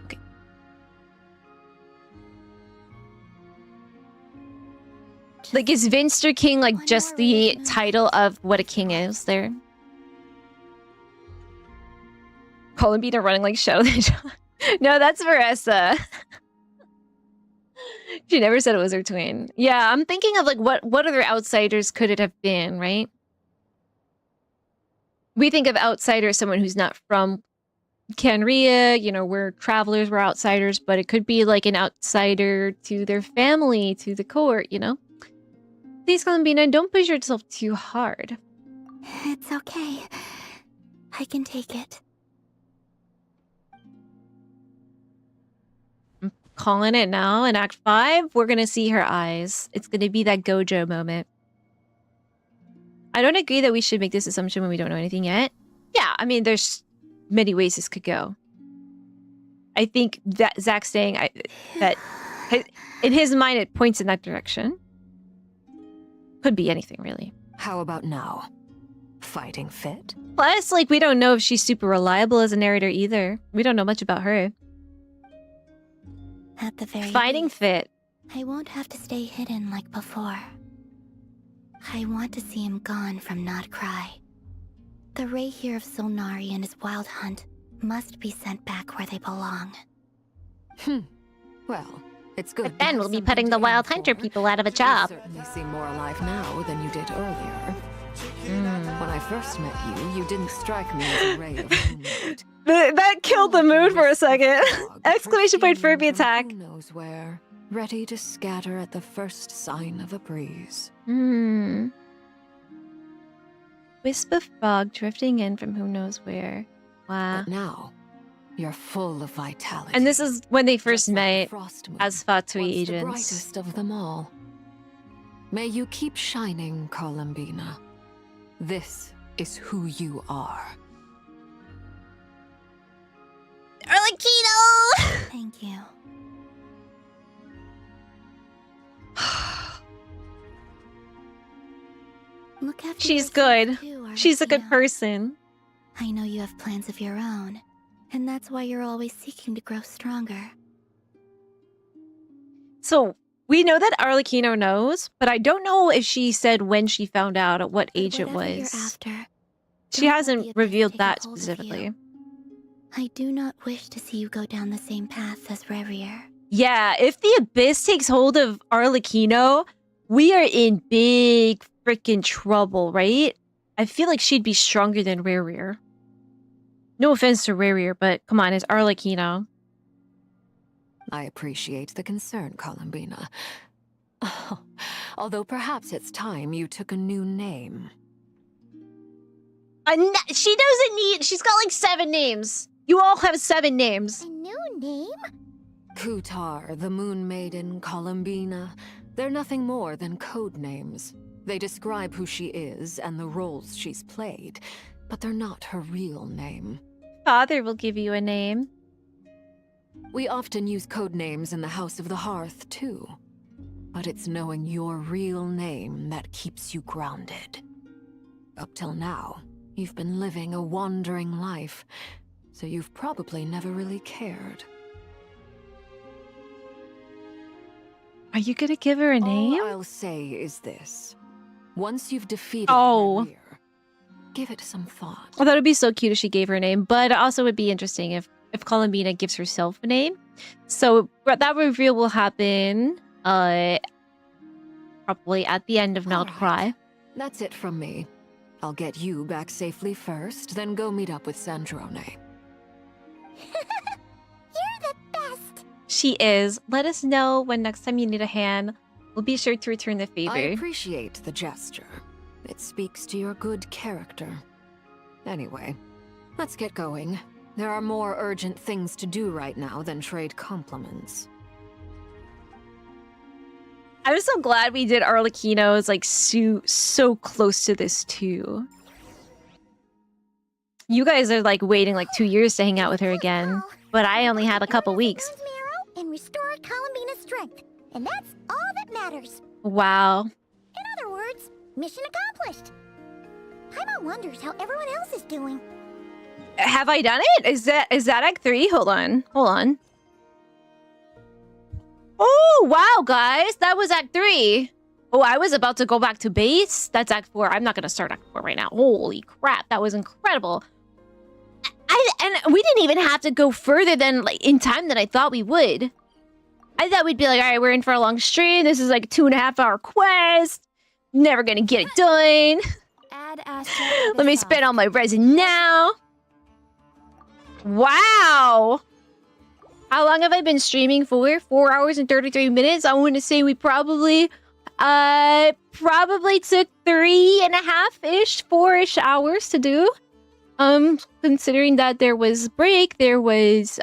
Okay. Like, is Vinster king like just the title of what a king is there? Columbina running like Shadow the Hedgehog. No, that's Marissa. She never said it was her twin. Yeah, I'm thinking of like what other outsiders could it have been, right? We think of outsider as someone who's not from Kenria, you know, we're travelers, we're outsiders, but it could be like an outsider to their family, to the court, you know? Please, Columbina, don't push yourself too hard. It's okay. I can take it. I'm calling it now. In Act 5, we're going to see her eyes. It's going to be that Gojo moment. I don't agree that we should make this assumption when we don't know anything yet. Yeah, I mean, there's many ways this could go. I think that Zach's saying that in his mind it points in that direction. Could be anything, really. How about now? Fighting fit? Plus, like, we don't know if she's super reliable as a narrator either. We don't know much about her. At the very Fighting least, fit. I won't have to stay hidden like before. I want to see him gone from Nod Krai. The Ray here of Solnari and his wild hunt must be sent back where they belong. Well, it's good. But then we'll be putting the wild hunter people out of a job. You certainly seem more alive now than you did earlier. When I first met you, you didn't strike me as a ray of moonlight. That killed the mood for a second. Exclamation point Furby attack. Who knows where? Ready to scatter at the first sign of a breeze. Wisp of fog drifting in from who knows where. Wow. But now, you're full of vitality. And this is when they first met as Fatui Once agents. the brightest of them all. May you keep shining, Columbina. This is who you are. Arlecchino! Thank you. Look after She's yourself good. too, She's a good Arlecchino. person. I know you have plans of your own, and that's why you're always seeking to grow stronger. So, we know that Arlecchino knows, but I don't know if she said when she found out at what age it Whatever was. you're after, She don't let hasn't the abyss revealed take that a hold of specifically. you. I do not wish to see you go down the same path as Rarier. Yeah, if the Abyss takes hold of Arlecchino, we are in big freaking trouble, right? I feel like she'd be stronger than Rarier. No offense to Rarier, but come on, it's Arlecchino. I appreciate the concern, Columbina. Although perhaps it's time you took a new name. She doesn't need... She's got like 7 names. You all have 7 names. A new name? Kutar, the Moon Maiden, Columbina. They're nothing more than code names. They describe who she is and the roles she's played, but they're not her real name. Father will give you a name. We often use code names in the House of the Hearth, too. But it's knowing your real name that keeps you grounded. Up till now, you've been living a wandering life, so you've probably never really cared. Are you gonna give her a name? All I'll say is this. Once you've defeated Maria, give it some thought. Well, that would be so cute if she gave her a name, but it also would be interesting if Columbina gives herself a name. So that reveal will happen probably at the end of Nod Krai. That's it from me. I'll get you back safely first, then go meet up with Sandrone. You're the best! She is. Let us know when next time you need a hand. We'll be sure to return the favor. I appreciate the gesture. It speaks to your good character. Anyway, let's get going. There are more urgent things to do right now than trade compliments. I'm so glad we did Arlecchino's like so close to this too. You guys are like waiting like 2 years to hang out with her again, but I only had a couple weeks. And restored Columbina's strength, and that's all that matters. Wow. In other words, mission accomplished. Paimon wonders how everyone else is doing. Have I done it? Is that Act 3? Hold on. Oh, wow, guys. That was Act 3. Oh, I was about to go back to base. That's Act 4. I'm not going to start Act 4 right now. Holy crap. That was incredible. And we didn't even have to go further than like in time than I thought we would. I thought we'd be like, all right, we're in for a long stream. This is like a 2.5-hour quest. Never going to get it done. Let me spend all my resin now. Wow. How long have I been streaming for? 4 hours and 33 minutes. I want to say we probably took 3.5-ish, 4-ish hours to do. Considering that there was break, there was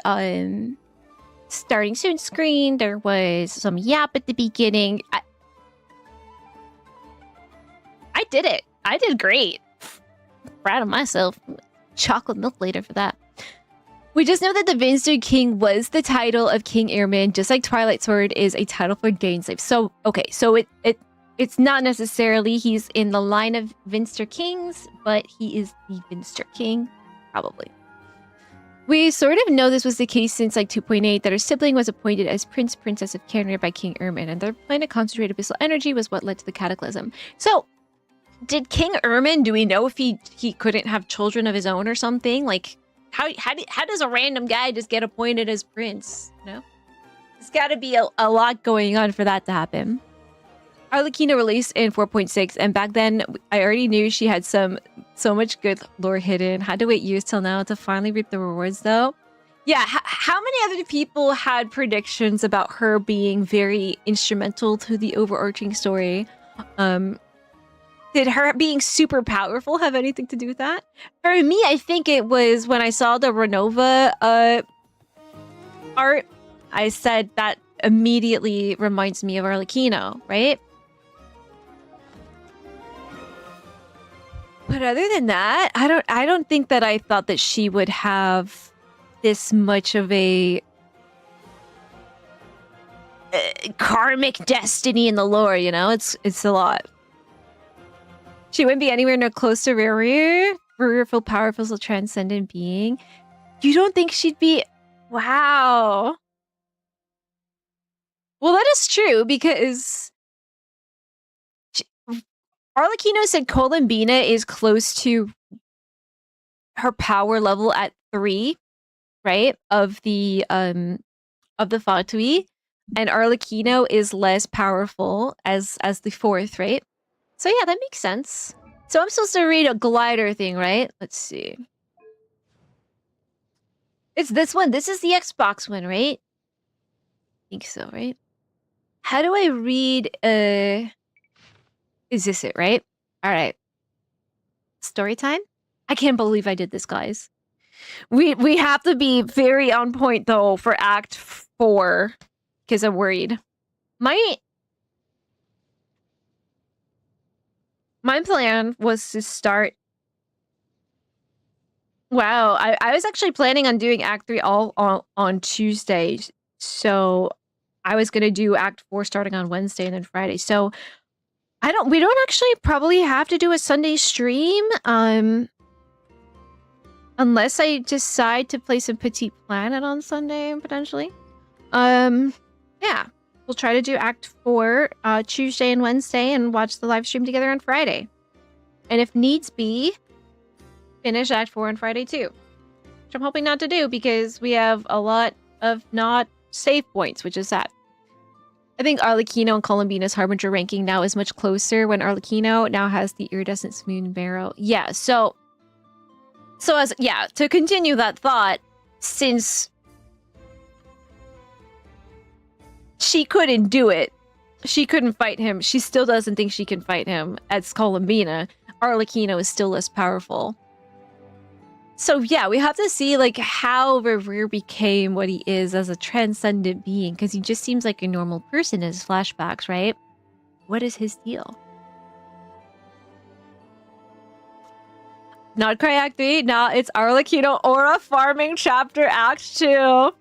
starting soon screen, there was some yap at the beginning. I did it. I did great. Proud of myself. Chocolate milk later for that. We just know that the Vinster King was the title of King Ehrman, just like Twilight Sword is a title for Gainslave. So, okay, so it's not necessarily he's in the line of Vinster Kings, but he is the Vinster King, probably. We sort of know this was the case since like 2.8, that her sibling was appointed as Princess of Canria by King Ehrman, and their plan to concentrate abyssal energy was what led to the cataclysm. So, did King Ehrman, do we know if he couldn't have children of his own or something? Like, how does a random guy just get appointed as prince? You know? There's got to be a lot going on for that to happen. Arlecchino released in 4.6, and back then I already knew she had so much good lore hidden. Had to wait years till now to finally reap the rewards, though. Yeah, how many other people had predictions about her being very instrumental to the overarching story? Did her being super powerful have anything to do with that? For me, I think it was when I saw the Renova art. I said that immediately reminds me of Arlecchino, right? But other than that, I don't think that I thought that she would have this much of a karmic destiny in the lore, you know? It's a lot. She wouldn't be anywhere near close to Ririer. Ririer full powerful, so transcendent being. You don't think she'd be... Wow. Well, that is true, because... Arlecchino said Columbina is close to her power level at 3, right? Of the Fatui. And Arlecchino is less powerful as the 4th, right? So yeah, that makes sense. So I'm supposed to read a glider thing, right? Let's see. It's this one. This is the Xbox one, right? I think so, right? How do I read Is this it, right? All right. Story time? I can't believe I did this, guys. We have to be very on point though for Act 4 because I'm worried. My plan was to start... Wow, I was actually planning on doing Act 3 all on Tuesday. So I was going to do Act 4 starting on Wednesday and then Friday. So we don't actually probably have to do a Sunday stream. Unless I decide to play some Petite Planet on Sunday, potentially. Yeah. we'll try to do Act 4 Tuesday and Wednesday and watch the live stream together on Friday. And if needs be, finish Act 4 on Friday too. Which I'm hoping not to do because we have a lot of not save points, which is sad. I think Arlecchino and Columbina's Harbinger ranking now is much closer when Arlecchino now has the iridescent moon barrel. Yeah, so to continue that thought, since she couldn't do it, she couldn't fight him, she still doesn't think she can fight him as Columbina, Arlecchino is still less powerful. So yeah, we have to see like how Revere became what he is as a transcendent being, because he just seems like a normal person in his flashbacks, right? What is his deal? Nod Krai Act 3? Nah, it's Arlecchino Aura Farming Chapter Act 2.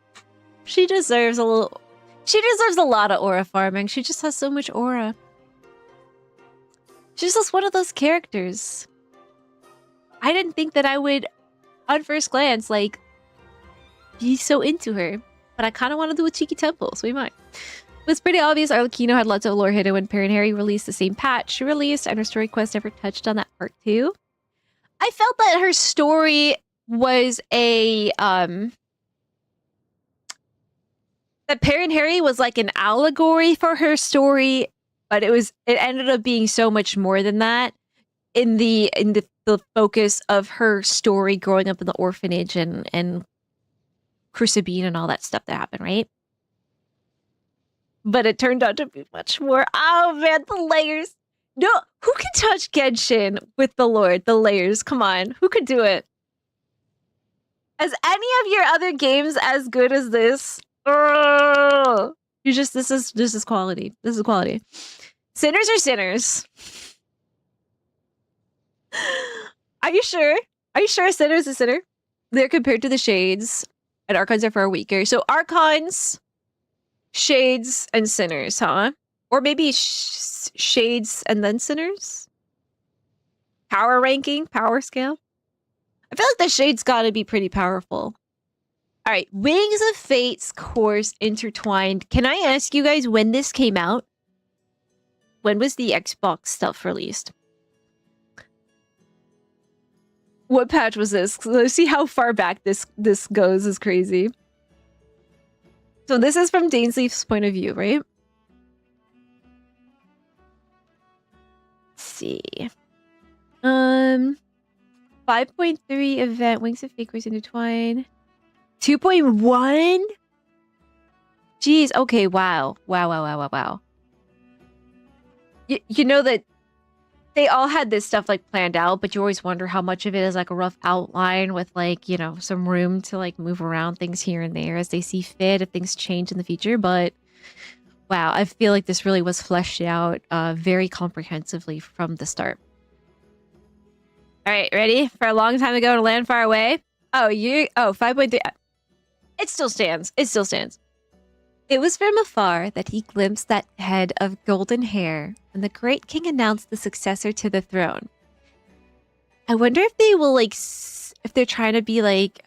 She deserves a lot of aura farming. She just has so much aura. She's just one of those characters. I didn't think that I would, on first glance, like, be so into her. But I kind of want to do a cheeky temple, so we might. It was pretty obvious Arlecchino had lots of lore hidden when Perrin Harry released the same patch she released, and her story quest never touched on that part too. I felt that her story was that Perrin Harry was like an allegory for her story, but it ended up being so much more than that in the focus of her story growing up in the orphanage and Crucibine and all that stuff that happened, right? But it turned out to be much more. Oh man, the layers. No, who can touch Genshin with the Lord? The layers, come on. Who could do it? Is any of your other games as good as this? Oh, this is quality. This is quality. Sinners are sinners. Are you sure? Are you sure Sinner is a sinner? They're compared to the Shades, and Archons are far weaker. So Archons, Shades, and Sinners, huh? Or maybe Shades and then Sinners? Power ranking? Power scale? I feel like the Shades gotta be pretty powerful. Alright, Wings of Fate's course intertwined. Can I ask you guys when this came out? When was the Xbox stuff released? What patch was this? Let's see how far back this goes is crazy. So this is from Dainsleif's point of view, right? Let's see. 5.3 event, Wings of Fate course intertwined. 2.1? Jeez, okay, wow. Wow. You know that they all had this stuff like planned out, but you always wonder how much of it is like a rough outline with like, you know, some room to like move around things here and there as they see fit if things change in the future. But wow, I feel like this really was fleshed out very comprehensively from the start. All right, ready? For a long time ago to land far away. 5.3. It still stands. It still stands. It was from afar that he glimpsed that head of golden hair when the great king announced the successor to the throne. I wonder if they will like, if they're trying to be like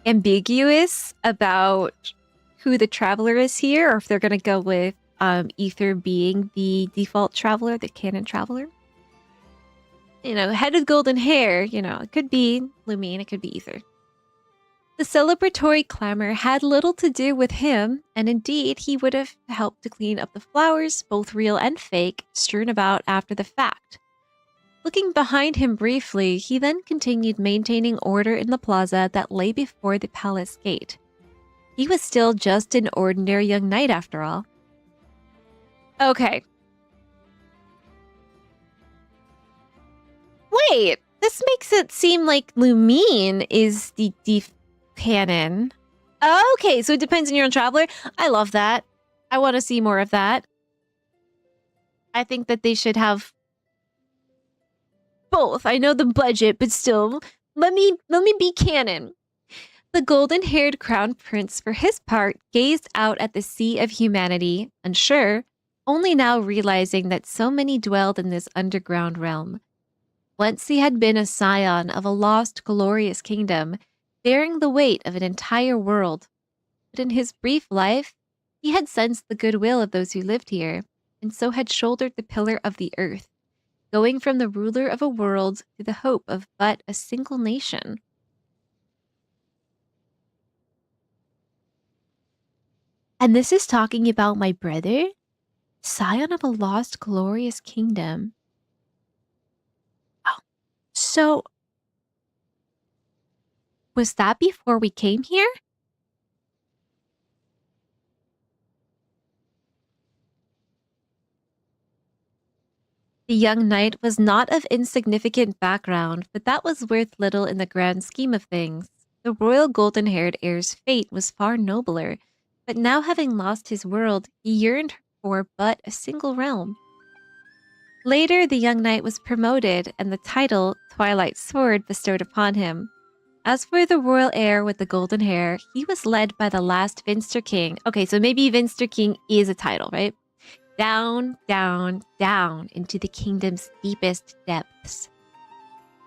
ambiguous about who the traveler is here, or if they're gonna go with Ether being the default traveler, the canon traveler. You know, head of golden hair, you know, it could be Lumine, it could be Ether. The celebratory clamor had little to do with him, and indeed, he would have helped to clean up the flowers, both real and fake, strewn about after the fact. Looking behind him briefly, he then continued maintaining order in the plaza that lay before the palace gate. He was still just an ordinary young knight after all. Okay. Wait, this makes it seem like Lumine is the canon. Okay, so it depends on your own traveler. I love that. I want to see more of that. I think that they should have both. I know the budget, but still, let me be canon. The golden-haired crown prince, for his part, gazed out at the sea of humanity, unsure, only now realizing that so many dwelled in this underground realm. Once he had been a scion of a lost, glorious kingdom, bearing the weight of an entire world. but in his brief life, he had sensed the goodwill of those who lived here, and so had shouldered the pillar of the earth, going from the ruler of a world to the hope of but a single nation. And this is talking about my brother, scion of a lost glorious kingdom. Oh, so was that before we came here? The young knight was not of insignificant background, but that was worth little in the grand scheme of things. The royal golden-haired heir's fate was far nobler, but now having lost his world, he yearned for but a single realm. Later, the young knight was promoted, and the title, Twilight Sword, bestowed upon him. As for the royal heir with the golden hair, he was led by the last Vinster King. Okay, so maybe Vinster King is a title, right? Down, down, down into the kingdom's deepest depths.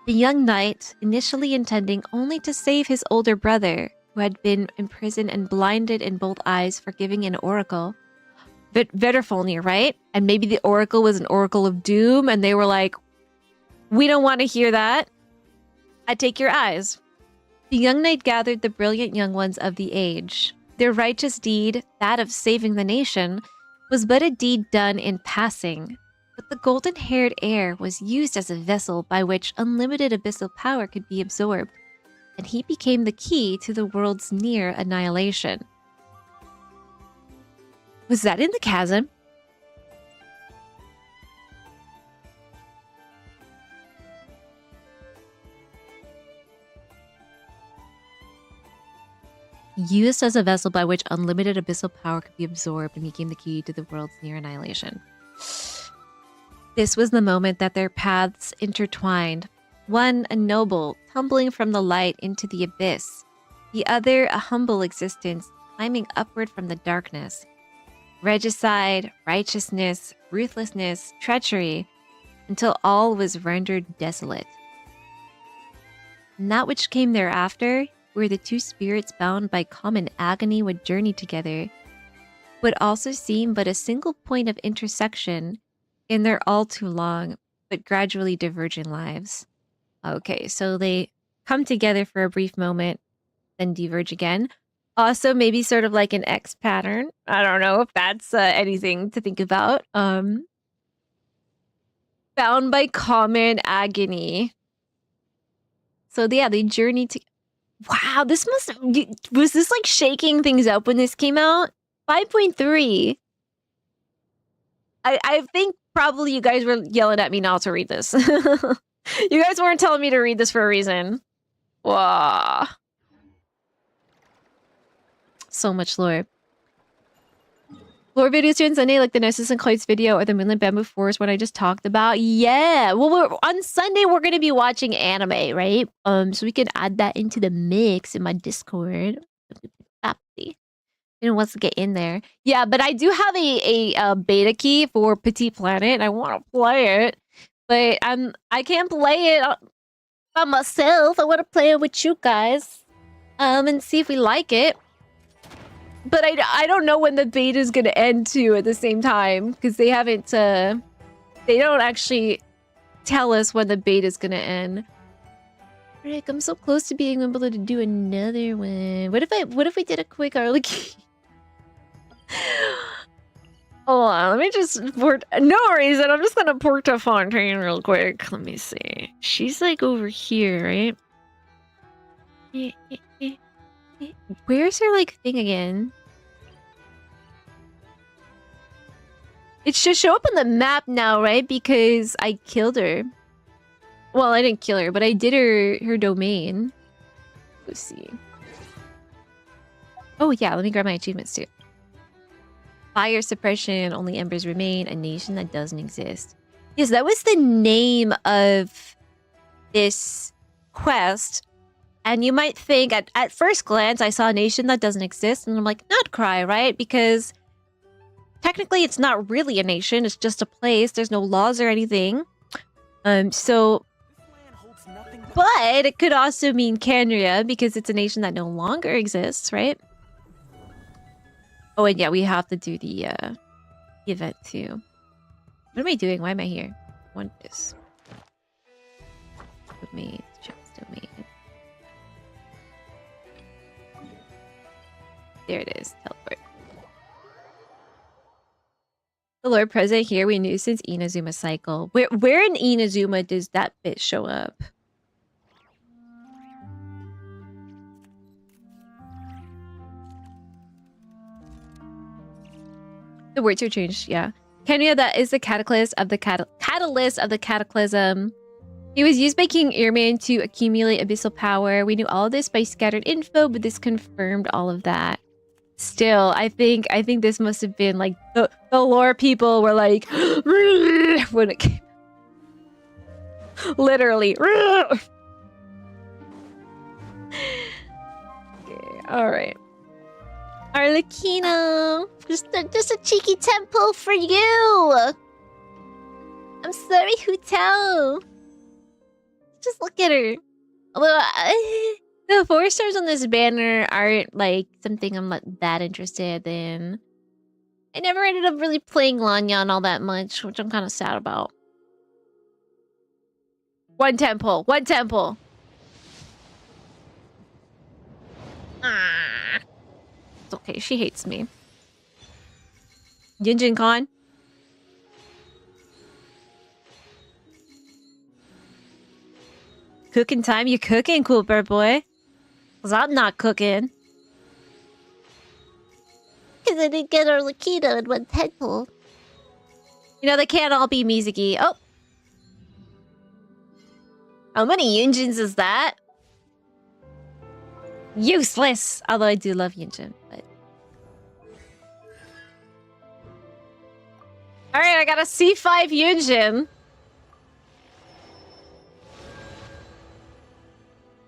The young knight, initially intending only to save his older brother, who had been imprisoned and blinded in both eyes for giving an oracle. Vetterfolnir, right? And maybe the oracle was an oracle of doom, and they were like, we don't want to hear that. I take your eyes. The young knight gathered the brilliant young ones of the age. Their righteous deed, that of saving the nation, was but a deed done in passing. But the golden-haired heir was used as a vessel by which unlimited abyssal power could be absorbed, and he became the key to the world's near annihilation. Was that in the chasm? Used as a vessel by which unlimited abyssal power could be absorbed and became the key to the world's near annihilation. This was the moment that their paths intertwined. One, a noble, tumbling from the light into the abyss. The other, a humble existence, climbing upward from the darkness. Regicide, righteousness, ruthlessness, treachery, until all was rendered desolate. And that which came thereafter, where the two spirits bound by common agony would journey together, would also seem but a single point of intersection in their all too long, but gradually diverging lives. Okay, so they come together for a brief moment, then diverge again. Also, maybe sort of like an X pattern. I don't know if that's anything to think about. Bound by common agony. So yeah, they journey to... Wow, this was this like shaking things up when this came out? 5.3. I think probably you guys were yelling at me not to read this. You guys weren't telling me to read this for a reason. Wow. So much lore. Lore videos here on Sunday, like the Nessus and Clyde's video or the Moonlit Bamboo Forest, what I just talked about. Yeah. Well, on Sunday, we're going to be watching anime, right? So we can add that into the mix in my Discord. You know, wants to get in there. Yeah, but I do have a beta key for Petit Planet, and I want to play it. But I can't play it by myself. I want to play it with you guys. And see if we like it. But I don't know when the beta is going to end too at the same time, because they haven't they don't actually tell us when the beta is going to end. Rick, I'm so close to being able to do another one. What if we did a quick early key? Hold on, let me just port. No reason, I'm just gonna port to Fontaine real quick. Let me see. She's like over here, right? Where's her like thing again? It should show up on the map now, right? Because I killed her. Well, I didn't kill her, but I did her domain. Let's see. Oh yeah, let me grab my achievements too. Fire suppression, only embers remain, a nation that doesn't exist. Yes, that was the name of this quest. And you might think, at first glance, I saw a nation that doesn't exist. And I'm like, Nod Krai, right? Because technically it's not really a nation. It's just a place. There's no laws or anything. But it could also mean Canria because it's a nation that no longer exists, right? Oh, and yeah, we have to do the event too. What am I doing? Why am I here? I want this. Domain, chest domain. There it is. Teleport. The Lord President here we knew since Inazuma cycle. Where in Inazuma does that bit show up? The words are changed, yeah. Kenya, that is the catalyst of the cataclysm. He was used by King Earman to accumulate abyssal power. We knew all of this by scattered info, but this confirmed all of that. Still, I think this must have been like the lore people were like when it came. Literally. Okay, alright. Arlecchino! Just a cheeky temple for you! I'm sorry, Hutel! Just look at her. Although, the 4 stars on this banner aren't, like, something I'm not that interested in. I never ended up really playing Lanyan all that much, which I'm kind of sad about. One temple! One temple! Ah. It's okay, she hates me. Yinjin Khan? Cooking time? You cooking, cool bird boy? Cause I'm not cooking. Cause I didn't get Arlecchino in one temple. You know, they can't all be Mizuki. Oh! How many Yunjins is that? Useless! Although I do love Yunjin, but... Alright, I got a C5 Yunjin.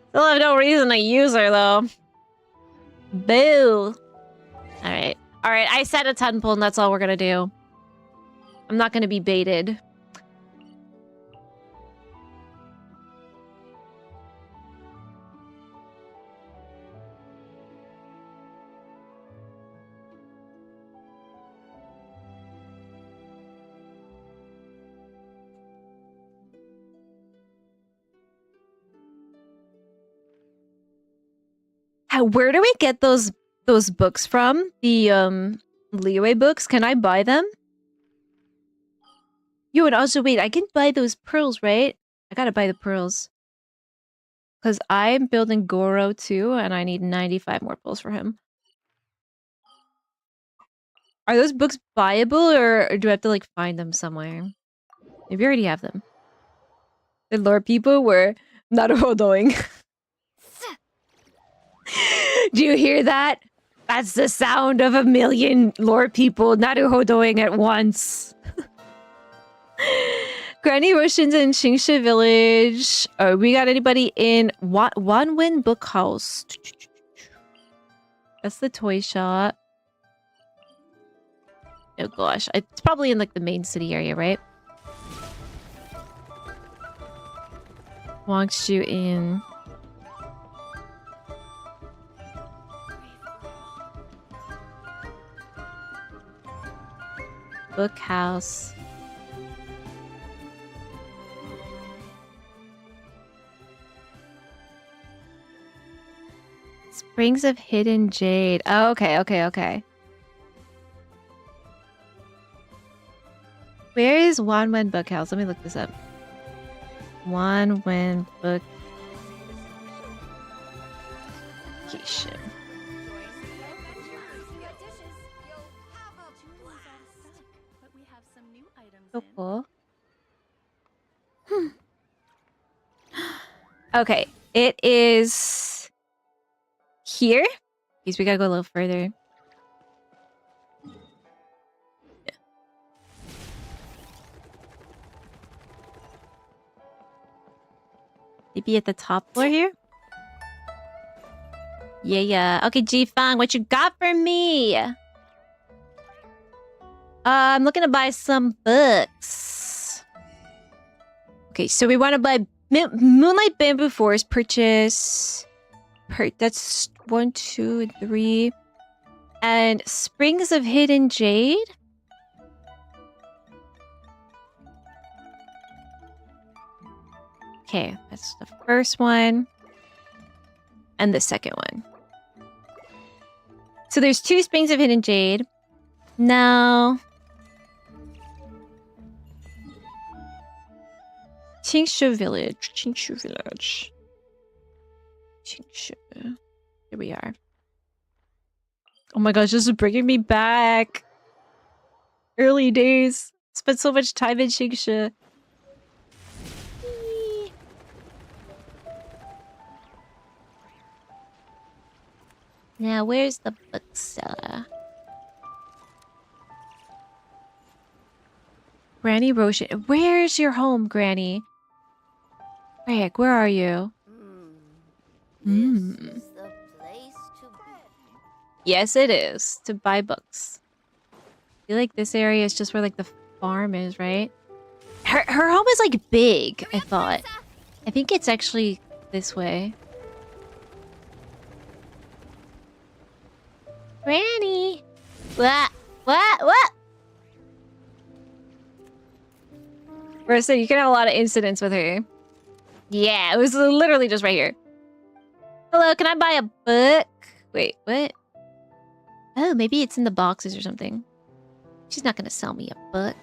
Still have no reason to use her, though. Boo! Alright. Alright, I set a temple and that's all we're gonna do. I'm not gonna be baited. Where do we get those books from? The Liyue books? Can I buy them? Yo, and also wait, I can buy those pearls, right? I gotta buy the pearls. Because I'm building Goro too, and I need 95 more pearls for him. Are those books buyable, or do I have to like find them somewhere? Maybe I already have them. The lore people were naruhodoing. Do you hear that? That's the sound of a million lore people naruhodoing at once. Granny Roshin's in Qingsha Village. Oh, we got anybody in Wanwin Book House? That's the toy shop. Oh gosh, it's probably in like the main city area, right? Wangshu Inn. Book house. Springs of Hidden Jade. Oh, okay. Where is Wanwen Book House? Let me look this up. Wanwen Book Location. So cool. Okay, it is here. Because we gotta go a little further. Yeah. Maybe at the top floor here? Yeah. Okay, G-Fang, what you got for me? I'm looking to buy some books. Okay, so we want to buy Moonlight Bamboo Forest. Purchase. That's 1, 2, and 3. And Springs of Hidden Jade. Okay, that's the first one. And the second one. So there's 2 Springs of Hidden Jade. Now... Qingshu Village. Qingshu Village. Qingshu. Here we are. Oh my gosh, this is bringing me back. Early days. Spent so much time in Qingshu. Now, where's the bookseller? Granny Roshan. Where's your home, Granny? Rick, where are you? Yes, it is. To buy books. I feel like this area is just where like the farm is, right? Her home is like big, I thought. I think it's actually this way. Granny! What? Marissa, you can have a lot of incidents with her. Yeah, it was literally just right here. Hello, can I buy a book? Wait, what? Oh, maybe it's in the boxes or something. She's not gonna sell me a book.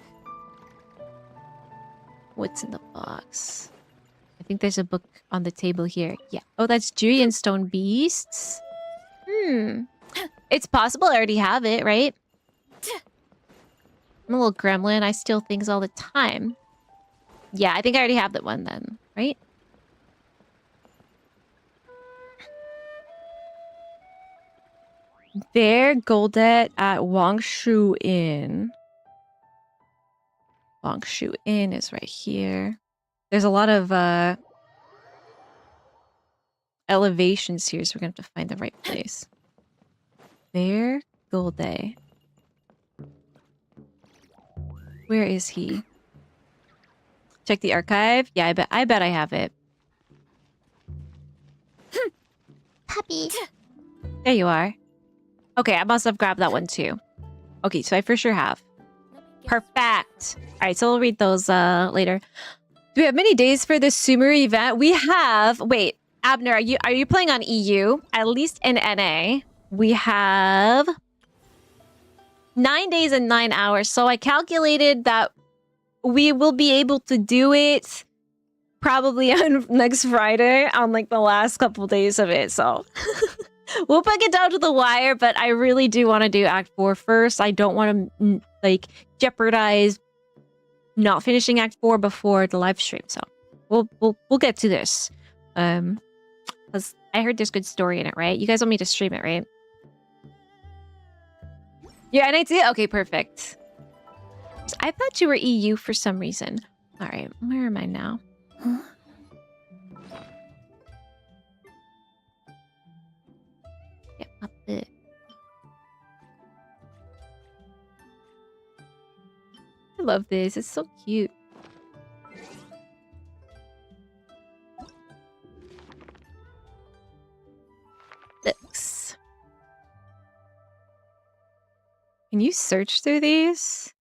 What's in the box? I think there's a book on the table here. Yeah. Oh, that's Julian Stone Beasts. It's possible I already have it, right? I'm a little gremlin. I steal things all the time. Yeah, I think I already have that one then, right? There, Goldet at Wangshu Inn. Wangshu Inn is right here. There's a lot of elevations here, so we're gonna have to find the right place. There, Goldet. Where is he? Check the archive. Yeah, I bet I have it. Puppy. There you are. Okay, I must have grabbed that one too. Okay, so I for sure have. Perfect. All right, so we'll read those later. Do we have many days for this Sumer event? We have. Wait, Abner, are you playing on EU? At least in NA, we have 9 days and 9 hours. So I calculated that we will be able to do it probably on next Friday on like the last couple days of it. So we'll put it down to the wire, but I really do want to do Act 4 first. I don't want to like jeopardize not finishing Act 4 before the live stream. So we'll get to this. Because I heard there's good story in it, right? You guys want me to stream it, right? Yeah, and I did. Okay, perfect. I thought you were EU for some reason. All right, where am I now? Huh? Yeah, up it. I love this. It's so cute. Books. Can you search through these?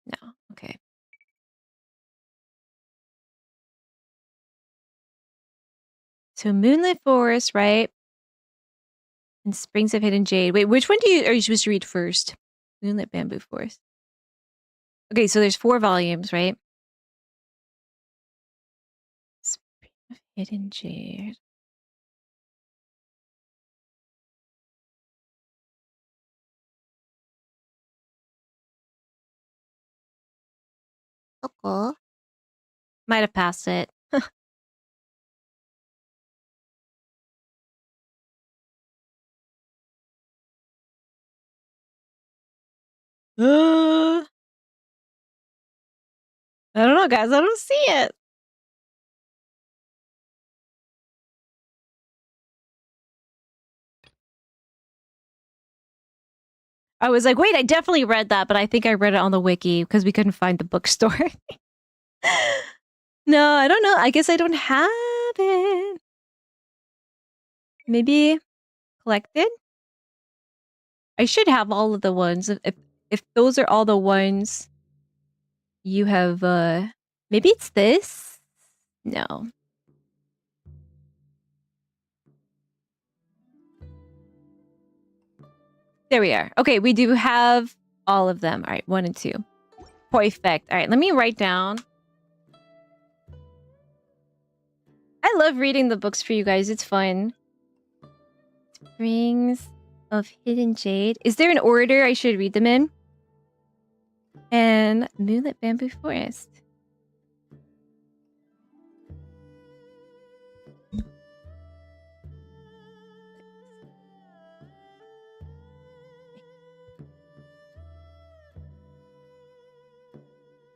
No. Okay. So Moonlit Forest, right? And Springs of Hidden Jade. Wait, which one are you supposed to read first? Moonlit Bamboo Forest. Okay, so there's 4 volumes, right? Spring of Hidden Jade. Okay. Might have passed it. I don't know, guys. I don't see it. I was like, wait, I definitely read that, but I think I read it on the wiki because we couldn't find the bookstore. No, I don't know. I guess I don't have it. Maybe collected? I should have all of the ones. If those are all the ones you have, maybe it's this? No. There we are. Okay, we do have all of them. All right, 1 and 2. Perfect. All right, let me write down. I love reading the books for you guys. It's fun. Springs of Hidden Jade. Is there an order I should read them in? And Moonlit Bamboo Forest.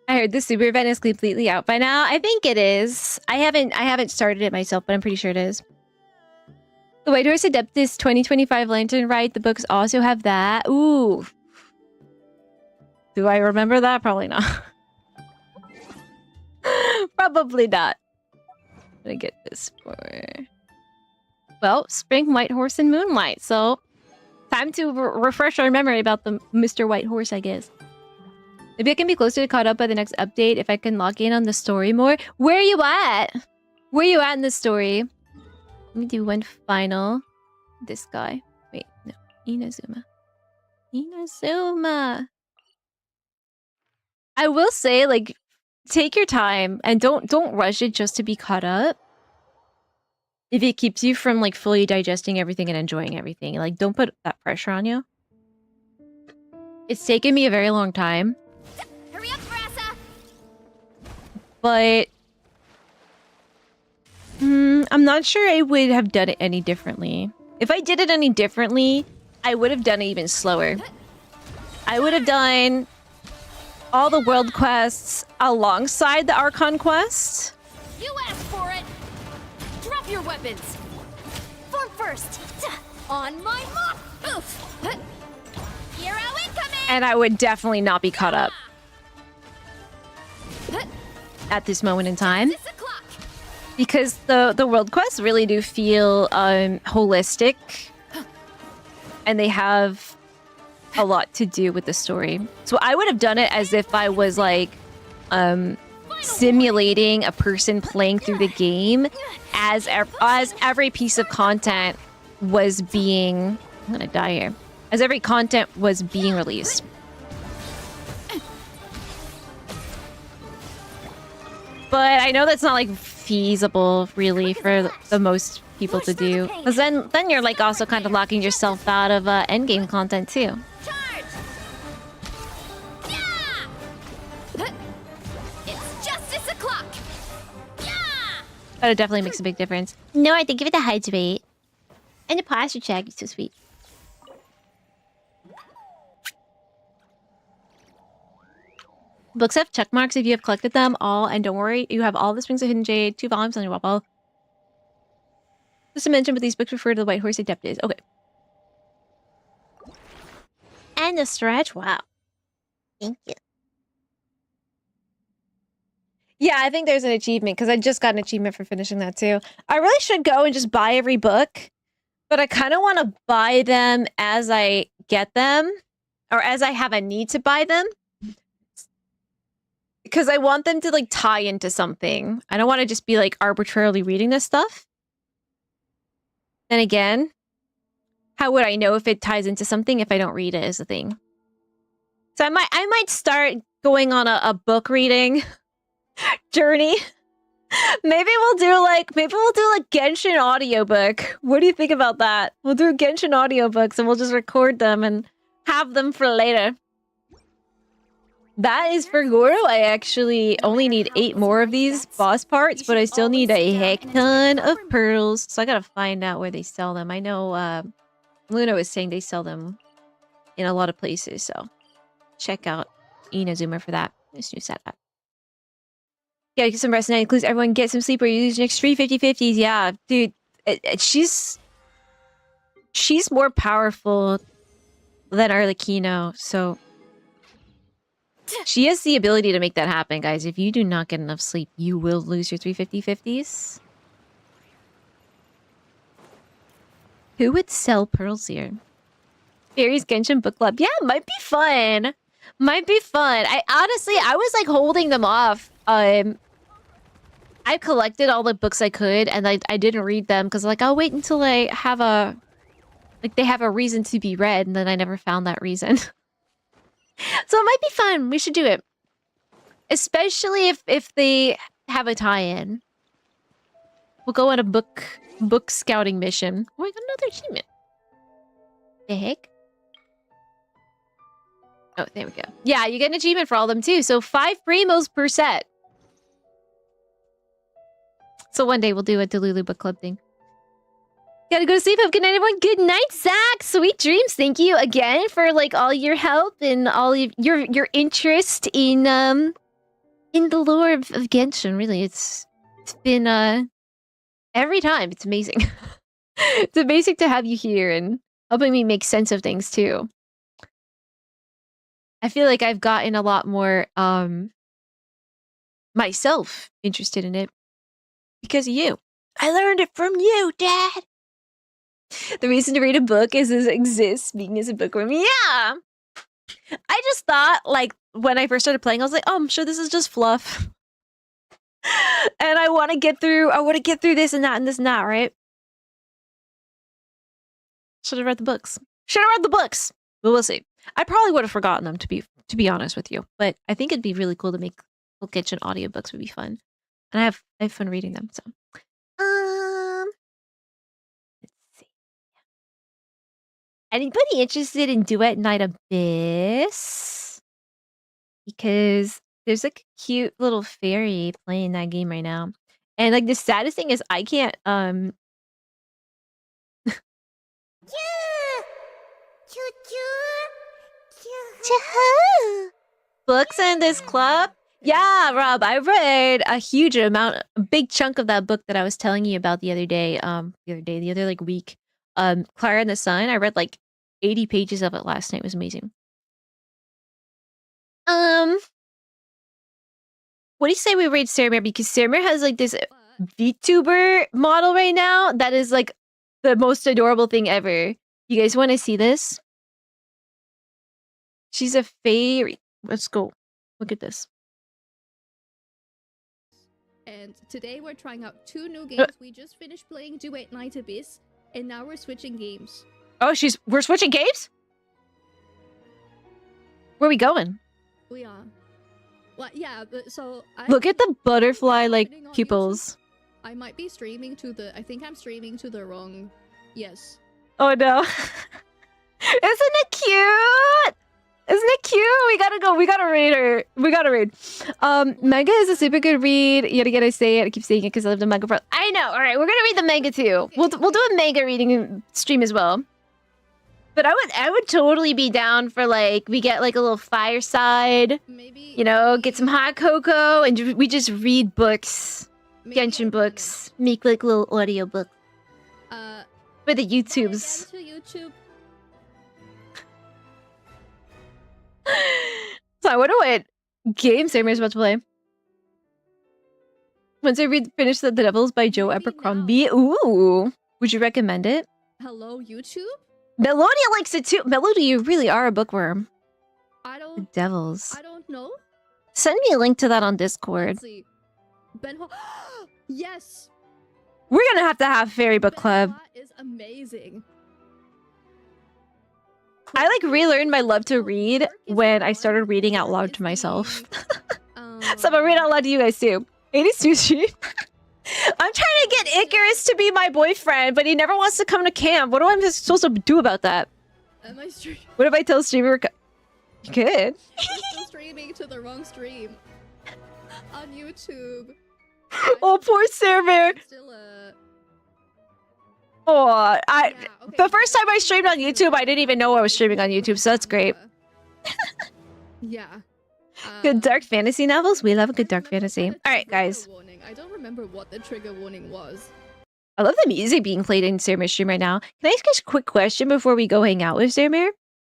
I heard the super event is completely out by now. I think it is. I haven't started it myself, but I'm pretty sure it is. The White Horse Adeptus 2025 Lantern Ride. The books also have that. Ooh. Do I remember that? Probably not. Probably not. I'm gonna get this for... Well, Spring, White Horse, and Moonlight. So, time to refresh our memory about the Mr. White Horse, I guess. Maybe I can be closer to caught up by the next update if I can log in on the story more. Where are you at? Where are you at in the story? Let me do one final. This guy. Wait, no. Inazuma. Inazuma. I will say, like, take your time and don't rush it just to be caught up. If it keeps you from, like, fully digesting everything and enjoying everything. Like, don't put that pressure on you. It's taken me a very long time. Hurry up, Brassa! But I'm not sure I would have done it any differently. If I did it any differently, I would have done it even slower. I would have done all the world quests alongside the Archon quest. You asked for it! Drop your weapons! Form first! On my mark! Oof! Hero incoming! And I would definitely not be caught up at this moment in time. Because the world quests really do feel holistic. And they have a lot to do with the story. So I would have done it as if I was like simulating a person playing through the game as every piece of content was being... I'm gonna die here. As every content was being released. But I know that's not like feasible really for the most people to do. Because then you're like also kind of locking yourself out of endgame content too. It's justice o'clock! That definitely makes a big difference. No, I think give it a hydrate. And a posture check. It's so sweet. Books have check marks if you have collected them all, and don't worry, you have all the Springs of Hidden Jade, 2 volumes on your wall. Just to mention, but these books refer to the White Horse Adeptus. Okay. And the stretch. Wow. Thank you. Yeah, I think there's an achievement because I just got an achievement for finishing that too. I really should go and just buy every book, but I kind of want to buy them as I get them, or as I have a need to buy them. Because I want them to like tie into something. I don't want to just be like arbitrarily reading this stuff. Then again, how would I know if it ties into something if I don't read it as a thing? So I might start going on a book reading journey. Maybe we'll do like Genshin audiobook. What do you think about that? We'll do Genshin audiobooks and we'll just record them and have them for later. That is for Goro. I actually only need 8 more of these boss parts, but I still need a heck ton of pearls. So I gotta find out where they sell them. I know Luna was saying they sell them in a lot of places, so check out Inazuma for that. This new setup. Gotta get some rest tonight. Includes everyone get some sleep or you lose your next 3 50/50s. Yeah, dude, she's more powerful than Arlecchino, so she has the ability to make that happen, guys. If you do not get enough sleep, you will lose your 3 50/50s. Who would sell pearls here? Fairy's Genshin book club. Yeah, might be fun. Might be fun. I was like holding them off. I collected all the books I could, and I didn't read them because like I'll wait until I have they have a reason to be read, and then I never found that reason. So it might be fun. We should do it, especially if they have a tie-in. We'll go on a book scouting mission. Oh, I got another achievement. The heck? Oh, there we go. Yeah, you get an achievement for all of them too. So 5 primos per set. So one day we'll do a Delulu book club thing. Gotta go to sleep. Have a good night, everyone. Good night, Zach. Sweet dreams. Thank you again for like all your help and all of your interest in the lore of Genshin. Really, it's been every time. It's amazing. It's amazing to have you here and helping me make sense of things too. I feel like I've gotten a lot more myself interested in it because of you. I learned it from you, Dad. The reason to read a book is it exists being as a bookworm. Yeah. I just thought, like, when I first started playing, I was like, oh, I'm sure this is just fluff. And I want to get through this and that and this and that, right? Should have read the books. Should have read the books. But we'll see. I probably would have forgotten them, to be honest with you. But I think it'd be really cool to make Book Kitchen audiobooks would be fun. And I have fun reading them, so. Let's see. Anybody interested in Duet Night Abyss? Because there's like a cute little fairy playing that game right now. And like the saddest thing is I can't books in this club? Yeah, Rob, I read a huge amount, a big chunk of that book that I was telling you about the other like week. Clara and the Sun. I read like 80 pages of it last night. It was amazing. What do you say we raid Saramir? Because Saramir has like this VTuber model right now that is like the most adorable thing ever. You guys want to see this? She's a fairy. Let's go. Look at this. And today we're trying out 2 new games. We just finished playing Duet Night Abyss, and now we're switching games. Oh, we're switching games? Where are we going? We are. Well, yeah, but so... Look at the butterfly, like, pupils. I might be streaming to the... I think I'm streaming to the wrong... Yes. Oh, no. Isn't it cute? Isn't it cute? We gotta go. We gotta read her. We gotta read. Manga is a super good read. Yet again, I say it. I keep saying it because I love the manga. I know. All right, we're gonna read the manga too. We'll do a manga reading stream as well. But I would totally be down for like we get like a little fireside. Maybe you know, get some hot cocoa and we just read books, Genshin books, make like little audio books for the YouTubes. So I wonder what game Samir's about to play. Once I finish The Devils by Joe Abercrombie. Ooh. Would you recommend it? Hello, YouTube? Melodia likes it too. Melody, you really are a bookworm. The Devils. I don't know. Send me a link to that on Discord. Let's see. Yes. We're gonna have Fairy Book Club. Is amazing. I like relearned my love to read when I started reading out loud to myself. So I'm gonna read out loud to you guys too. 80 sushi. I'm trying to get Icarus to be my boyfriend, but he never wants to come to camp. What am I supposed to do about that? Am I streaming? What if I tell streamer? You could. I'm still streaming to the wrong stream on YouTube. Oh, poor server. Oh, the first time I streamed on YouTube, I didn't even know I was streaming on YouTube, so that's great. Yeah. Good dark fantasy novels? We love a good dark fantasy. Alright, guys. I don't remember what the trigger warning was. I love the music being played in Saramir's stream right now. Can I ask you a quick question before we go hang out with Saramir?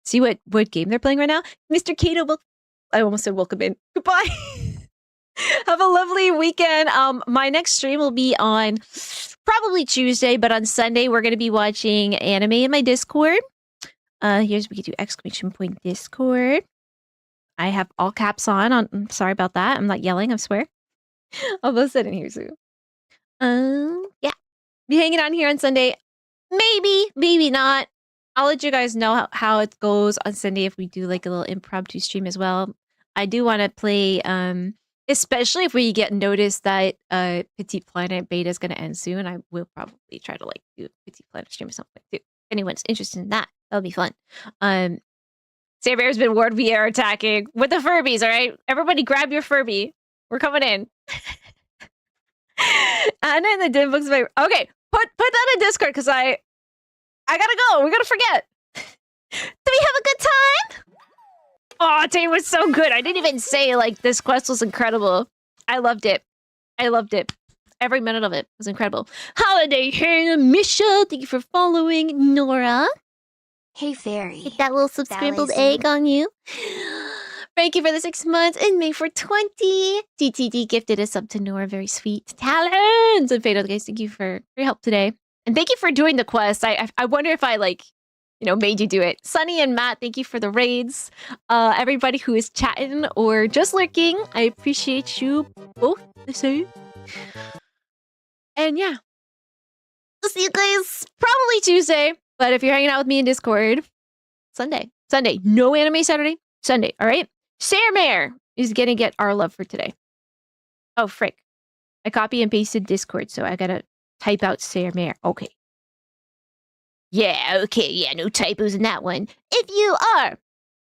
See what game they're playing right now? Mr. Kato, I almost said welcome in. Goodbye. Have a lovely weekend. My next stream will be on probably Tuesday, but on Sunday we're going to be watching anime in my Discord. Here's we could do exclamation point Discord. I have all caps on. I'm sorry about that. I'm not yelling, I swear. I'll post it in here soon. Yeah. Be hanging on here on Sunday. Maybe, maybe not. I'll let you guys know how it goes on Sunday if we do like a little impromptu stream as well. I do want to play, especially if we get notice that Petite Planet beta is going to end soon. I will probably try to like do a Petite Planet stream or something too. If anyone's interested in that, that'll be fun. Sarah Bear's been warned we are attacking with the Furbies, all right? Everybody grab your Furby. We're coming in. Anna and the dim books. Okay, put that in Discord because I gotta go. We're gonna forget. Did we have a good time? Oh, today was so good. I didn't even say like this quest was incredible. I loved it. I loved it. Every minute of it was incredible. Holiday Hannah Misha, thank you for following. Nora. Hey, Fairy. Hit that little subscribbled egg on you. Thank you for the 6 months and May for 20. TTD gifted a sub to Nora. Very sweet. Talons and Fatal guys, thank you for your help today. And thank you for doing the quest. I wonder if I like, made you do it. Sunny and Matt, thank you for the raids. Everybody who is chatting or just lurking, I appreciate you both the same. And yeah. I'll see you guys probably Tuesday. But if you're hanging out with me in Discord, Sunday. No anime Saturday. Sunday, all right? Sarah Mare is gonna get our love for today. Oh, frick. I copy and pasted Discord, so I gotta type out Sarah Mare. Okay. Yeah, no typos in that one. If you are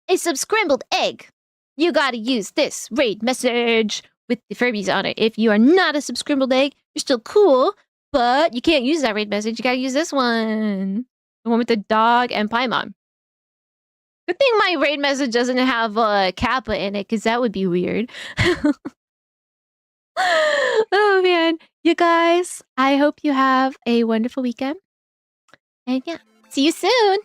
a subscribbled egg, you gotta use this raid message with the Furbies on it. If you are not a subscribbled egg, you're still cool, but you can't use that raid message. You gotta use this one. The one with the dog and Paimon. Good thing my raid message doesn't have Kappa in it, because that would be weird. Oh, man. You guys, I hope you have a wonderful weekend. And yeah, see you soon.